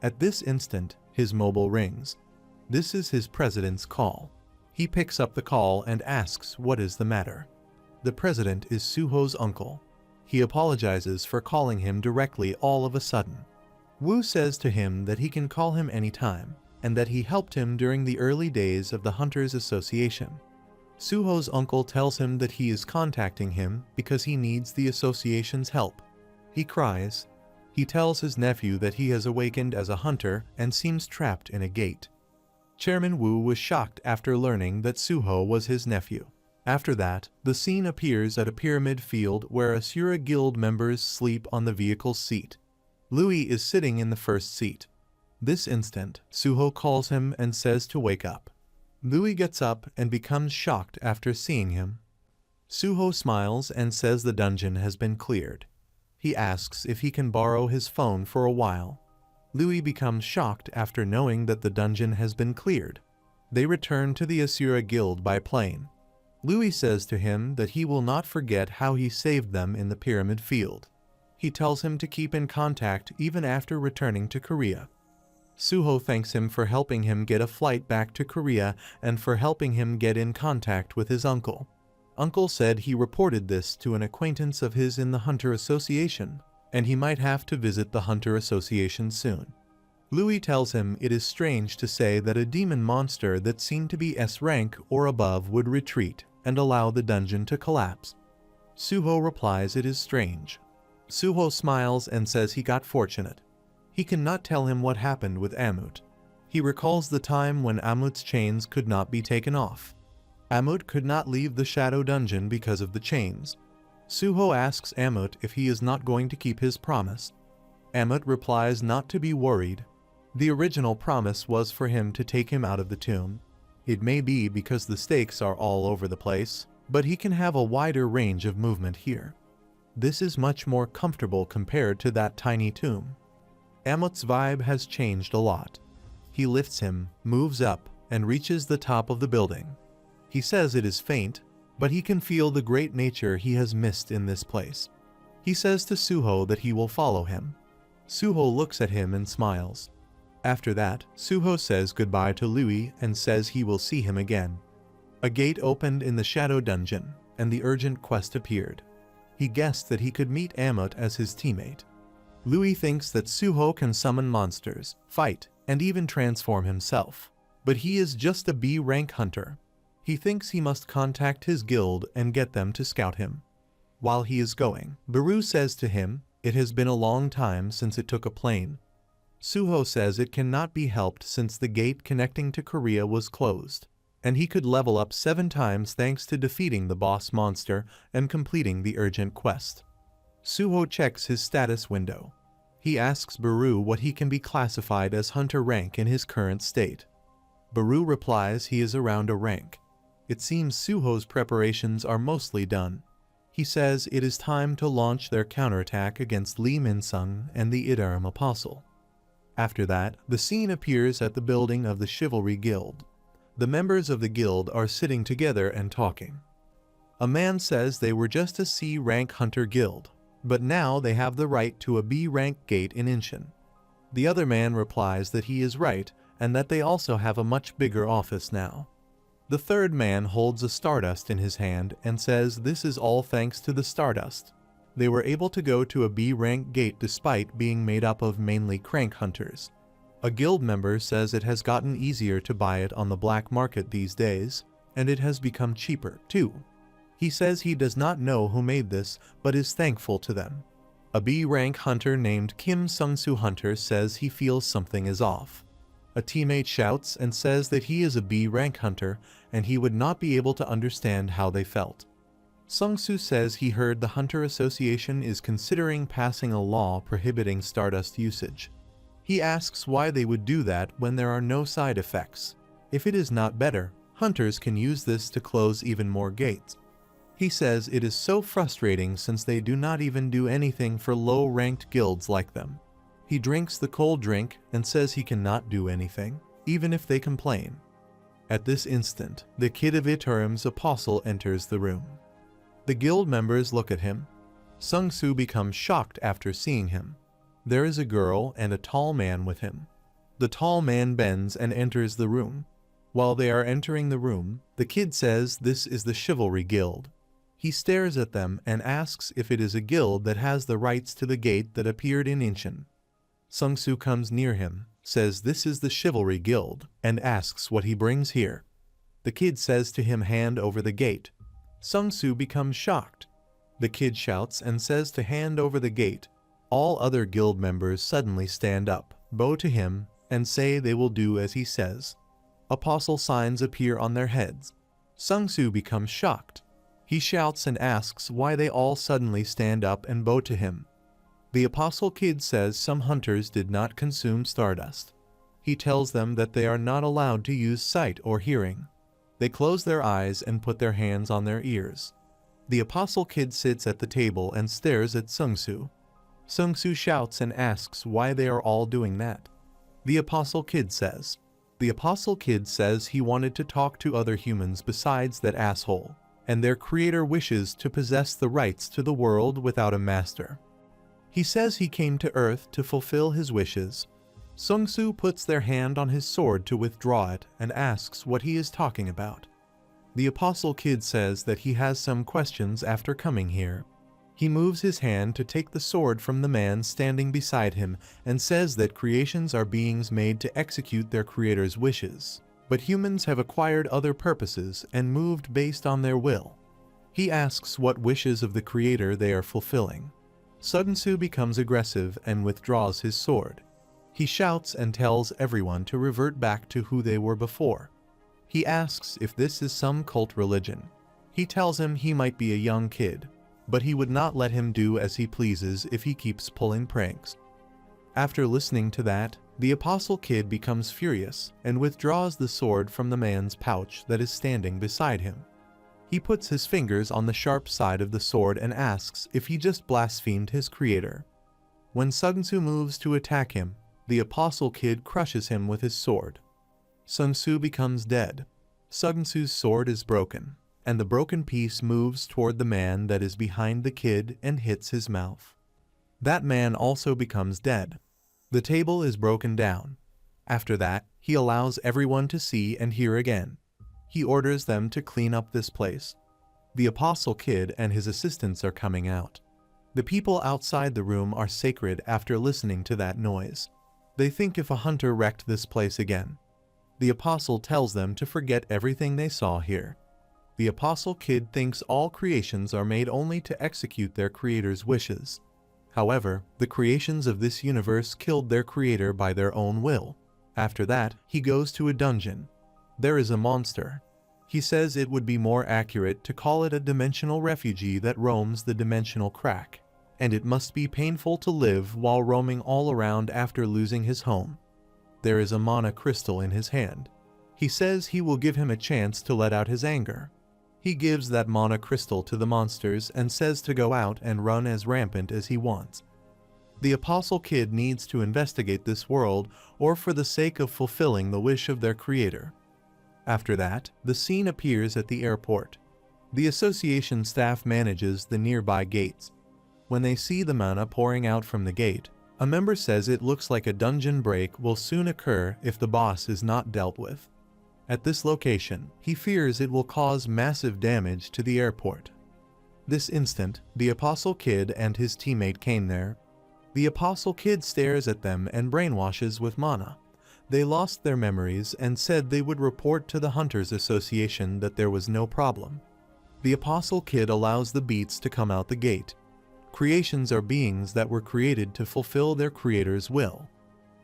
At this instant, his mobile rings. This is his president's call. He picks up the call and asks what is the matter. The president is Suho's uncle. He apologizes for calling him directly all of a sudden. Wu says to him that he can call him anytime, and that he helped him during the early days of the Hunters Association. Suho's uncle tells him that he is contacting him because he needs the association's help. He cries. He tells his nephew that he has awakened as a hunter and seems trapped in a gate. Chairman Wu was shocked after learning that Suho was his nephew. After that, the scene appears at a pyramid field where Asura Guild members sleep on the vehicle's seat. Louis is sitting in the first seat. This instant, Suho calls him and says to wake up. Louis gets up and becomes shocked after seeing him. Suho smiles and says the dungeon has been cleared. He asks if he can borrow his phone for a while. Louis becomes shocked after knowing that the dungeon has been cleared. They return to the Asura Guild by plane. Louis says to him that he will not forget how he saved them in the pyramid field. He tells him to keep in contact even after returning to Korea. Suho thanks him for helping him get a flight back to Korea and for helping him get in contact with his uncle. Uncle said he reported this to an acquaintance of his in the Hunter Association, and he might have to visit the Hunter Association soon. Louis tells him it is strange to say that a demon monster that seemed to be S rank or above would retreat and allow the dungeon to collapse. Suho replies it is strange. Suho smiles and says he got fortunate. He cannot tell him what happened with Amut. He recalls the time when Amut's chains could not be taken off. Amut could not leave the shadow dungeon because of the chains. Suho asks Amut if he is not going to keep his promise. Amut replies not to be worried. The original promise was for him to take him out of the tomb. It may be because the stakes are all over the place, but he can have a wider range of movement here. This is much more comfortable compared to that tiny tomb. Amut's vibe has changed a lot. He lifts him, moves up, and reaches the top of the building. He says it is faint, but he can feel the great nature he has missed in this place. He says to Suho that he will follow him. Suho looks at him and smiles. After that, Suho says goodbye to Louis and says he will see him again. A gate opened in the shadow dungeon, and the urgent quest appeared. He guessed that he could meet Amut as his teammate. Louis thinks that Suho can summon monsters, fight, and even transform himself. But he is just a B-rank hunter. He thinks he must contact his guild and get them to scout him. While he is going, Baru says to him, it has been a long time since it took a plane. Suho says it cannot be helped since the gate connecting to Korea was closed, and he could level up 7 times thanks to defeating the boss monster and completing the urgent quest. Suho checks his status window. He asks Baru what he can be classified as hunter rank in his current state. Baru replies he is around a rank. It seems Suho's preparations are mostly done. He says it is time to launch their counterattack against Lee Min-sung and the Idaram Apostle. After that, the scene appears at the building of the Chivalry Guild. The members of the guild are sitting together and talking. A man says they were just a C-rank hunter guild, but now they have the right to a B-rank gate in Inshin. The other man replies that he is right and that they also have a much bigger office now. The third man holds a stardust in his hand and says this is all thanks to the stardust. They were able to go to a B-rank gate despite being made up of mainly crank hunters. A guild member says it has gotten easier to buy it on the black market these days, and it has become cheaper, too. He says he does not know who made this, but is thankful to them. A B-rank hunter named Kim Sung-soo Hunter says he feels something is off. A teammate shouts and says that he is a B-rank hunter, and he would not be able to understand how they felt. Sung-soo says he heard the Hunter Association is considering passing a law prohibiting stardust usage. He asks why they would do that when there are no side effects. If it is not better, hunters can use this to close even more gates. He says it is so frustrating since they do not even do anything for low-ranked guilds like them. He drinks the cold drink and says he cannot do anything, even if they complain. At this instant, the kid of Itaram's apostle enters the room. The guild members look at him. Sung-soo becomes shocked after seeing him. There is a girl and a tall man with him. The tall man bends and enters the room. While they are entering the room, the kid says this is the Chivalry Guild. He stares at them and asks if it is a guild that has the rights to the gate that appeared in Inshin. Sung-soo comes near him, says this is the Chivalry Guild, and asks what he brings here. The kid says to him hand over the gate. Sung-soo becomes shocked. The kid shouts and says to hand over the gate. All other guild members suddenly stand up, bow to him, and say they will do as he says. Apostle signs appear on their heads. Sung-soo becomes shocked. He shouts and asks why they all suddenly stand up and bow to him. The Apostle Kid says some hunters did not consume stardust. He tells them that they are not allowed to use sight or hearing. They close their eyes and put their hands on their ears. The Apostle Kid sits at the table and stares at Sung-soo. Sung-soo shouts and asks why they are all doing that. The Apostle Kid says. The Apostle Kid says he wanted to talk to other humans besides that asshole, and their creator wishes to possess the rights to the world without a master. He says he came to Earth to fulfill his wishes. Sung-soo puts their hand on his sword to withdraw it and asks what he is talking about. The Apostle Kid says that he has some questions after coming here. He moves his hand to take the sword from the man standing beside him and says that creations are beings made to execute their creator's wishes, but humans have acquired other purposes and moved based on their will. He asks what wishes of the creator they are fulfilling. Sung-soo becomes aggressive and withdraws his sword. He shouts and tells everyone to revert back to who they were before. He asks if this is some cult religion. He tells him he might be a young kid, but he would not let him do as he pleases if he keeps pulling pranks. After listening to that, the Apostle Kid becomes furious and withdraws the sword from the man's pouch that is standing beside him. He puts his fingers on the sharp side of the sword and asks if he just blasphemed his creator. When Sung-soo moves to attack him, the Apostle Kid crushes him with his sword. Sung-soo becomes dead. Sung-soo's sword is broken, and the broken piece moves toward the man that is behind the kid and hits his mouth. That man also becomes dead. The table is broken down. After that, he allows everyone to see and hear again. He orders them to clean up this place. The Apostle Kid and his assistants are coming out. The people outside the room are sacred after listening to that noise. They think if a hunter wrecked this place again. The Apostle tells them to forget everything they saw here. The Apostle Kid thinks all creations are made only to execute their creator's wishes. However, the creations of this universe killed their creator by their own will. After that, he goes to a dungeon. There is a monster. He says it would be more accurate to call it a dimensional refugee that roams the dimensional crack, and it must be painful to live while roaming all around after losing his home. There is a mana crystal in his hand. He says he will give him a chance to let out his anger. He gives that mana crystal to the monsters and says to go out and run as rampant as he wants. The Apostle Kid needs to investigate this world, or for the sake of fulfilling the wish of their creator. After that, the scene appears at the airport. The association staff manages the nearby gates. When they see the mana pouring out from the gate, a member says it looks like a dungeon break will soon occur if the boss is not dealt with. At this location, he fears it will cause massive damage to the airport. This instant, the Apostle Kid and his teammate came there. The Apostle Kid stares at them and brainwashes with mana. They lost their memories and said they would report to the Hunters Association that there was no problem. The Apostle Kid allows the beats to come out the gate. Creations are beings that were created to fulfill their creator's will.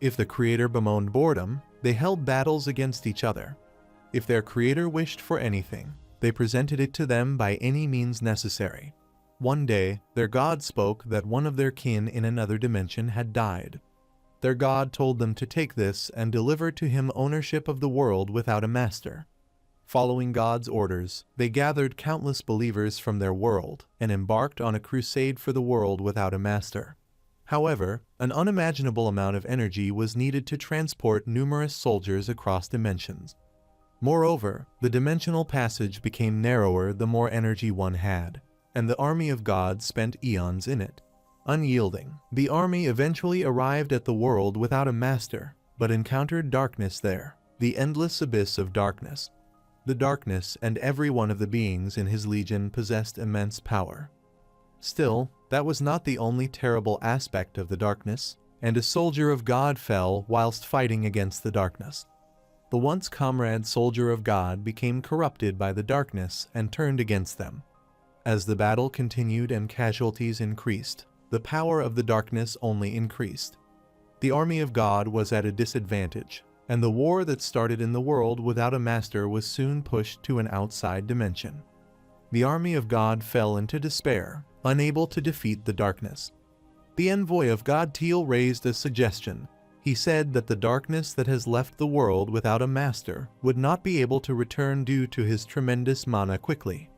If the creator bemoaned boredom, they held battles against each other. If their creator wished for anything, they presented it to them by any means necessary. One day, their god spoke that one of their kin in another dimension had died. Their god told them to take this and deliver to him ownership of the world without a master. Following God's orders, they gathered countless believers from their world and embarked on a crusade for the world without a master. However, an unimaginable amount of energy was needed to transport numerous soldiers across dimensions. Moreover, the dimensional passage became narrower the more energy one had, and the army of God spent eons in it. Unyielding, the army eventually arrived at the world without a master, but encountered darkness there, the endless abyss of darkness. The darkness and every one of the beings in his legion possessed immense power. Still, that was not the only terrible aspect of the darkness, and a soldier of God fell whilst fighting against the darkness. The once comrade soldier of God became corrupted by the darkness and turned against them. As the battle continued and casualties increased, the power of the darkness only increased. The army of God was at a disadvantage, and the war that started in the world without a master was soon pushed to an outside dimension. The army of God fell into despair, unable to defeat the darkness. The envoy of God Teal raised a suggestion. He said that the darkness that has left the world without a master would not be able to return due to his tremendous mana quickly.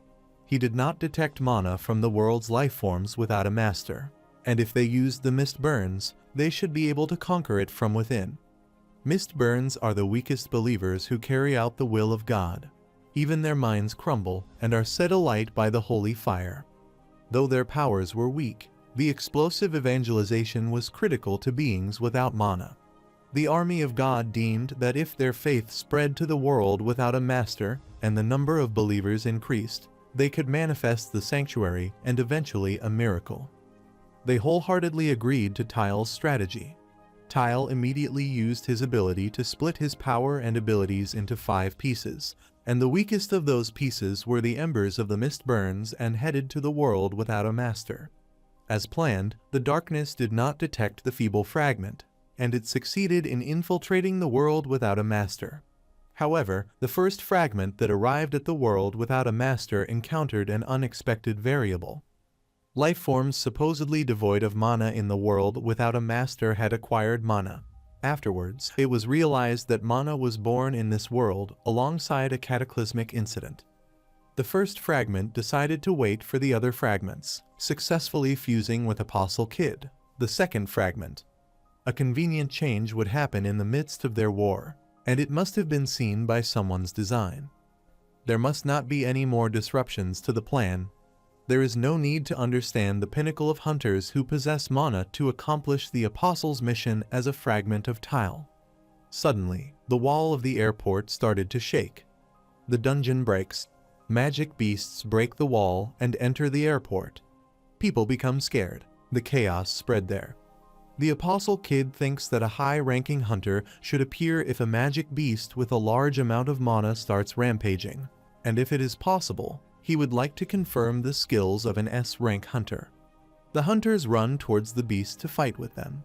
He did not detect mana from the world's life forms without a master, and if they used the mist burns, they should be able to conquer it from within. Mist burns are the weakest believers who carry out the will of God. Even their minds crumble and are set alight by the holy fire. Though their powers were weak, the explosive evangelization was critical to beings without mana. The army of God deemed that if their faith spread to the world without a master and the number of believers increased, they could manifest the sanctuary and eventually a miracle. They wholeheartedly agreed to Tile's strategy. Tile immediately used his ability to split his power and abilities into 5 pieces, and the weakest of those pieces were the embers of the mist burns and headed to the world without a master. As planned, the darkness did not detect the feeble fragment, and it succeeded in infiltrating the world without a master. However, the first fragment that arrived at the world without a master encountered an unexpected variable. Life forms supposedly devoid of mana in the world without a master had acquired mana. Afterwards, it was realized that mana was born in this world alongside a cataclysmic incident. The first fragment decided to wait for the other fragments, successfully fusing with Apostle Kid, the second fragment. A convenient change would happen in the midst of their war, and it must have been seen by someone's design. There must not be any more disruptions to the plan. There is no need to understand the pinnacle of hunters who possess mana to accomplish the Apostle's mission as a fragment of tile. Suddenly, the wall of the airport started to shake. The dungeon breaks. Magic beasts break the wall and enter the airport. People become scared. The chaos spread there. The Apostle Kid thinks that a high-ranking hunter should appear if a magic beast with a large amount of mana starts rampaging, and if it is possible, he would like to confirm the skills of an S-rank hunter. The hunters run towards the beast to fight with them.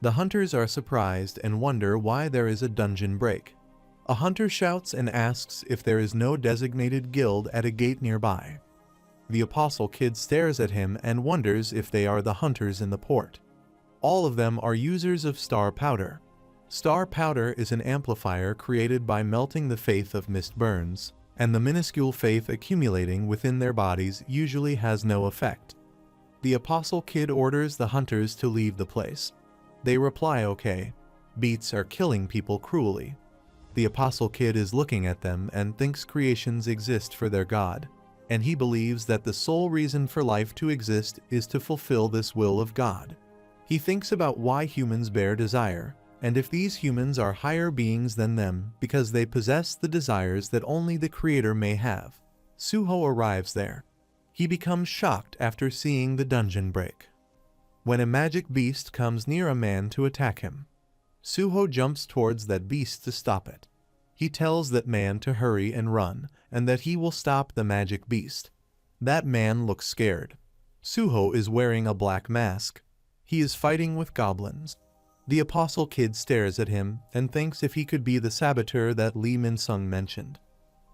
The hunters are surprised and wonder why there is a dungeon break. A hunter shouts and asks if there is no designated guild at a gate nearby. The Apostle Kid stares at him and wonders if they are the hunters in the port. All of them are users of star powder. Star powder is an amplifier created by melting the faith of mist burns, and the minuscule faith accumulating within their bodies usually has no effect. The Apostle Kid orders the hunters to leave the place. They reply okay. Beats are killing people cruelly. The Apostle Kid is looking at them and thinks creations exist for their God, and he believes that the sole reason for life to exist is to fulfill this will of God. He thinks about why humans bear desire, and if these humans are higher beings than them because they possess the desires that only the Creator may have. Suho arrives there. He becomes shocked after seeing the dungeon break. When a magic beast comes near a man to attack him, Suho jumps towards that beast to stop it. He tells that man to hurry and run, and that he will stop the magic beast. That man looks scared. Suho is wearing a black mask. He is fighting with goblins. The Apostle Kid stares at him and thinks if he could be the saboteur that Lee Min-sung mentioned.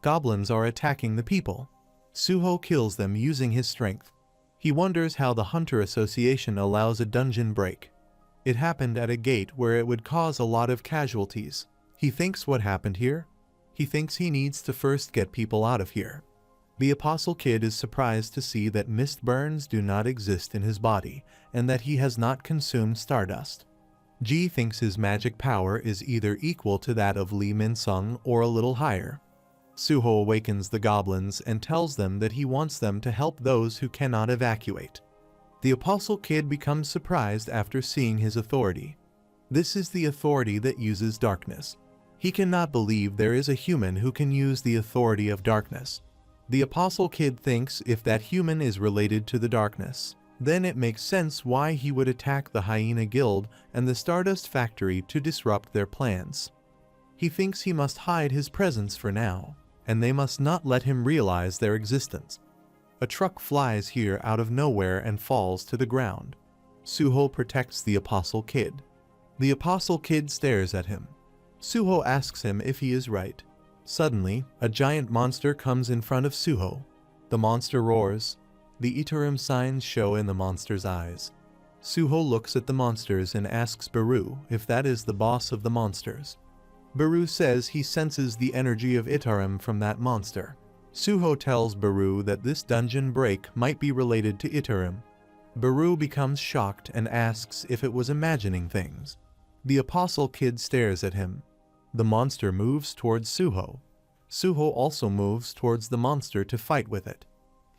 Goblins are attacking the people. Suho kills them using his strength. He wonders how the Hunter Association allows a dungeon break. It happened at a gate where it would cause a lot of casualties. He thinks what happened here? He thinks he needs to first get people out of here. The Apostle Kid is surprised to see that mist burns do not exist in his body, and that he has not consumed stardust. Ji thinks his magic power is either equal to that of Lee Min-sung or a little higher. Suho awakens the goblins and tells them that he wants them to help those who cannot evacuate. The Apostle Kid becomes surprised after seeing his authority. This is the authority that uses darkness. He cannot believe there is a human who can use the authority of darkness. The Apostle Kid thinks if that human is related to the darkness, then it makes sense why he would attack the Hyena Guild and the Stardust Factory to disrupt their plans. He thinks he must hide his presence for now, and they must not let him realize their existence. A truck flies here out of nowhere and falls to the ground. Suho protects the Apostle Kid. The Apostle Kid stares at him. Suho asks him if he is right. Suddenly, a giant monster comes in front of Suho. The monster roars. The Iterum signs show in the monster's eyes. Suho looks at the monsters and asks Baru if that is the boss of the monsters. Baru says he senses the energy of Iterum from that monster. Suho tells Baru that this dungeon break might be related to Iterum. Baru becomes shocked and asks if it was imagining things. The Apostle Kid stares at him. The monster moves towards Suho. Suho also moves towards the monster to fight with it.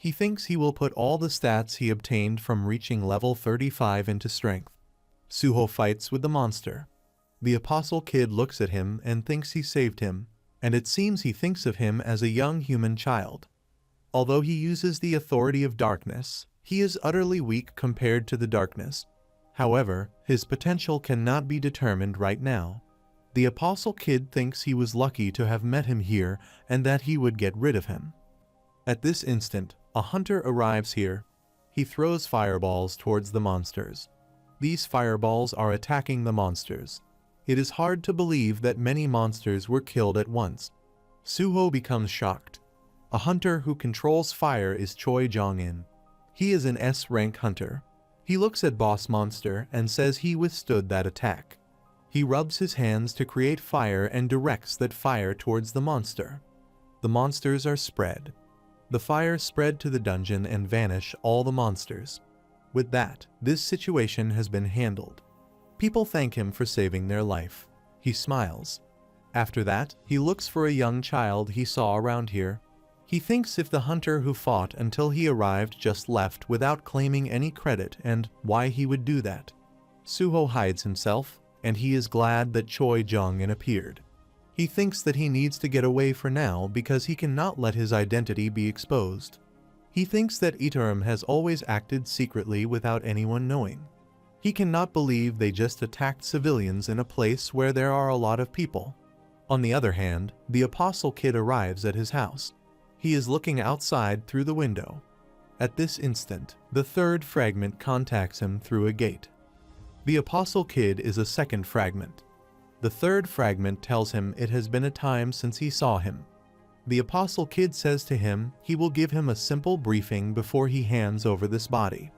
He thinks he will put all the stats he obtained from reaching level 35 into strength. Suho fights with the monster. The Apostle Kid looks at him and thinks he saved him, and it seems he thinks of him as a young human child. Although he uses the authority of darkness, he is utterly weak compared to the darkness. However, his potential cannot be determined right now. The Apostle Kid thinks he was lucky to have met him here and that he would get rid of him. At this instant, a hunter arrives here. He throws fireballs towards the monsters. These fireballs are attacking the monsters. It is hard to believe that many monsters were killed at once. Suho becomes shocked. A hunter who controls fire is Choi Jong-in. He is an S-rank hunter. He looks at Boss Monster and says he withstood that attack. He rubs his hands to create fire and directs that fire towards the monster. The monsters are spread. The fire spread to the dungeon and vanish all the monsters. With that, this situation has been handled. People thank him for saving their life. He smiles. After that, he looks for a young child he saw around here. He thinks if the hunter who fought until he arrived just left without claiming any credit and why he would do that. Suho hides himself, and he is glad that Choi Jong-in appeared. He thinks that he needs to get away for now because he cannot let his identity be exposed. He thinks that Iterum has always acted secretly without anyone knowing. He cannot believe they just attacked civilians in a place where there are a lot of people. On the other hand, the Apostle Kid arrives at his house. He is looking outside through the window. At this instant, the third fragment contacts him through a gate. The Apostle Kid is a second fragment. The third fragment tells him it has been a time since he saw him. The Apostle Kid says to him he will give him a simple briefing before he hands over this body.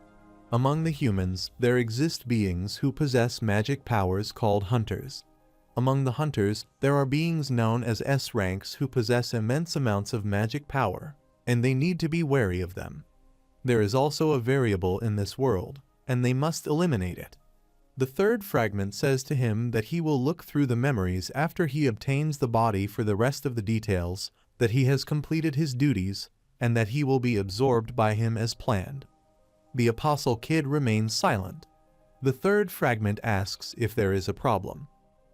Among the humans, there exist beings who possess magic powers called hunters. Among the hunters, there are beings known as S ranks who possess immense amounts of magic power, and they need to be wary of them. There is also a variable in this world, and they must eliminate it. The third fragment says to him that he will look through the memories after he obtains the body for the rest of the details, that he has completed his duties, and that he will be absorbed by him as planned. The Apostle Kid remains silent. The third fragment asks if there is a problem.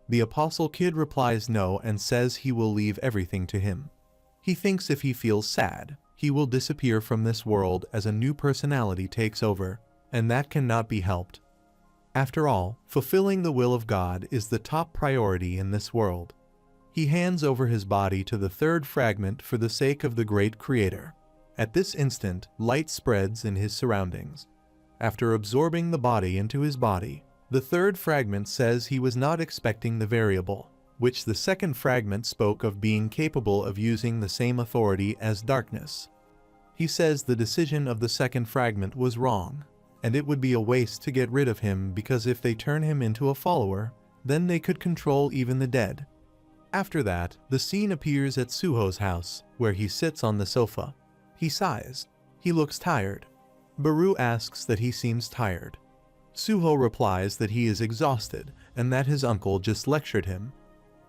The Apostle Kid replies no and says he will leave everything to him. He thinks if he feels sad, he will disappear from this world as a new personality takes over, and that cannot be helped. After all, fulfilling the will of God is the top priority in this world. He hands over his body to the third fragment for the sake of the great Creator. At this instant, light spreads in his surroundings. After absorbing the body into his body, the third fragment says he was not expecting the variable, which the second fragment spoke of being capable of using the same authority as darkness. He says the decision of the second fragment was wrong, and it would be a waste to get rid of him because if they turn him into a follower, then they could control even the dead. After that, the scene appears at Suho's house, where he sits on the sofa. He sighs. He looks tired. Baru asks that he seems tired. Suho replies that he is exhausted and that his uncle just lectured him.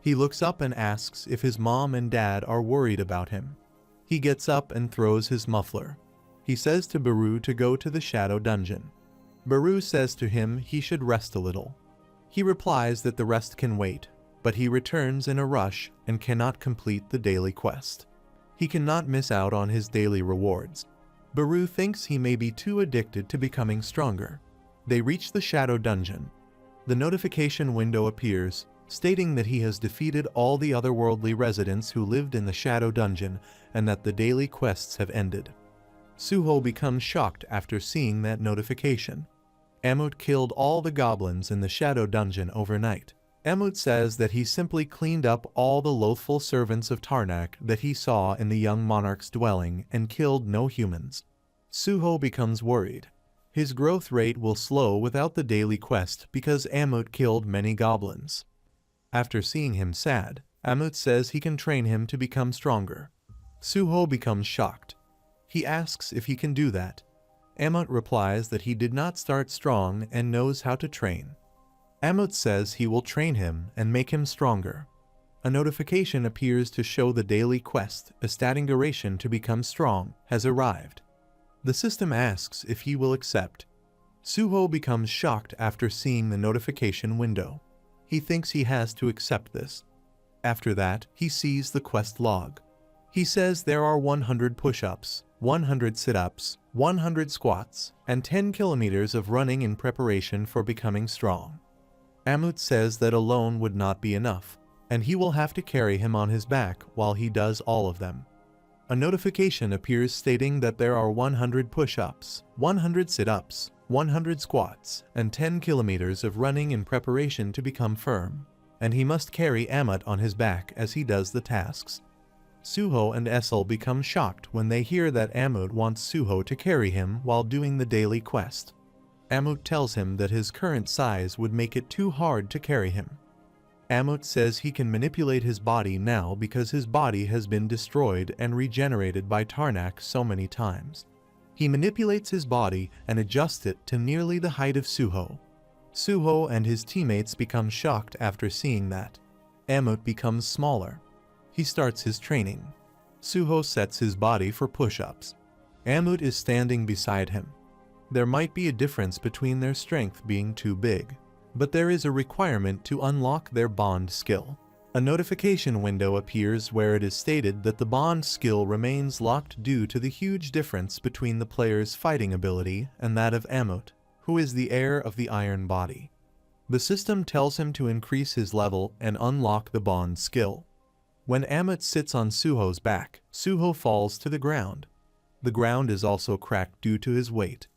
He looks up and asks if his mom and dad are worried about him. He gets up and throws his muffler. He says to Baru to go to the shadow dungeon. Baru says to him he should rest a little. He replies that the rest can wait, but he returns in a rush and cannot complete the daily quest. He cannot miss out on his daily rewards. Baru thinks he may be too addicted to becoming stronger. They reach the shadow dungeon. The notification window appears, stating that he has defeated all the otherworldly residents who lived in the shadow dungeon and that the daily quests have ended. Suho becomes shocked after seeing that notification. Amut killed all the goblins in the shadow dungeon overnight. Amut says that he simply cleaned up all the loathful servants of Tarnak that he saw in the young monarch's dwelling and killed no humans. Suho becomes worried. His growth rate will slow without the daily quest because Amut killed many goblins. After seeing him sad, Amut says he can train him to become stronger. Suho becomes shocked. He asks if he can do that. Amut replies that he did not start strong and knows how to train. Amut says he will train him and make him stronger. A notification appears to show the daily quest, a starting duration to become strong, has arrived. The system asks if he will accept. Suho becomes shocked after seeing the notification window. He thinks he has to accept this. After that, he sees the quest log. He says there are 100 push-ups, 100 sit-ups, 100 squats, and 10 kilometers of running in preparation for becoming strong. Amut says that alone would not be enough, and he will have to carry him on his back while he does all of them. A notification appears stating that there are 100 push-ups, 100 sit-ups, 100 squats, and 10 kilometers of running in preparation to become firm, and he must carry Amut on his back as he does the tasks. Suho and Essel become shocked when they hear that Amut wants Suho to carry him while doing the daily quest. Amut tells him that his current size would make it too hard to carry him. Amut says he can manipulate his body now because his body has been destroyed and regenerated by Tarnak so many times. He manipulates his body and adjusts it to nearly the height of Suho. Suho and his teammates become shocked after seeing that. Amut becomes smaller. He starts his training. Suho sets his body for push-ups. Amut is standing beside him. There might be a difference between their strength being too big, but there is a requirement to unlock their bond skill. A notification window appears where it is stated that the bond skill remains locked due to the huge difference between the player's fighting ability and that of Amut, who is the heir of the Iron Body. The system tells him to increase his level and unlock the bond skill. When Amut sits on Suho's back, Suho falls to the ground. The ground is also cracked due to his weight.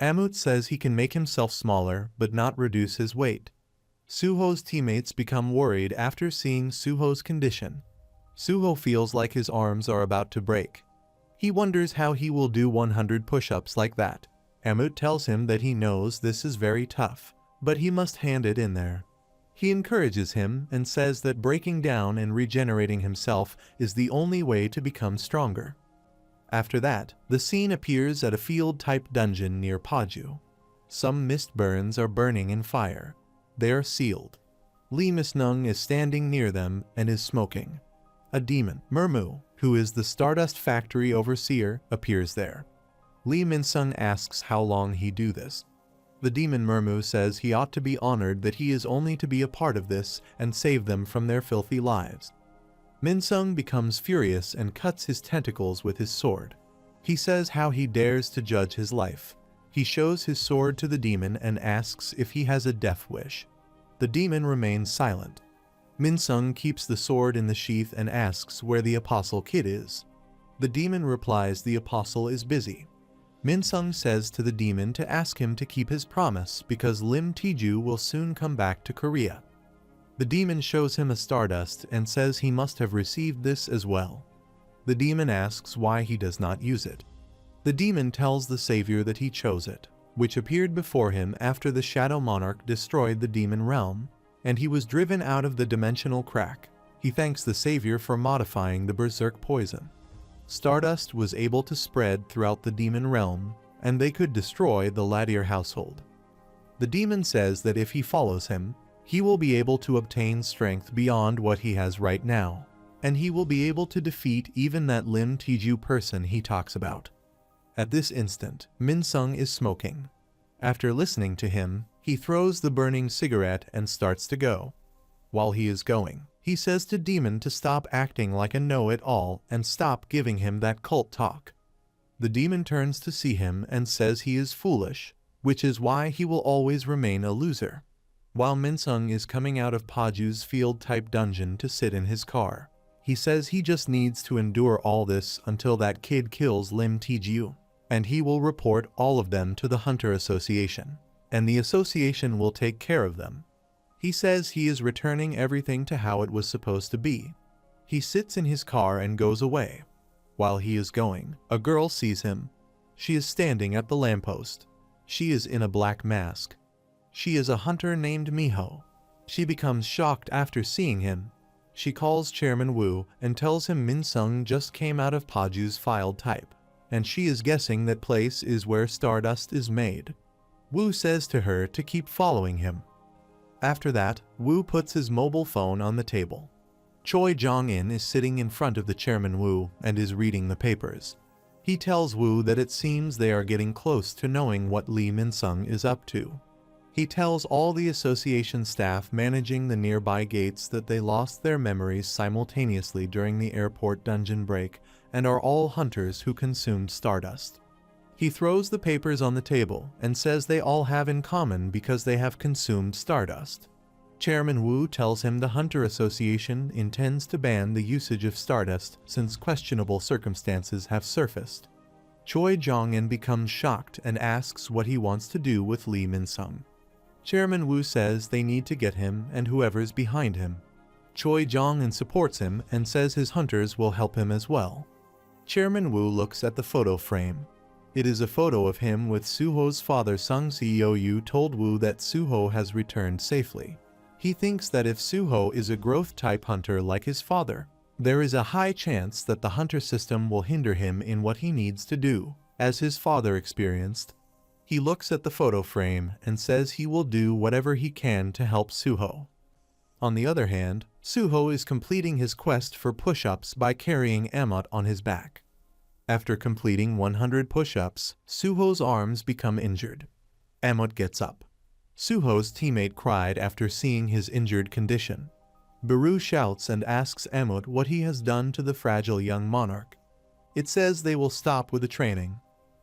Amut says he can make himself smaller but not reduce his weight. Suho's teammates become worried after seeing Suho's condition. Suho feels like his arms are about to break. He wonders how he will do 100 push-ups like that. Amut tells him that he knows this is very tough, but he must hand it in there. He encourages him and says that breaking down and regenerating himself is the only way to become stronger. After that, the scene appears at a field-type dungeon near Paju. Some mist burns are burning in fire. They are sealed. Lee Misnung is standing near them and is smoking. A demon, Mermu, who is the Stardust Factory overseer, appears there. Lee Minsung asks how long he do this. The demon Mermu says he ought to be honored that he is only to be a part of this and save them from their filthy lives. Minsung becomes furious and cuts his tentacles with his sword. He says how he dares to judge his life. He shows his sword to the demon and asks if he has a death wish. The demon remains silent. Minsung keeps the sword in the sheath and asks where the Apostle Kid is. The demon replies the apostle is busy. Minsung says to the demon to ask him to keep his promise because Lim Tiju will soon come back to Korea. The demon shows him a stardust and says he must have received this as well. The demon asks why he does not use it. The demon tells the savior that he chose it, which appeared before him after the Shadow Monarch destroyed the demon realm, and he was driven out of the dimensional crack. He thanks the savior for modifying the berserk poison. Stardust was able to spread throughout the demon realm, and they could destroy the Latier household. The demon says that if he follows him, he will be able to obtain strength beyond what he has right now, and he will be able to defeat even that Lim Tiju person he talks about. At this instant, Minsung is smoking. After listening to him, he throws the burning cigarette and starts to go. While he is going, he says to Demon to stop acting like a know-it-all and stop giving him that cult talk. The demon turns to see him and says he is foolish, which is why he will always remain a loser. While Minsung is coming out of Paju's field-type dungeon to sit in his car, he says he just needs to endure all this until that kid kills Lim Tiju, and he will report all of them to the Hunter Association, and the association will take care of them. He says he is returning everything to how it was supposed to be. He sits in his car and goes away. While he is going, a girl sees him. She is standing at the lamppost. She is in a black mask. She is a hunter named Miho. She becomes shocked after seeing him. She calls Chairman Wu and tells him Minsung just came out of Paju's filed type, and she is guessing that place is where Stardust is made. Wu says to her to keep following him. After that, Wu puts his mobile phone on the table. Choi Jong-in is sitting in front of the Chairman Wu and is reading the papers. He tells Wu that it seems they are getting close to knowing what Lee Minsung is up to. He tells all the association staff managing the nearby gates that they lost their memories simultaneously during the airport dungeon break and are all hunters who consumed Stardust. He throws the papers on the table and says they all have in common because they have consumed Stardust. Chairman Wu tells him the Hunter Association intends to ban the usage of Stardust since questionable circumstances have surfaced. Choi Jong-in becomes shocked and asks what he wants to do with Lee Minsung. Chairman Wu says they need to get him and whoever's behind him. Choi Jong-in supports him and says his hunters will help him as well. Chairman Wu looks at the photo frame. It is a photo of him with Suho's father. Sung Seoyu told Wu that Suho has returned safely. He thinks that if Suho is a growth-type hunter like his father, there is a high chance that the hunter system will hinder him in what he needs to do, as his father experienced. He looks at the photo frame and says he will do whatever he can to help Suho. On the other hand, Suho is completing his quest for push-ups by carrying Amot on his back. After completing 100 push-ups, Suho's arms become injured. Amot gets up. Suho's teammate cried after seeing his injured condition. Baru shouts and asks Amot what he has done to the fragile young monarch. It says they will stop with the training.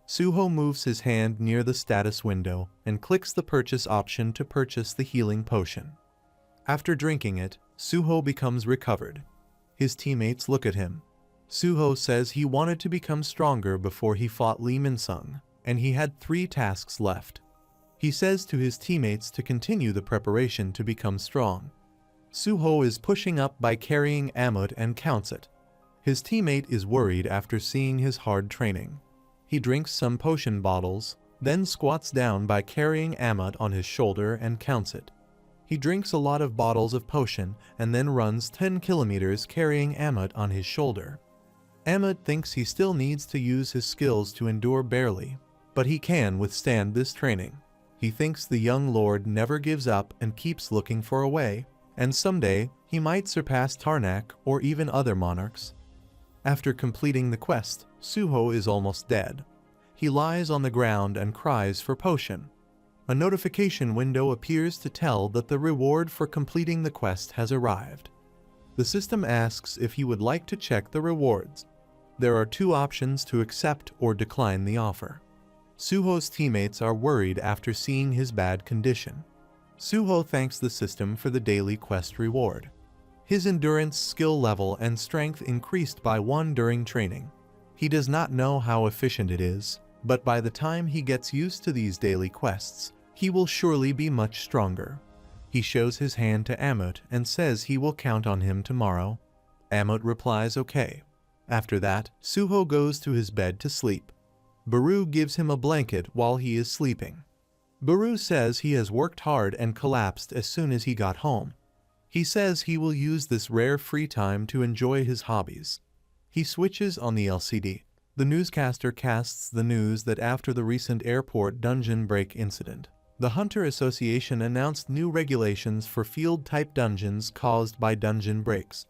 Suho moves his hand near the status window and clicks the purchase option to purchase the healing potion. After drinking it, Suho becomes recovered. His teammates look at him. Suho says he wanted to become stronger before he fought Lee Minsung, and he had 3 tasks left. He says to his teammates to continue the preparation to become strong. Suho is pushing up by carrying Amot and counts it. His teammate is worried after seeing his hard training. He drinks some potion bottles, then squats down by carrying Amot on his shoulder and counts it. He drinks a lot of bottles of potion and then runs 10 kilometers carrying Amit on his shoulder. Amit thinks he still needs to use his skills to endure barely, but he can withstand this training. He thinks the young lord never gives up and keeps looking for a way, and someday he might surpass Tarnak or even other monarchs. After completing the quest, Suho is almost dead. He lies on the ground and cries for potion. A notification window appears to tell that the reward for completing the quest has arrived. The system asks if he would like to check the rewards. There are 2 options to accept or decline the offer. Suho's teammates are worried after seeing his bad condition. Suho thanks the system for the daily quest reward. His endurance, skill level, and strength increased by 1 during training. He does not know how efficient it is, but by the time he gets used to these daily quests, he will surely be much stronger. He shows his hand to Amit and says he will count on him tomorrow. Amit replies okay. After that, Suho goes to his bed to sleep. Baru gives him a blanket while he is sleeping. Baru says he has worked hard and collapsed as soon as he got home. He says he will use this rare free time to enjoy his hobbies. He switches on the LCD. The newscaster casts the news that after the recent airport dungeon break incident, the Hunter Association announced new regulations for field-type dungeons caused by dungeon breaks.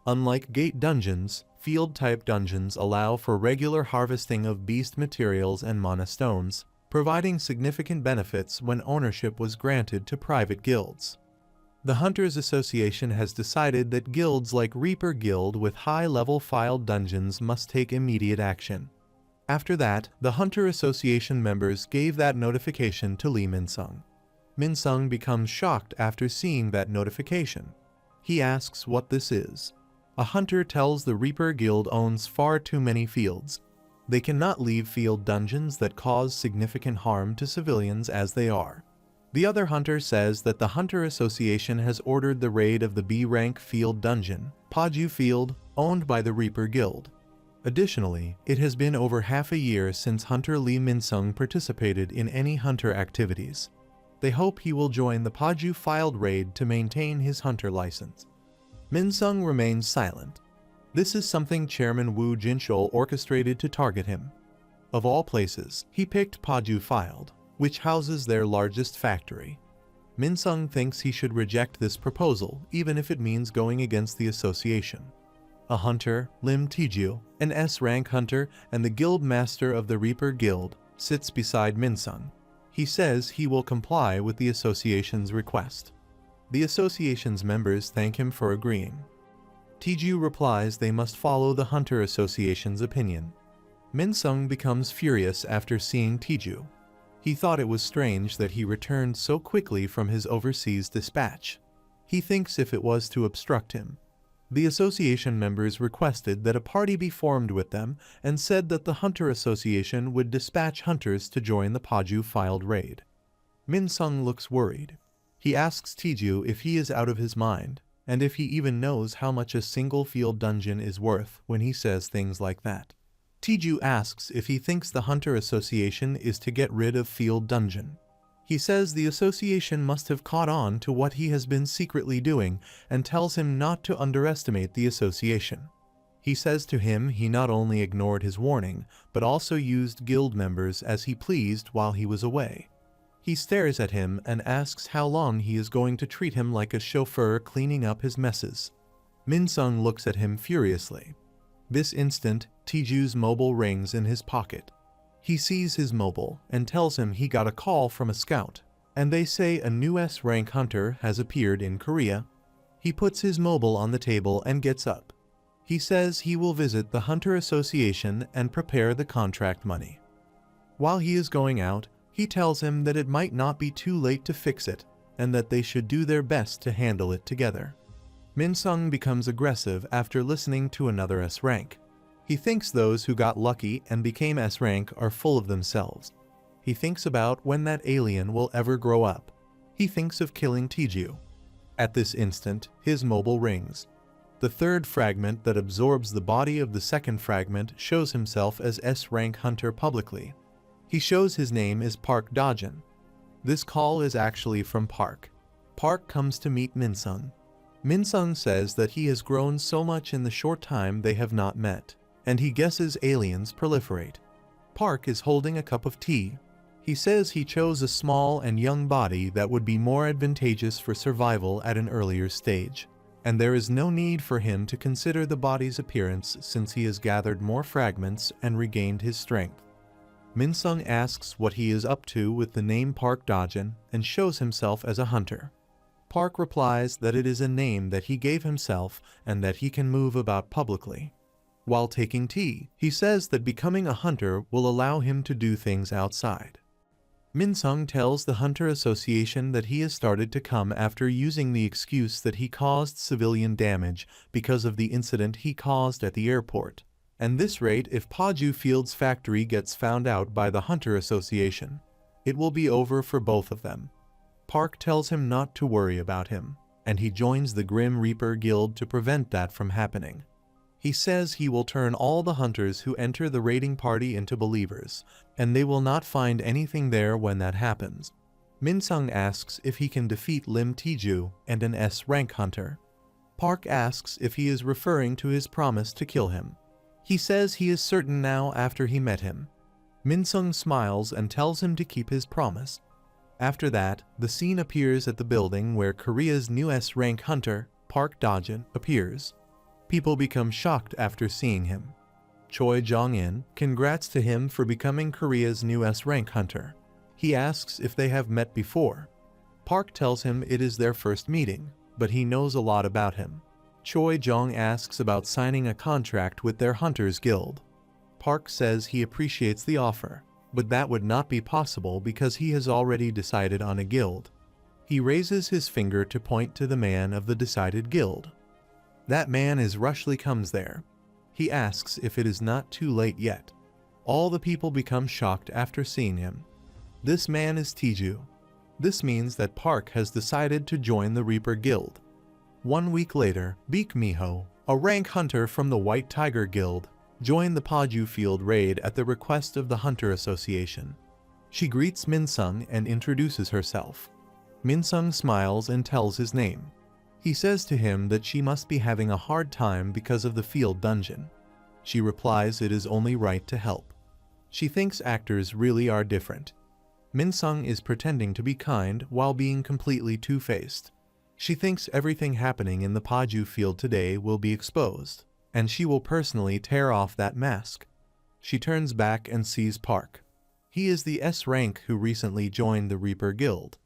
Unlike gate dungeons, field-type dungeons allow for regular harvesting of beast materials and mana stones, providing significant benefits when ownership was granted to private guilds. The Hunters Association has decided that guilds like Reaper Guild with high-level filed dungeons must take immediate action. After that, the Hunter Association members gave that notification to Lee Min-sung. Min-sung becomes shocked after seeing that notification. He asks what this is. A hunter tells the Reaper Guild owns far too many fields. They cannot leave field dungeons that cause significant harm to civilians as they are. The other hunter says that the Hunter Association has ordered the raid of the B-rank field dungeon, Paju Field, owned by the Reaper Guild. Additionally, it has been over half a year since Hunter Lee Min-sung participated in any hunter activities. They hope he will join the Paju filed raid to maintain his hunter license. Min-sung remains silent. This is something Chairman Woo Jinchul orchestrated to target him. Of all places, he picked Paju filed, which houses their largest factory. Min-sung thinks he should reject this proposal even if it means going against the association. A hunter, Lim Tiju, an S-rank hunter and the guild master of the Reaper Guild, sits beside Min-sung. He says he will comply with the association's request. The association's members thank him for agreeing. Tiju replies they must follow the Hunter Association's opinion. Min-sung becomes furious after seeing Tiju. He thought it was strange that he returned so quickly from his overseas dispatch. He thinks if it was to obstruct him. The association members requested that a party be formed with them and said that the Hunter Association would dispatch hunters to join the Paju filed raid. Min-sung looks worried. He asks Tiju if he is out of his mind, and if he even knows how much a single field dungeon is worth when he says things like that. Tiju asks if he thinks the Hunter Association is to get rid of field dungeon. He says the association must have caught on to what he has been secretly doing and tells him not to underestimate the association. He says to him he not only ignored his warning, but also used guild members as he pleased while he was away. He stares at him and asks how long he is going to treat him like a chauffeur cleaning up his messes. Min-sung looks at him furiously. This instant, Tiju's mobile rings in his pocket. He sees his mobile and tells him he got a call from a scout, and they say a new S-rank hunter has appeared in Korea. He puts his mobile on the table and gets up. He says he will visit the Hunter Association and prepare the contract money. While he is going out, he tells him that it might not be too late to fix it, and that they should do their best to handle it together. Min-sung becomes aggressive after listening to another S-rank. He thinks those who got lucky and became S-rank are full of themselves. He thinks about when that alien will ever grow up. He thinks of killing Tiju. At this instant, his mobile rings. The third fragment that absorbs the body of the second fragment shows himself as S-rank hunter publicly. He shows his name is Park Dajin. This call is actually from Park. Park comes to meet Minsung. Minsung says that he has grown so much in the short time they have not met, and he guesses aliens proliferate. Park is holding a cup of tea. He says he chose a small and young body that would be more advantageous for survival at an earlier stage, and there is no need for him to consider the body's appearance since he has gathered more fragments and regained his strength. Minsung asks what he is up to with the name Park Dajin and shows himself as a hunter. Park replies that it is a name that he gave himself and that he can move about publicly. While taking tea, he says that becoming a hunter will allow him to do things outside. Minsung tells the Hunter Association that he has started to come after using the excuse that he caused civilian damage because of the incident he caused at the airport, and this rate if Paju Field's factory gets found out by the Hunter Association. It will be over for both of them. Park tells him not to worry about him, and he joins the Grim Reaper Guild to prevent that from happening. He says he will turn all the hunters who enter the raiding party into believers, and they will not find anything there when that happens. Minsung asks if he can defeat Lim Tiju and an S-rank hunter. Park asks if he is referring to his promise to kill him. He says he is certain now after he met him. Minsung smiles and tells him to keep his promise. After that, the scene appears at the building where Korea's new S-rank hunter, Park Dajin, appears. People become shocked after seeing him. Choi Jong-in congrats to him for becoming Korea's new S-rank hunter. He asks if they have met before. Park tells him it is their first meeting, but he knows a lot about him. Choi Jong asks about signing a contract with their Hunters Guild. Park says he appreciates the offer, but that would not be possible because he has already decided on a guild. He raises his finger to point to the man of the decided guild. That man is Rushley comes there. He asks if it is not too late yet. All the people become shocked after seeing him. This man is Tiju. This means that Park has decided to join the Reaper Guild. 1 week later, Baek Miho, a rank hunter from the White Tiger Guild, joined the Paju Field raid at the request of the Hunter Association. She greets Minsung and introduces herself. Minsung smiles and tells his name. He says to him that she must be having a hard time because of the field dungeon. She replies it is only right to help. She thinks actors really are different. Minsung is pretending to be kind while being completely two-faced. She thinks everything happening in the Paju Field today will be exposed, and she will personally tear off that mask. She turns back and sees Park. He is the S rank who recently joined the Reaper Guild.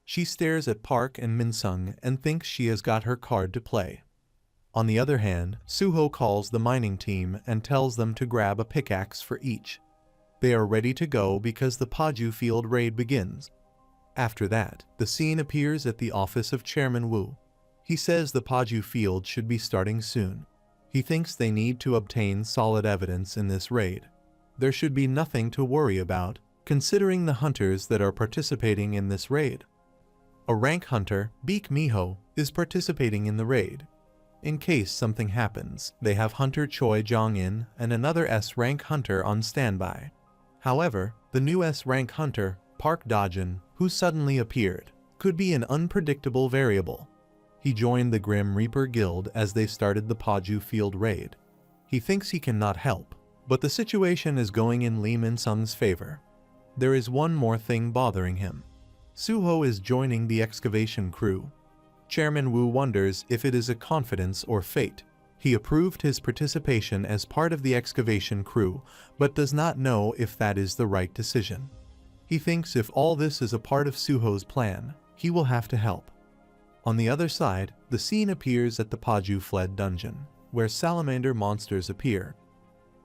She stares at Park and Minsung and thinks she has got her card to play. On the other hand, Suho calls the mining team and tells them to grab a pickaxe for each. They are ready to go because the Paju Field raid begins. After that, the scene appears at the office of Chairman Wu. He says the Paju Field should be starting soon. He thinks they need to obtain solid evidence in this raid. There should be nothing to worry about, considering the hunters that are participating in this raid. A rank hunter, Baek Miho, is participating in the raid. In case something happens, they have Hunter Choi Jong-in and another S-rank hunter on standby. However, the new S-rank hunter, Park Dajin, who suddenly appeared, could be an unpredictable variable. He joined the Grim Reaper Guild as they started the Paju Field raid. He thinks he cannot help, but the situation is going in Lee Min-sung's favor. There is one more thing bothering him. Suho is joining the excavation crew. Chairman Wu wonders if it is a confidence or fate. He approved his participation as part of the excavation crew, but does not know if that is the right decision. He thinks if all this is a part of Suho's plan, he will have to help. On the other side, the scene appears at the Paju Fled dungeon, where salamander monsters appear.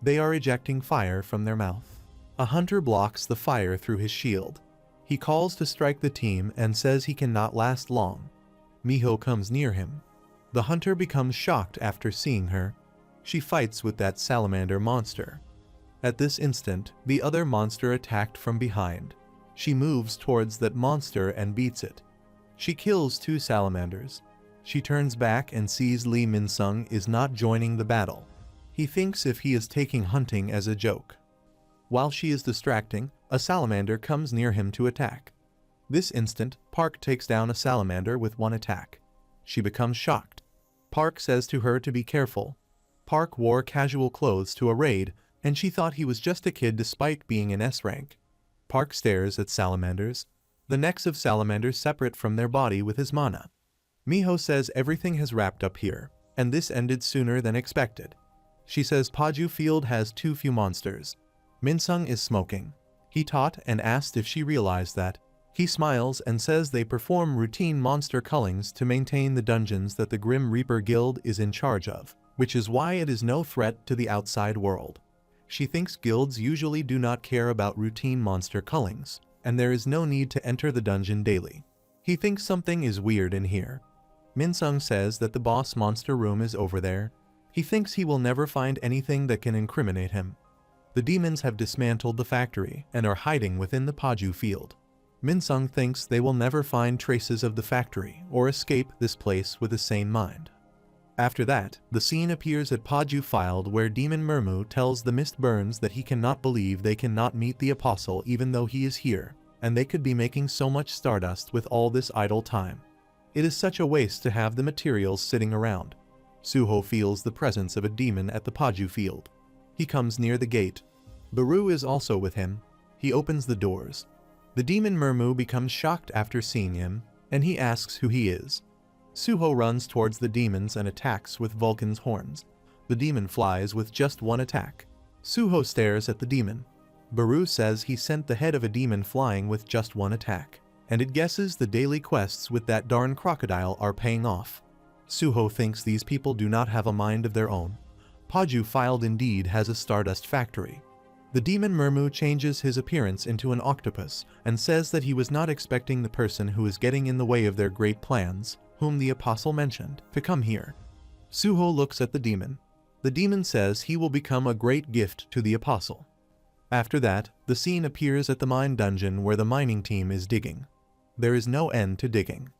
They are ejecting fire from their mouth. A hunter blocks the fire through his shield. He calls to strike the team and says he cannot last long. Miho comes near him. The hunter becomes shocked after seeing her. She fights with that salamander monster. At this instant, the other monster attacked from behind. She moves towards that monster and beats it. She kills 2 salamanders. She turns back and sees Lee Min-sung is not joining the battle. He thinks if he is taking hunting as a joke. While she is distracting, a salamander comes near him to attack. This instant, Park takes down a salamander with one attack. She becomes shocked. Park says to her to be careful. Park wore casual clothes to a raid, and she thought he was just a kid despite being in S rank. Park stares at salamanders, the necks of salamanders separate from their body with his mana. Miho says everything has wrapped up here, and this ended sooner than expected. She says Paju Field has too few monsters. Minsung is smoking. He taught and asked if she realized that. He smiles and says they perform routine monster cullings to maintain the dungeons that the Grim Reaper Guild is in charge of, which is why it is no threat to the outside world. She thinks guilds usually do not care about routine monster cullings, and there is no need to enter the dungeon daily. He thinks something is weird in here. Minsung says that the boss monster room is over there. He thinks he will never find anything that can incriminate him. The demons have dismantled the factory and are hiding within the Paju Field. Minsung thinks they will never find traces of the factory or escape this place with a sane mind. After that, the scene appears at Paju Field where Demon Mermu tells the Mist Burns that he cannot believe they cannot meet the Apostle even though he is here, and they could be making so much stardust with all this idle time. It is such a waste to have the materials sitting around. Suho feels the presence of a demon at the Paju Field. He comes near the gate. Baru is also with him. He opens the doors. The demon Mermu becomes shocked after seeing him, and he asks who he is. Suho runs towards the demons and attacks with Vulcan's horns. The demon flies with just one attack. Suho stares at the demon. Baru says he sent the head of a demon flying with just one attack, and it guesses the daily quests with that darn crocodile are paying off. Suho thinks these people do not have a mind of their own. Paju Field indeed has a stardust factory. The demon Mermu changes his appearance into an octopus and says that he was not expecting the person who is getting in the way of their great plans, whom the apostle mentioned, to come here. Suho looks at the demon. The demon says he will become a great gift to the apostle. After that, the scene appears at the mine dungeon where the mining team is digging. There is no end to digging.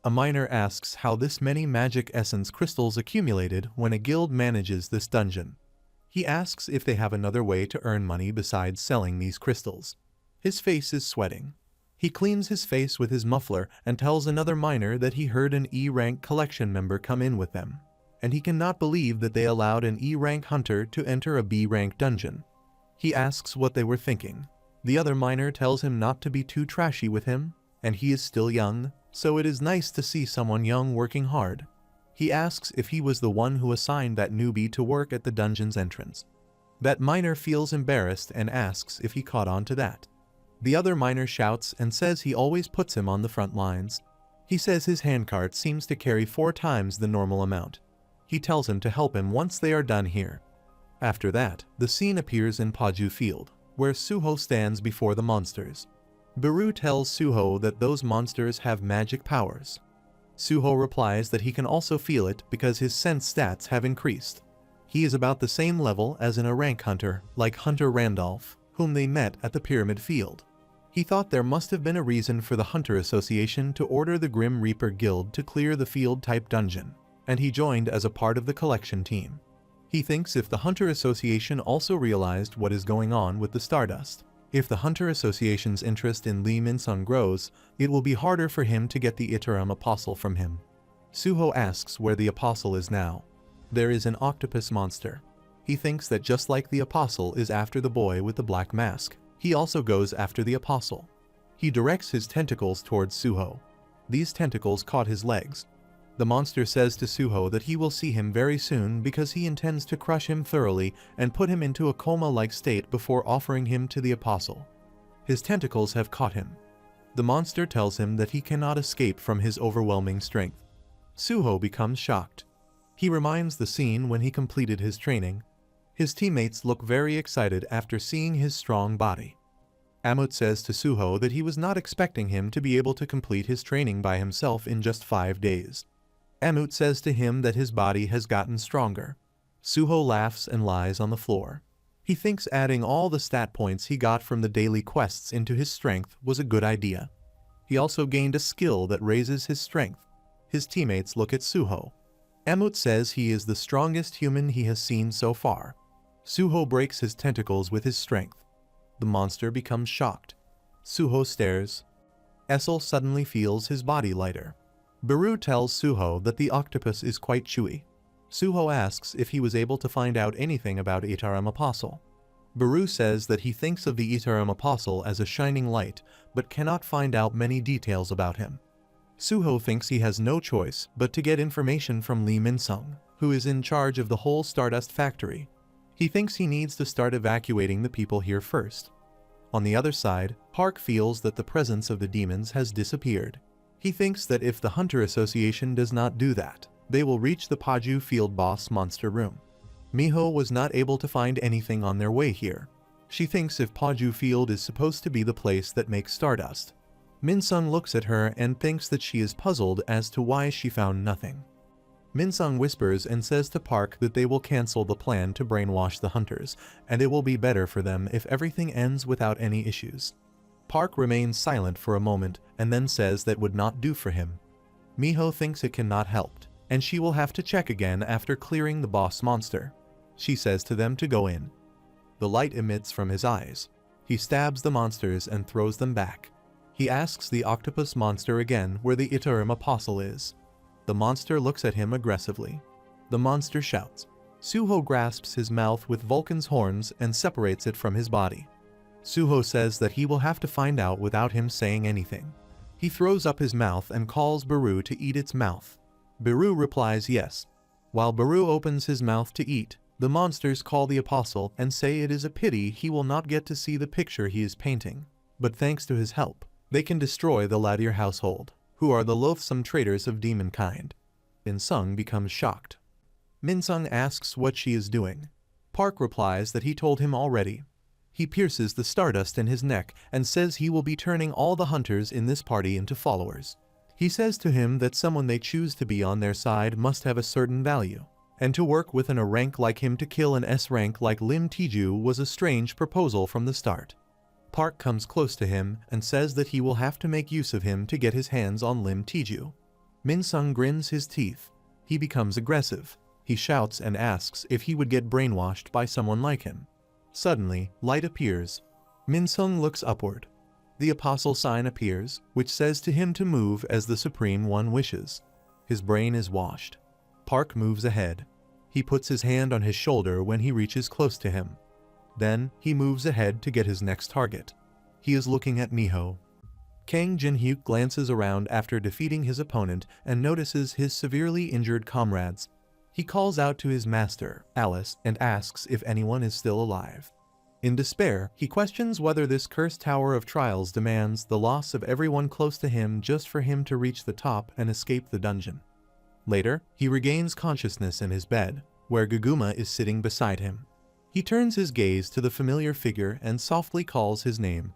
A miner asks how this many magic essence crystals accumulated when a guild manages this dungeon. He asks if they have another way to earn money besides selling these crystals. His face is sweating. He cleans his face with his muffler and tells another miner that he heard an E-rank collection member come in with them, and he cannot believe that they allowed an E-rank hunter to enter a B-rank dungeon. He asks what they were thinking. The other miner tells him not to be too trashy with him, and he is still young, so it is nice to see someone young working hard. He asks if he was the one who assigned that newbie to work at the dungeon's entrance. That miner feels embarrassed and asks if he caught on to that. The other miner shouts and says he always puts him on the front lines. He says his handcart seems to carry 4 times the normal amount. He tells him to help him once they are done here. After that, the scene appears in Paju Field, where Suho stands before the monsters. Baru tells Suho that those monsters have magic powers. Suho replies that he can also feel it because his sense stats have increased. He is about the same level as an A-rank hunter, like Hunter Randolph, whom they met at the Pyramid Field. He thought there must have been a reason for the Hunter Association to order the Grim Reaper Guild to clear the field-type dungeon, and he joined as a part of the collection team. He thinks if the Hunter Association also realized what is going on with the Stardust, if the Hunter Association's interest in Lee Min-sung grows, it will be harder for him to get the Iterum Apostle from him. Suho asks where the Apostle is now. There is an octopus monster. He thinks that just like the Apostle is after the boy with the black mask, he also goes after the Apostle. He directs his tentacles towards Suho. These tentacles caught his legs. The monster says to Suho that he will see him very soon because he intends to crush him thoroughly and put him into a coma-like state before offering him to the Apostle. His tentacles have caught him. The monster tells him that he cannot escape from his overwhelming strength. Suho becomes shocked. He reminds the scene when he completed his training. His teammates look very excited after seeing his strong body. Amut says to Suho that he was not expecting him to be able to complete his training by himself in just 5 days. Amut says to him that his body has gotten stronger. Suho laughs and lies on the floor. He thinks adding all the stat points he got from the daily quests into his strength was a good idea. He also gained a skill that raises his strength. His teammates look at Suho. Amut says he is the strongest human he has seen so far. Suho breaks his tentacles with his strength. The monster becomes shocked. Suho stares. Essel suddenly feels his body lighter. Baru tells Suho that the octopus is quite chewy. Suho asks if he was able to find out anything about Itaram Apostle. Baru says that he thinks of the Itaram Apostle as a shining light, but cannot find out many details about him. Suho thinks he has no choice but to get information from Lee Min-sung, who is in charge of the whole Stardust factory. He thinks he needs to start evacuating the people here first. On the other side, Park feels that the presence of the demons has disappeared. He thinks that if the Hunter Association does not do that, they will reach the Paju Field Boss Monster Room. Miho was not able to find anything on their way here. She thinks if Paju Field is supposed to be the place that makes Stardust. Min-sung looks at her and thinks that she is puzzled as to why she found nothing. Min-sung whispers and says to Park that they will cancel the plan to brainwash the hunters, and it will be better for them if everything ends without any issues. Park remains silent for a moment and then says that would not do for him. Miho thinks it cannot help, and she will have to check again after clearing the boss monster. She says to them to go in. The light emits from his eyes. He stabs the monsters and throws them back. He asks the octopus monster again where the Itaram Apostle is. The monster looks at him aggressively. The monster shouts. Suho grasps his mouth with Vulcan's horns and separates it from his body. Suho says that he will have to find out without him saying anything. He throws up his mouth and calls Baru to eat its mouth. Baru replies yes. While Baru opens his mouth to eat, the monsters call the apostle and say it is a pity he will not get to see the picture he is painting. But thanks to his help, they can destroy the Latier household, who are the loathsome traitors of demon kind. Min-sung becomes shocked. Min-sung asks what she is doing. Park replies that he told him already. He pierces the stardust in his neck and says he will be turning all the hunters in this party into followers. He says to him that someone they choose to be on their side must have a certain value, and to work with an A rank like him to kill an S rank like Lim Tiju was a strange proposal from the start. Park comes close to him and says that he will have to make use of him to get his hands on Lim Tiju. Min-sung grins his teeth. He becomes aggressive. He shouts and asks if he would get brainwashed by someone like him. Suddenly, light appears. Min-sung looks upward. The apostle sign appears, which says to him to move as the Supreme One wishes. His brain is washed. Park moves ahead. He puts his hand on his shoulder when he reaches close to him. Then, he moves ahead to get his next target. He is looking at Miho. Kang Jin-hyuk glances around after defeating his opponent and notices his severely injured comrades. He calls out to his master, Alice, and asks if anyone is still alive. In despair, he questions whether this cursed tower of trials demands the loss of everyone close to him just for him to reach the top and escape the dungeon. Later, he regains consciousness in his bed, where Guguma is sitting beside him. He turns his gaze to the familiar figure and softly calls his name.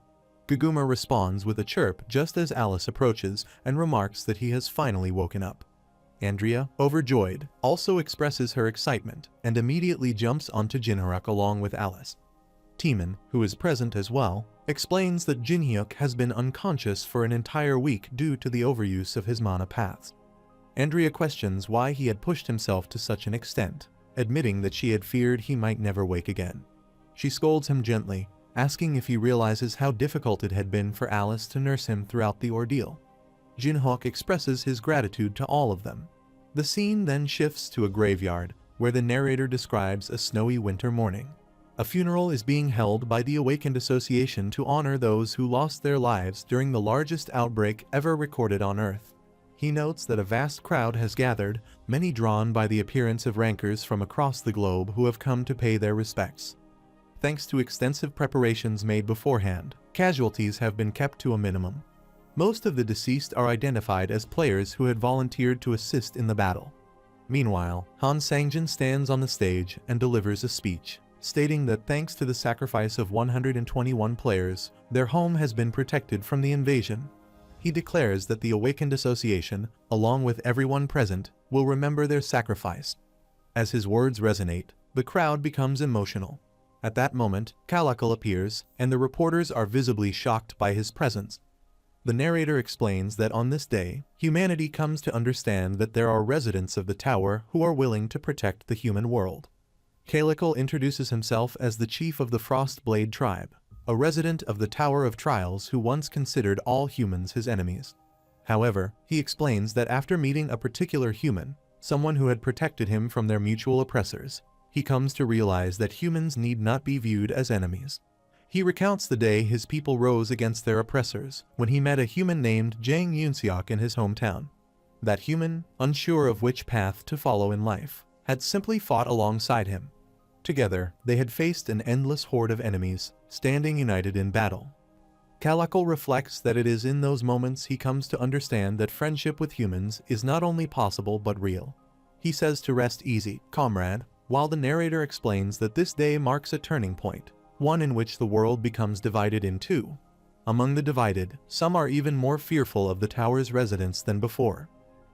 Guguma responds with a chirp just as Alice approaches and remarks that he has finally woken up. Andrea, overjoyed, also expresses her excitement and immediately jumps onto Jinhyuk along with Alice. Taemin, who is present as well, explains that Jinhyuk has been unconscious for an entire week due to the overuse of his mana paths. Andrea questions why he had pushed himself to such an extent, admitting that she had feared he might never wake again. She scolds him gently, asking if he realizes how difficult it had been for Alice to nurse him throughout the ordeal. Jinhyuk expresses his gratitude to all of them. The scene then shifts to a graveyard, where the narrator describes a snowy winter morning. A funeral is being held by the Awakened Association to honor those who lost their lives during the largest outbreak ever recorded on Earth. He notes that a vast crowd has gathered, many drawn by the appearance of rankers from across the globe who have come to pay their respects. Thanks to extensive preparations made beforehand, casualties have been kept to a minimum. Most of the deceased are identified as players who had volunteered to assist in the battle. Meanwhile, Han Sangjin stands on the stage and delivers a speech, stating that thanks to the sacrifice of 121 players, their home has been protected from the invasion. He declares that the Awakened Association, along with everyone present, will remember their sacrifice. As his words resonate, the crowd becomes emotional. At that moment, Calicle appears, and the reporters are visibly shocked by his presence. The narrator explains that on this day, humanity comes to understand that there are residents of the tower who are willing to protect the human world. Calicle introduces himself as the chief of the Frostblade tribe, a resident of the Tower of Trials who once considered all humans his enemies. However, he explains that after meeting a particular human, someone who had protected him from their mutual oppressors, he comes to realize that humans need not be viewed as enemies. He recounts the day his people rose against their oppressors when he met a human named Jang Yoonseok in his hometown. That human, unsure of which path to follow in life, had simply fought alongside him. Together, they had faced an endless horde of enemies, standing united in battle. Calico reflects that it is in those moments he comes to understand that friendship with humans is not only possible but real. He says to rest easy, comrade, while the narrator explains that this day marks a turning point, one in which the world becomes divided in two. Among the divided, some are even more fearful of the tower's residents than before.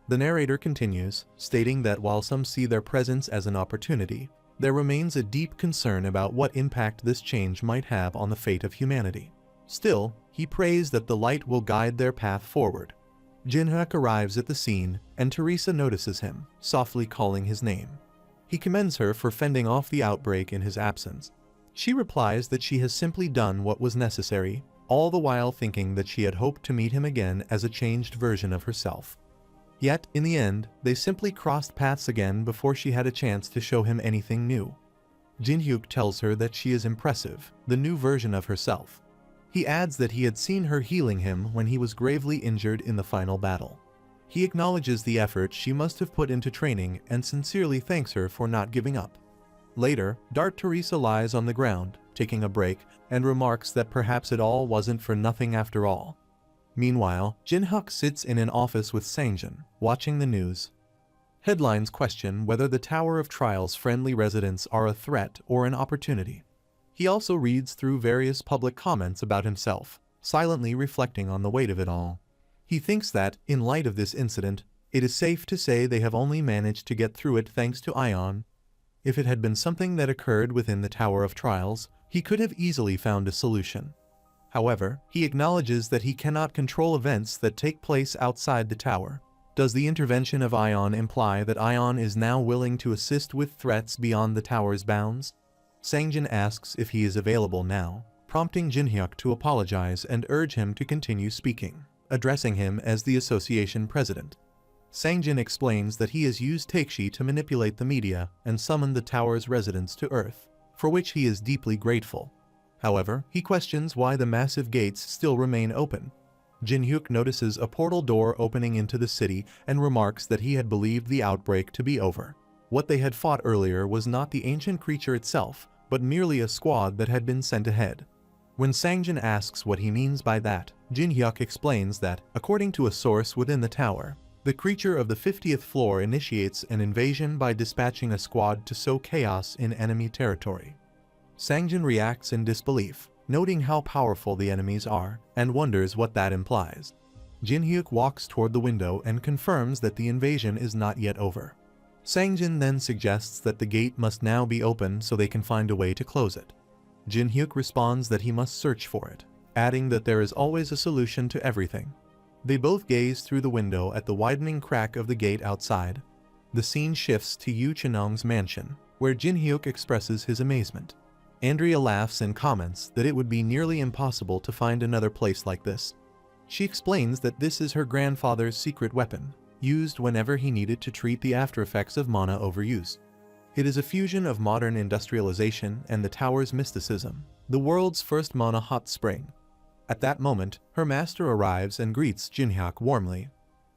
The narrator continues, stating that while some see their presence as an opportunity, there remains a deep concern about what impact this change might have on the fate of humanity. Still, he prays that the light will guide their path forward. Jinhyuk arrives at the scene, and Teresa notices him, softly calling his name. He commends her for fending off the outbreak in his absence. She replies that she has simply done what was necessary, all the while thinking that she had hoped to meet him again as a changed version of herself. Yet, in the end, they simply crossed paths again before she had a chance to show him anything new. Jinhyuk tells her that she is impressive, the new version of herself. He adds that he had seen her healing him when he was gravely injured in the final battle. He acknowledges the effort she must have put into training and sincerely thanks her for not giving up. Later, Dart Teresa lies on the ground, taking a break, and remarks that perhaps it all wasn't for nothing after all. Meanwhile, Jinhyuk sits in an office with Sangjin, watching the news. Headlines question whether the Tower of Trials' friendly residents are a threat or an opportunity. He also reads through various public comments about himself, silently reflecting on the weight of it all. He thinks that, in light of this incident, it is safe to say they have only managed to get through it thanks to Ion. If it had been something that occurred within the Tower of Trials, he could have easily found a solution. However, he acknowledges that he cannot control events that take place outside the tower. Does the intervention of Ion imply that Ion is now willing to assist with threats beyond the tower's bounds? Sangjin asks if he is available now, prompting Jinhyuk to apologize and urge him to continue speaking, addressing him as the association president. Sangjin explains that he has used Takeshi to manipulate the media and summon the tower's residents to Earth, for which he is deeply grateful. However, he questions why the massive gates still remain open. Jinhyuk notices a portal door opening into the city and remarks that he had believed the outbreak to be over. What they had fought earlier was not the ancient creature itself, but merely a squad that had been sent ahead. When Sangjin asks what he means by that, Jinhyuk explains that, according to a source within the tower, the creature of the 50th floor initiates an invasion by dispatching a squad to sow chaos in enemy territory. Sangjin reacts in disbelief, noting how powerful the enemies are, and wonders what that implies. Jinhyuk walks toward the window and confirms that the invasion is not yet over. Sangjin then suggests that the gate must now be open so they can find a way to close it. Jinhyuk responds that he must search for it, adding that there is always a solution to everything. They both gaze through the window at the widening crack of the gate outside. The scene shifts to Yu Chenong's mansion, where Jinhyuk expresses his amazement. Andrea laughs and comments that it would be nearly impossible to find another place like this. She explains that this is her grandfather's secret weapon, used whenever he needed to treat the aftereffects of mana overuse. It is a fusion of modern industrialization and the tower's mysticism, the world's first mana hot spring. At that moment, her master arrives and greets Jinhyuk warmly.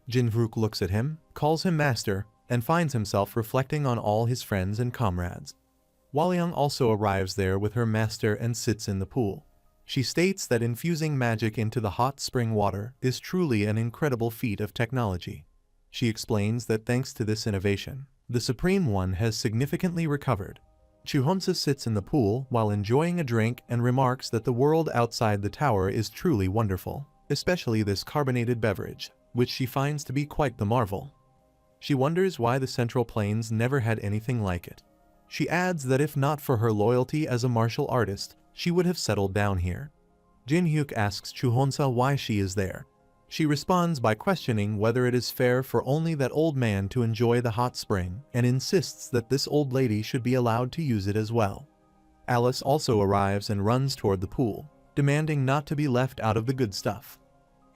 Jinhyuk looks at him, calls him master, and finds himself reflecting on all his friends and comrades. Waliang also arrives there with her master and sits in the pool. She states that infusing magic into the hot spring water is truly an incredible feat of technology. She explains that thanks to this innovation, the Supreme One has significantly recovered. Chuhonsa sits in the pool while enjoying a drink and remarks that the world outside the tower is truly wonderful, especially this carbonated beverage, which she finds to be quite the marvel. She wonders why the Central Plains never had anything like it. She adds that if not for her loyalty as a martial artist, she would have settled down here. Jinhyuk asks Chuhonsa why she is there. She responds by questioning whether it is fair for only that old man to enjoy the hot spring, and insists that this old lady should be allowed to use it as well. Alice also arrives and runs toward the pool, demanding not to be left out of the good stuff.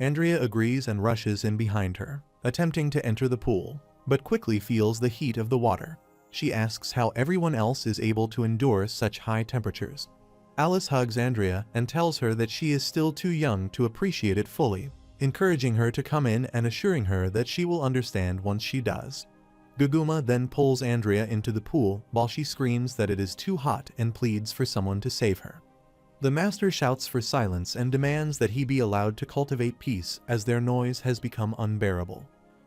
Andrea agrees and rushes in behind her, attempting to enter the pool, but quickly feels the heat of the water. She asks how everyone else is able to endure such high temperatures. Alice hugs Andrea and tells her that she is still too young to appreciate it fully, encouraging her to come in and assuring her that she will understand once she does. Guguma then pulls Andrea into the pool while she screams that it is too hot and pleads for someone to save her. The master shouts for silence and demands that he be allowed to cultivate peace as their noise has become unbearable.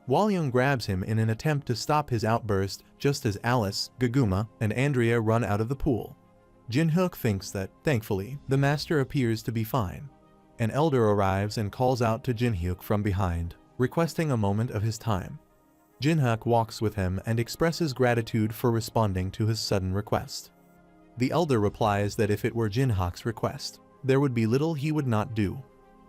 Walyung grabs him in an attempt to stop his outburst just as Alice, Guguma, and Andrea run out of the pool. Jinhyuk thinks that, thankfully, the master appears to be fine. An elder arrives and calls out to Jinhyuk from behind, requesting a moment of his time. Jinhyuk walks with him and expresses gratitude for responding to his sudden request. The elder replies that if it were Jinhyuk's request, there would be little he would not do.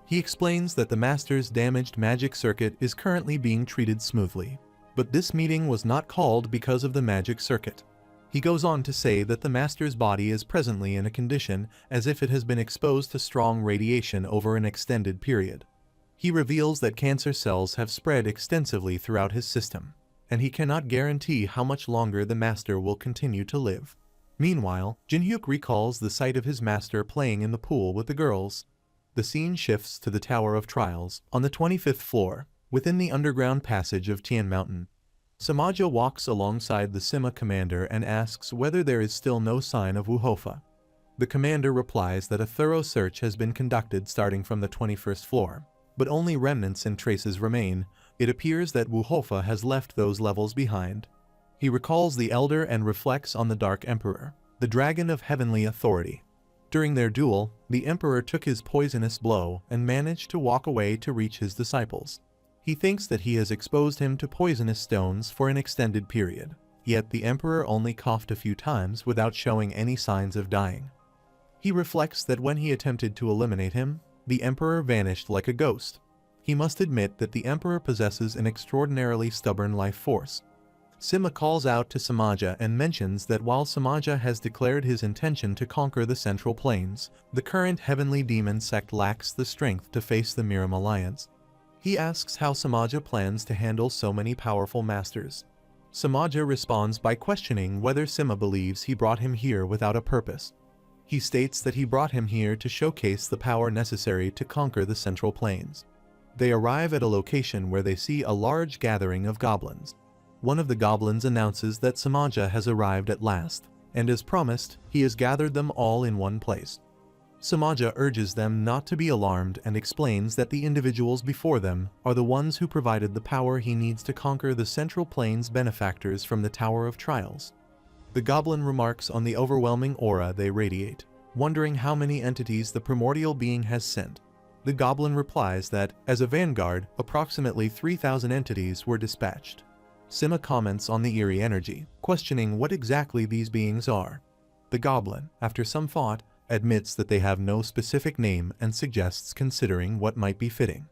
He explains that the master's damaged magic circuit is currently being treated smoothly, but this meeting was not called because of the magic circuit. He goes on to say that the master's body is presently in a condition as if it has been exposed to strong radiation over an extended period. He reveals that cancer cells have spread extensively throughout his system, and he cannot guarantee how much longer the master will continue to live. Meanwhile, Jinhyuk recalls the sight of his master playing in the pool with the girls. The scene shifts to the Tower of Trials, on the 25th floor, within the underground passage of Tian Mountain. Samaja walks alongside the Sima commander and asks whether there is still no sign of Wuhofa. The commander replies that a thorough search has been conducted starting from the 21st floor, but only remnants and traces remain. It appears that Wuhofa has left those levels behind. He recalls the elder and reflects on the Dark Emperor, the dragon of heavenly authority. During their duel, the emperor took his poisonous blow and managed to walk away to reach his disciples. He thinks that he has exposed him to poisonous stones for an extended period, yet the emperor only coughed a few times without showing any signs of dying. He reflects that when he attempted to eliminate him, the emperor vanished like a ghost. He must admit that the emperor possesses an extraordinarily stubborn life force. Sima calls out to Samaja and mentions that while Samaja has declared his intention to conquer the Central Plains, the current heavenly demon sect lacks the strength to face the Miram Alliance. He asks how Samaja plans to handle so many powerful masters. Samaja responds by questioning whether Sima believes he brought him here without a purpose. He states that he brought him here to showcase the power necessary to conquer the Central Plains. They arrive at a location where they see a large gathering of goblins. One of the goblins announces that Samaja has arrived at last, and as promised, he has gathered them all in one place. Samaja urges them not to be alarmed and explains that the individuals before them are the ones who provided the power he needs to conquer the Central Plains benefactors from the Tower of Trials. The goblin remarks on the overwhelming aura they radiate, wondering how many entities the primordial being has sent. The goblin replies that, as a vanguard, approximately 3,000 entities were dispatched. Sima comments on the eerie energy, questioning what exactly these beings are. The goblin, after some thought, admits that they have no specific name and suggests considering what might be fitting.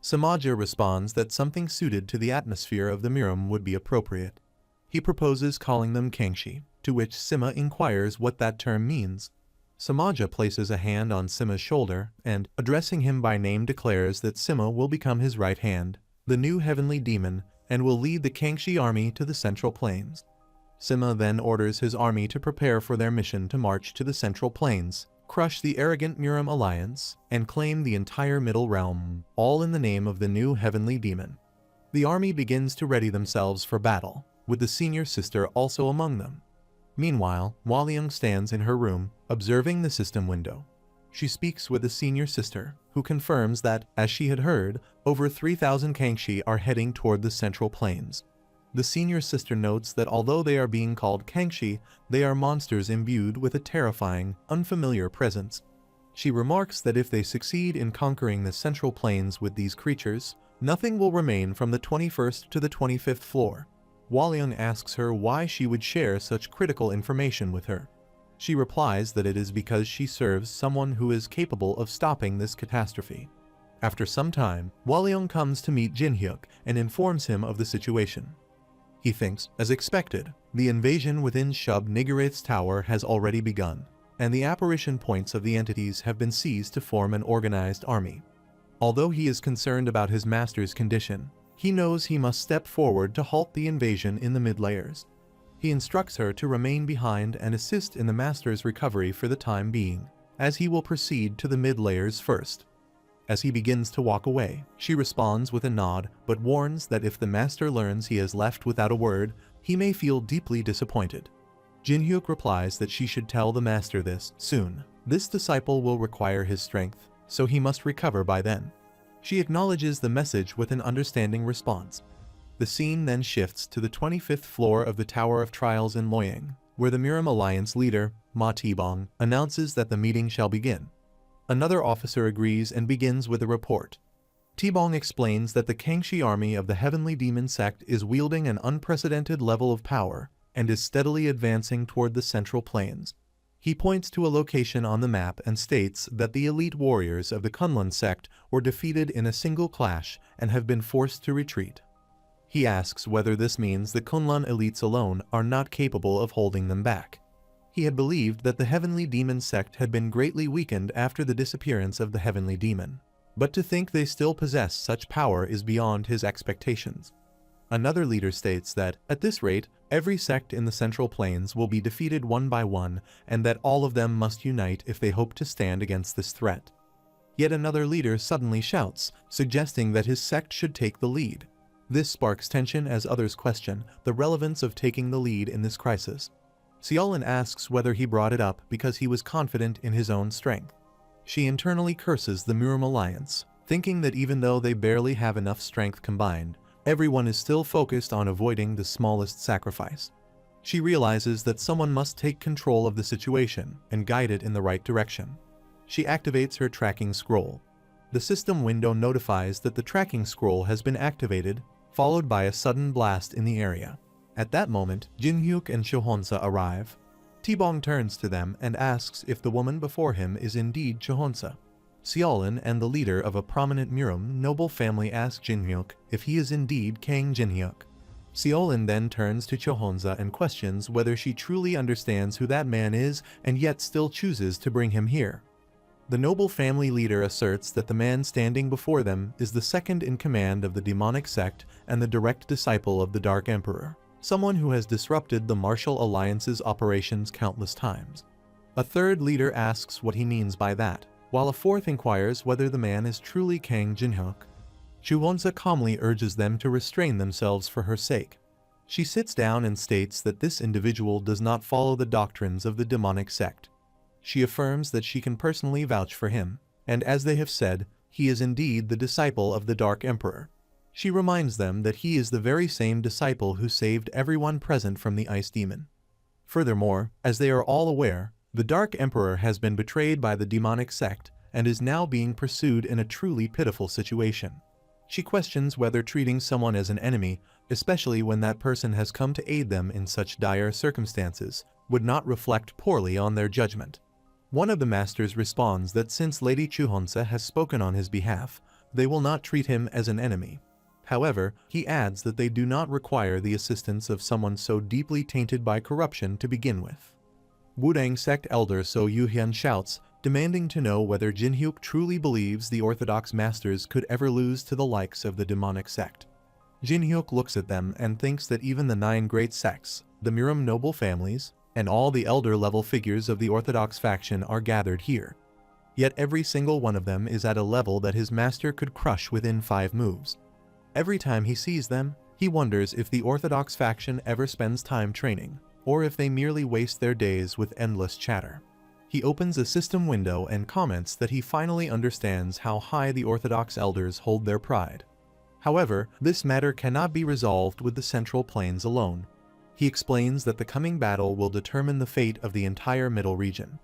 Samaja responds that something suited to the atmosphere of the Miram would be appropriate. He proposes calling them Kangxi, to which Sima inquires what that term means. Samaja places a hand on Sima's shoulder and, addressing him by name, declares that Sima will become his right hand, the new heavenly demon, and will lead the Kangxi army to the Central Plains. Sima then orders his army to prepare for their mission to march to the Central Plains, crush the arrogant Miram Alliance, and claim the entire Middle Realm, all in the name of the new heavenly demon. The army begins to ready themselves for battle, with the senior sister also among them. Meanwhile, Walyung stands in her room, observing the system window. She speaks with the senior sister, who confirms that, as she had heard, over 3,000 Kangxi are heading toward the Central Plains. The senior sister notes that although they are being called Kangxi, they are monsters imbued with a terrifying, unfamiliar presence. She remarks that if they succeed in conquering the Central Plains with these creatures, nothing will remain from the 21st to the 25th floor. Walyung asks her why she would share such critical information with her. She replies that it is because she serves someone who is capable of stopping this catastrophe. After some time, Walyung comes to meet Jinhyuk and informs him of the situation. He thinks, as expected, the invasion within Shub Nigarath's tower has already begun. and the apparition points of the entities have been seized to form an organized army. Although he is concerned about his master's condition, he knows he must step forward to halt the invasion in the mid-layers. He instructs her to remain behind and assist in the master's recovery for the time being, as he will proceed to the mid-layers first. As he begins to walk away, she responds with a nod but warns that if the master learns he has left without a word, he may feel deeply disappointed. Jinhyuk replies that she should tell the master this soon. This disciple will require his strength, so he must recover by then. She acknowledges the message with an understanding response. The scene then shifts to the 25th floor of the Tower of Trials in Loyang, where the Miram Alliance leader, Ma Tibong, announces that the meeting shall begin. Another officer agrees and begins with a report. Tibong explains that the Kangxi army of the Heavenly Demon sect is wielding an unprecedented level of power and is steadily advancing toward the Central Plains. He points to a location on the map and states that the elite warriors of the Kunlun sect were defeated in a single clash and have been forced to retreat. He asks whether this means the Kunlun elites alone are not capable of holding them back. He had believed that the Heavenly Demon sect had been greatly weakened after the disappearance of the Heavenly Demon, but to think they still possess such power is beyond his expectations. Another leader states that, at this rate, every sect in the Central Plains will be defeated one by one and that all of them must unite if they hope to stand against this threat. Yet another leader suddenly shouts, suggesting that his sect should take the lead. This sparks tension as others question the relevance of taking the lead in this crisis. Seolin asks whether he brought it up because he was confident in his own strength. She internally curses the Miram Alliance, thinking that even though they barely have enough strength combined, everyone is still focused on avoiding the smallest sacrifice. She realizes that someone must take control of the situation and guide it in the right direction. She activates her tracking scroll. The system window notifies that the tracking scroll has been activated, followed by a sudden blast in the area. At that moment, Jinhyuk and Chohonsa arrive. Tibong turns to them and asks if the woman before him is indeed Chohonsa. Seolin and the leader of a prominent Miram noble family ask Jinhyuk if he is indeed Kang Jinhyuk. Seolin then turns to Chohonsa and questions whether she truly understands who that man is and yet still chooses to bring him here. The noble family leader asserts that the man standing before them is the second in command of the demonic sect and the direct disciple of the Dark Emperor, someone who has disrupted the Martial Alliance's operations countless times. A third leader asks what he means by that, while a fourth inquires whether the man is truly Kang Jinhyuk. Chuwonsa calmly urges them to restrain themselves for her sake. She sits down and states that this individual does not follow the doctrines of the demonic sect. She affirms that she can personally vouch for him, and as they have said, he is indeed the disciple of the Dark Emperor. She reminds them that he is the very same disciple who saved everyone present from the Ice Demon. Furthermore, as they are all aware, the Dark Emperor has been betrayed by the demonic sect and is now being pursued in a truly pitiful situation. She questions whether treating someone as an enemy, especially when that person has come to aid them in such dire circumstances, would not reflect poorly on their judgment. One of the masters responds that since Lady Chuhonsa has spoken on his behalf, they will not treat him as an enemy. However, he adds that they do not require the assistance of someone so deeply tainted by corruption to begin with. Wudang sect elder So Yuhyun shouts, demanding to know whether Jinhyuk truly believes the Orthodox masters could ever lose to the likes of the demonic sect. Jinhyuk looks at them and thinks that even the 9 great sects, the Miram noble families, and all the elder-level figures of the Orthodox faction are gathered here. Yet every single one of them is at a level that his master could crush within 5 moves. Every time he sees them, he wonders if the Orthodox faction ever spends time training, or if they merely waste their days with endless chatter. He opens a system window and comments that he finally understands how high the Orthodox elders hold their pride. However, this matter cannot be resolved with the Central Plains alone. He explains that the coming battle will determine the fate of the entire Middle region.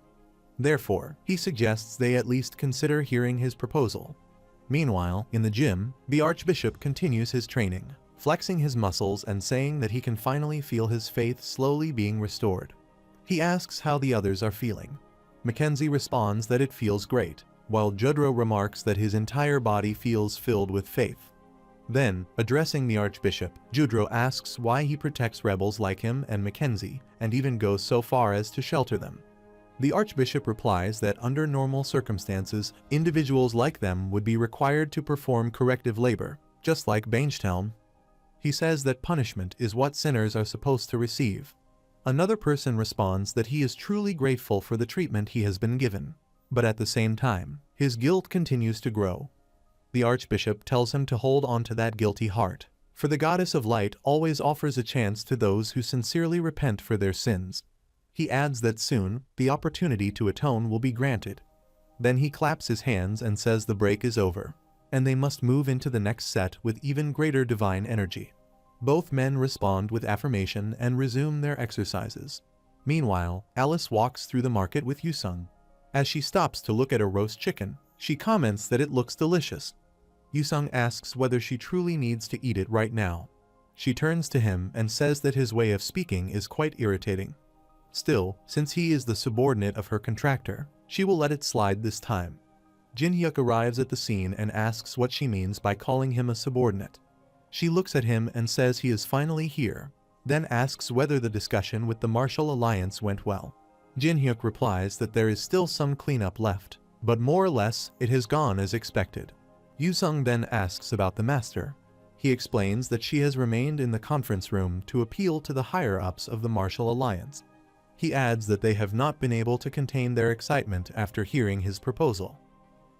Therefore, he suggests they at least consider hearing his proposal. Meanwhile, in the gym, the Archbishop continues his training, flexing his muscles and saying that he can finally feel his faith slowly being restored. He asks how the others are feeling. Mackenzie responds that it feels great, while Judro remarks that his entire body feels filled with faith. Then, addressing the Archbishop, Judro asks why he protects rebels like him and Mackenzie, and even goes so far as to shelter them. The Archbishop replies that under normal circumstances, individuals like them would be required to perform corrective labor, just like Bainchtelm. He says that punishment is what sinners are supposed to receive. Another person responds that he is truly grateful for the treatment he has been given, but at the same time, his guilt continues to grow. The Archbishop tells him to hold on to that guilty heart, for the Goddess of Light always offers a chance to those who sincerely repent for their sins. He adds that soon, the opportunity to atone will be granted. Then he claps his hands and says the break is over, and they must move into the next set with even greater divine energy. Both men respond with affirmation and resume their exercises. Meanwhile, Alice walks through the market with Yusung. As she stops to look at a roast chicken, she comments that it looks delicious. Yusung asks whether she truly needs to eat it right now. She turns to him and says that his way of speaking is quite irritating. Still, since he is the subordinate of her contractor, she will let it slide this time. Jin-hyuk arrives at the scene and asks what she means by calling him a subordinate. She looks at him and says he is finally here, then asks whether the discussion with the Martial Alliance went well. Jin-hyuk replies that there is still some cleanup left, but more or less it has gone as expected. Yusung then asks about the master. He explains that she has remained in the conference room to appeal to the higher-ups of the Martial Alliance. He adds that they have not been able to contain their excitement after hearing his proposal.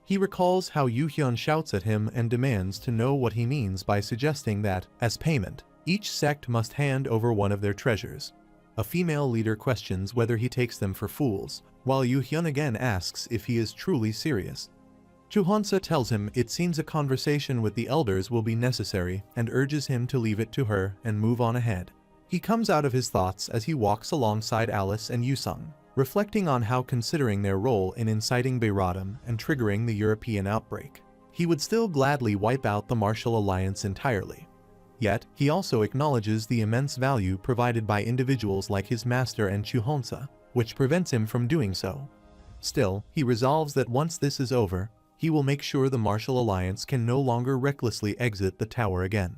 He recalls how Yoo-hyun shouts at him and demands to know what he means by suggesting that, as payment, each sect must hand over one of their treasures. A female leader questions whether he takes them for fools, while Yoo-hyun again asks if he is truly serious. Choo-hon-sa tells him it seems a conversation with the elders will be necessary and urges him to leave it to her and move on ahead. He comes out of his thoughts as he walks alongside Alice and Yusung, reflecting on how, considering their role in inciting Bayradam and triggering the European outbreak, he would still gladly wipe out the Martial Alliance entirely. Yet, he also acknowledges the immense value provided by individuals like his master and Choo-hon-sa, which prevents him from doing so. Still, he resolves that once this is over, he will make sure the Martial Alliance can no longer recklessly exit the tower again.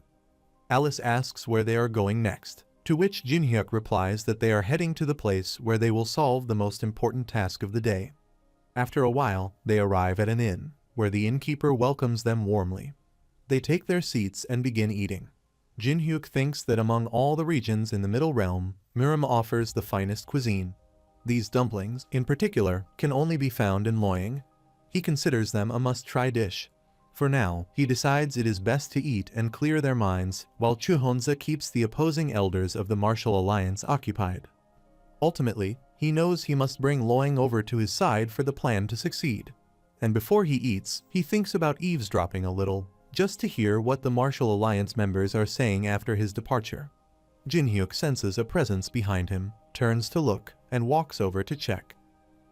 Alice asks where they are going next, to which Jin-hyuk replies that they are heading to the place where they will solve the most important task of the day. After a while, they arrive at an inn, where the innkeeper welcomes them warmly. They take their seats and begin eating. Jin-hyuk thinks that among all the regions in the Middle Realm, Miram offers the finest cuisine. These dumplings, in particular, can only be found in Loyang. He considers them a must-try dish. For now, he decides it is best to eat and clear their minds, while Choo-hon-sa keeps the opposing elders of the Martial Alliance occupied. Ultimately, he knows he must bring Loyang over to his side for the plan to succeed. And before he eats, he thinks about eavesdropping a little, just to hear what the Martial Alliance members are saying after his departure. Jin-hyuk senses a presence behind him, turns to look, and walks over to check.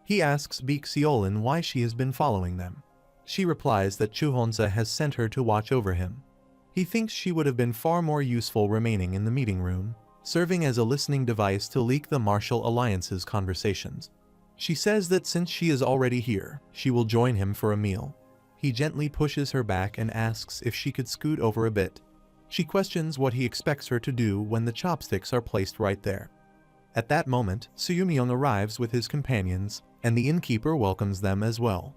He asks Baek Seolin why she has been following them. She replies that Choo-hon-sa has sent her to watch over him. He thinks she would have been far more useful remaining in the meeting room, serving as a listening device to leak the Martial Alliance's conversations. She says that since she is already here, she will join him for a meal. He gently pushes her back and asks if she could scoot over a bit. She questions what he expects her to do when the chopsticks are placed right there. At that moment, Soo-myung arrives with his companions, and the innkeeper welcomes them as well.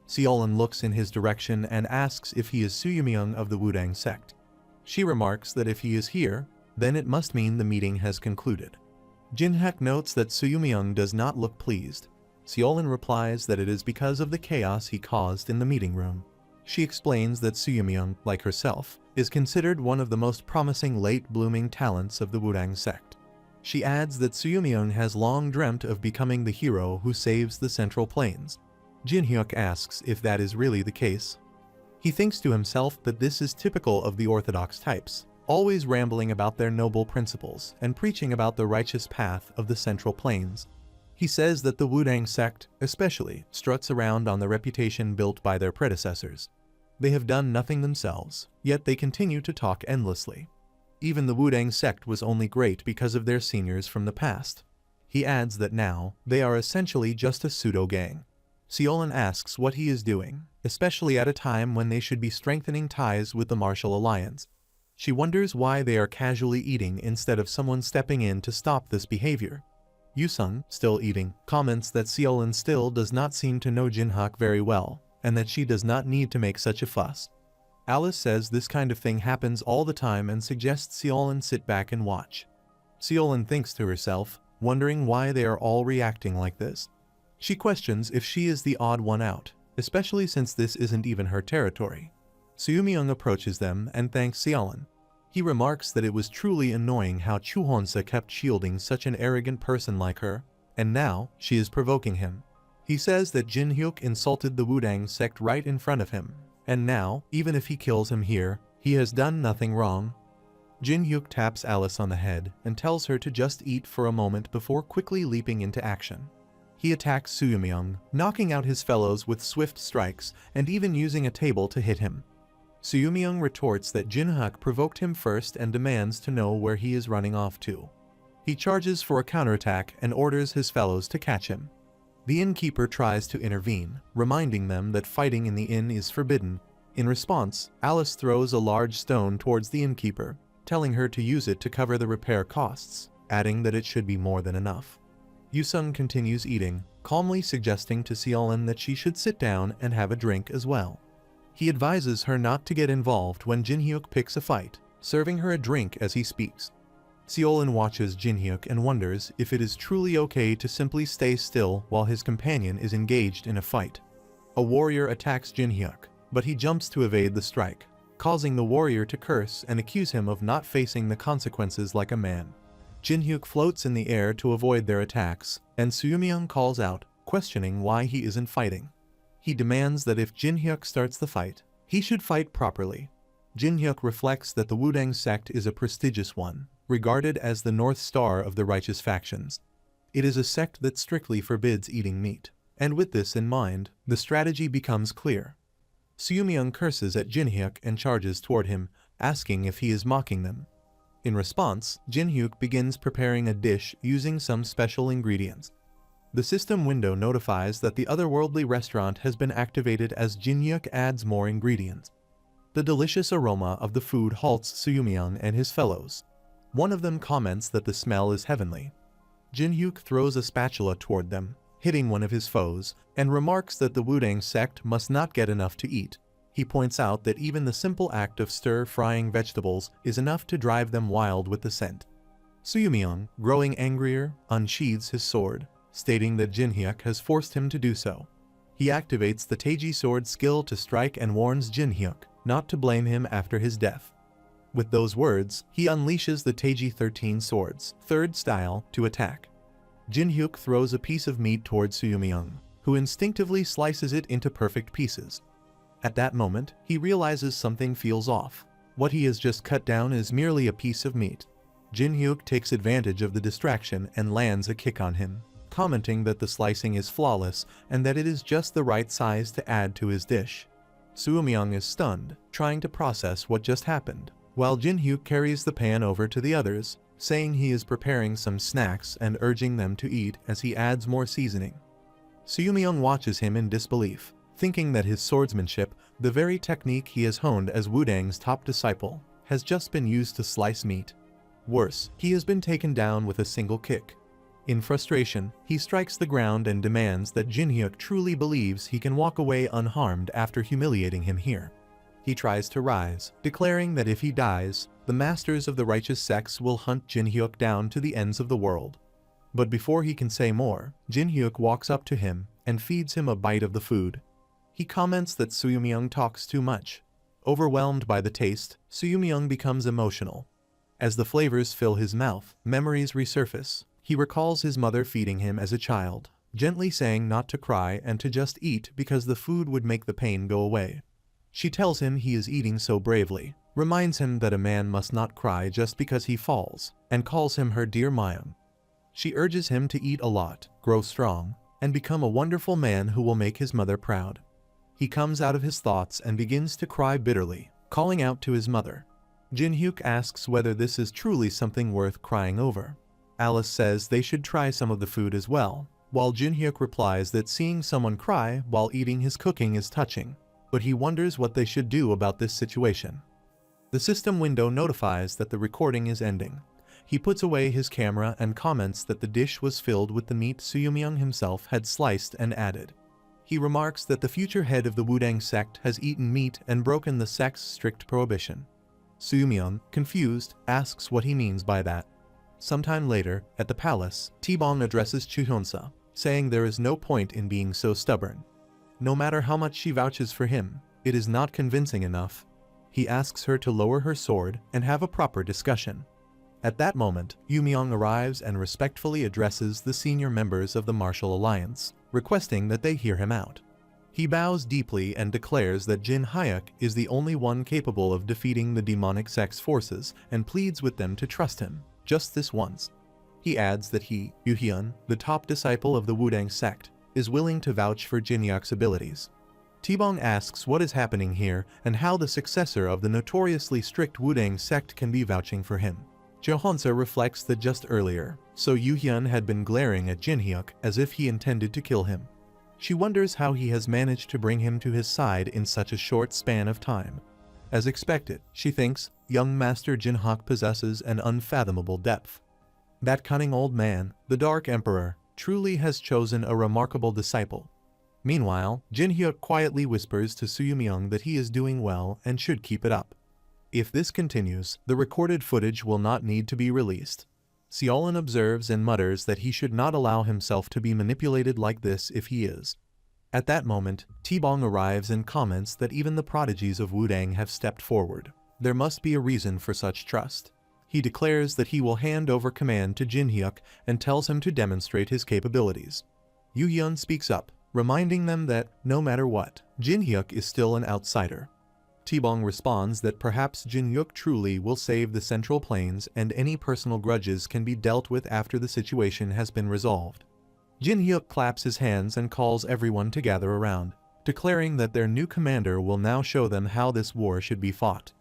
Seolin looks in his direction and asks if he is Soo-myung of the Wudang sect. She remarks that if he is here, then it must mean the meeting has concluded. Jin-hyuk notes that Soo-myung does not look pleased. Seolin replies that it is because of the chaos he caused in the meeting room. She explains that Soo-myung, like herself, is considered one of the most promising late-blooming talents of the Wudang sect. She adds that Soo-myung has long dreamt of becoming the hero who saves the Central Plains. Jin-hyuk asks if that is really the case. He thinks to himself that this is typical of the orthodox types, always rambling about their noble principles and preaching about the righteous path of the Central Plains. He says that the Wudang sect, especially, struts around on the reputation built by their predecessors. They have done nothing themselves, yet they continue to talk endlessly. Even the Wudang sect was only great because of their seniors from the past. He adds that now, they are essentially just a pseudo-gang. Seolin asks what he is doing, especially at a time when they should be strengthening ties with the Martial Alliance. She wonders why they are casually eating instead of someone stepping in to stop this behavior. Yusung, still eating, comments that Seolin still does not seem to know Jinhyuk very well, and that she does not need to make such a fuss. Alice says this kind of thing happens all the time and suggests Seolin sit back and watch. Seolin thinks to herself, wondering why they are all reacting like this. She questions if she is the odd one out, especially since this isn't even her territory. Seomyeong approaches them and thanks Seolin. He remarks that it was truly annoying how Chuhonsa kept shielding such an arrogant person like her, and now she is provoking him. He says that Jinhyuk insulted the Wudang sect right in front of him, and now, even if he kills him here, he has done nothing wrong. Jinhyuk taps Alice on the head and tells her to just eat for a moment before quickly leaping into action. He attacks Seomyeong, knocking out his fellows with swift strikes and even using a table to hit him. Seomyeong retorts that Jinhyuk provoked him first and demands to know where he is running off to. He charges for a counterattack and orders his fellows to catch him. The innkeeper tries to intervene, reminding them that fighting in the inn is forbidden. In response, Alice throws a large stone towards the innkeeper, telling her to use it to cover the repair costs, adding that it should be more than enough. Yusung continues eating, calmly suggesting to Seolin that she should sit down and have a drink as well. He advises her not to get involved when Jinhyuk picks a fight, serving her a drink as he speaks. Seolin watches Jinhyuk and wonders if it is truly okay to simply stay still while his companion is engaged in a fight. A warrior attacks Jinhyuk, but he jumps to evade the strike, causing the warrior to curse and accuse him of not facing the consequences like a man. Jinhyuk floats in the air to avoid their attacks, and Seomyeong calls out, questioning why he isn't fighting. He demands that if Jinhyuk starts the fight, he should fight properly. Jinhyuk reflects that the Wudang sect is a prestigious one, regarded as the North Star of the righteous factions. It is a sect that strictly forbids eating meat, and with this in mind, the strategy becomes clear. Seomyeong curses at Jinhyuk and charges toward him, asking if he is mocking them. In response, Jinhyuk begins preparing a dish using some special ingredients. The system window notifies that the otherworldly restaurant has been activated as Jinhyuk adds more ingredients. The delicious aroma of the food halts Seomyeong and his fellows. One of them comments that the smell is heavenly. Jinhyuk throws a spatula toward them, hitting one of his foes, and remarks that the Wudang sect must not get enough to eat. He points out that even the simple act of stir-frying vegetables is enough to drive them wild with the scent. Seomyeong, growing angrier, unsheathes his sword, stating that Jinhyuk has forced him to do so. He activates the Taiji sword skill to strike and warns Jinhyuk not to blame him after his death. With those words, he unleashes the Taiji 13 swords, third style, to attack. Jinhyuk throws a piece of meat towards Seomyeong, who instinctively slices it into perfect pieces. At that moment, he realizes something feels off. What he has just cut down is merely a piece of meat. Jinhyuk takes advantage of the distraction and lands a kick on him, commenting that the slicing is flawless and that it is just the right size to add to his dish. Seomyeong is stunned, trying to process what just happened, while Jinhyuk carries the pan over to the others, saying he is preparing some snacks and urging them to eat as he adds more seasoning. Seomyeong watches him in disbelief, thinking that his swordsmanship, the very technique he has honed as Wudang's top disciple, has just been used to slice meat. Worse, he has been taken down with a single kick. In frustration, he strikes the ground and demands that Jinhyuk truly believes he can walk away unharmed after humiliating him here. He tries to rise, declaring that if he dies, the masters of the righteous sects will hunt Jinhyuk down to the ends of the world. But before he can say more, Jinhyuk walks up to him and feeds him a bite of the food. He comments that Seomyeong talks too much. Overwhelmed by the taste, Seomyeong becomes emotional. As the flavors fill his mouth, memories resurface. He recalls his mother feeding him as a child, gently saying not to cry and to just eat because the food would make the pain go away. She tells him he is eating so bravely, reminds him that a man must not cry just because he falls, and calls him her dear Mayang. She urges him to eat a lot, grow strong, and become a wonderful man who will make his mother proud. He comes out of his thoughts and begins to cry bitterly, calling out to his mother. Jinhyuk asks whether this is truly something worth crying over. Alice says they should try some of the food as well, while Jinhyuk replies that seeing someone cry while eating his cooking is touching, but he wonders what they should do about this situation. The system window notifies that the recording is ending. He puts away his camera and comments that the dish was filled with the meat Suyumyung himself had sliced and added. He remarks that the future head of the Wudang sect has eaten meat and broken the sect's strict prohibition. Suyumyung, confused, asks what he means by that. Sometime later, at the palace, Tbong addresses Chuhonsa, saying there is no point in being so stubborn. No matter how much she vouches for him, it is not convincing enough. He asks her to lower her sword and have a proper discussion. At that moment, Yumyong arrives and respectfully addresses the senior members of the Martial Alliance, requesting that they hear him out. He bows deeply and declares that Jin Hyuk is the only one capable of defeating the demonic sect's forces and pleads with them to trust him, just this once. He adds that he, Yuhyun, the top disciple of the Wudang sect, is willing to vouch for Jin Hyuk's abilities. Tbong asks what is happening here and how the successor of the notoriously strict Wudang sect can be vouching for him. Johonsa reflects that just earlier, So Yuhyun had been glaring at Jin Hyuk as if he intended to kill him. She wonders how he has managed to bring him to his side in such a short span of time. As expected, she thinks, young Master Jin Hyuk possesses an unfathomable depth. That cunning old man, the Dark Emperor, truly has chosen a remarkable disciple. Meanwhile, Jin Hyuk quietly whispers to Suyumyung that he is doing well and should keep it up. If this continues, the recorded footage will not need to be released. Seolin observes and mutters that he should not allow himself to be manipulated like this if he is. At that moment, Tbong arrives and comments that even the prodigies of Wudang have stepped forward. There must be a reason for such trust. He declares that he will hand over command to Jin Hyuk and tells him to demonstrate his capabilities. Yuhyun speaks up, reminding them that, no matter what, Jin Hyuk is still an outsider. Tbong responds that perhaps Jin Hyuk truly will save the Central Plains and any personal grudges can be dealt with after the situation has been resolved. Jin Hyuk claps his hands and calls everyone to gather around, declaring that their new commander will now show them how this war should be fought.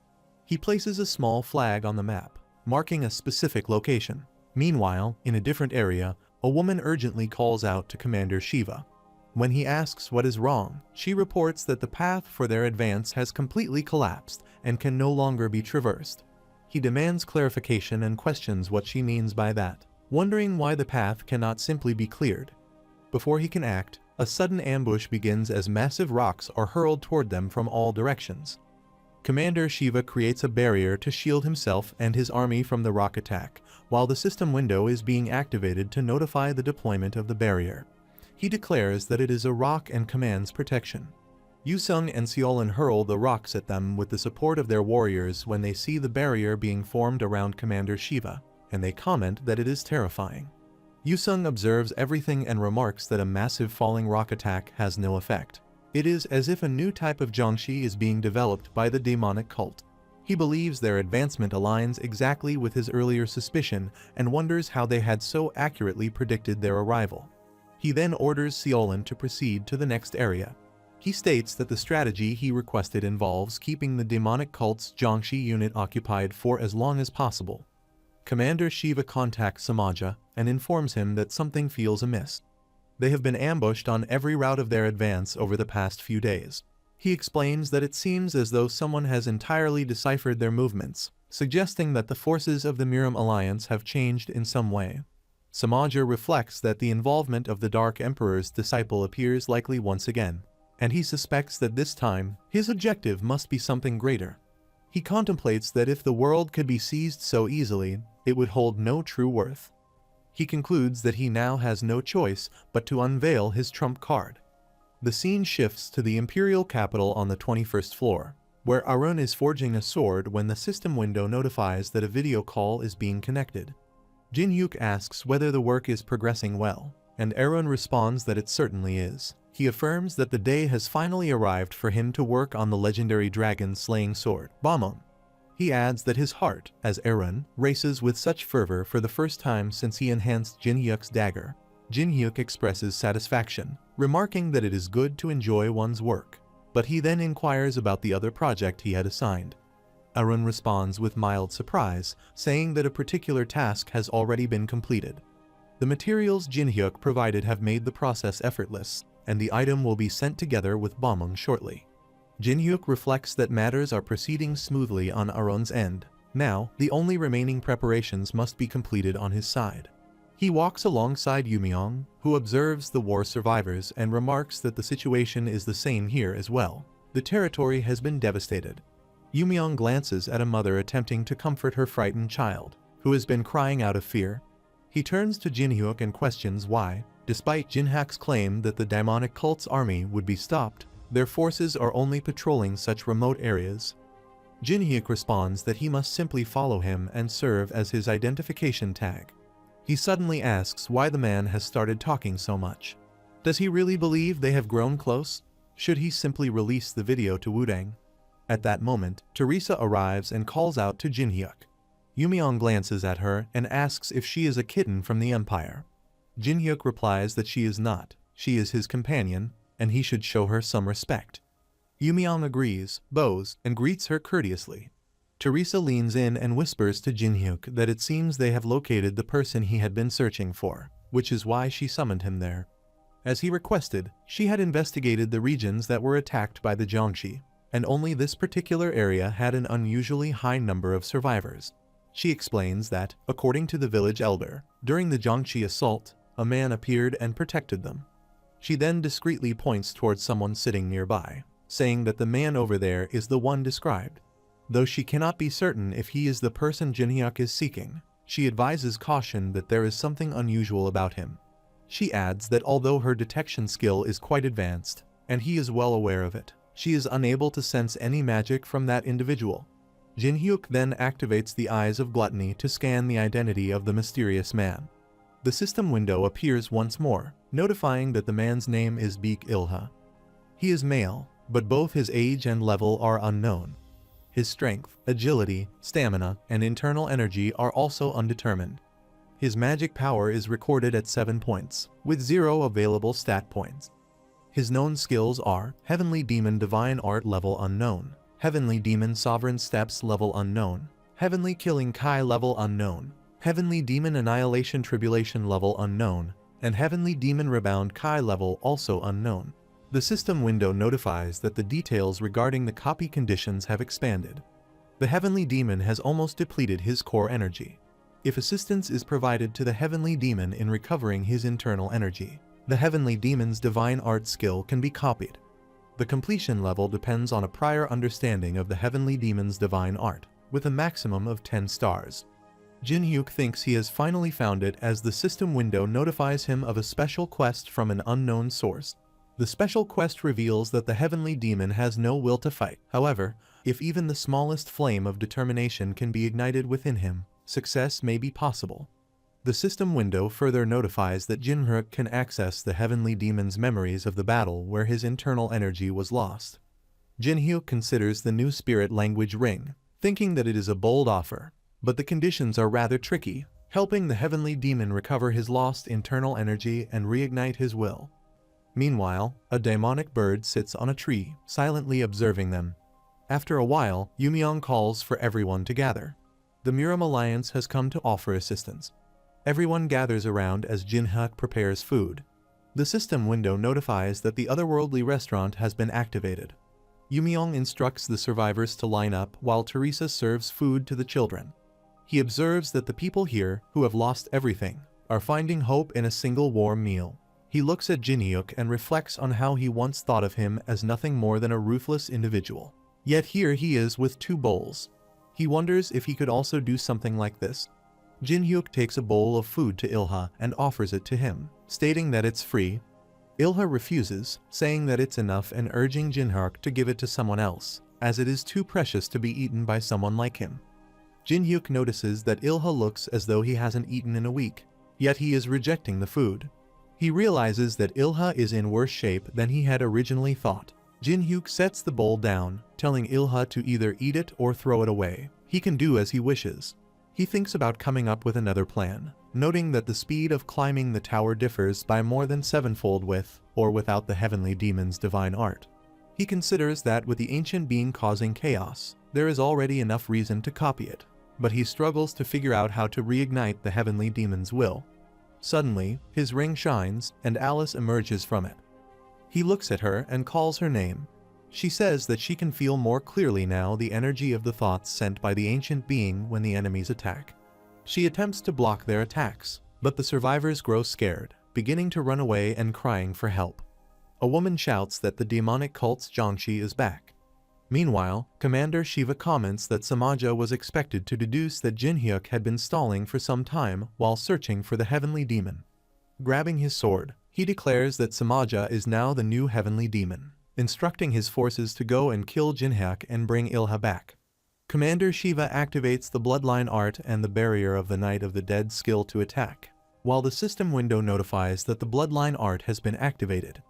He places a small flag on the map, marking a specific location. Meanwhile, in a different area, a woman urgently calls out to Commander Shiva. When he asks what is wrong, she reports that the path for their advance has completely collapsed and can no longer be traversed. He demands clarification and questions what she means by that, wondering why the path cannot simply be cleared. Before he can act, a sudden ambush begins as massive rocks are hurled toward them from all directions. Commander Shiva creates a barrier to shield himself and his army from the rock attack, while the system window is being activated to notify the deployment of the barrier. He declares that it is a rock and commands protection. Yusung and Seolin hurl the rocks at them with the support of their warriors when they see the barrier being formed around Commander Shiva, and they comment that it is terrifying. Yusung observes everything and remarks that a massive falling rock attack has no effect. It is as if a new type of Jiangshi is being developed by the demonic cult. He believes their advancement aligns exactly with his earlier suspicion and wonders how they had so accurately predicted their arrival. He then orders Seolin to proceed to the next area. He states that the strategy he requested involves keeping the demonic cult's Jiangshi unit occupied for as long as possible. Commander Shiva contacts Samaja and informs him that something feels amiss. They have been ambushed on every route of their advance over the past few days. He explains that it seems as though someone has entirely deciphered their movements, suggesting that the forces of the Miram Alliance have changed in some way. Samaja reflects that the involvement of the Dark Emperor's disciple appears likely once again, and he suspects that this time, his objective must be something greater. He contemplates that if the world could be seized so easily, it would hold no true worth. He concludes that he now has no choice but to unveil his trump card. The scene shifts to the Imperial Capital on the 21st floor, where Arun is forging a sword when the system window notifies that a video call is being connected. Jin Hyuk asks whether the work is progressing well, and Arun responds that it certainly is. He affirms that the day has finally arrived for him to work on the legendary dragon-slaying sword, Bamon. He adds that his heart, as Arun, races with such fervor for the first time since he enhanced Jin Hyuk's dagger. Jin Hyuk expresses satisfaction, remarking that it is good to enjoy one's work, but he then inquires about the other project he had assigned. Arun responds with mild surprise, saying that a particular task has already been completed. The materials Jin Hyuk provided have made the process effortless, and the item will be sent together with Bamon shortly. Jin Hyuk reflects that matters are proceeding smoothly on Arun's end, Now, the only remaining preparations must be completed on his side. He walks alongside Yumyong, who observes the war survivors and remarks that the situation is the same here as well. The territory has been devastated. Yumyong glances at a mother attempting to comfort her frightened child, who has been crying out of fear. He turns to Jinhyuk and questions why, despite Jinhak's claim that the demonic cult's army would be stopped, their forces are only patrolling such remote areas. Jinhyuk responds that he must simply follow him and serve as his identification tag. He suddenly asks why the man has started talking so much. Does he really believe they have grown close? Should he simply release the video to Wudang? At that moment, Teresa arrives and calls out to Jinhyuk. Yumyong glances at her and asks if she is a kitten from the Empire. Jinhyuk replies that she is not, she is his companion, and he should show her some respect. Yumyong agrees, bows, and greets her courteously. Teresa leans in and whispers to Jinhyuk that it seems they have located the person he had been searching for, which is why she summoned him there. As he requested, she had investigated the regions that were attacked by the Jiangxi, and only this particular area had an unusually high number of survivors. She explains that, according to the village elder, during the Jiangxi assault, a man appeared and protected them. She then discreetly points towards someone sitting nearby, saying that the man over there is the one described. Though she cannot be certain if he is the person Jinhyuk is seeking, she advises caution that there is something unusual about him. She adds that although her detection skill is quite advanced, and he is well aware of it, she is unable to sense any magic from that individual. Jinhyuk then activates the Eyes of Gluttony to scan the identity of the mysterious man. The system window appears once more, notifying that the man's name is Beek Ilha. He is male, but both his age and level are unknown. His strength, agility, stamina, and internal energy are also undetermined. His magic power is recorded at 7 points, with 0 available stat points. His known skills are Heavenly Demon Divine Art level unknown, Heavenly Demon Sovereign Steps level unknown, Heavenly Killing Kai level unknown, Heavenly Demon Annihilation Tribulation level unknown, and Heavenly Demon Rebound Kai level also unknown. The system window notifies that the details regarding the copy conditions have expanded. The Heavenly Demon has almost depleted his core energy. If assistance is provided to the Heavenly Demon in recovering his internal energy, the Heavenly Demon's Divine Art skill can be copied. The completion level depends on a prior understanding of the Heavenly Demon's Divine Art, with a maximum of 10 stars. Jinhyuk thinks he has finally found it as the system window notifies him of a special quest from an unknown source. The special quest reveals that the Heavenly Demon has no will to fight. However, if even the smallest flame of determination can be ignited within him, success may be possible. The system window further notifies that Jinhyuk can access the Heavenly Demon's memories of the battle where his internal energy was lost. Jinhyuk considers the new spirit language ring, thinking that it is a bold offer, but the conditions are rather tricky, helping the Heavenly Demon recover his lost internal energy and reignite his will. Meanwhile, a demonic bird sits on a tree, silently observing them. After a while, Yumyong calls for everyone to gather. The Muram Alliance has come to offer assistance. Everyone gathers around as Jinhyuk prepares food. The system window notifies that the otherworldly restaurant has been activated. Yumyong instructs the survivors to line up while Teresa serves food to the children. He observes that the people here, who have lost everything, are finding hope in a single warm meal. He looks at Jinhyuk and reflects on how he once thought of him as nothing more than a ruthless individual. Yet here he is with 2 bowls. He wonders if he could also do something like this. Jinhyuk takes a bowl of food to Ilha and offers it to him, stating that it's free. Ilha refuses, saying that it's enough and urging Jinhyuk to give it to someone else, as it is too precious to be eaten by someone like him. Jinhyuk notices that Ilha looks as though he hasn't eaten in a week, yet he is rejecting the food. He realizes that Ilha is in worse shape than he had originally thought. Jinhyuk sets the bowl down, telling Ilha to either eat it or throw it away. He can do as he wishes. He thinks about coming up with another plan, noting that the speed of climbing the tower differs by more than 7-fold with or without the Heavenly Demon's divine art. He considers that with the ancient being causing chaos, there is already enough reason to copy it, but he struggles to figure out how to reignite the Heavenly Demon's will. Suddenly, his ring shines, and Alice emerges from it. He looks at her and calls her name. She says that she can feel more clearly now the energy of the thoughts sent by the ancient being when the enemies attack. She attempts to block their attacks, but the survivors grow scared, beginning to run away and crying for help. A woman shouts that the demonic cult's Jiangshi is back. Meanwhile, Commander Shiva comments that Samaja was expected to deduce that Jinhyuk had been stalling for some time while searching for the heavenly demon. Grabbing his sword, he declares that Samaja is now the new heavenly demon, instructing his forces to go and kill Jinhyuk and bring Ilha back. Commander Shiva activates the bloodline art and the barrier of the Night of the Dead skill to attack, while the system window notifies that the bloodline art has been activated.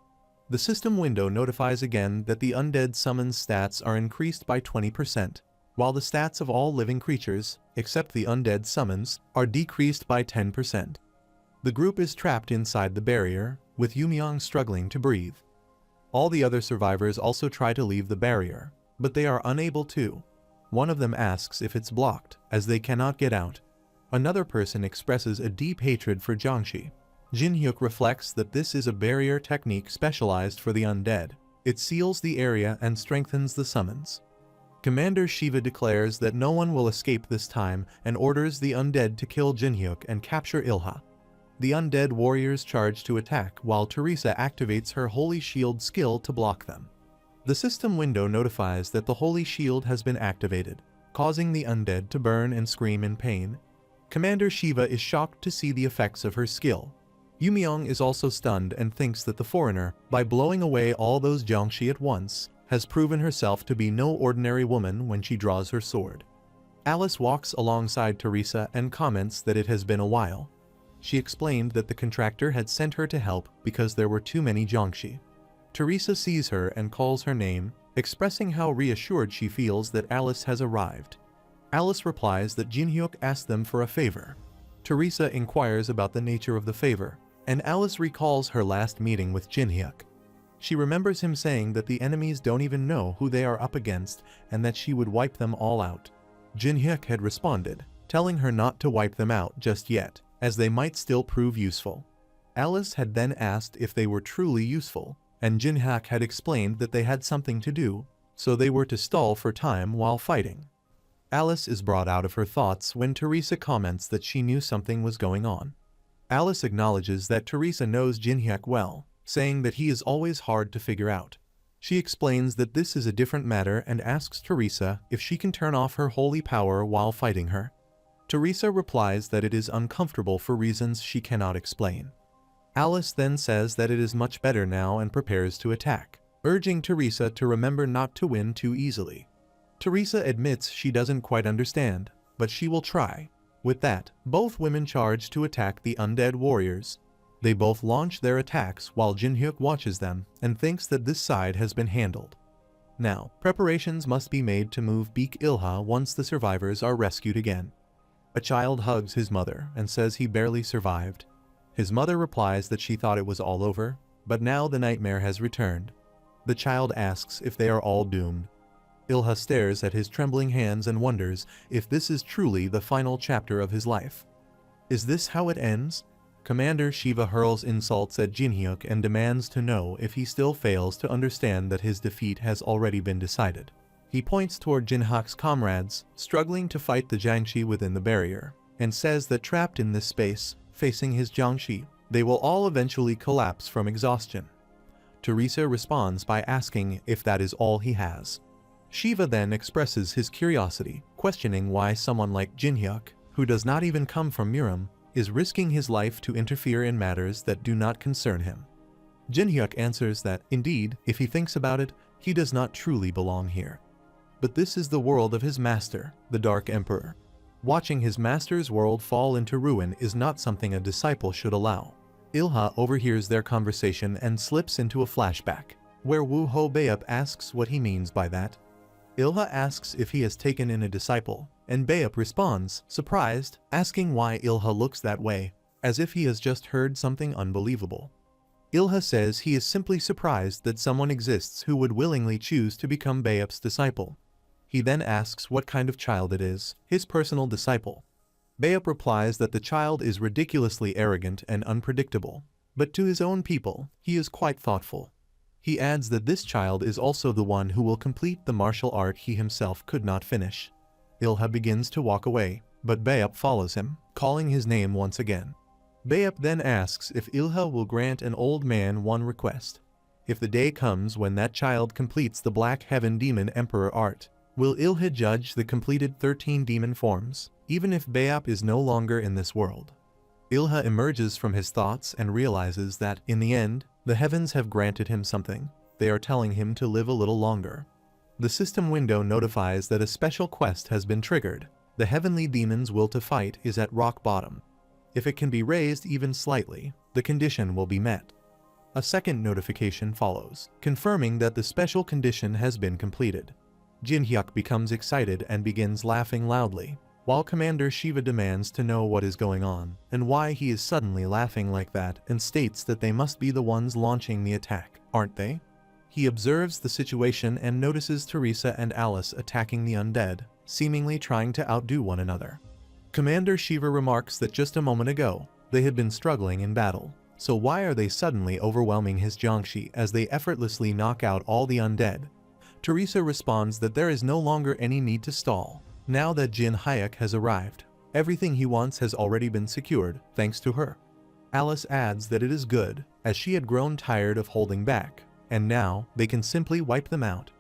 The system window notifies again that the undead summons stats are increased by 20%, while the stats of all living creatures, except the undead summons, are decreased by 10%. The group is trapped inside the barrier, with Yumyong struggling to breathe. All the other survivors also try to leave the barrier, but they are unable to. One of them asks if it's blocked, as they cannot get out. Another person expresses a deep hatred for Jiangshi. Jinhyuk reflects that this is a barrier technique specialized for the undead. It seals the area and strengthens the summons. Commander Shiva declares that no one will escape this time and orders the undead to kill Jinhyuk and capture Ilha. The undead warriors charge to attack while Teresa activates her Holy Shield skill to block them. The system window notifies that the Holy Shield has been activated, causing the undead to burn and scream in pain. Commander Shiva is shocked to see the effects of her skill. Yumyong is also stunned and thinks that the foreigner, by blowing away all those Jiangshi at once, has proven herself to be no ordinary woman when she draws her sword. Alice walks alongside Teresa and comments that it has been a while. She explained that the contractor had sent her to help because there were too many Jiangshi. Teresa sees her and calls her name, expressing how reassured she feels that Alice has arrived. Alice replies that Jinhyuk asked them for a favor. Teresa inquires about the nature of the favor, and Alice recalls her last meeting with Jinhyuk. She remembers him saying that the enemies don't even know who they are up against and that she would wipe them all out. Jinhyuk had responded, telling her not to wipe them out just yet, as they might still prove useful. Alice had then asked if they were truly useful, and Jinhyuk had explained that they had something to do, so they were to stall for time while fighting. Alice is brought out of her thoughts when Teresa comments that she knew something was going on. Alice acknowledges that Teresa knows Jinhyuk well, saying that he is always hard to figure out. She explains that this is a different matter and asks Teresa if she can turn off her holy power while fighting her. Teresa replies that it is uncomfortable for reasons she cannot explain. Alice then says that it is much better now and prepares to attack, urging Teresa to remember not to win too easily. Teresa admits she doesn't quite understand, but she will try. With that, both women charge to attack the undead warriors. They both launch their attacks while Jinhyuk watches them and thinks that this side has been handled. Now, preparations must be made to move Beak Ilha once the survivors are rescued again. A child hugs his mother and says he barely survived. His mother replies that she thought it was all over, but now the nightmare has returned. The child asks if they are all doomed. Ilha stares at his trembling hands and wonders if this is truly the final chapter of his life. Is this how it ends? Commander Shiva hurls insults at Jinhyuk and demands to know if he still fails to understand that his defeat has already been decided. He points toward Jinhyuk's comrades, struggling to fight the Jiangshi within the barrier, and says that trapped in this space, facing his Jiangshi, they will all eventually collapse from exhaustion. Teresa responds by asking if that is all he has. Shiva then expresses his curiosity, questioning why someone like Jinhyuk, who does not even come from Muram, is risking his life to interfere in matters that do not concern him. Jinhyuk answers that, indeed, if he thinks about it, he does not truly belong here. But this is the world of his master, the Dark Emperor. Watching his master's world fall into ruin is not something a disciple should allow. Ilha overhears their conversation and slips into a flashback, where Wu Ho Bayup asks what he means by that. Ilha asks if he has taken in a disciple, and Bayup responds, surprised, asking why Ilha looks that way, as if he has just heard something unbelievable. Ilha says he is simply surprised that someone exists who would willingly choose to become Bayup's disciple. He then asks what kind of child it is, his personal disciple. Bayup replies that the child is ridiculously arrogant and unpredictable, but to his own people, he is quite thoughtful. He adds that this child is also the one who will complete the martial art he himself could not finish. Ilha begins to walk away, but Bayup follows him, calling his name once again. Bayup then asks if Ilha will grant an old man one request. If the day comes when that child completes the Black Heaven Demon Emperor art, will Ilha judge the completed 13 demon forms, even if Bayup is no longer in this world? Ilha emerges from his thoughts and realizes that, in the end, the heavens have granted him something. They are telling him to live a little longer. The system window notifies that a special quest has been triggered. The heavenly demon's will to fight is at rock bottom. If it can be raised even slightly, the condition will be met. A second notification follows, confirming that the special condition has been completed. Jinhyuk becomes excited and begins laughing loudly, while Commander Shiva demands to know what is going on and why he is suddenly laughing like that, and states that they must be the ones launching the attack, aren't they? He observes the situation and notices Teresa and Alice attacking the undead, seemingly trying to outdo one another. Commander Shiva remarks that just a moment ago, they had been struggling in battle, so why are they suddenly overwhelming his Jiangshi as they effortlessly knock out all the undead? Teresa responds that there is no longer any need to stall. Now that Jin Hyuk has arrived, everything he wants has already been secured, thanks to her. Alice adds that it is good, as she had grown tired of holding back, and now they can simply wipe them out.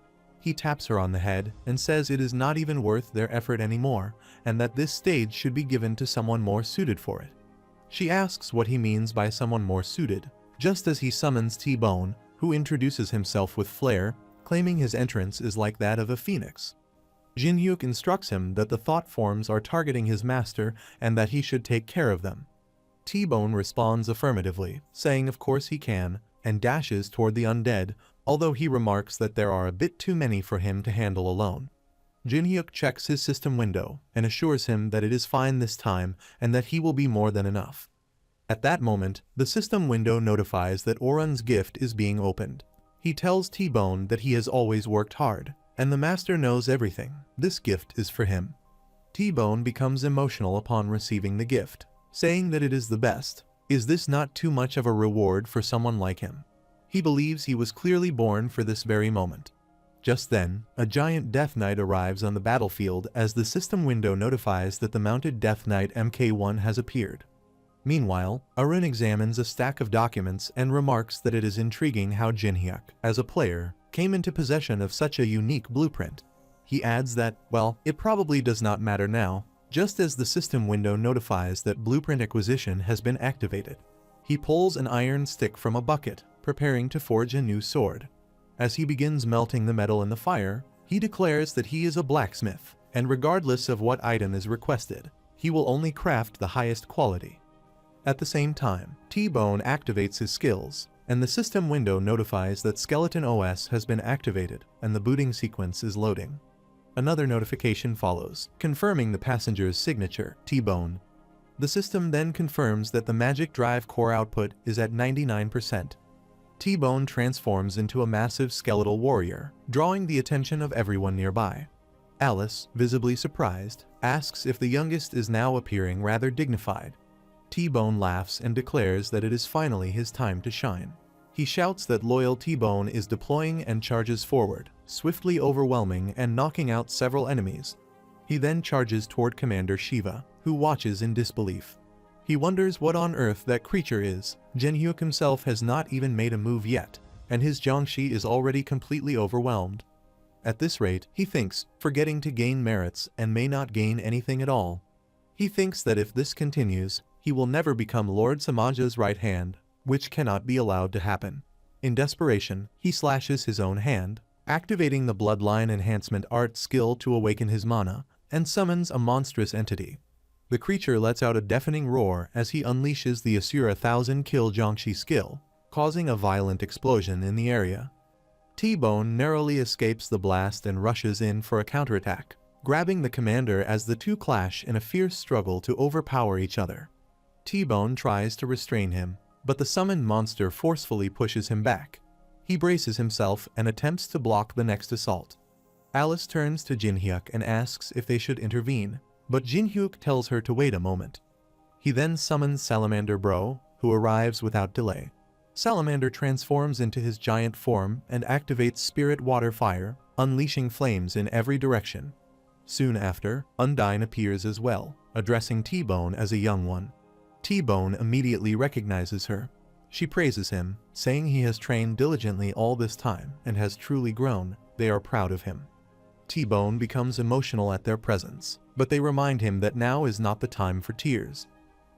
He taps her on the head and says it is not even worth their effort anymore, and that this stage should be given to someone more suited for it. She asks what he means by someone more suited, just as he summons T-Bone, who introduces himself with flair, claiming his entrance is like that of a phoenix. Jinhyuk instructs him that the thought forms are targeting his master and that he should take care of them. T-Bone responds affirmatively, saying of course he can, and dashes toward the undead, although he remarks that there are a bit too many for him to handle alone. Jinhyuk checks his system window and assures him that it is fine this time and that he will be more than enough. At that moment, the system window notifies that Orun's gift is being opened. He tells T-Bone that he has always worked hard, and the master knows everything. This gift is for him. T-Bone becomes emotional upon receiving the gift, saying that it is the best. Is this not too much of a reward for someone like him? He believes he was clearly born for this very moment. Just then, a giant Death Knight arrives on the battlefield as the system window notifies that the mounted Death Knight MK1 has appeared. Meanwhile, Arun examines a stack of documents and remarks that it is intriguing how Jinhyuk, as a player, came into possession of such a unique blueprint. He adds that, well, it probably does not matter now, just as the system window notifies that blueprint acquisition has been activated. He pulls an iron stick from a bucket, preparing to forge a new sword. As he begins melting the metal in the fire, he declares that he is a blacksmith, and regardless of what item is requested, he will only craft the highest quality. At the same time, T-Bone activates his skills, and the system window notifies that Skeleton OS has been activated and the booting sequence is loading. Another notification follows, confirming the passenger's signature, T-Bone. The system then confirms that the magic drive core output is at 99%. T-Bone transforms into a massive skeletal warrior, drawing the attention of everyone nearby. Alice, visibly surprised, asks if the youngest is now appearing rather dignified. T-Bone laughs and declares that it is finally his time to shine. He shouts that loyal T-Bone is deploying and charges forward, swiftly overwhelming and knocking out several enemies. He then charges toward Commander Shiva, who watches in disbelief. He wonders what on earth that creature is. Jinhyuk himself has not even made a move yet, and his Jiangshi is already completely overwhelmed. At this rate, he thinks, forgetting to gain merits and may not gain anything at all. He thinks that if this continues, he will never become Lord Samaja's right hand, which cannot be allowed to happen. In desperation, he slashes his own hand, activating the bloodline enhancement art skill to awaken his mana, and summons a monstrous entity. The creature lets out a deafening roar as he unleashes the Asura 1000-kill Jiangshi skill, causing a violent explosion in the area. T-Bone narrowly escapes the blast and rushes in for a counterattack, grabbing the commander as the two clash in a fierce struggle to overpower each other. T-Bone tries to restrain him, but the summoned monster forcefully pushes him back. He braces himself and attempts to block the next assault. Alice turns to Jinhyuk and asks if they should intervene, but Jinhyuk tells her to wait a moment. He then summons Salamander Bro, who arrives without delay. Salamander transforms into his giant form and activates Spirit Water Fire, unleashing flames in every direction. Soon after, Undyne appears as well, addressing T-Bone as a young one. T-Bone immediately recognizes her. She praises him, saying he has trained diligently all this time and has truly grown. They are proud of him. T-Bone becomes emotional at their presence, but they remind him that now is not the time for tears.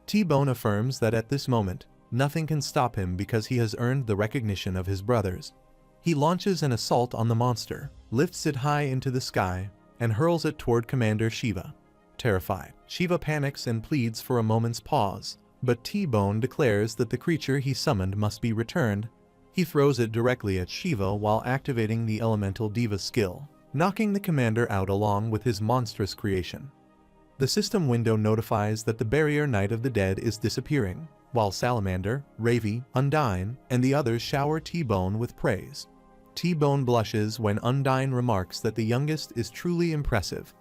T-Bone affirms that at this moment, nothing can stop him because he has earned the recognition of his brothers. He launches an assault on the monster, lifts it high into the sky, and hurls it toward Commander Shiva. Terrified, Shiva panics and pleads for a moment's pause, but T-Bone declares that the creature he summoned must be returned. He throws it directly at Shiva while activating the Elemental Diva skill, knocking the commander out along with his monstrous creation. The system window notifies that the Barrier Knight of the Dead is disappearing, while Salamander, Ravi, Undyne, and the others shower T-Bone with praise. T-Bone blushes when Undyne remarks that the youngest is truly impressive.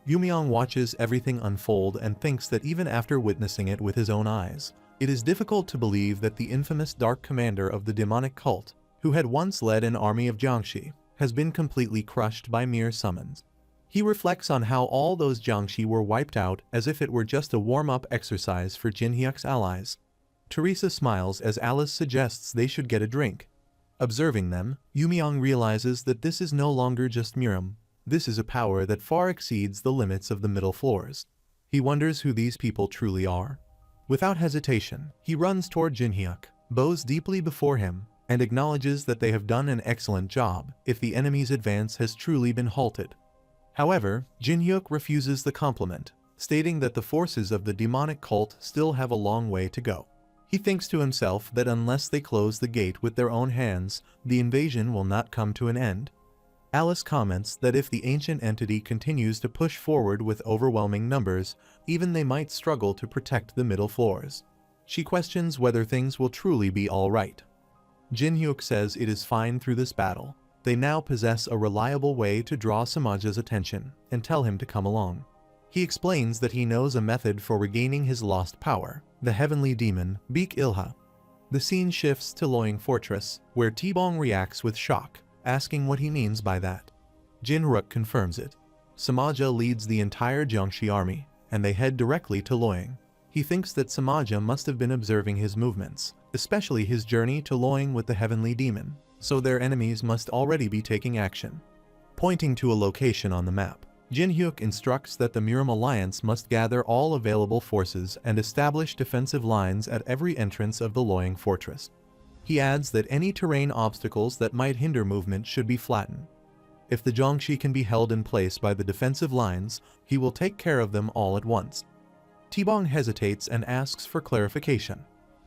Yumyong watches everything unfold and thinks that even after witnessing it with his own eyes, it is difficult to believe that the infamous Dark Commander of the demonic cult, who had once led an army of Jiangshi, has been completely crushed by mere summons. He reflects on how all those Jiangshi were wiped out as if it were just a warm-up exercise for Jinhyuk's allies. Teresa smiles as Alice suggests they should get a drink. Observing them, Yumyong realizes that this is no longer just Miram. This is a power that far exceeds the limits of the middle floors. He wonders who these people truly are. Without hesitation, he runs toward Jinhyuk, bows deeply before him, and acknowledges that they have done an excellent job if the enemy's advance has truly been halted. However, Jinhyuk refuses the compliment, stating that the forces of the demonic cult still have a long way to go. He thinks to himself that unless they close the gate with their own hands, the invasion will not come to an end. Alice comments that if the ancient entity continues to push forward with overwhelming numbers, even they might struggle to protect the middle floors. She questions whether things will truly be all right. Jinhyuk says it is fine through this battle. They now possess a reliable way to draw Samaja's attention and tell him to come along. He explains that he knows a method for regaining his lost power, the heavenly demon, Beek Ilha. The scene shifts to Loyang Fortress, where T-Bong reacts with shock, asking what he means by that. Jinruk confirms it. Samaja leads the entire Jiangshi army, and they head directly to Loyang. He thinks that Samaja must have been observing his movements, especially his journey to Loyang with the heavenly demon, so their enemies must already be taking action. Pointing to a location on the map, Jinhyuk instructs that the Miram Alliance must gather all available forces and establish defensive lines at every entrance of the Loyang Fortress. He adds that any terrain obstacles that might hinder movement should be flattened. If the Jiangshi can be held in place by the defensive lines, he will take care of them all at once. T-Bong hesitates and asks for clarification.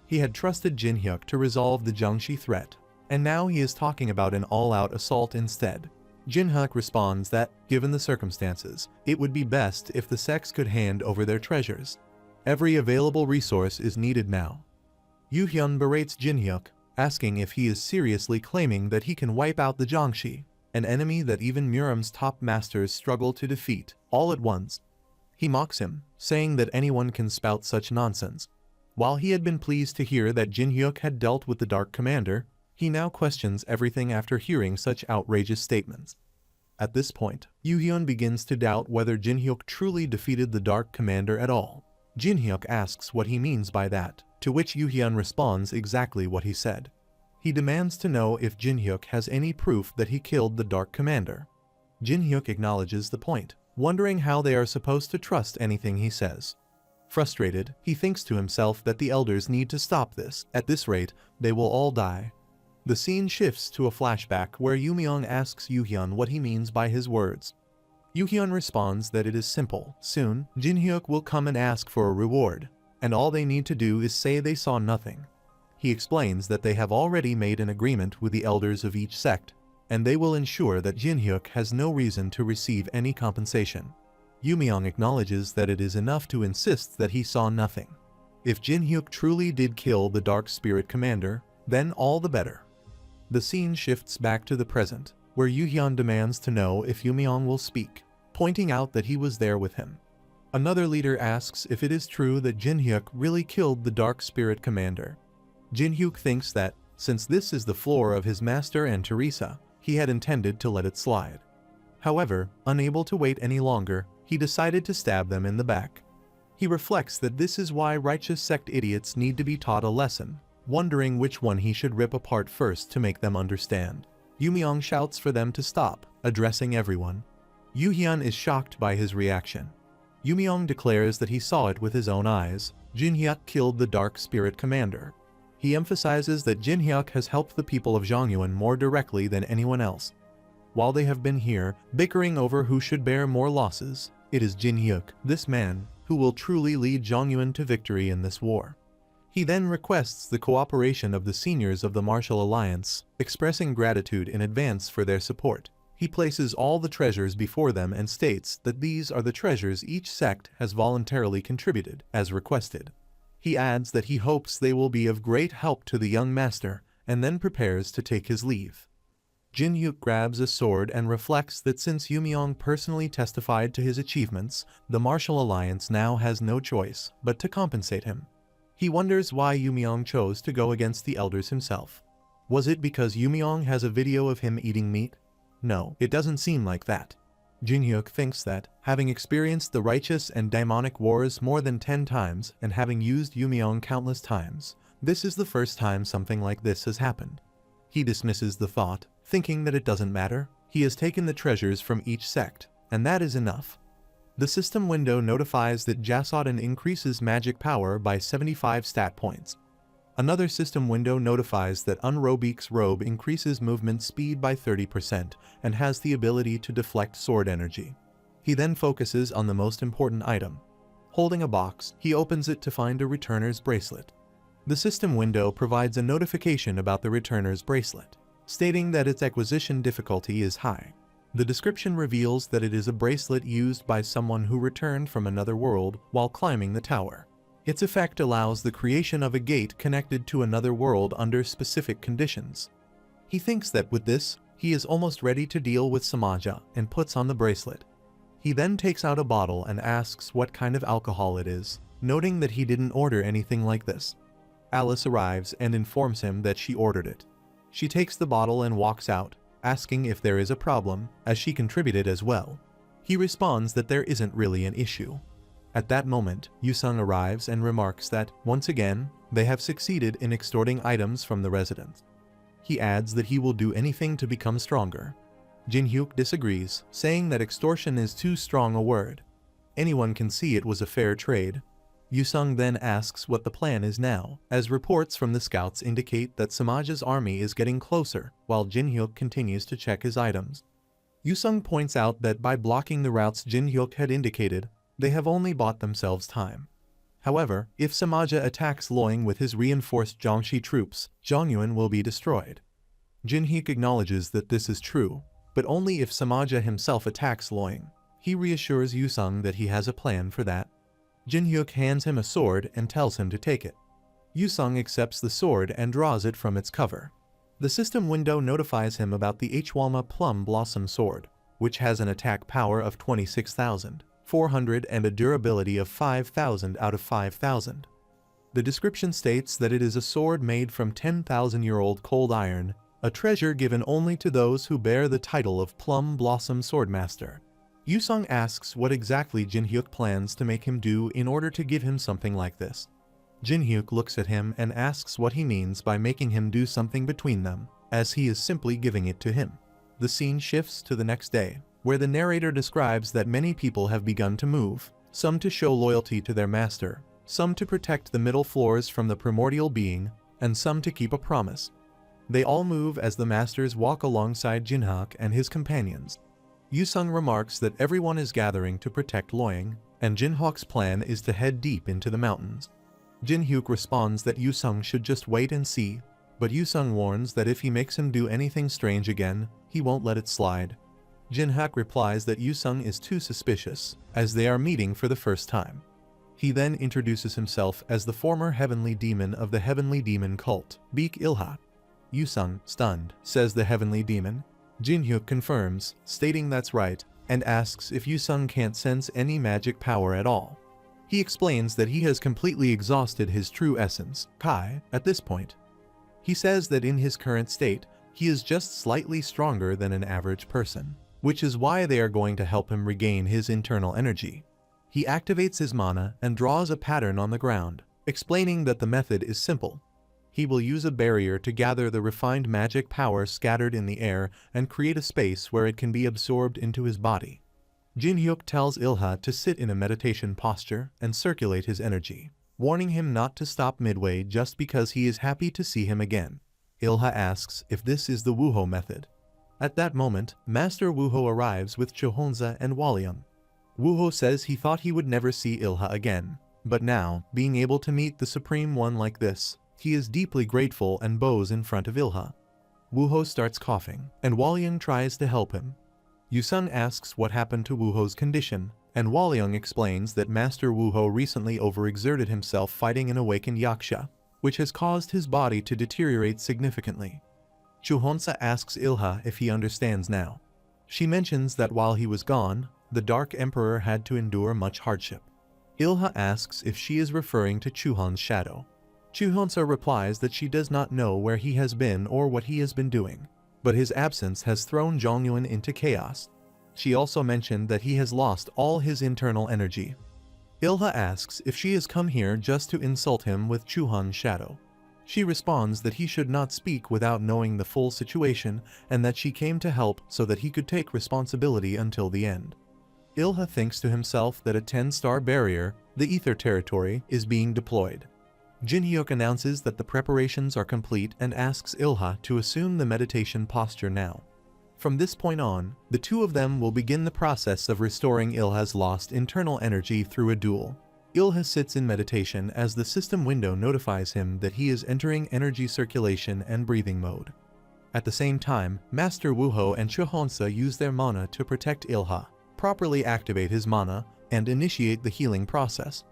He had trusted Jinhyuk to resolve the Jiangshi threat, and now he is talking about an all-out assault instead. Jinhyuk responds that, given the circumstances, it would be best if the sects could hand over their treasures. Every available resource is needed now. Yuhyun berates Jinhyuk, asking if he is seriously claiming that he can wipe out the Jiangshi, an enemy that even Miram's top masters struggle to defeat, all at once. He mocks him, saying that anyone can spout such nonsense. While he had been pleased to hear that Jinhyuk had dealt with the Dark Commander, he now questions everything after hearing such outrageous statements. At this point, Yuhyun begins to doubt whether Jinhyuk truly defeated the Dark Commander at all. Jinhyuk asks what he means by that, to which Yuhyun responds exactly what he said. He demands to know if Jinhyuk has any proof that he killed the Dark Commander. Jinhyuk acknowledges the point, wondering how they are supposed to trust anything he says. Frustrated, he thinks to himself that the elders need to stop this. At this rate, they will all die. The scene shifts to a flashback where Yumyong asks Yuhyun what he means by his words. Yuhyun responds that it is simple. Soon, Jinhyuk will come and ask for a reward, and all they need to do is say they saw nothing. He explains that they have already made an agreement with the elders of each sect, and they will ensure that Jinhyuk has no reason to receive any compensation. Yumyong acknowledges that it is enough to insist that he saw nothing. If Jinhyuk truly did kill the Dark Spirit Commander, then all the better. The scene shifts back to the present, where Yuhyun demands to know if Yumyong will speak, pointing out that he was there with him. Another leader asks if it is true that Jinhyuk really killed the Dark Spirit Commander. Jinhyuk thinks that, Since this is the floor of his master and Teresa, he had intended to let it slide. However, unable to wait any longer, he decided to stab them in the back. He reflects that this is why righteous sect idiots need to be taught a lesson, wondering which one he should rip apart first to make them understand. Yumiong shouts for them to stop, addressing everyone. Yuhyun is shocked by his reaction. Yumiong declares that he saw it with his own eyes. Jinhyuk killed the Dark Spirit Commander. He emphasizes that Jinhyuk has helped the people of Zhongyuan more directly than anyone else. While they have been here, bickering over who should bear more losses, it is Jinhyuk, this man, who will truly lead Zhongyuan to victory in this war. He then requests the cooperation of the seniors of the Martial Alliance, expressing gratitude in advance for their support. He places all the treasures before them and states that these are the treasures each sect has voluntarily contributed, as requested. He adds that he hopes they will be of great help to the young master, and then prepares to take his leave. Jinhyuk grabs a sword and reflects that since Yumiong personally testified to his achievements, the Martial Alliance now has no choice but to compensate him. He wonders why Yumiong chose to go against the elders himself. Was it because Yumiong has a video of him eating meat? No, it doesn't seem like that. Jinhyuk thinks that, having experienced the righteous and demonic wars more than 10 times and having used Yumiong countless times, this is the first time something like this has happened. He dismisses the thought, thinking that it doesn't matter. He has taken the treasures from each sect, and that is enough. The system window notifies that Jasodin increases magic power by 75 stat points. Another system window notifies that Unrobek's robe increases movement speed by 30% and has the ability to deflect sword energy. He then focuses on the most important item. Holding a box, he opens it to find a returner's bracelet. The system window provides a notification about the returner's bracelet, stating that its acquisition difficulty is high. The description reveals that it is a bracelet used by someone who returned from another world while climbing the tower. Its effect allows the creation of a gate connected to another world under specific conditions. He thinks that with this, he is almost ready to deal with Samaja and puts on the bracelet. He then takes out a bottle and asks what kind of alcohol it is, noting that he didn't order anything like this. Alice arrives and informs him that she ordered it. She takes the bottle and walks out, asking if there is a problem, as she contributed as well. He responds that there isn't really an issue. At that moment, Yusung arrives and remarks that, once again, they have succeeded in extorting items from the residents. He adds that he will do anything to become stronger. Jinhyuk disagrees, saying that extortion is too strong a word. Anyone can see it was a fair trade. Yusung then asks what the plan is now, as reports from the scouts indicate that Samaja's army is getting closer, while Jinhyuk continues to check his items. Yusung points out that by blocking the routes Jinhyuk had indicated, they have only bought themselves time. However, if Samaja attacks Loing with his reinforced Jiangxi troops, Zhongyuan will be destroyed. Jinhyuk acknowledges that this is true, but only if Samaja himself attacks Loing. He reassures Yusung that he has a plan for that. Jinhyuk hands him a sword and tells him to take it. Yusung accepts the sword and draws it from its cover. The system window notifies him about the Hwalma Plum Blossom Sword, which has an attack power of 26,400 and a durability of 5,000 out of 5,000. The description states that it is a sword made from 10,000-year-old cold iron, a treasure given only to those who bear the title of Plum Blossom Swordmaster. Yusung asks what exactly Jinhyuk plans to make him do in order to give him something like this. Jinhyuk looks at him and asks what he means by making him do something between them, as he is simply giving it to him. The scene shifts to the next day, where the narrator describes that many people have begun to move, some to show loyalty to their master, some to protect the middle floors from the primordial being, and some to keep a promise. They all move as the masters walk alongside Jinhyuk and his companions. Yusung remarks that everyone is gathering to protect Loing, and Jinhyuk's plan is to head deep into the mountains. Jinhyuk responds that Yusung should just wait and see, but Yusung warns that if he makes him do anything strange again, he won't let it slide. Jinhyuk replies that Yusung is too suspicious, as they are meeting for the first time. He then introduces himself as the former heavenly demon of the heavenly demon cult, Beek Ilha. Yusung, stunned, says the heavenly demon. Jinhyuk confirms, stating that's right, and asks if Yusung can't sense any magic power at all. He explains that he has completely exhausted his true essence, Kai, at this point. He says that in his current state, he is just slightly stronger than an average person, which is why they are going to help him regain his internal energy. He activates his mana and draws a pattern on the ground, explaining that the method is simple. He will use a barrier to gather the refined magic power scattered in the air and create a space where it can be absorbed into his body. Jinhyuk tells Ilha to sit in a meditation posture and circulate his energy, warning him not to stop midway just because he is happy to see him again. Ilha asks if this is the Wuho method. At that moment, Master Wuho arrives with Chohonza and Wallyung. Wuho says he thought he would never see Ilha again, but now, being able to meet the Supreme One like this, he is deeply grateful and bows in front of Ilha. Wuho starts coughing, and Wallyung tries to help him. Yusung asks what happened to Wuho's condition, and Wallyung explains that Master Wuho recently overexerted himself fighting an awakened Yaksha, which has caused his body to deteriorate significantly. Chohonsa asks Ilha if he understands now. She mentions that while he was gone, the Dark Emperor had to endure much hardship. Ilha asks if she is referring to Chuhan's shadow. Chohonsa replies that she does not know where he has been or what he has been doing, but his absence has thrown Zhongyuan into chaos. She also mentioned that he has lost all his internal energy. Ilha asks if she has come here just to insult him with Chuhan's shadow. She responds that he should not speak without knowing the full situation and that she came to help so that he could take responsibility until the end. Ilha thinks to himself that a 10-star barrier, the Ether Territory, is being deployed. Jinhyuk announces that the preparations are complete and asks Ilha to assume the meditation posture now. From this point on, the two of them will begin the process of restoring Ilha's lost internal energy through a duel. Ilha sits in meditation as the system window notifies him that he is entering energy circulation and breathing mode. At the same time, Master Wuho and Chohonsa use their mana to protect Ilha, properly activate his mana, and initiate the healing process.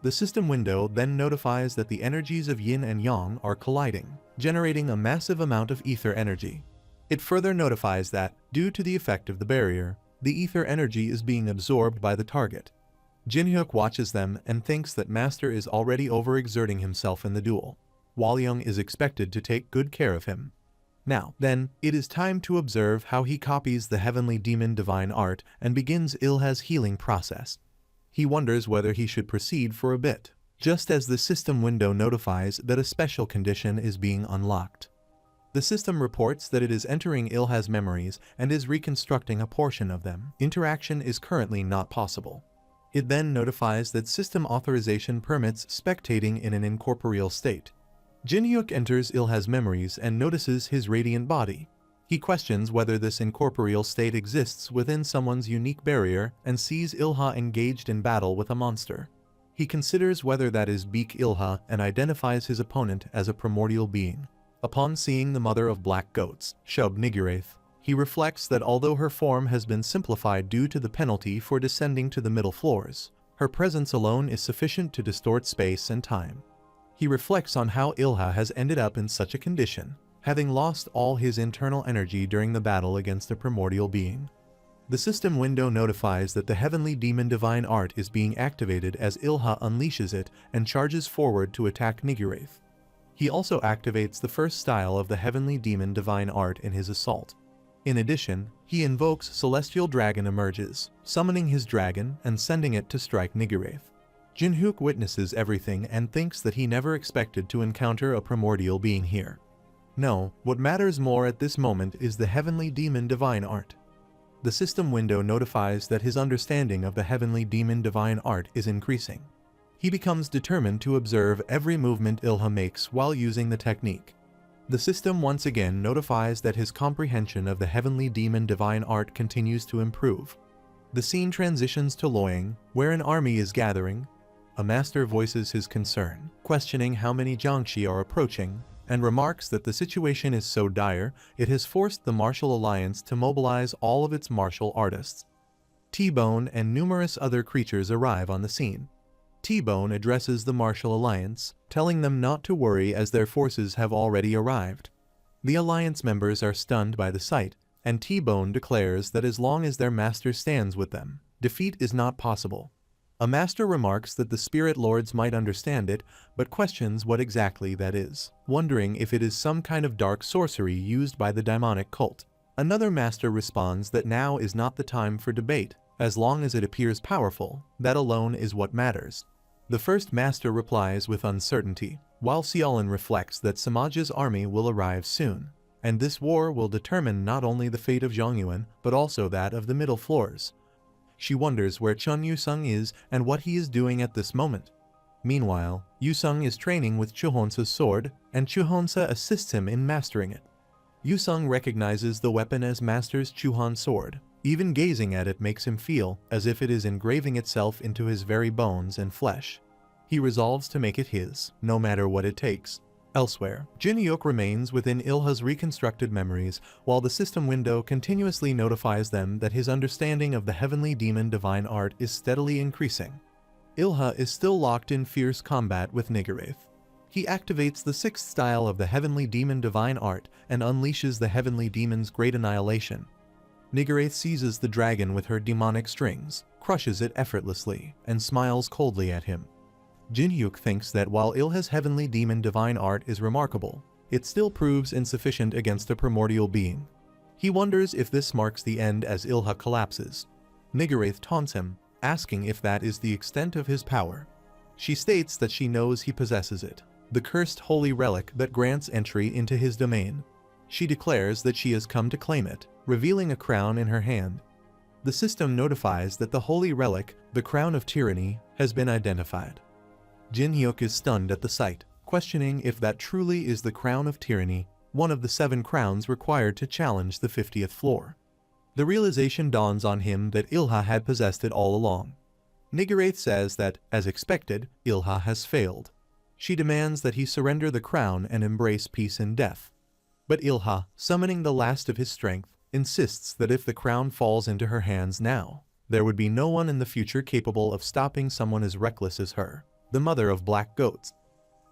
The system window then notifies that the energies of yin and yang are colliding, generating a massive amount of ether energy. It further notifies that, due to the effect of the barrier, the ether energy is being absorbed by the target. Jinhyuk watches them and thinks that Master is already overexerting himself in the duel. Wallyung is expected to take good care of him. Now, then, it is time to observe how he copies the heavenly demon divine art and begins Ilha's healing process. He wonders whether he should proceed for a bit, just as the system window notifies that a special condition is being unlocked. The system reports that it is entering Ilha's memories and is reconstructing a portion of them. Interaction is currently not possible. It then notifies that system authorization permits spectating in an incorporeal state. Jinhyuk enters Ilha's memories and notices his radiant body. He questions whether this incorporeal state exists within someone's unique barrier and sees Ilha engaged in battle with a monster. He considers whether that is Beak Ilha and identifies his opponent as a primordial being. Upon seeing the mother of black goats, Shub Nigurath, he reflects that although her form has been simplified due to the penalty for descending to the middle floors, her presence alone is sufficient to distort space and time. He reflects on how Ilha has ended up in such a condition, having lost all his internal energy during the battle against a primordial being. The system window notifies that the heavenly demon divine art is being activated as Ilha unleashes it and charges forward to attack Nigurath. He also activates the first style of the heavenly demon divine art in his assault. In addition, he invokes Celestial Dragon emerges, summoning his dragon and sending it to strike Nigurath. Jinhyuk witnesses everything and thinks that he never expected to encounter a primordial being here. No, what matters more at this moment is the heavenly demon divine art. The system window notifies that his understanding of the heavenly demon divine art is increasing. He becomes determined to observe every movement Ilha makes while using the technique. The system once again notifies that his comprehension of the heavenly demon divine art continues to improve. The scene transitions to Loyang, where an army is gathering. A master voices his concern, questioning how many Jiangshi are approaching, and remarks that the situation is so dire, it has forced the martial alliance to mobilize all of its martial artists. T-Bone and numerous other creatures arrive on the scene. T-Bone addresses the martial alliance, telling them not to worry as their forces have already arrived. The alliance members are stunned by the sight, and T-Bone declares that as long as their master stands with them, defeat is not possible. A master remarks that the spirit lords might understand it, but questions what exactly that is, wondering if it is some kind of dark sorcery used by the demonic cult. Another master responds that now is not the time for debate, as long as it appears powerful, that alone is what matters. The first master replies with uncertainty, while Xiaolin reflects that Samaja's army will arrive soon, and this war will determine not only the fate of Zhongyuan, but also that of the middle floors. She wonders where Chun Yusung is and what he is doing at this moment. Meanwhile, Yusung is training with Chuhonsa's sword, and Chuhonsa assists him in mastering it. Yusung recognizes the weapon as Master's Chuhon's sword. Even gazing at it makes him feel as if it is engraving itself into his very bones and flesh. He resolves to make it his, no matter what it takes. Elsewhere, Jinhyuk remains within Ilha's reconstructed memories, while the system window continuously notifies them that his understanding of the heavenly demon divine art is steadily increasing. Ilha is still locked in fierce combat with Nigarath. He activates the sixth style of the heavenly demon divine art and unleashes the heavenly demon's great annihilation. Nigarath seizes the dragon with her demonic strings, crushes it effortlessly, and smiles coldly at him. Jinhyuk thinks that while Ilha's heavenly demon divine art is remarkable, it still proves insufficient against a primordial being. He wonders if this marks the end as Ilha collapses. Nigarath taunts him, asking if that is the extent of his power. She states that she knows he possesses it, the cursed holy relic that grants entry into his domain. She declares that she has come to claim it, revealing a crown in her hand. The system notifies that the holy relic, the crown of tyranny, has been identified. Jinhyuk is stunned at the sight, questioning if that truly is the crown of tyranny, one of the 7 crowns required to challenge the 50th floor. The realization dawns on him that Ilha had possessed it all along. Nigarath says that, as expected, Ilha has failed. She demands that he surrender the crown and embrace peace in death. But Ilha, summoning the last of his strength, insists that if the crown falls into her hands now, there would be no one in the future capable of stopping someone as reckless as her, the mother of black goats.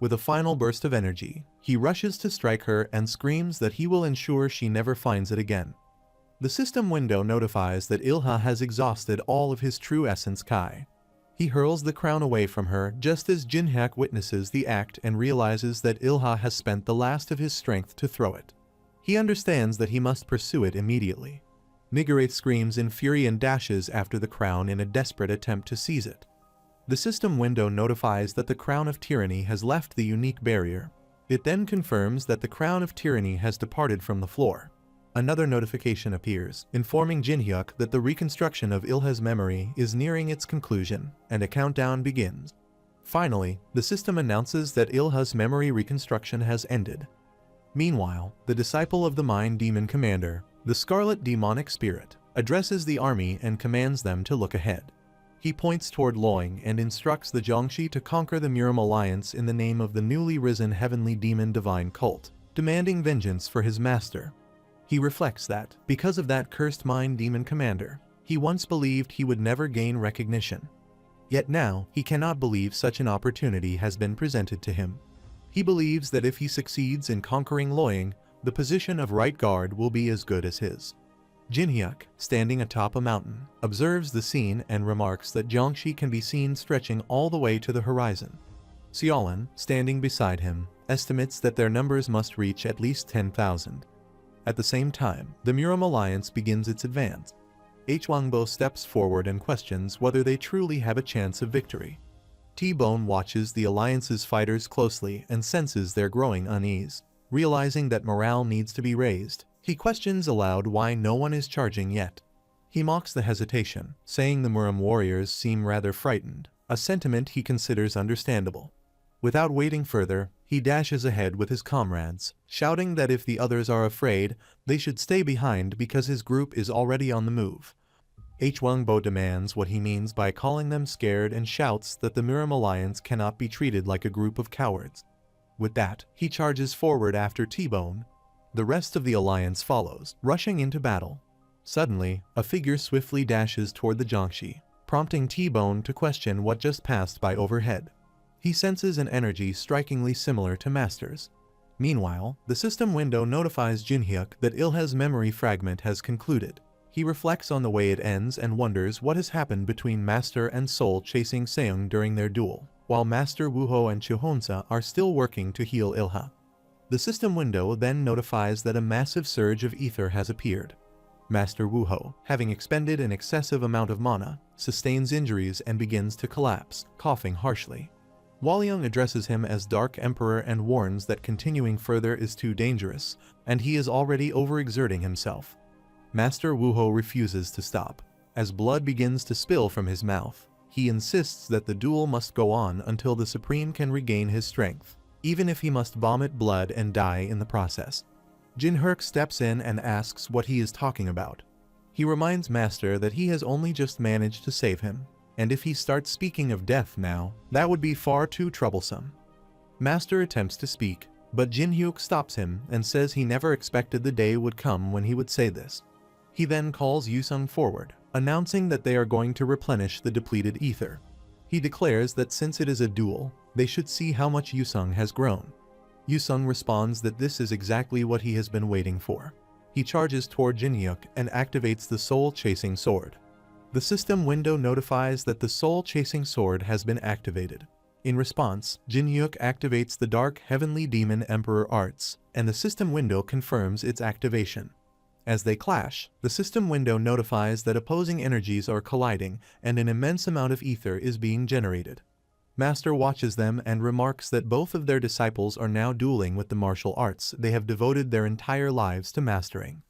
With a final burst of energy, he rushes to strike her and screams that he will ensure she never finds it again. The system window notifies that Ilha has exhausted all of his true essence Kai. He hurls the crown away from her just as Jinhyuk witnesses the act and realizes that Ilha has spent the last of his strength to throw it. He understands that he must pursue it immediately. Nigarath screams in fury and dashes after the crown in a desperate attempt to seize it. The system window notifies that the crown of tyranny has left the unique barrier. It then confirms that the crown of tyranny has departed from the floor. Another notification appears, informing Jinhyuk that the reconstruction of Ilha's memory is nearing its conclusion, and a countdown begins. Finally, the system announces that Ilha's memory reconstruction has ended. Meanwhile, the disciple of the Mind Demon Commander, the Scarlet Demonic Spirit, addresses the army and commands them to look ahead. He points toward Loing and instructs the Jiangshi to conquer the Muram Alliance in the name of the newly risen heavenly demon divine cult, demanding vengeance for his master. He reflects that, because of that cursed Mind Demon Commander, he once believed he would never gain recognition. Yet now, he cannot believe such an opportunity has been presented to him. He believes that if he succeeds in conquering Loing, the position of right guard will be as good as his. Jinhyuk, standing atop a mountain, observes the scene and remarks that Jiangshi can be seen stretching all the way to the horizon. Xiaolin, standing beside him, estimates that their numbers must reach at least 10,000. At the same time, the Muram Alliance begins its advance. Hwangbo steps forward and questions whether they truly have a chance of victory. T-Bone watches the Alliance's fighters closely and senses their growing unease. Realizing that morale needs to be raised, he questions aloud why no one is charging yet. He mocks the hesitation, saying the Muram warriors seem rather frightened, a sentiment he considers understandable. Without waiting further, he dashes ahead with his comrades, shouting that if the others are afraid, they should stay behind because his group is already on the move. Hwangbo demands what he means by calling them scared and shouts that the Muram Alliance cannot be treated like a group of cowards. With that, he charges forward after T-Bone. The rest of the alliance follows, rushing into battle. Suddenly, a figure swiftly dashes toward the Jiangshi, prompting T-Bone to question what just passed by overhead. He senses an energy strikingly similar to Master's. Meanwhile, the system window notifies Jinhyuk that Ilha's memory fragment has concluded. He reflects on the way it ends and wonders what has happened between Master and Soul chasing Seung during their duel, while Master Wuho and Chuhonsa are still working to heal Ilha. The system window then notifies that a massive surge of ether has appeared. Master Wuho, having expended an excessive amount of mana, sustains injuries and begins to collapse, coughing harshly. Waliang addresses him as Dark Emperor and warns that continuing further is too dangerous, and he is already overexerting himself. Master Wuho refuses to stop. As blood begins to spill from his mouth, he insists that the duel must go on until the Supreme can regain his strength, even if he must vomit blood and die in the process. Jinherk steps in and asks what he is talking about. He reminds Master that he has only just managed to save him, and if he starts speaking of death now, that would be far too troublesome. Master attempts to speak, but Jinhyuk stops him and says he never expected the day would come when he would say this. He then calls Yusung forward, announcing that they are going to replenish the depleted ether. He declares that since it is a duel, they should see how much Yusung has grown. Yusung responds that this is exactly what he has been waiting for. He charges toward Jinhyuk and activates the soul-chasing sword. The system window notifies that the soul-chasing sword has been activated. In response, Jinhyuk activates the Dark Heavenly Demon Emperor arts, and the system window confirms its activation. As they clash, the system window notifies that opposing energies are colliding and an immense amount of ether is being generated. Master watches them and remarks that both of their disciples are now dueling with the martial arts they have devoted their entire lives to mastering.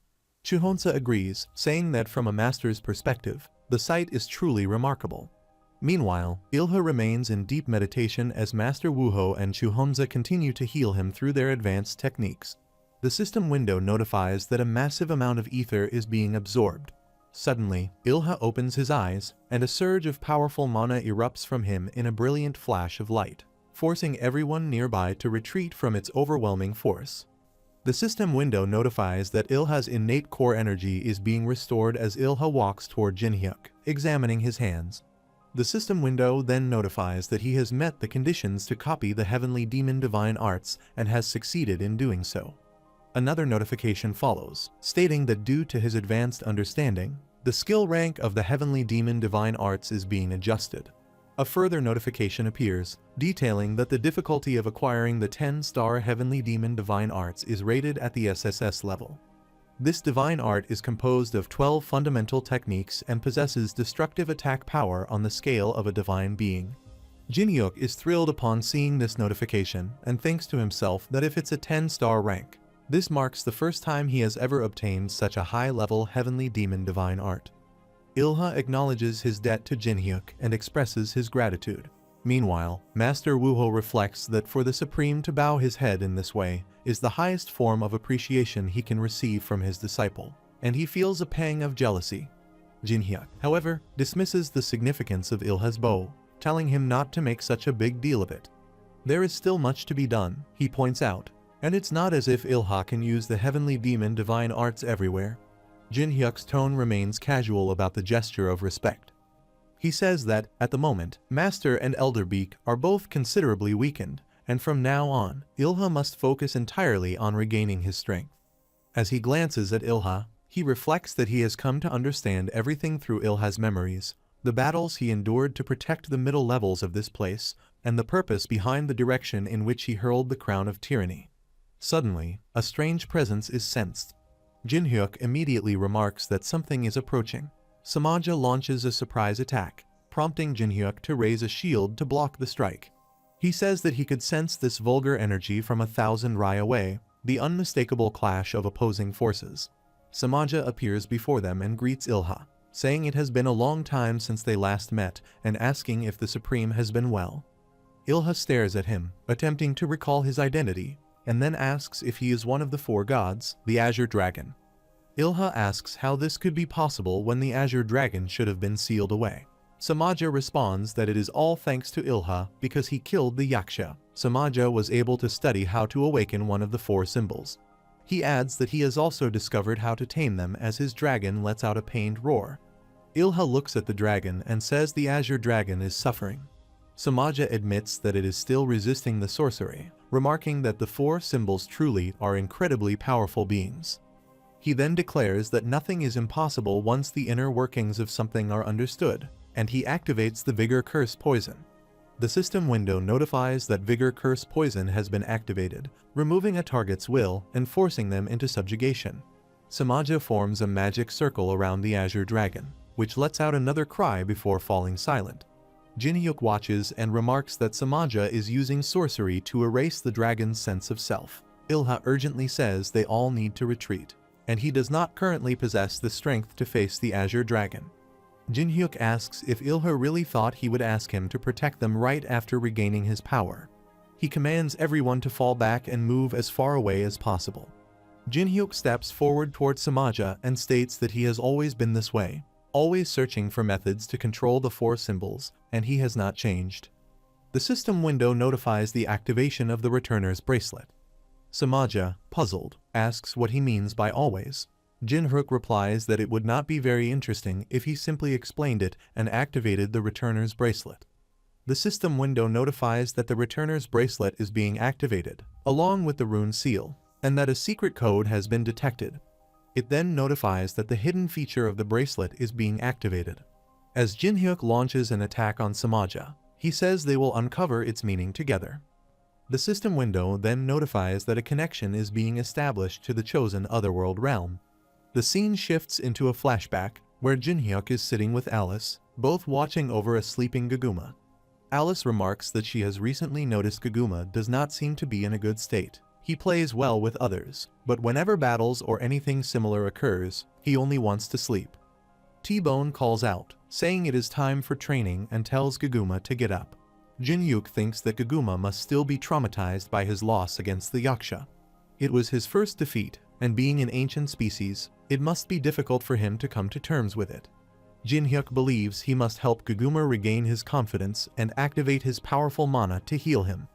Chuhonsa agrees, saying that from a master's perspective, the sight is truly remarkable. Meanwhile, Ilha remains in deep meditation as Master Wuho and Chuhonsa continue to heal him through their advanced techniques. The system window notifies that a massive amount of ether is being absorbed. Suddenly, Ilha opens his eyes, and a surge of powerful mana erupts from him in a brilliant flash of light, forcing everyone nearby to retreat from its overwhelming force. The system window notifies that Ilha's innate core energy is being restored as Ilha walks toward Jinhyuk, examining his hands. The system window then notifies that he has met the conditions to copy the Heavenly Demon Divine Arts and has succeeded in doing so. Another notification follows, stating that due to his advanced understanding, the skill rank of the Heavenly Demon Divine Arts is being adjusted. A further notification appears, detailing that the difficulty of acquiring the 10-star Heavenly Demon Divine Arts is rated at the SSS level. This divine art is composed of 12 fundamental techniques and possesses destructive attack power on the scale of a divine being. Jinhyuk is thrilled upon seeing this notification and thinks to himself that if it's a 10-star rank, this marks the first time he has ever obtained such a high-level Heavenly Demon Divine Art. Ilha acknowledges his debt to Jinhyuk and expresses his gratitude. Meanwhile, Master Wuho reflects that for the Supreme to bow his head in this way is the highest form of appreciation he can receive from his disciple, and he feels a pang of jealousy. Jinhyuk, however, dismisses the significance of Ilha's bow, telling him not to make such a big deal of it. There is still much to be done, he points out, and it's not as if Ilha can use the Heavenly Demon Divine Arts everywhere. Jinhyuk's tone remains casual about the gesture of respect. He says that, at the moment, Master and Elder Beak are both considerably weakened, and from now on, Ilha must focus entirely on regaining his strength. As he glances at Ilha, he reflects that he has come to understand everything through Ilha's memories, the battles he endured to protect the middle levels of this place, and the purpose behind the direction in which he hurled the crown of tyranny. Suddenly, a strange presence is sensed. Jinhyuk immediately remarks that something is approaching. Samaja launches a surprise attack, prompting Jinhyuk to raise a shield to block the strike. He says that he could sense this vulgar energy from 1,000 rai away, the unmistakable clash of opposing forces. Samaja appears before them and greets Ilha, saying it has been a long time since they last met and asking if the Supreme has been well. Ilha stares at him, attempting to recall his identity, and then asks if he is one of the 4 gods, the Azure Dragon. Ilha asks how this could be possible when the Azure Dragon should have been sealed away. Samaja responds that it is all thanks to Ilha because he killed the Yaksha. Samaja was able to study how to awaken one of the 4 symbols. He adds that he has also discovered how to tame them as his dragon lets out a pained roar. Ilha looks at the dragon and says the Azure Dragon is suffering. Samaja admits that it is still resisting the sorcery, remarking that the 4 symbols truly are incredibly powerful beings. He then declares that nothing is impossible once the inner workings of something are understood, and he activates the Vigor Curse Poison. The system window notifies that Vigor Curse Poison has been activated, removing a target's will and forcing them into subjugation. Samaja forms a magic circle around the Azure Dragon, which lets out another cry before falling silent. Jinhyuk watches and remarks that Samaja is using sorcery to erase the dragon's sense of self. Ilha urgently says they all need to retreat, and he does not currently possess the strength to face the Azure Dragon. Jinhyuk asks if Ilha really thought he would ask him to protect them right after regaining his power. He commands everyone to fall back and move as far away as possible. Jinhyuk steps forward towards Samaja and states that he has always been this way, always searching for methods to control the four symbols, and he has not changed. The system window notifies the activation of the Returner's Bracelet. Samaja, puzzled, asks what he means by always. Jinhyuk replies that it would not be very interesting if he simply explained it and activated the Returner's Bracelet. The system window notifies that the Returner's Bracelet is being activated, along with the rune seal, and that a secret code has been detected. It then notifies that the hidden feature of the bracelet is being activated. As Jinhyuk launches an attack on Samaja, he says they will uncover its meaning together. The system window then notifies that a connection is being established to the chosen Otherworld realm. The scene shifts into a flashback, where Jinhyuk is sitting with Alice, both watching over a sleeping Gaguma. Alice remarks that she has recently noticed Gaguma does not seem to be in a good state. He plays well with others, but whenever battles or anything similar occurs, he only wants to sleep. T-Bone calls out, saying it is time for training and tells Gaguma to get up. Jinhyuk thinks that Gaguma must still be traumatized by his loss against the Yaksha. It was his first defeat, and being an ancient species, it must be difficult for him to come to terms with it. Jinhyuk believes he must help Gaguma regain his confidence and activate his powerful mana to heal him.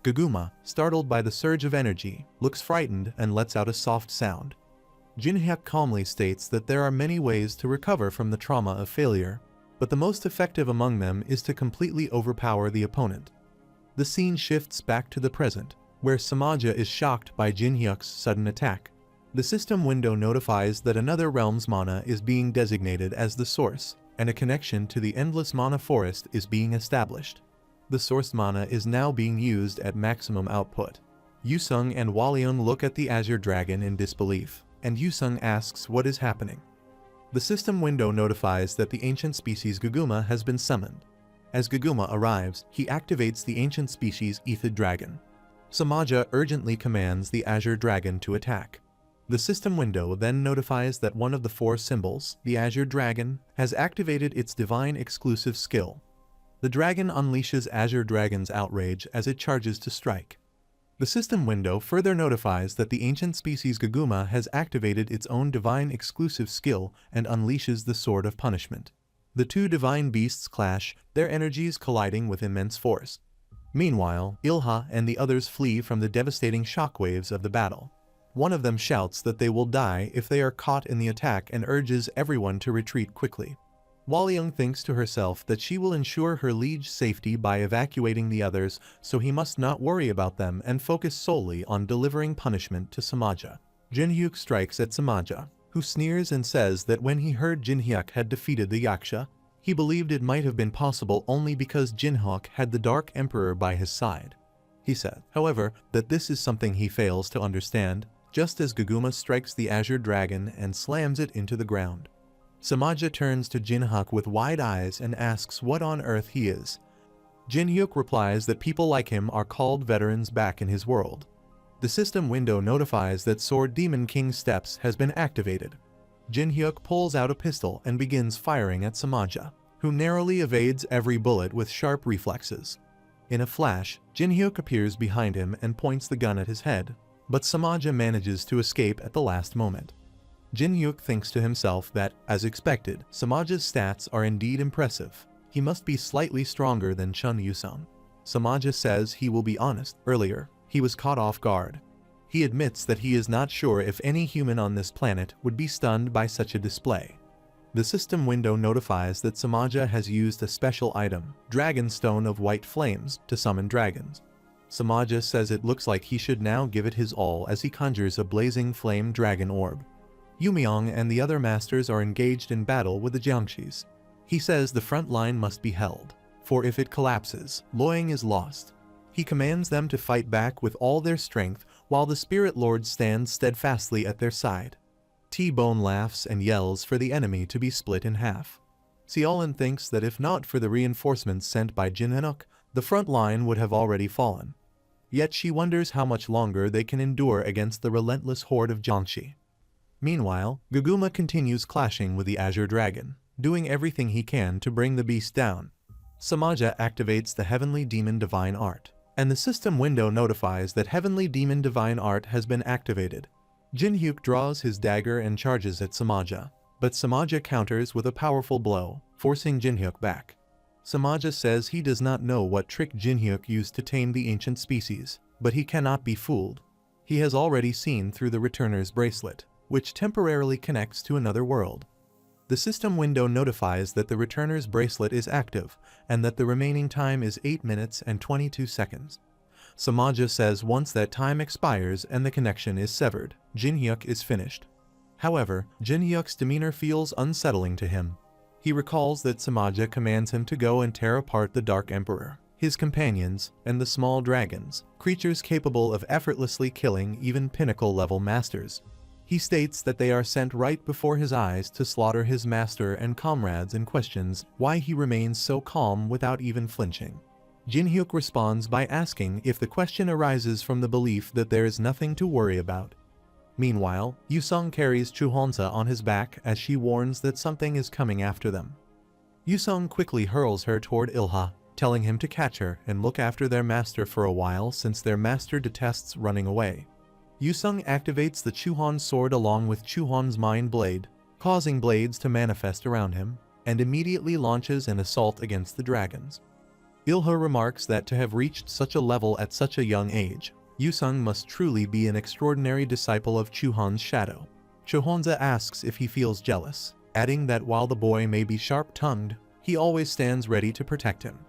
Gaguma, startled by the surge of energy, looks frightened and lets out a soft sound. Jinhyuk calmly states that there are many ways to recover from the trauma of failure, but the most effective among them is to completely overpower the opponent. The scene shifts back to the present, where Samaja is shocked by Jinhyuk's sudden attack. The system window notifies that another realm's mana is being designated as the source, and a connection to the endless mana forest is being established. The source mana is now being used at maximum output. Yusung and Walion look at the Azure Dragon in disbelief, and Yusung asks what is happening. The system window notifies that the ancient species Gaguma has been summoned. As Gaguma arrives, he activates the ancient species Ethid Dragon. Samaja urgently commands the Azure Dragon to attack. The system window then notifies that one of the four symbols, the Azure Dragon, has activated its divine exclusive skill. The dragon unleashes Azure Dragon's outrage as it charges to strike. The system window further notifies that the ancient species Gaguma has activated its own divine exclusive skill and unleashes the Sword of Punishment. The two divine beasts clash, their energies colliding with immense force. Meanwhile, Ilha and the others flee from the devastating shockwaves of the battle. One of them shouts that they will die if they are caught in the attack and urges everyone to retreat quickly. Walion thinks to herself that she will ensure her liege's safety by evacuating the others, so he must not worry about them and focus solely on delivering punishment to Samaja. Jinhyuk strikes at Samaja, who sneers and says that when he heard Jinhyuk had defeated the Yaksha, he believed it might have been possible only because Jinhyuk had the Dark Emperor by his side. He said, however, that this is something he fails to understand, just as Gaguma strikes the Azure Dragon and slams it into the ground. Samaja turns to Jinhyuk with wide eyes and asks what on earth he is. Jinhyuk replies that people like him are called veterans back in his world. The system window notifies that Sword Demon King's Steps has been activated. Jinhyuk pulls out a pistol and begins firing at Samaja, who narrowly evades every bullet with sharp reflexes. In a flash, Jinhyuk appears behind him and points the gun at his head, but Samaja manages to escape at the last moment. Jinhyuk thinks to himself that, as expected, Samaja's stats are indeed impressive. He must be slightly stronger than Chun Yusung. Samaja says he will be honest. Earlier, he was caught off guard. He admits that he is not sure if any human on this planet would be stunned by such a display. The system window notifies that Samaja has used a special item, Dragon Stone of White Flames, to summon dragons. Samaja says it looks like he should now give it his all as he conjures a blazing flame dragon orb. Yumyong and the other masters are engaged in battle with the Jiangxis. He says the front line must be held, for if it collapses, Luoyang is lost. He commands them to fight back with all their strength while the Spirit Lord stands steadfastly at their side. T-Bone laughs and yells for the enemy to be split in half. Xiaolin thinks that if not for the reinforcements sent by Jin Henok, the front line would have already fallen. Yet she wonders how much longer they can endure against the relentless horde of Jiangxi. Meanwhile, Guguma continues clashing with the Azure Dragon, doing everything he can to bring the beast down. Samaja activates the Heavenly Demon Divine Art, and the system window notifies that Heavenly Demon Divine Art has been activated. Jinhyuk draws his dagger and charges at Samaja, but Samaja counters with a powerful blow, forcing Jinhyuk back. Samaja says he does not know what trick Jinhyuk used to tame the ancient species, but he cannot be fooled. He has already seen through the Returner's bracelet, which temporarily connects to another world. The system window notifies that the Returner's bracelet is active, and that the remaining time is 8 minutes and 22 seconds. Samaja says once that time expires and the connection is severed, Jinhyuk is finished. However, Jinhyuk's demeanor feels unsettling to him. He recalls that Samaja commands him to go and tear apart the Dark Emperor, his companions, and the small dragons, creatures capable of effortlessly killing even pinnacle-level masters. He states that they are sent right before his eyes to slaughter his master and comrades and questions why he remains so calm without even flinching. Jinhyuk responds by asking if the question arises from the belief that there is nothing to worry about. Meanwhile, Yusung carries Chuhonsa on his back as she warns that something is coming after them. Yusung quickly hurls her toward Ilha, telling him to catch her and look after their master for a while since their master detests running away. Yusung activates the Chuhon sword along with Chuhon's mind blade, causing blades to manifest around him, and immediately launches an assault against the dragons. Ilha remarks that to have reached such a level at such a young age, Yusung must truly be an extraordinary disciple of Chuhon's shadow. Chuhonza asks if he feels jealous, adding that while the boy may be sharp-tongued, he always stands ready to protect him.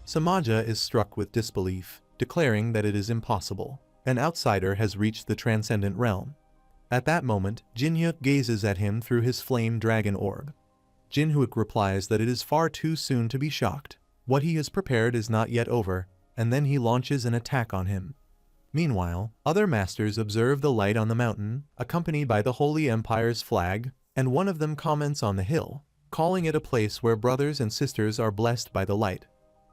Samaja is struck with disbelief, declaring that it is impossible. An outsider has reached the transcendent realm. At that moment, Jinhyuk gazes at him through his flame dragon orb. Jinhyuk replies that it is far too soon to be shocked. What he has prepared is not yet over, and then he launches an attack on him. Meanwhile, other masters observe the light on the mountain, accompanied by the Holy Empire's flag, and one of them comments on the hill, calling it a place where brothers and sisters are blessed by the light.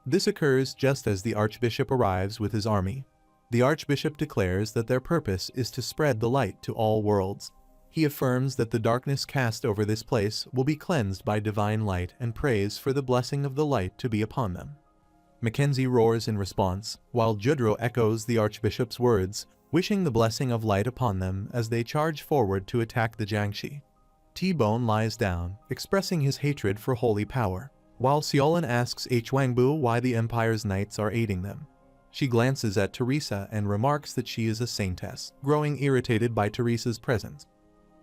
This occurs just as the Archbishop arrives with his army. The Archbishop declares that their purpose is to spread the light to all worlds. He affirms that the darkness cast over this place will be cleansed by divine light and prays for the blessing of the light to be upon them. Mackenzie roars in response, while Judro echoes the Archbishop's words, wishing the blessing of light upon them as they charge forward to attack the Jiangxi. T-Bone lies down, expressing his hatred for holy power, while Xiaolin asks Huangbu why the Empire's knights are aiding them. She glances at Teresa and remarks that she is a saintess, growing irritated by Teresa's presence.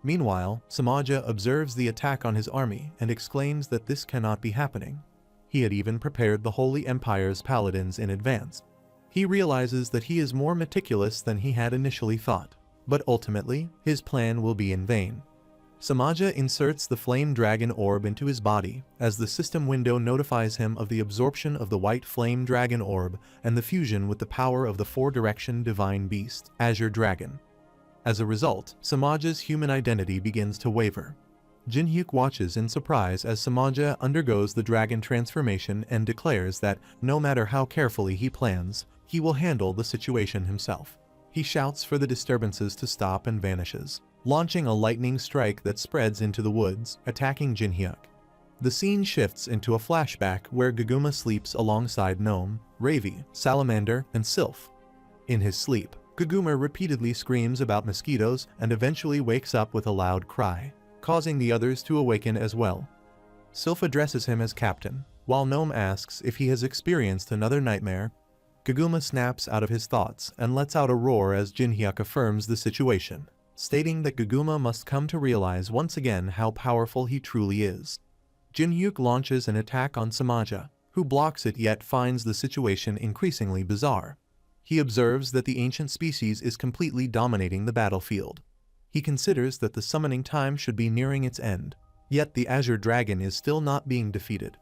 Meanwhile, Samaja observes the attack on his army and exclaims that this cannot be happening. He had even prepared the Holy Empire's paladins in advance. He realizes that he is more meticulous than he had initially thought, but ultimately, his plan will be in vain. Samaja inserts the flame dragon orb into his body, as the system window notifies him of the absorption of the white flame dragon orb and the fusion with the power of the four-direction divine beast, Azure Dragon. As a result, Samaja's human identity begins to waver. Jinhyuk watches in surprise as Samaja undergoes the dragon transformation and declares that, no matter how carefully he plans, he will handle the situation himself. He shouts for the disturbances to stop and vanishes, launching a lightning strike that spreads into the woods, attacking Jinhyuk. The scene shifts into a flashback where Guguma sleeps alongside Gnome, Ravi, Salamander, and Sylph. In his sleep, Guguma repeatedly screams about mosquitoes and eventually wakes up with a loud cry, causing the others to awaken as well. Sylph addresses him as Captain, while Gnome asks if he has experienced another nightmare. Guguma snaps out of his thoughts and lets out a roar as Jinhyuk affirms the situation, stating that Guguma must come to realize once again how powerful he truly is. Jinhyuk launches an attack on Samaja, who blocks it yet finds the situation increasingly bizarre. He observes that the ancient species is completely dominating the battlefield. He considers that the summoning time should be nearing its end. Yet the Azure Dragon is still not being defeated.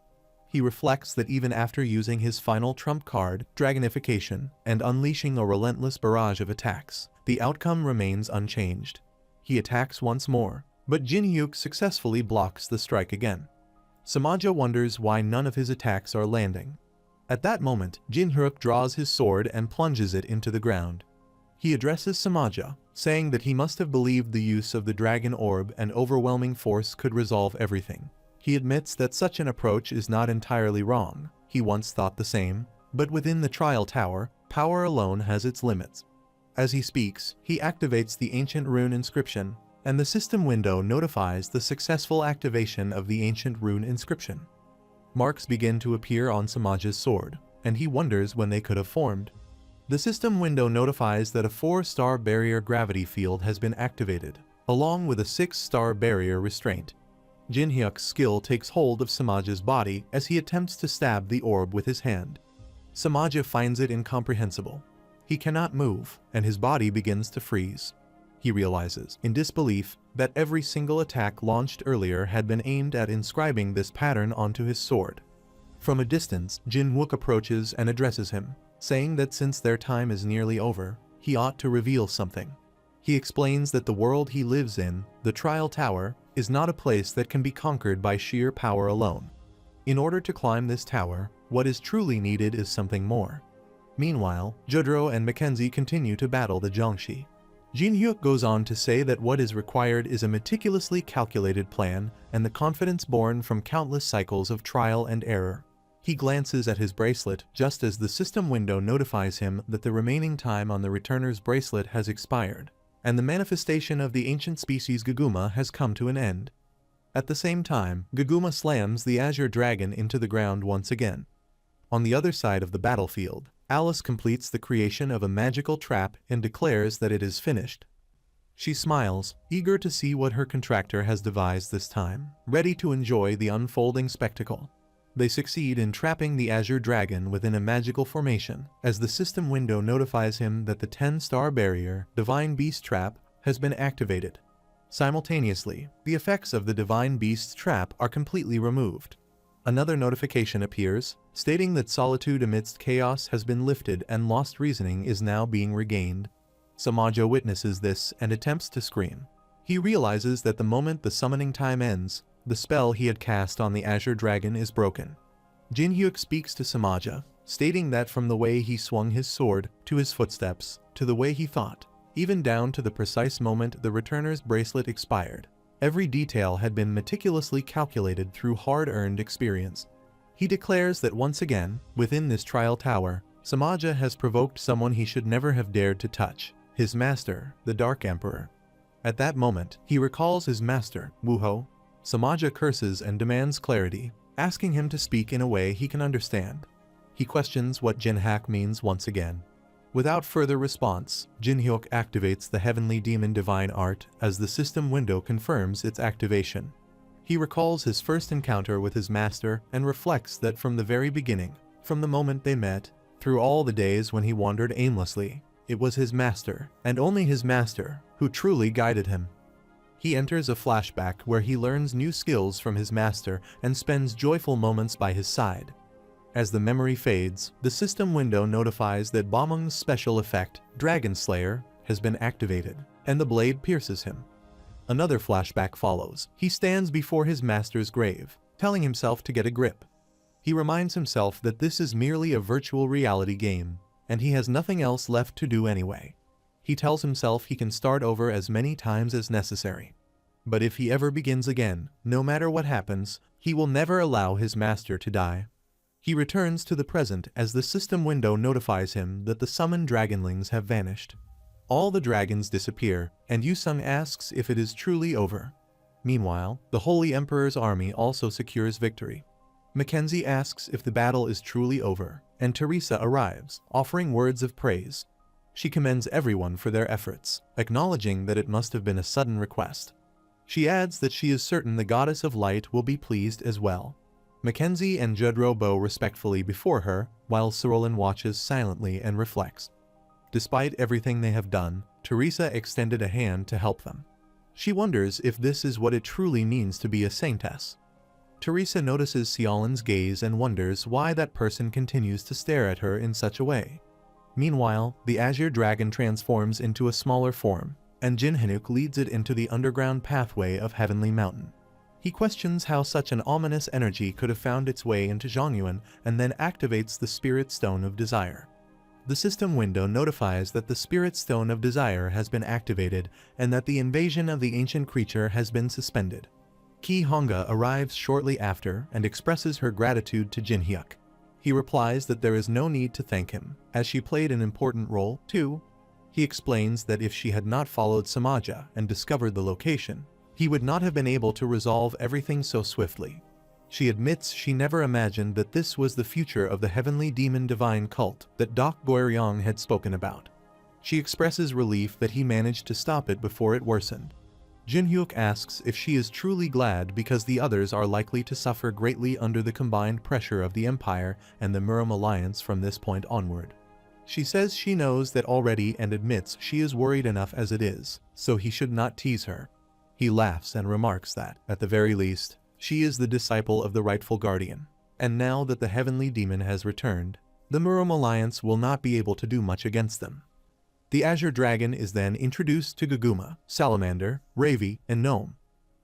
He reflects that even after using his final trump card, Dragonification, and unleashing a relentless barrage of attacks, the outcome remains unchanged. He attacks once more, but Jin-hyuk successfully blocks the strike again. Samaja wonders why none of his attacks are landing. At that moment, Jin-hyuk draws his sword and plunges it into the ground. He addresses Samaja, saying that he must have believed the use of the dragon orb and overwhelming force could resolve everything. He admits that such an approach is not entirely wrong. He once thought the same, but within the trial tower, power alone has its limits. As he speaks, he activates the ancient rune inscription, and the system window notifies the successful activation of the ancient rune inscription. Marks begin to appear on Samaja's sword, and he wonders when they could have formed. The system window notifies that a 4-star barrier gravity field has been activated, along with a 6-star barrier restraint. Jin-hyuk's skill takes hold of Samaja's body as he attempts to stab the orb with his hand. Samaja finds it incomprehensible. He cannot move, and his body begins to freeze. He realizes, in disbelief, that every single attack launched earlier had been aimed at inscribing this pattern onto his sword. From a distance, Jin-hyuk approaches and addresses him, saying that since their time is nearly over, he ought to reveal something. He explains that the world he lives in, the Trial Tower, is not a place that can be conquered by sheer power alone. In order to climb this tower, what is truly needed is something more. Meanwhile, Judro and Mackenzie continue to battle the Jiangxi. Jin-hyuk goes on to say that what is required is a meticulously calculated plan and the confidence born from countless cycles of trial and error. He glances at his bracelet just as the system window notifies him that the remaining time on the returner's bracelet has expired, and the manifestation of the ancient species Gaguma has come to an end. At the same time, Gaguma slams the Azure Dragon into the ground once again. On the other side of the battlefield, Alice completes the creation of a magical trap and declares that it is finished. She smiles, eager to see what her contractor has devised this time, ready to enjoy the unfolding spectacle. They succeed in trapping the Azure Dragon within a magical formation, as the system window notifies him that the 10-star barrier, Divine Beast Trap, has been activated. Simultaneously, the effects of the Divine Beast's trap are completely removed. Another notification appears, stating that solitude amidst chaos has been lifted and lost reasoning is now being regained. Samaja witnesses this and attempts to scream. He realizes that the moment the summoning time ends, the spell he had cast on the Azure Dragon is broken. Jin-hyuk speaks to Samaja, stating that from the way he swung his sword, to his footsteps, to the way he thought, even down to the precise moment the returner's bracelet expired, every detail had been meticulously calculated through hard-earned experience. He declares that once again, within this trial tower, Samaja has provoked someone he should never have dared to touch, his master, the Dark Emperor. At that moment, he recalls his master, Wuho. Samaja curses and demands clarity, asking him to speak in a way he can understand. He questions what Jinhak means once again. Without further response, Jin-hyuk activates the Heavenly Demon Divine Art as the system window confirms its activation. He recalls his first encounter with his master and reflects that from the very beginning, from the moment they met, through all the days when he wandered aimlessly, it was his master, and only his master, who truly guided him. He enters a flashback where he learns new skills from his master and spends joyful moments by his side. As the memory fades, the system window notifies that Bamung's special effect, Dragon Slayer, has been activated, and the blade pierces him. Another flashback follows. He stands before his master's grave, telling himself to get a grip. He reminds himself that this is merely a virtual reality game, and he has nothing else left to do anyway. He tells himself he can start over as many times as necessary. But if he ever begins again, no matter what happens, he will never allow his master to die. He returns to the present as the system window notifies him that the summoned dragonlings have vanished. All the dragons disappear, and Yusung asks if it is truly over. Meanwhile, the Holy Emperor's army also secures victory. Mackenzie asks if the battle is truly over, and Teresa arrives, offering words of praise. She commends everyone for their efforts, acknowledging that it must have been a sudden request. She adds that she is certain the Goddess of Light will be pleased as well. Mackenzie and Judro bow respectfully before her, while Sorolin watches silently and reflects. Despite everything they have done, Teresa extended a hand to help them. She wonders if this is what it truly means to be a saintess. Teresa notices Xiaolin's gaze and wonders why that person continues to stare at her in such a way. Meanwhile, the azure dragon transforms into a smaller form, and Jinhyuk leads it into the underground pathway of Heavenly Mountain. He questions how such an ominous energy could have found its way into Zhongyuan and then activates the Spirit Stone of Desire. The system window notifies that the Spirit Stone of Desire has been activated and that the invasion of the ancient creature has been suspended. Ki Honga arrives shortly after and expresses her gratitude to Jinhyuk. He replies that there is no need to thank him, as she played an important role, too. He explains that if she had not followed Samaja and discovered the location, he would not have been able to resolve everything so swiftly. She admits she never imagined that this was the future of the heavenly demon divine cult that Dok Goryong had spoken about. She expresses relief that he managed to stop it before it worsened. Jinhyuk asks if she is truly glad because the others are likely to suffer greatly under the combined pressure of the Empire and the Muram alliance from this point onward. She says she knows that already and admits she is worried enough as it is, so he should not tease her. He laughs and remarks that, at the very least, she is the disciple of the rightful guardian, and now that the heavenly demon has returned, the Muram alliance will not be able to do much against them. The Azure Dragon is then introduced to Guguma, Salamander, Ravi, and Gnome.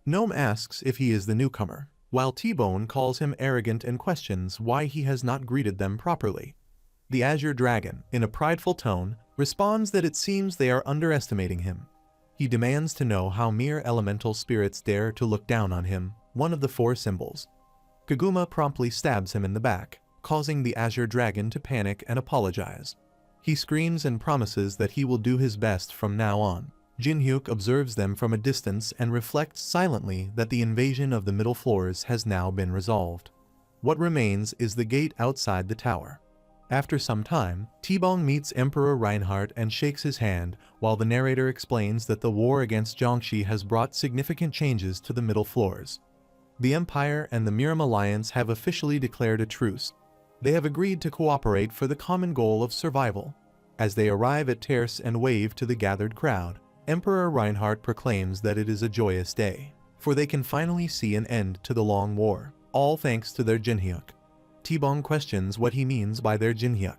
Gnome asks if he is the newcomer, while T-Bone calls him arrogant and questions why he has not greeted them properly. The Azure Dragon, in a prideful tone, responds that it seems they are underestimating him. He demands to know how mere elemental spirits dare to look down on him, one of the four symbols. Kaguma promptly stabs him in the back, causing the Azure Dragon to panic and apologize. He screams and promises that he will do his best from now on. Jinhyuk observes them from a distance and reflects silently that the invasion of the middle floors has now been resolved. What remains is the gate outside the tower. After some time, T-Bone meets Emperor Reinhardt and shakes his hand, while the narrator explains that the war against Jiangxi has brought significant changes to the middle floors. The Empire and the Muram Alliance have officially declared a truce. They have agreed to cooperate for the common goal of survival. As they arrive at Terce and wave to the gathered crowd, Emperor Reinhardt proclaims that it is a joyous day, for they can finally see an end to the long war, all thanks to their Jinhyuk. T-Bone questions what he means by their Jinhyuk.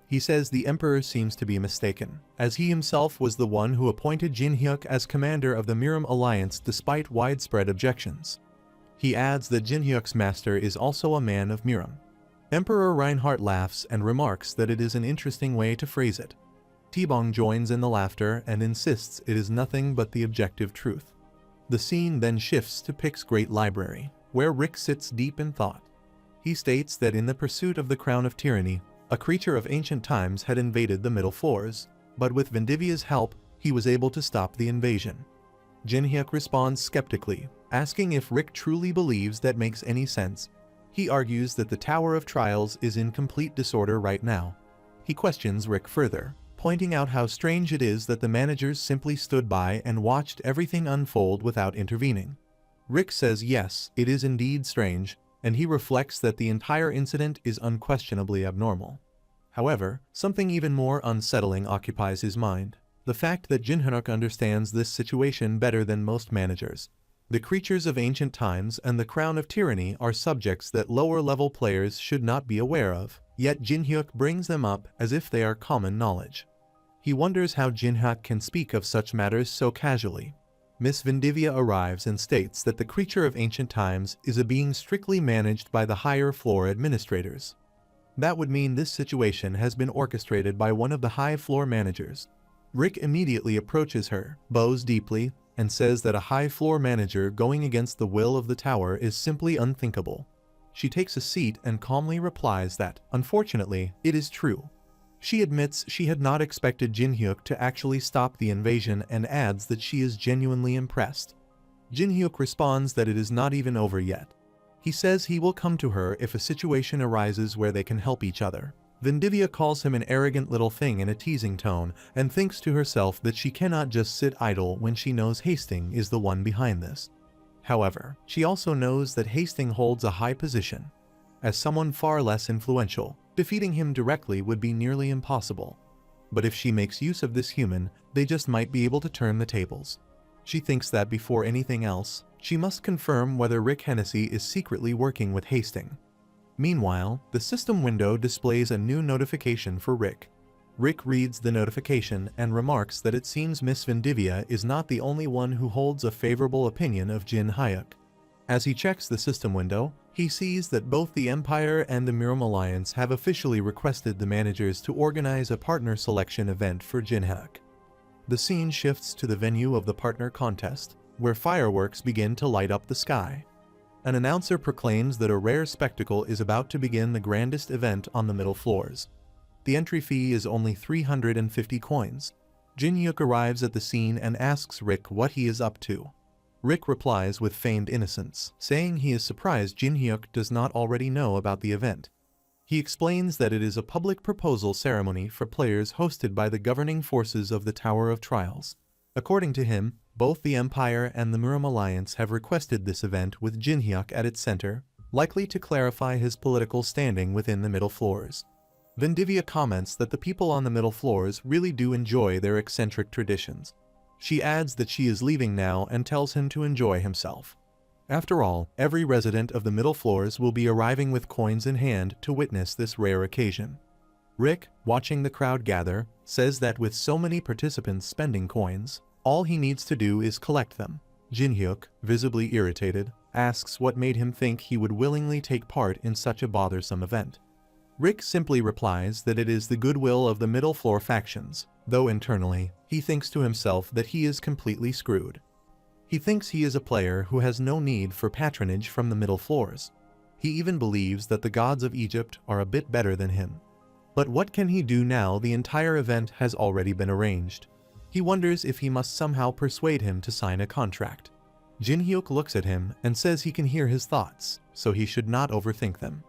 He says the Emperor seems to be mistaken, as he himself was the one who appointed Jinhyuk as commander of the Muram Alliance despite widespread objections. He adds that Jinhyuk's master is also a man of Muram. Emperor Reinhardt laughs and remarks that it is an interesting way to phrase it. T-Bone joins in the laughter and insists it is nothing but the objective truth. The scene then shifts to Pick's great library, where Rick sits deep in thought. He states that in the pursuit of the crown of tyranny, a creature of ancient times had invaded the middle floors, but with Vendivia's help, he was able to stop the invasion. Jinhyuk responds skeptically, asking if Rick truly believes that makes any sense. He argues that the Tower of Trials is in complete disorder right now. He questions Rick further, pointing out how strange it is that the managers simply stood by and watched everything unfold without intervening. Rick says yes, it is indeed strange, and he reflects that the entire incident is unquestionably abnormal. However, something even more unsettling occupies his mind: the fact that Jinhyuk understands this situation better than most managers. The creatures of ancient times and the crown of tyranny are subjects that lower-level players should not be aware of, yet Jinhyuk brings them up as if they are common knowledge. He wonders how Jinhyuk can speak of such matters so casually. Miss Vendivia arrives and states that the creature of ancient times is a being strictly managed by the higher floor administrators. That would mean this situation has been orchestrated by one of the high floor managers. Rick immediately approaches her, bows deeply, and says that a high floor manager going against the will of the tower is simply unthinkable. She takes a seat and calmly replies that, unfortunately, it is true. She admits she had not expected Jinhyuk to actually stop the invasion and adds that she is genuinely impressed. Jinhyuk responds that it is not even over yet. He says he will come to her if a situation arises where they can help each other. Vendivia calls him an arrogant little thing in a teasing tone and thinks to herself that she cannot just sit idle when she knows Hastings is the one behind this. However, she also knows that Hastings holds a high position. As someone far less influential, defeating him directly would be nearly impossible. But if she makes use of this human, they just might be able to turn the tables. She thinks that before anything else, she must confirm whether Rick Hennessy is secretly working with Hastings. Meanwhile, the system window displays a new notification for Rick. Rick reads the notification and remarks that it seems Miss Vendivia is not the only one who holds a favorable opinion of Jin Hyuk. As he checks the system window, he sees that both the Empire and the Miram Alliance have officially requested the managers to organize a partner selection event for Jin Hyuk. The scene shifts to the venue of the partner contest, where fireworks begin to light up the sky. An announcer proclaims that a rare spectacle is about to begin, the grandest event on the middle floors. The entry fee is only 350 coins. Jin Hyuk arrives at the scene and asks Rick what he is up to. Rick replies with feigned innocence, saying he is surprised Jin Hyuk does not already know about the event. He explains that it is a public proposal ceremony for players hosted by the governing forces of the Tower of Trials. According to him, both the Empire and the Miram Alliance have requested this event with Jin Hyuk at its center, likely to clarify his political standing within the middle floors. Vendivia comments that the people on the middle floors really do enjoy their eccentric traditions. She adds that she is leaving now and tells him to enjoy himself. After all, every resident of the middle floors will be arriving with coins in hand to witness this rare occasion. Rick, watching the crowd gather, says that with so many participants spending coins, all he needs to do is collect them. Jin Hyuk, visibly irritated, asks what made him think he would willingly take part in such a bothersome event. Rick simply replies that it is the goodwill of the middle floor factions, though internally, he thinks to himself that he is completely screwed. He thinks he is a player who has no need for patronage from the middle floors. He even believes that the gods of Egypt are a bit better than him. But what can he do now the entire event has already been arranged? He wonders if he must somehow persuade him to sign a contract. Jin Hyuk looks at him and says he can hear his thoughts, so he should not overthink them.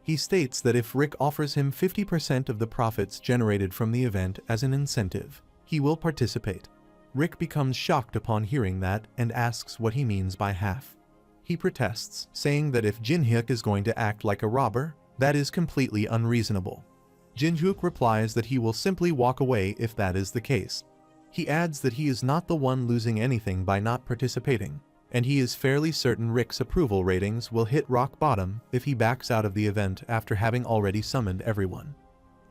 He states that if Rick offers him 50% of the profits generated from the event as an incentive, he will participate. Rick becomes shocked upon hearing that and asks what he means by half. He protests, saying that if Jin Hyuk is going to act like a robber, that is completely unreasonable. Jin Hyuk replies that he will simply walk away if that is the case. He adds that he is not the one losing anything by not participating, and he is fairly certain Rick's approval ratings will hit rock bottom if he backs out of the event after having already summoned everyone.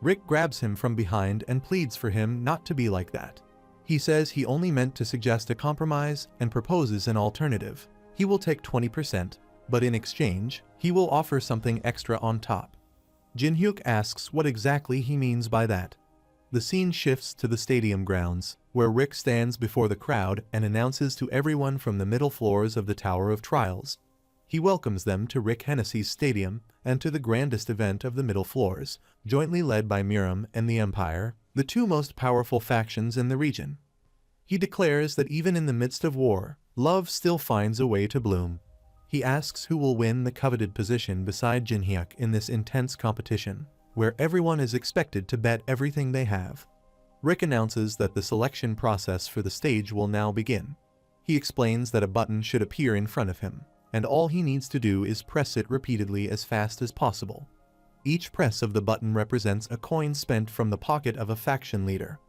Rick grabs him from behind and pleads for him not to be like that. He says he only meant to suggest a compromise and proposes an alternative. He will take 20%, but in exchange, he will offer something extra on top. Jin Hyuk asks what exactly he means by that. The scene shifts to the stadium grounds, where Rick stands before the crowd and announces to everyone from the middle floors of the Tower of Trials. He welcomes them to Rick Hennessy's stadium and to the grandest event of the middle floors, jointly led by Miram and the Empire, the two most powerful factions in the region. He declares that even in the midst of war, love still finds a way to bloom. He asks who will win the coveted position beside Jin Hyuk in this intense competition, where everyone is expected to bet everything they have. Rick announces that the selection process for the stage will now begin. He explains that a button should appear in front of him, and all he needs to do is press it repeatedly as fast as possible. Each press of the button represents a coin spent from the pocket of a faction leader.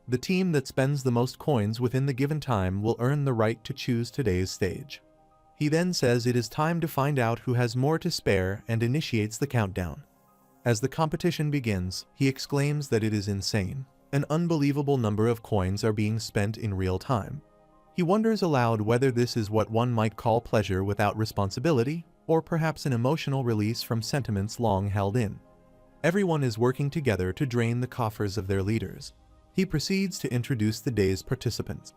The team that spends the most coins within the given time will earn the right to choose today's stage. He then says it is time to find out who has more to spare and initiates the countdown. As the competition begins, he exclaims that it is insane. An unbelievable number of coins are being spent in real time. He wonders aloud whether this is what one might call pleasure without responsibility, or perhaps an emotional release from sentiments long held in. Everyone is working together to drain the coffers of their leaders. He proceeds to introduce the day's participants.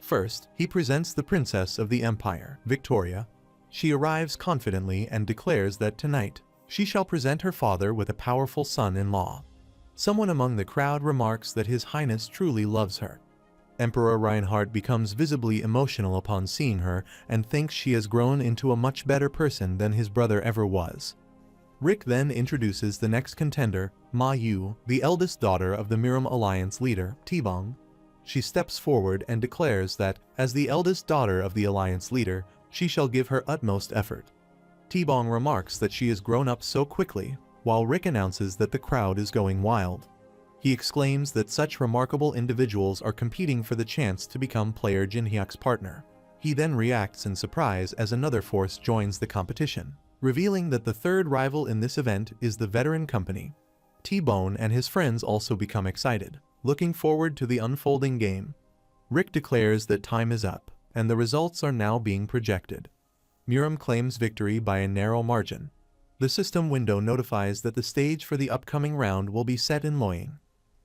First, he presents the Princess of the Empire, Victoria. She arrives confidently and declares that tonight, she shall present her father with a powerful son-in-law. Someone among the crowd remarks that His Highness truly loves her. Emperor Reinhardt becomes visibly emotional upon seeing her and thinks she has grown into a much better person than his brother ever was. Rick then introduces the next contender, Ma Yu, the eldest daughter of the Miram Alliance leader, T-Bong. She steps forward and declares that, as the eldest daughter of the Alliance leader, she shall give her utmost effort. T-Bong remarks that she has grown up so quickly, while Rick announces that the crowd is going wild. He exclaims that such remarkable individuals are competing for the chance to become player Jinhyuk's partner. He then reacts in surprise as another force joins the competition, revealing that the third rival in this event is the veteran company. T-Bone and his friends also become excited, looking forward to the unfolding game. Rick declares that time is up, and the results are now being projected. Muram claims victory by a narrow margin. The system window notifies that the stage for the upcoming round will be set in Loyang.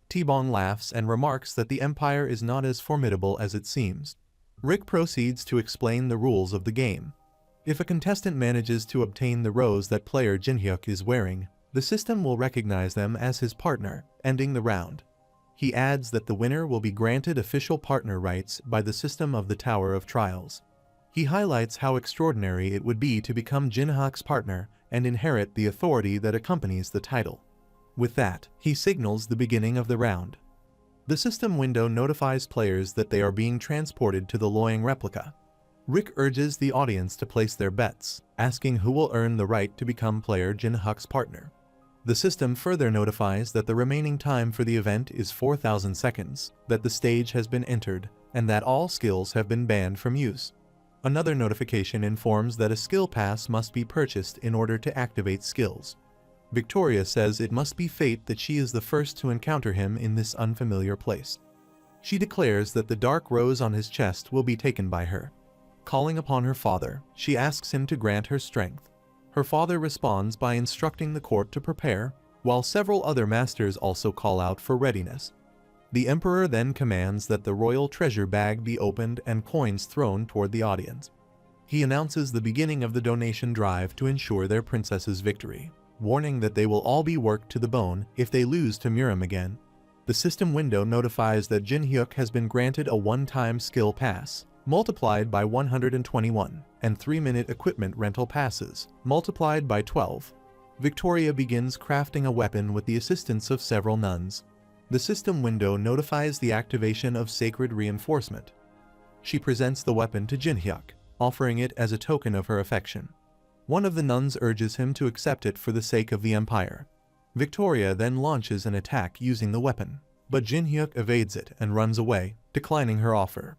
T-Bone laughs and remarks that the Empire is not as formidable as it seems. Rick proceeds to explain the rules of the game. If a contestant manages to obtain the rose that player Jinhyuk is wearing, the system will recognize them as his partner, ending the round. He adds that the winner will be granted official partner rights by the system of the Tower of Trials. He highlights how extraordinary it would be to become Jinhyuk's partner and inherit the authority that accompanies the title. With that, he signals the beginning of the round. The system window notifies players that they are being transported to the Loyang replica. Rick urges the audience to place their bets, asking who will earn the right to become player Jinhyuk's partner. The system further notifies that the remaining time for the event is 4,000 seconds, that the stage has been entered, and that all skills have been banned from use. Another notification informs that a skill pass must be purchased in order to activate skills. Victoria says it must be fate that she is the first to encounter him in this unfamiliar place. She declares that the dark rose on his chest will be taken by her. Calling upon her father, she asks him to grant her strength. Her father responds by instructing the court to prepare, while several other masters also call out for readiness. The emperor then commands that the royal treasure bag be opened and coins thrown toward the audience. He announces the beginning of the donation drive to ensure their princess's victory, warning that they will all be worked to the bone if they lose to Muram again. The system window notifies that Jinhyuk has been granted a one-time skill pass, multiplied by 121, and 3-minute equipment rental passes, multiplied by 12. Victoria begins crafting a weapon with the assistance of several nuns. The system window notifies the activation of sacred reinforcement. She presents the weapon to Jinhyuk, offering it as a token of her affection. One of the nuns urges him to accept it for the sake of the Empire. Victoria then launches an attack using the weapon, but Jinhyuk evades it and runs away, declining her offer.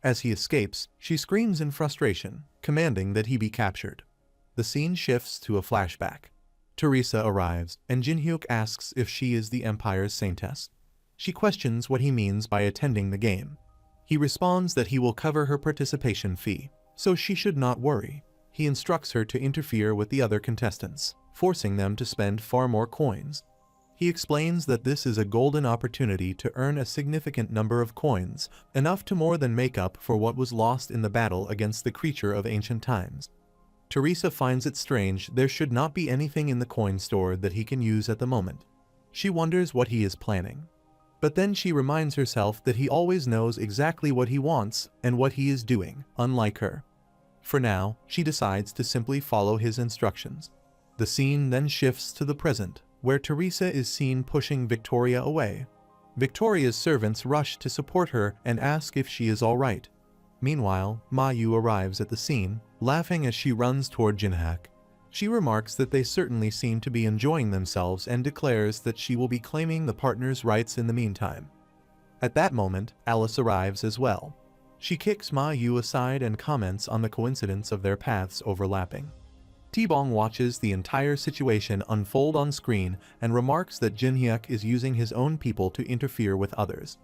As he escapes, she screams in frustration, commanding that he be captured. The scene shifts to a flashback. Teresa arrives, and Jinhyuk asks if she is the Empire's saintess. She questions what he means by attending the game. He responds that he will cover her participation fee, so she should not worry. He instructs her to interfere with the other contestants, forcing them to spend far more coins. He explains that this is a golden opportunity to earn a significant number of coins, enough to more than make up for what was lost in the battle against the creature of ancient times. Teresa finds it strange there should not be anything in the coin store that he can use at the moment. She wonders what he is planning. But then she reminds herself that he always knows exactly what he wants and what he is doing, unlike her. For now, she decides to simply follow his instructions. The scene then shifts to the present, where Teresa is seen pushing Victoria away. Victoria's servants rush to support her and ask if she is all right. Meanwhile, Mayu arrives at the scene, laughing as she runs toward Jinhyuk. She remarks that they certainly seem to be enjoying themselves and declares that she will be claiming the partner's rights in the meantime. At that moment, Alice arrives as well. She kicks Mayu aside and comments on the coincidence of their paths overlapping. T-Bong watches the entire situation unfold on screen and remarks that Jinhyuk is using his own people to interfere with others.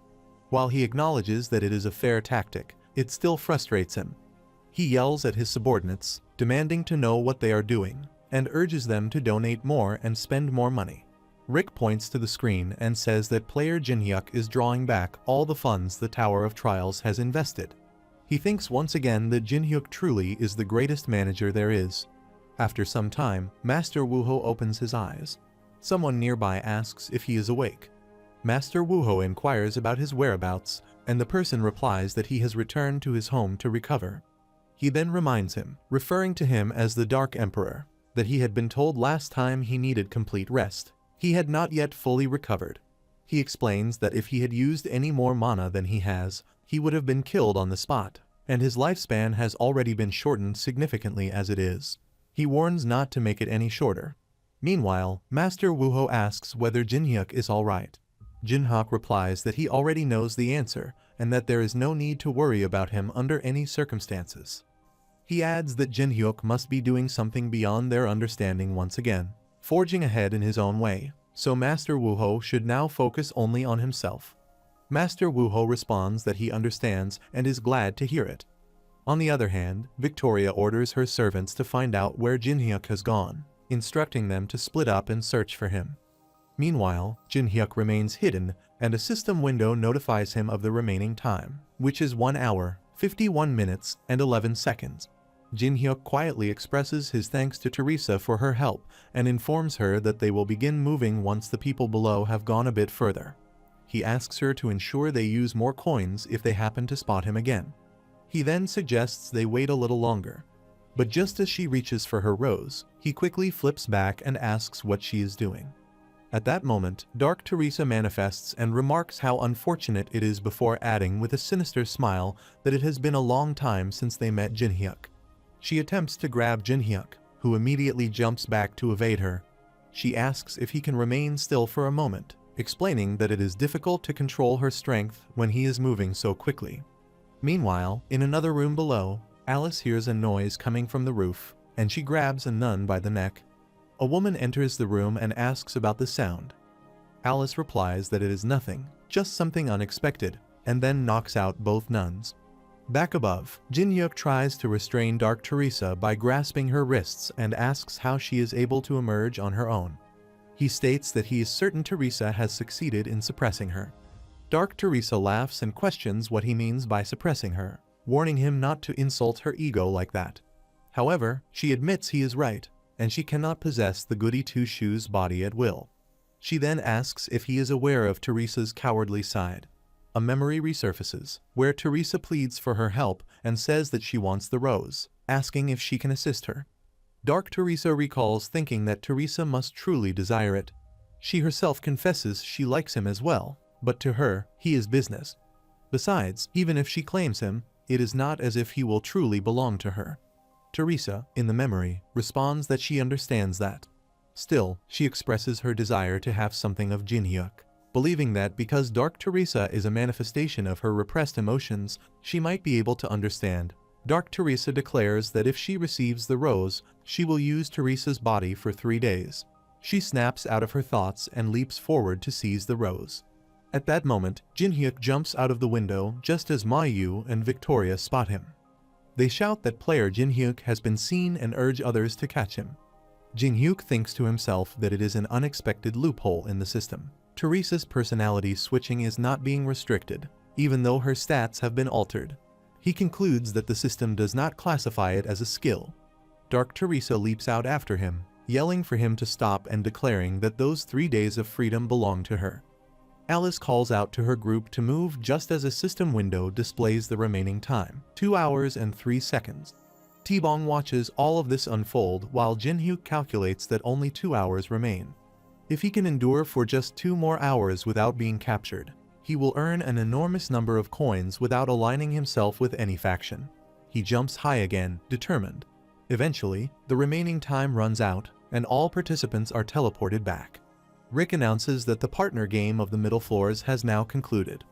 While he acknowledges that it is a fair tactic, it still frustrates him. He yells at his subordinates, demanding to know what they are doing, and urges them to donate more and spend more money. Rick points to the screen and says that player Jinhyuk is drawing back all the funds the Tower of Trials has invested. He thinks once again that Jinhyuk truly is the greatest manager there is. After some time, Master Wuho opens his eyes. Someone nearby asks if he is awake. Master Wuho inquires about his whereabouts, and the person replies that he has returned to his home to recover. He then reminds him, referring to him as the Dark Emperor, that he had been told last time he needed complete rest. He had not yet fully recovered. He explains that if he had used any more mana than he has, he would have been killed on the spot, and his lifespan has already been shortened significantly as it is. He warns not to make it any shorter. Meanwhile, Master Wuho asks whether Jinhyuk is alright. Jin-hyuk replies that he already knows the answer and that there is no need to worry about him under any circumstances. He adds that Jin-hyuk must be doing something beyond their understanding once again, forging ahead in his own way, so Master Wooho should now focus only on himself. Master Wooho responds that he understands and is glad to hear it. On the other hand, Victoria orders her servants to find out where Jin-hyuk has gone, instructing them to split up and search for him. Meanwhile, Jin-hyuk remains hidden, and a system window notifies him of the remaining time, which is 1 hour, 51 minutes, and 11 seconds. Jin-hyuk quietly expresses his thanks to Teresa for her help and informs her that they will begin moving once the people below have gone a bit further. He asks her to ensure they use more coins if they happen to spot him again. He then suggests they wait a little longer. But just as she reaches for her rose, he quickly flips back and asks what she is doing. At that moment, Dark Teresa manifests and remarks how unfortunate it is before adding with a sinister smile that it has been a long time since they met Jin-hyuk. She attempts to grab Jin-hyuk, who immediately jumps back to evade her. She asks if he can remain still for a moment, explaining that it is difficult to control her strength when he is moving so quickly. Meanwhile, in another room below, Alice hears a noise coming from the roof, and she grabs a nun by the neck. A woman enters the room and asks about the sound. Alice replies that it is nothing, just something unexpected, and then knocks out both nuns. Back above, Jin-hyuk tries to restrain Dark Teresa by grasping her wrists and asks how she is able to emerge on her own. He states that he is certain Teresa has succeeded in suppressing her. Dark Teresa laughs and questions what he means by suppressing her, warning him not to insult her ego like that. However, she admits he is right, and she cannot possess the goody two-shoes body at will. She then asks if he is aware of Teresa's cowardly side. A memory resurfaces, where Teresa pleads for her help and says that she wants the rose, asking if she can assist her. Dark Teresa recalls thinking that Teresa must truly desire it. She herself confesses she likes him as well, but to her, he is business. Besides, even if she claims him, it is not as if he will truly belong to her. Teresa, in the memory, responds that she understands that. Still, she expresses her desire to have something of Jin-hyuk, believing that because Dark Teresa is a manifestation of her repressed emotions, she might be able to understand. Dark Teresa declares that if she receives the rose, she will use Teresa's body for 3 days. She snaps out of her thoughts and leaps forward to seize the rose. At that moment, Jin-hyuk jumps out of the window just as Ma-yu and Victoria spot him. They shout that player Jin-hyuk has been seen and urge others to catch him. Jin-hyuk thinks to himself that it is an unexpected loophole in the system. Teresa's personality switching is not being restricted, even though her stats have been altered. He concludes that the system does not classify it as a skill. Dark Teresa leaps out after him, yelling for him to stop and declaring that those 3 days of freedom belong to her. Alice calls out to her group to move just as a system window displays the remaining time, 2 hours and 3 seconds. T-Bong watches all of this unfold while Jin-hyuk calculates that only 2 hours remain. If he can endure for just 2 more hours without being captured, he will earn an enormous number of coins without aligning himself with any faction. He jumps high again, determined. Eventually, the remaining time runs out, and all participants are teleported back. Rick announces that the partner game of the middle floors has now concluded.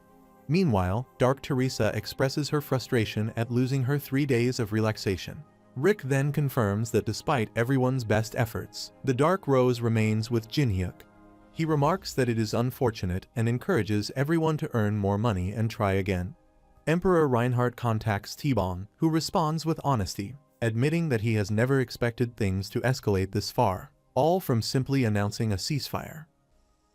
Meanwhile, Dark Teresa expresses her frustration at losing her 3 days of relaxation. Rick then confirms that despite everyone's best efforts, the Dark Rose remains with Jin-hyuk. He remarks that it is unfortunate and encourages everyone to earn more money and try again. Emperor Reinhardt contacts T-Bong, who responds with honesty, admitting that he has never expected things to escalate this far, all from simply announcing a ceasefire.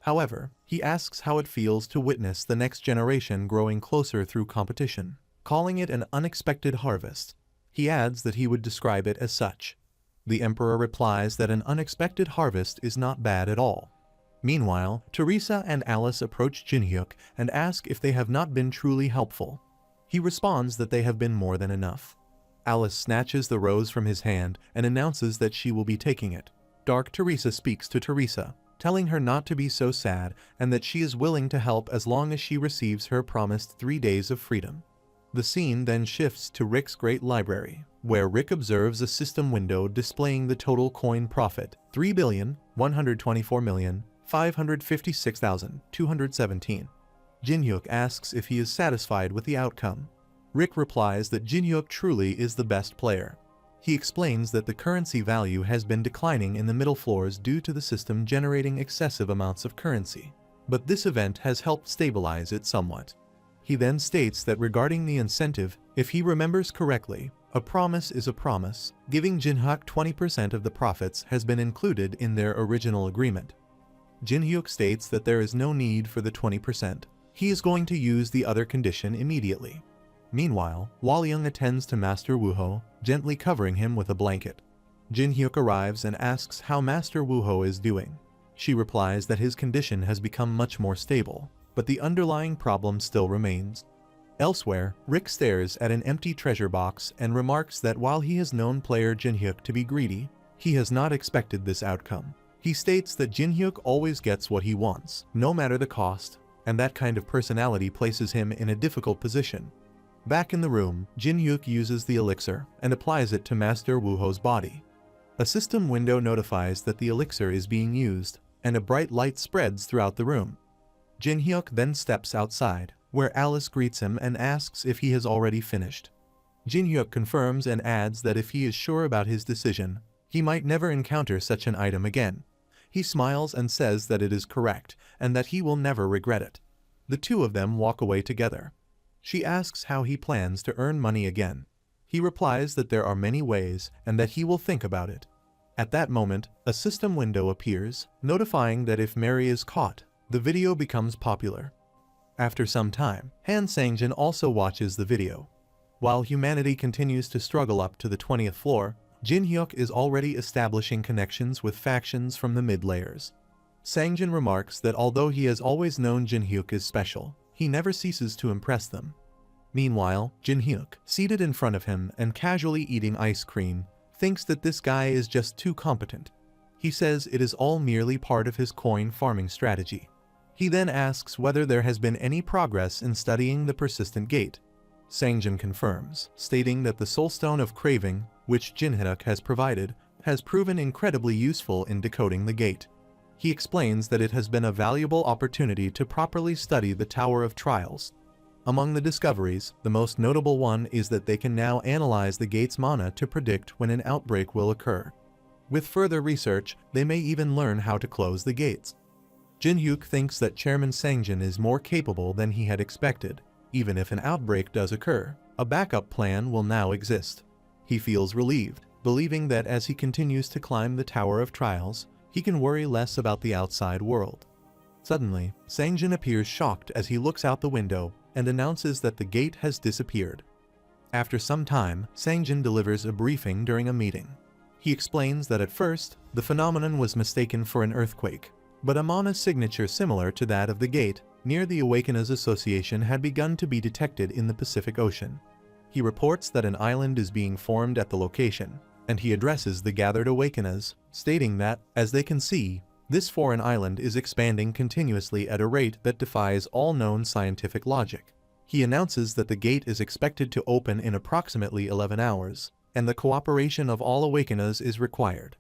However, he asks how it feels to witness the next generation growing closer through competition, calling it an unexpected harvest. He adds that he would describe it as such. The Emperor replies that an unexpected harvest is not bad at all. Meanwhile, Teresa and Alice approach Jin-hyuk and ask if they have not been truly helpful. He responds that they have been more than enough. Alice snatches the rose from his hand and announces that she will be taking it. Dark Teresa speaks to Teresa, telling her not to be so sad and that she is willing to help as long as she receives her promised 3 days of freedom. The scene then shifts to Rick's Great Library, where Rick observes a system window displaying the total coin profit, 3,124,000,000, 556,217. Jinhyuk asks if he is satisfied with the outcome. Rick replies that Jinhyuk truly is the best player. He explains that the currency value has been declining in the middle floors due to the system generating excessive amounts of currency, but this event has helped stabilize it somewhat. He then states that regarding the incentive, if he remembers correctly, a promise is a promise. Giving Jinhyuk 20% of the profits has been included in their original agreement. Jinhyuk states that there is no need for the 20%. He is going to use the other condition immediately. Meanwhile, Walyoung attends to Master Wooho, gently covering him with a blanket. Jinhyuk arrives and asks how Master Wooho is doing. She replies that his condition has become much more stable, but the underlying problem still remains. Elsewhere, Rick stares at an empty treasure box and remarks that while he has known player Jinhyuk to be greedy, he has not expected this outcome. He states that Jinhyuk always gets what he wants, no matter the cost, and that kind of personality places him in a difficult position. Back in the room, Jinhyuk uses the elixir and applies it to Master Wooho's body. A system window notifies that the elixir is being used, and a bright light spreads throughout the room. Jinhyuk then steps outside, where Alice greets him and asks if he has already finished. Jinhyuk confirms and adds that if he is sure about his decision, he might never encounter such an item again. He smiles and says that it is correct, and that he will never regret it. The two of them walk away together. She asks how he plans to earn money again. He replies that there are many ways and that he will think about it. At that moment, a system window appears, notifying that if Mary is caught, the video becomes popular. After some time, Han Sangjin also watches the video. While humanity continues to struggle up to the 20th floor, Jinhyuk is already establishing connections with factions from the mid-layers. Sangjin remarks that although he has always known Jinhyuk is special, he never ceases to impress them. Meanwhile, Jinhyuk, seated in front of him and casually eating ice cream, thinks that this guy is just too competent. He says it is all merely part of his coin farming strategy. He then asks whether there has been any progress in studying the persistent gate. Sangjin confirms, stating that the Soulstone of Craving, which Jinhyuk has provided, has proven incredibly useful in decoding the gate. He explains that it has been a valuable opportunity to properly study the Tower of Trials. Among the discoveries, the most notable one is that they can now analyze the gate's mana to predict when an outbreak will occur. With further research, they may even learn how to close the gates. Jinhyuk thinks that Chairman Sangjin is more capable than he had expected. Even if an outbreak does occur, a backup plan will now exist. He feels relieved, believing that as he continues to climb the Tower of Trials, he can worry less about the outside world. Suddenly, Sangjin appears shocked as he looks out the window and announces that the gate has disappeared. After some time, Sangjin delivers a briefing during a meeting. He explains that at first, the phenomenon was mistaken for an earthquake, but a mana signature similar to that of the gate near the Awakeners Association had begun to be detected in the Pacific Ocean. He reports that an island is being formed at the location, and he addresses the gathered Awakeners, stating that, as they can see, this foreign island is expanding continuously at a rate that defies all known scientific logic. He announces that the gate is expected to open in approximately 11 hours, and the cooperation of all Awakeners is required.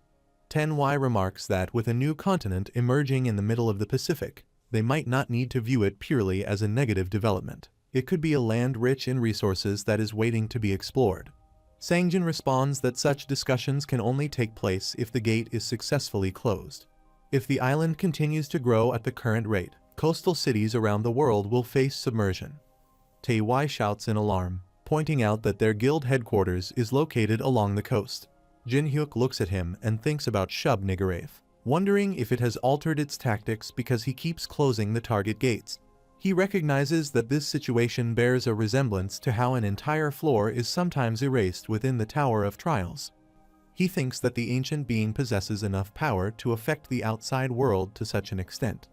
Tenwai remarks that with a new continent emerging in the middle of the Pacific, they might not need to view it purely as a negative development. It could be a land rich in resources that is waiting to be explored. Sangjin responds that such discussions can only take place if the gate is successfully closed. If the island continues to grow at the current rate, coastal cities around the world will face submersion. Taewai shouts in alarm, pointing out that their guild headquarters is located along the coast. Jinhyuk looks at him and thinks about Shub Nigarath, wondering if it has altered its tactics because he keeps closing the target gates. He recognizes that this situation bears a resemblance to how an entire floor is sometimes erased within the Tower of Trials. He thinks that the ancient being possesses enough power to affect the outside world to such an extent.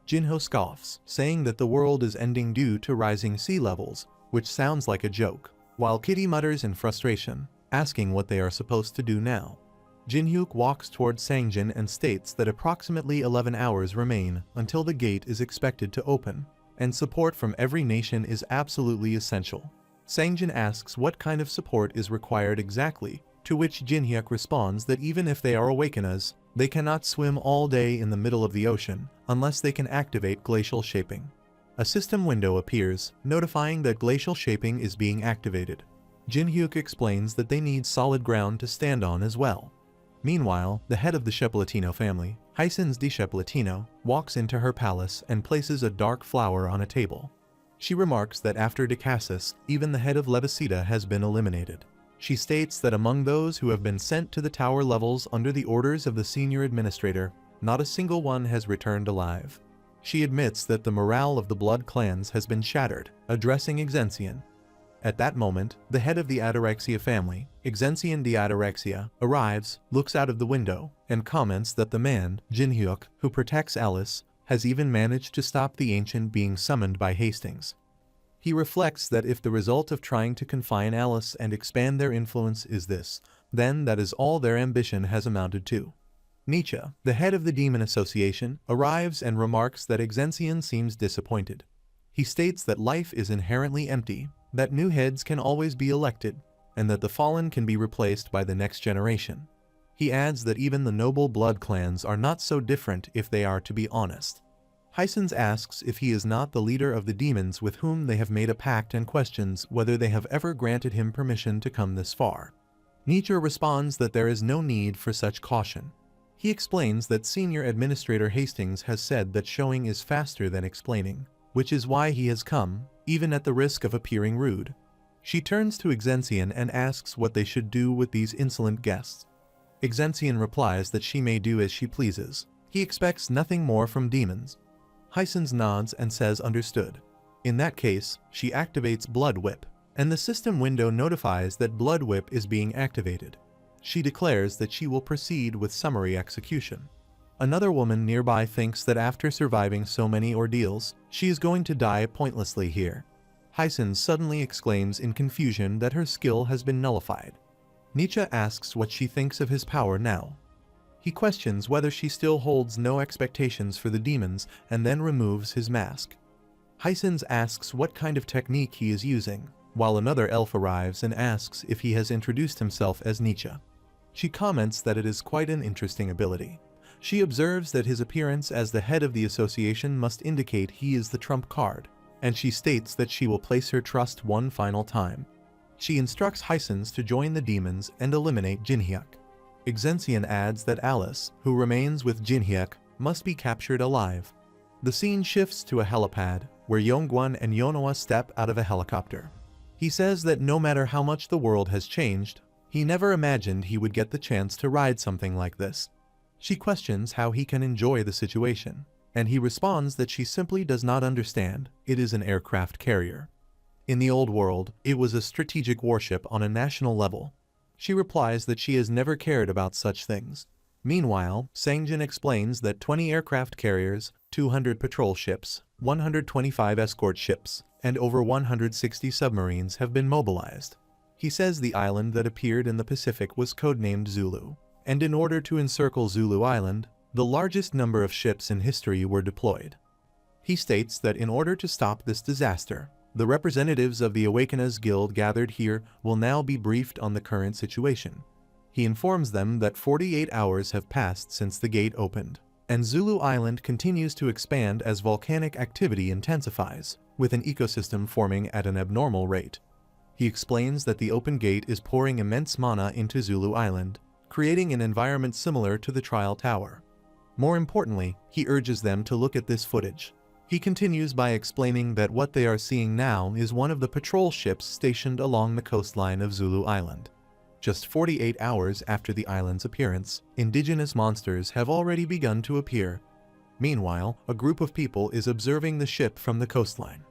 Jinho scoffs, saying that the world is ending due to rising sea levels, which sounds like a joke, while Kitty mutters in frustration, asking what they are supposed to do now. Jinhyuk walks towards Sangjin and states that approximately 11 hours remain until the gate is expected to open, and support from every nation is absolutely essential. Sangjin asks what kind of support is required exactly, to which Jinhyuk responds that even if they are Awakeners, They cannot swim all day in the middle of the ocean unless they can activate glacial shaping. A system window appears, notifying that glacial shaping is being activated. Jinhyuk explains that they need solid ground to stand on as well. Meanwhile, the head of the Cheplatino family, Hisons de Cheplatino, walks into her palace and places a dark flower on a table. She remarks that after Decassus, even the head of Levicida has been eliminated. She states that among those who have been sent to the tower levels under the orders of the senior administrator, not a single one has returned alive. She admits that the morale of the blood clans has been shattered, addressing Exensian. At that moment, the head of the Adirexia family, Exensian de Adirexia, arrives, looks out of the window, and comments that the man, Jinhyuk, who protects Alice, has even managed to stop the ancient being summoned by Hastings. He reflects that if the result of trying to confine Alice and expand their influence is this, then that is all their ambition has amounted to. Nietzsche, the head of the Demon Association, arrives and remarks that Exensian seems disappointed. He states that life is inherently empty, that new heads can always be elected, and that the fallen can be replaced by the next generation. He adds that even the noble blood clans are not so different if they are to be honest. Hisons asks if he is not the leader of the demons with whom they have made a pact and questions whether they have ever granted him permission to come this far. Nietzsche responds that there is no need for such caution. He explains that Senior Administrator Hastings has said that showing is faster than explaining, which is why he has come, even at the risk of appearing rude. She turns to Exensian and asks what they should do with these insolent guests. Exensian replies that she may do as she pleases. He expects nothing more from demons. Hisons nods and says understood. In that case, she activates Blood Whip, and the system window notifies that Blood Whip is being activated. She declares that she will proceed with summary execution. Another woman nearby thinks that after surviving so many ordeals, she is going to die pointlessly here. Hisons suddenly exclaims in confusion that her skill has been nullified. Nietzsche asks what she thinks of his power now. He questions whether she still holds no expectations for the demons and then removes his mask. Hisons asks what kind of technique he is using, while another elf arrives and asks if he has introduced himself as Nietzsche. She comments that it is quite an interesting ability. She observes that his appearance as the head of the association must indicate he is the trump card, and she states that she will place her trust one final time. She instructs Hisons to join the demons and eliminate Jinhyuk. Exensian adds that Alice, who remains with Jinhyuk, must be captured alive. The scene shifts to a helipad, where Yongguan and Yonoa step out of a helicopter. He says that no matter how much the world has changed, he never imagined he would get the chance to ride something like this. She questions how he can enjoy the situation, and he responds that she simply does not understand. It is an aircraft carrier. In the old world, it was a strategic warship on a national level. She replies that she has never cared about such things. Meanwhile, Sangjin explains that 20 aircraft carriers, 200 patrol ships, 125 escort ships, and over 160 submarines have been mobilized. He says the island that appeared in the Pacific was codenamed Zulu, and in order to encircle Zulu Island, the largest number of ships in history were deployed. He states that in order to stop this disaster, the representatives of the Awakeners Guild gathered here will now be briefed on the current situation. He informs them that 48 hours have passed since the gate opened, and Zulu Island continues to expand as volcanic activity intensifies, with an ecosystem forming at an abnormal rate. He explains that the open gate is pouring immense mana into Zulu Island, creating an environment similar to the Trial Tower. More importantly, he urges them to look at this footage. He continues by explaining that what they are seeing now is one of the patrol ships stationed along the coastline of Zulu Island. Just 48 hours after the island's appearance, indigenous monsters have already begun to appear. Meanwhile, a group of people is observing the ship from the coastline.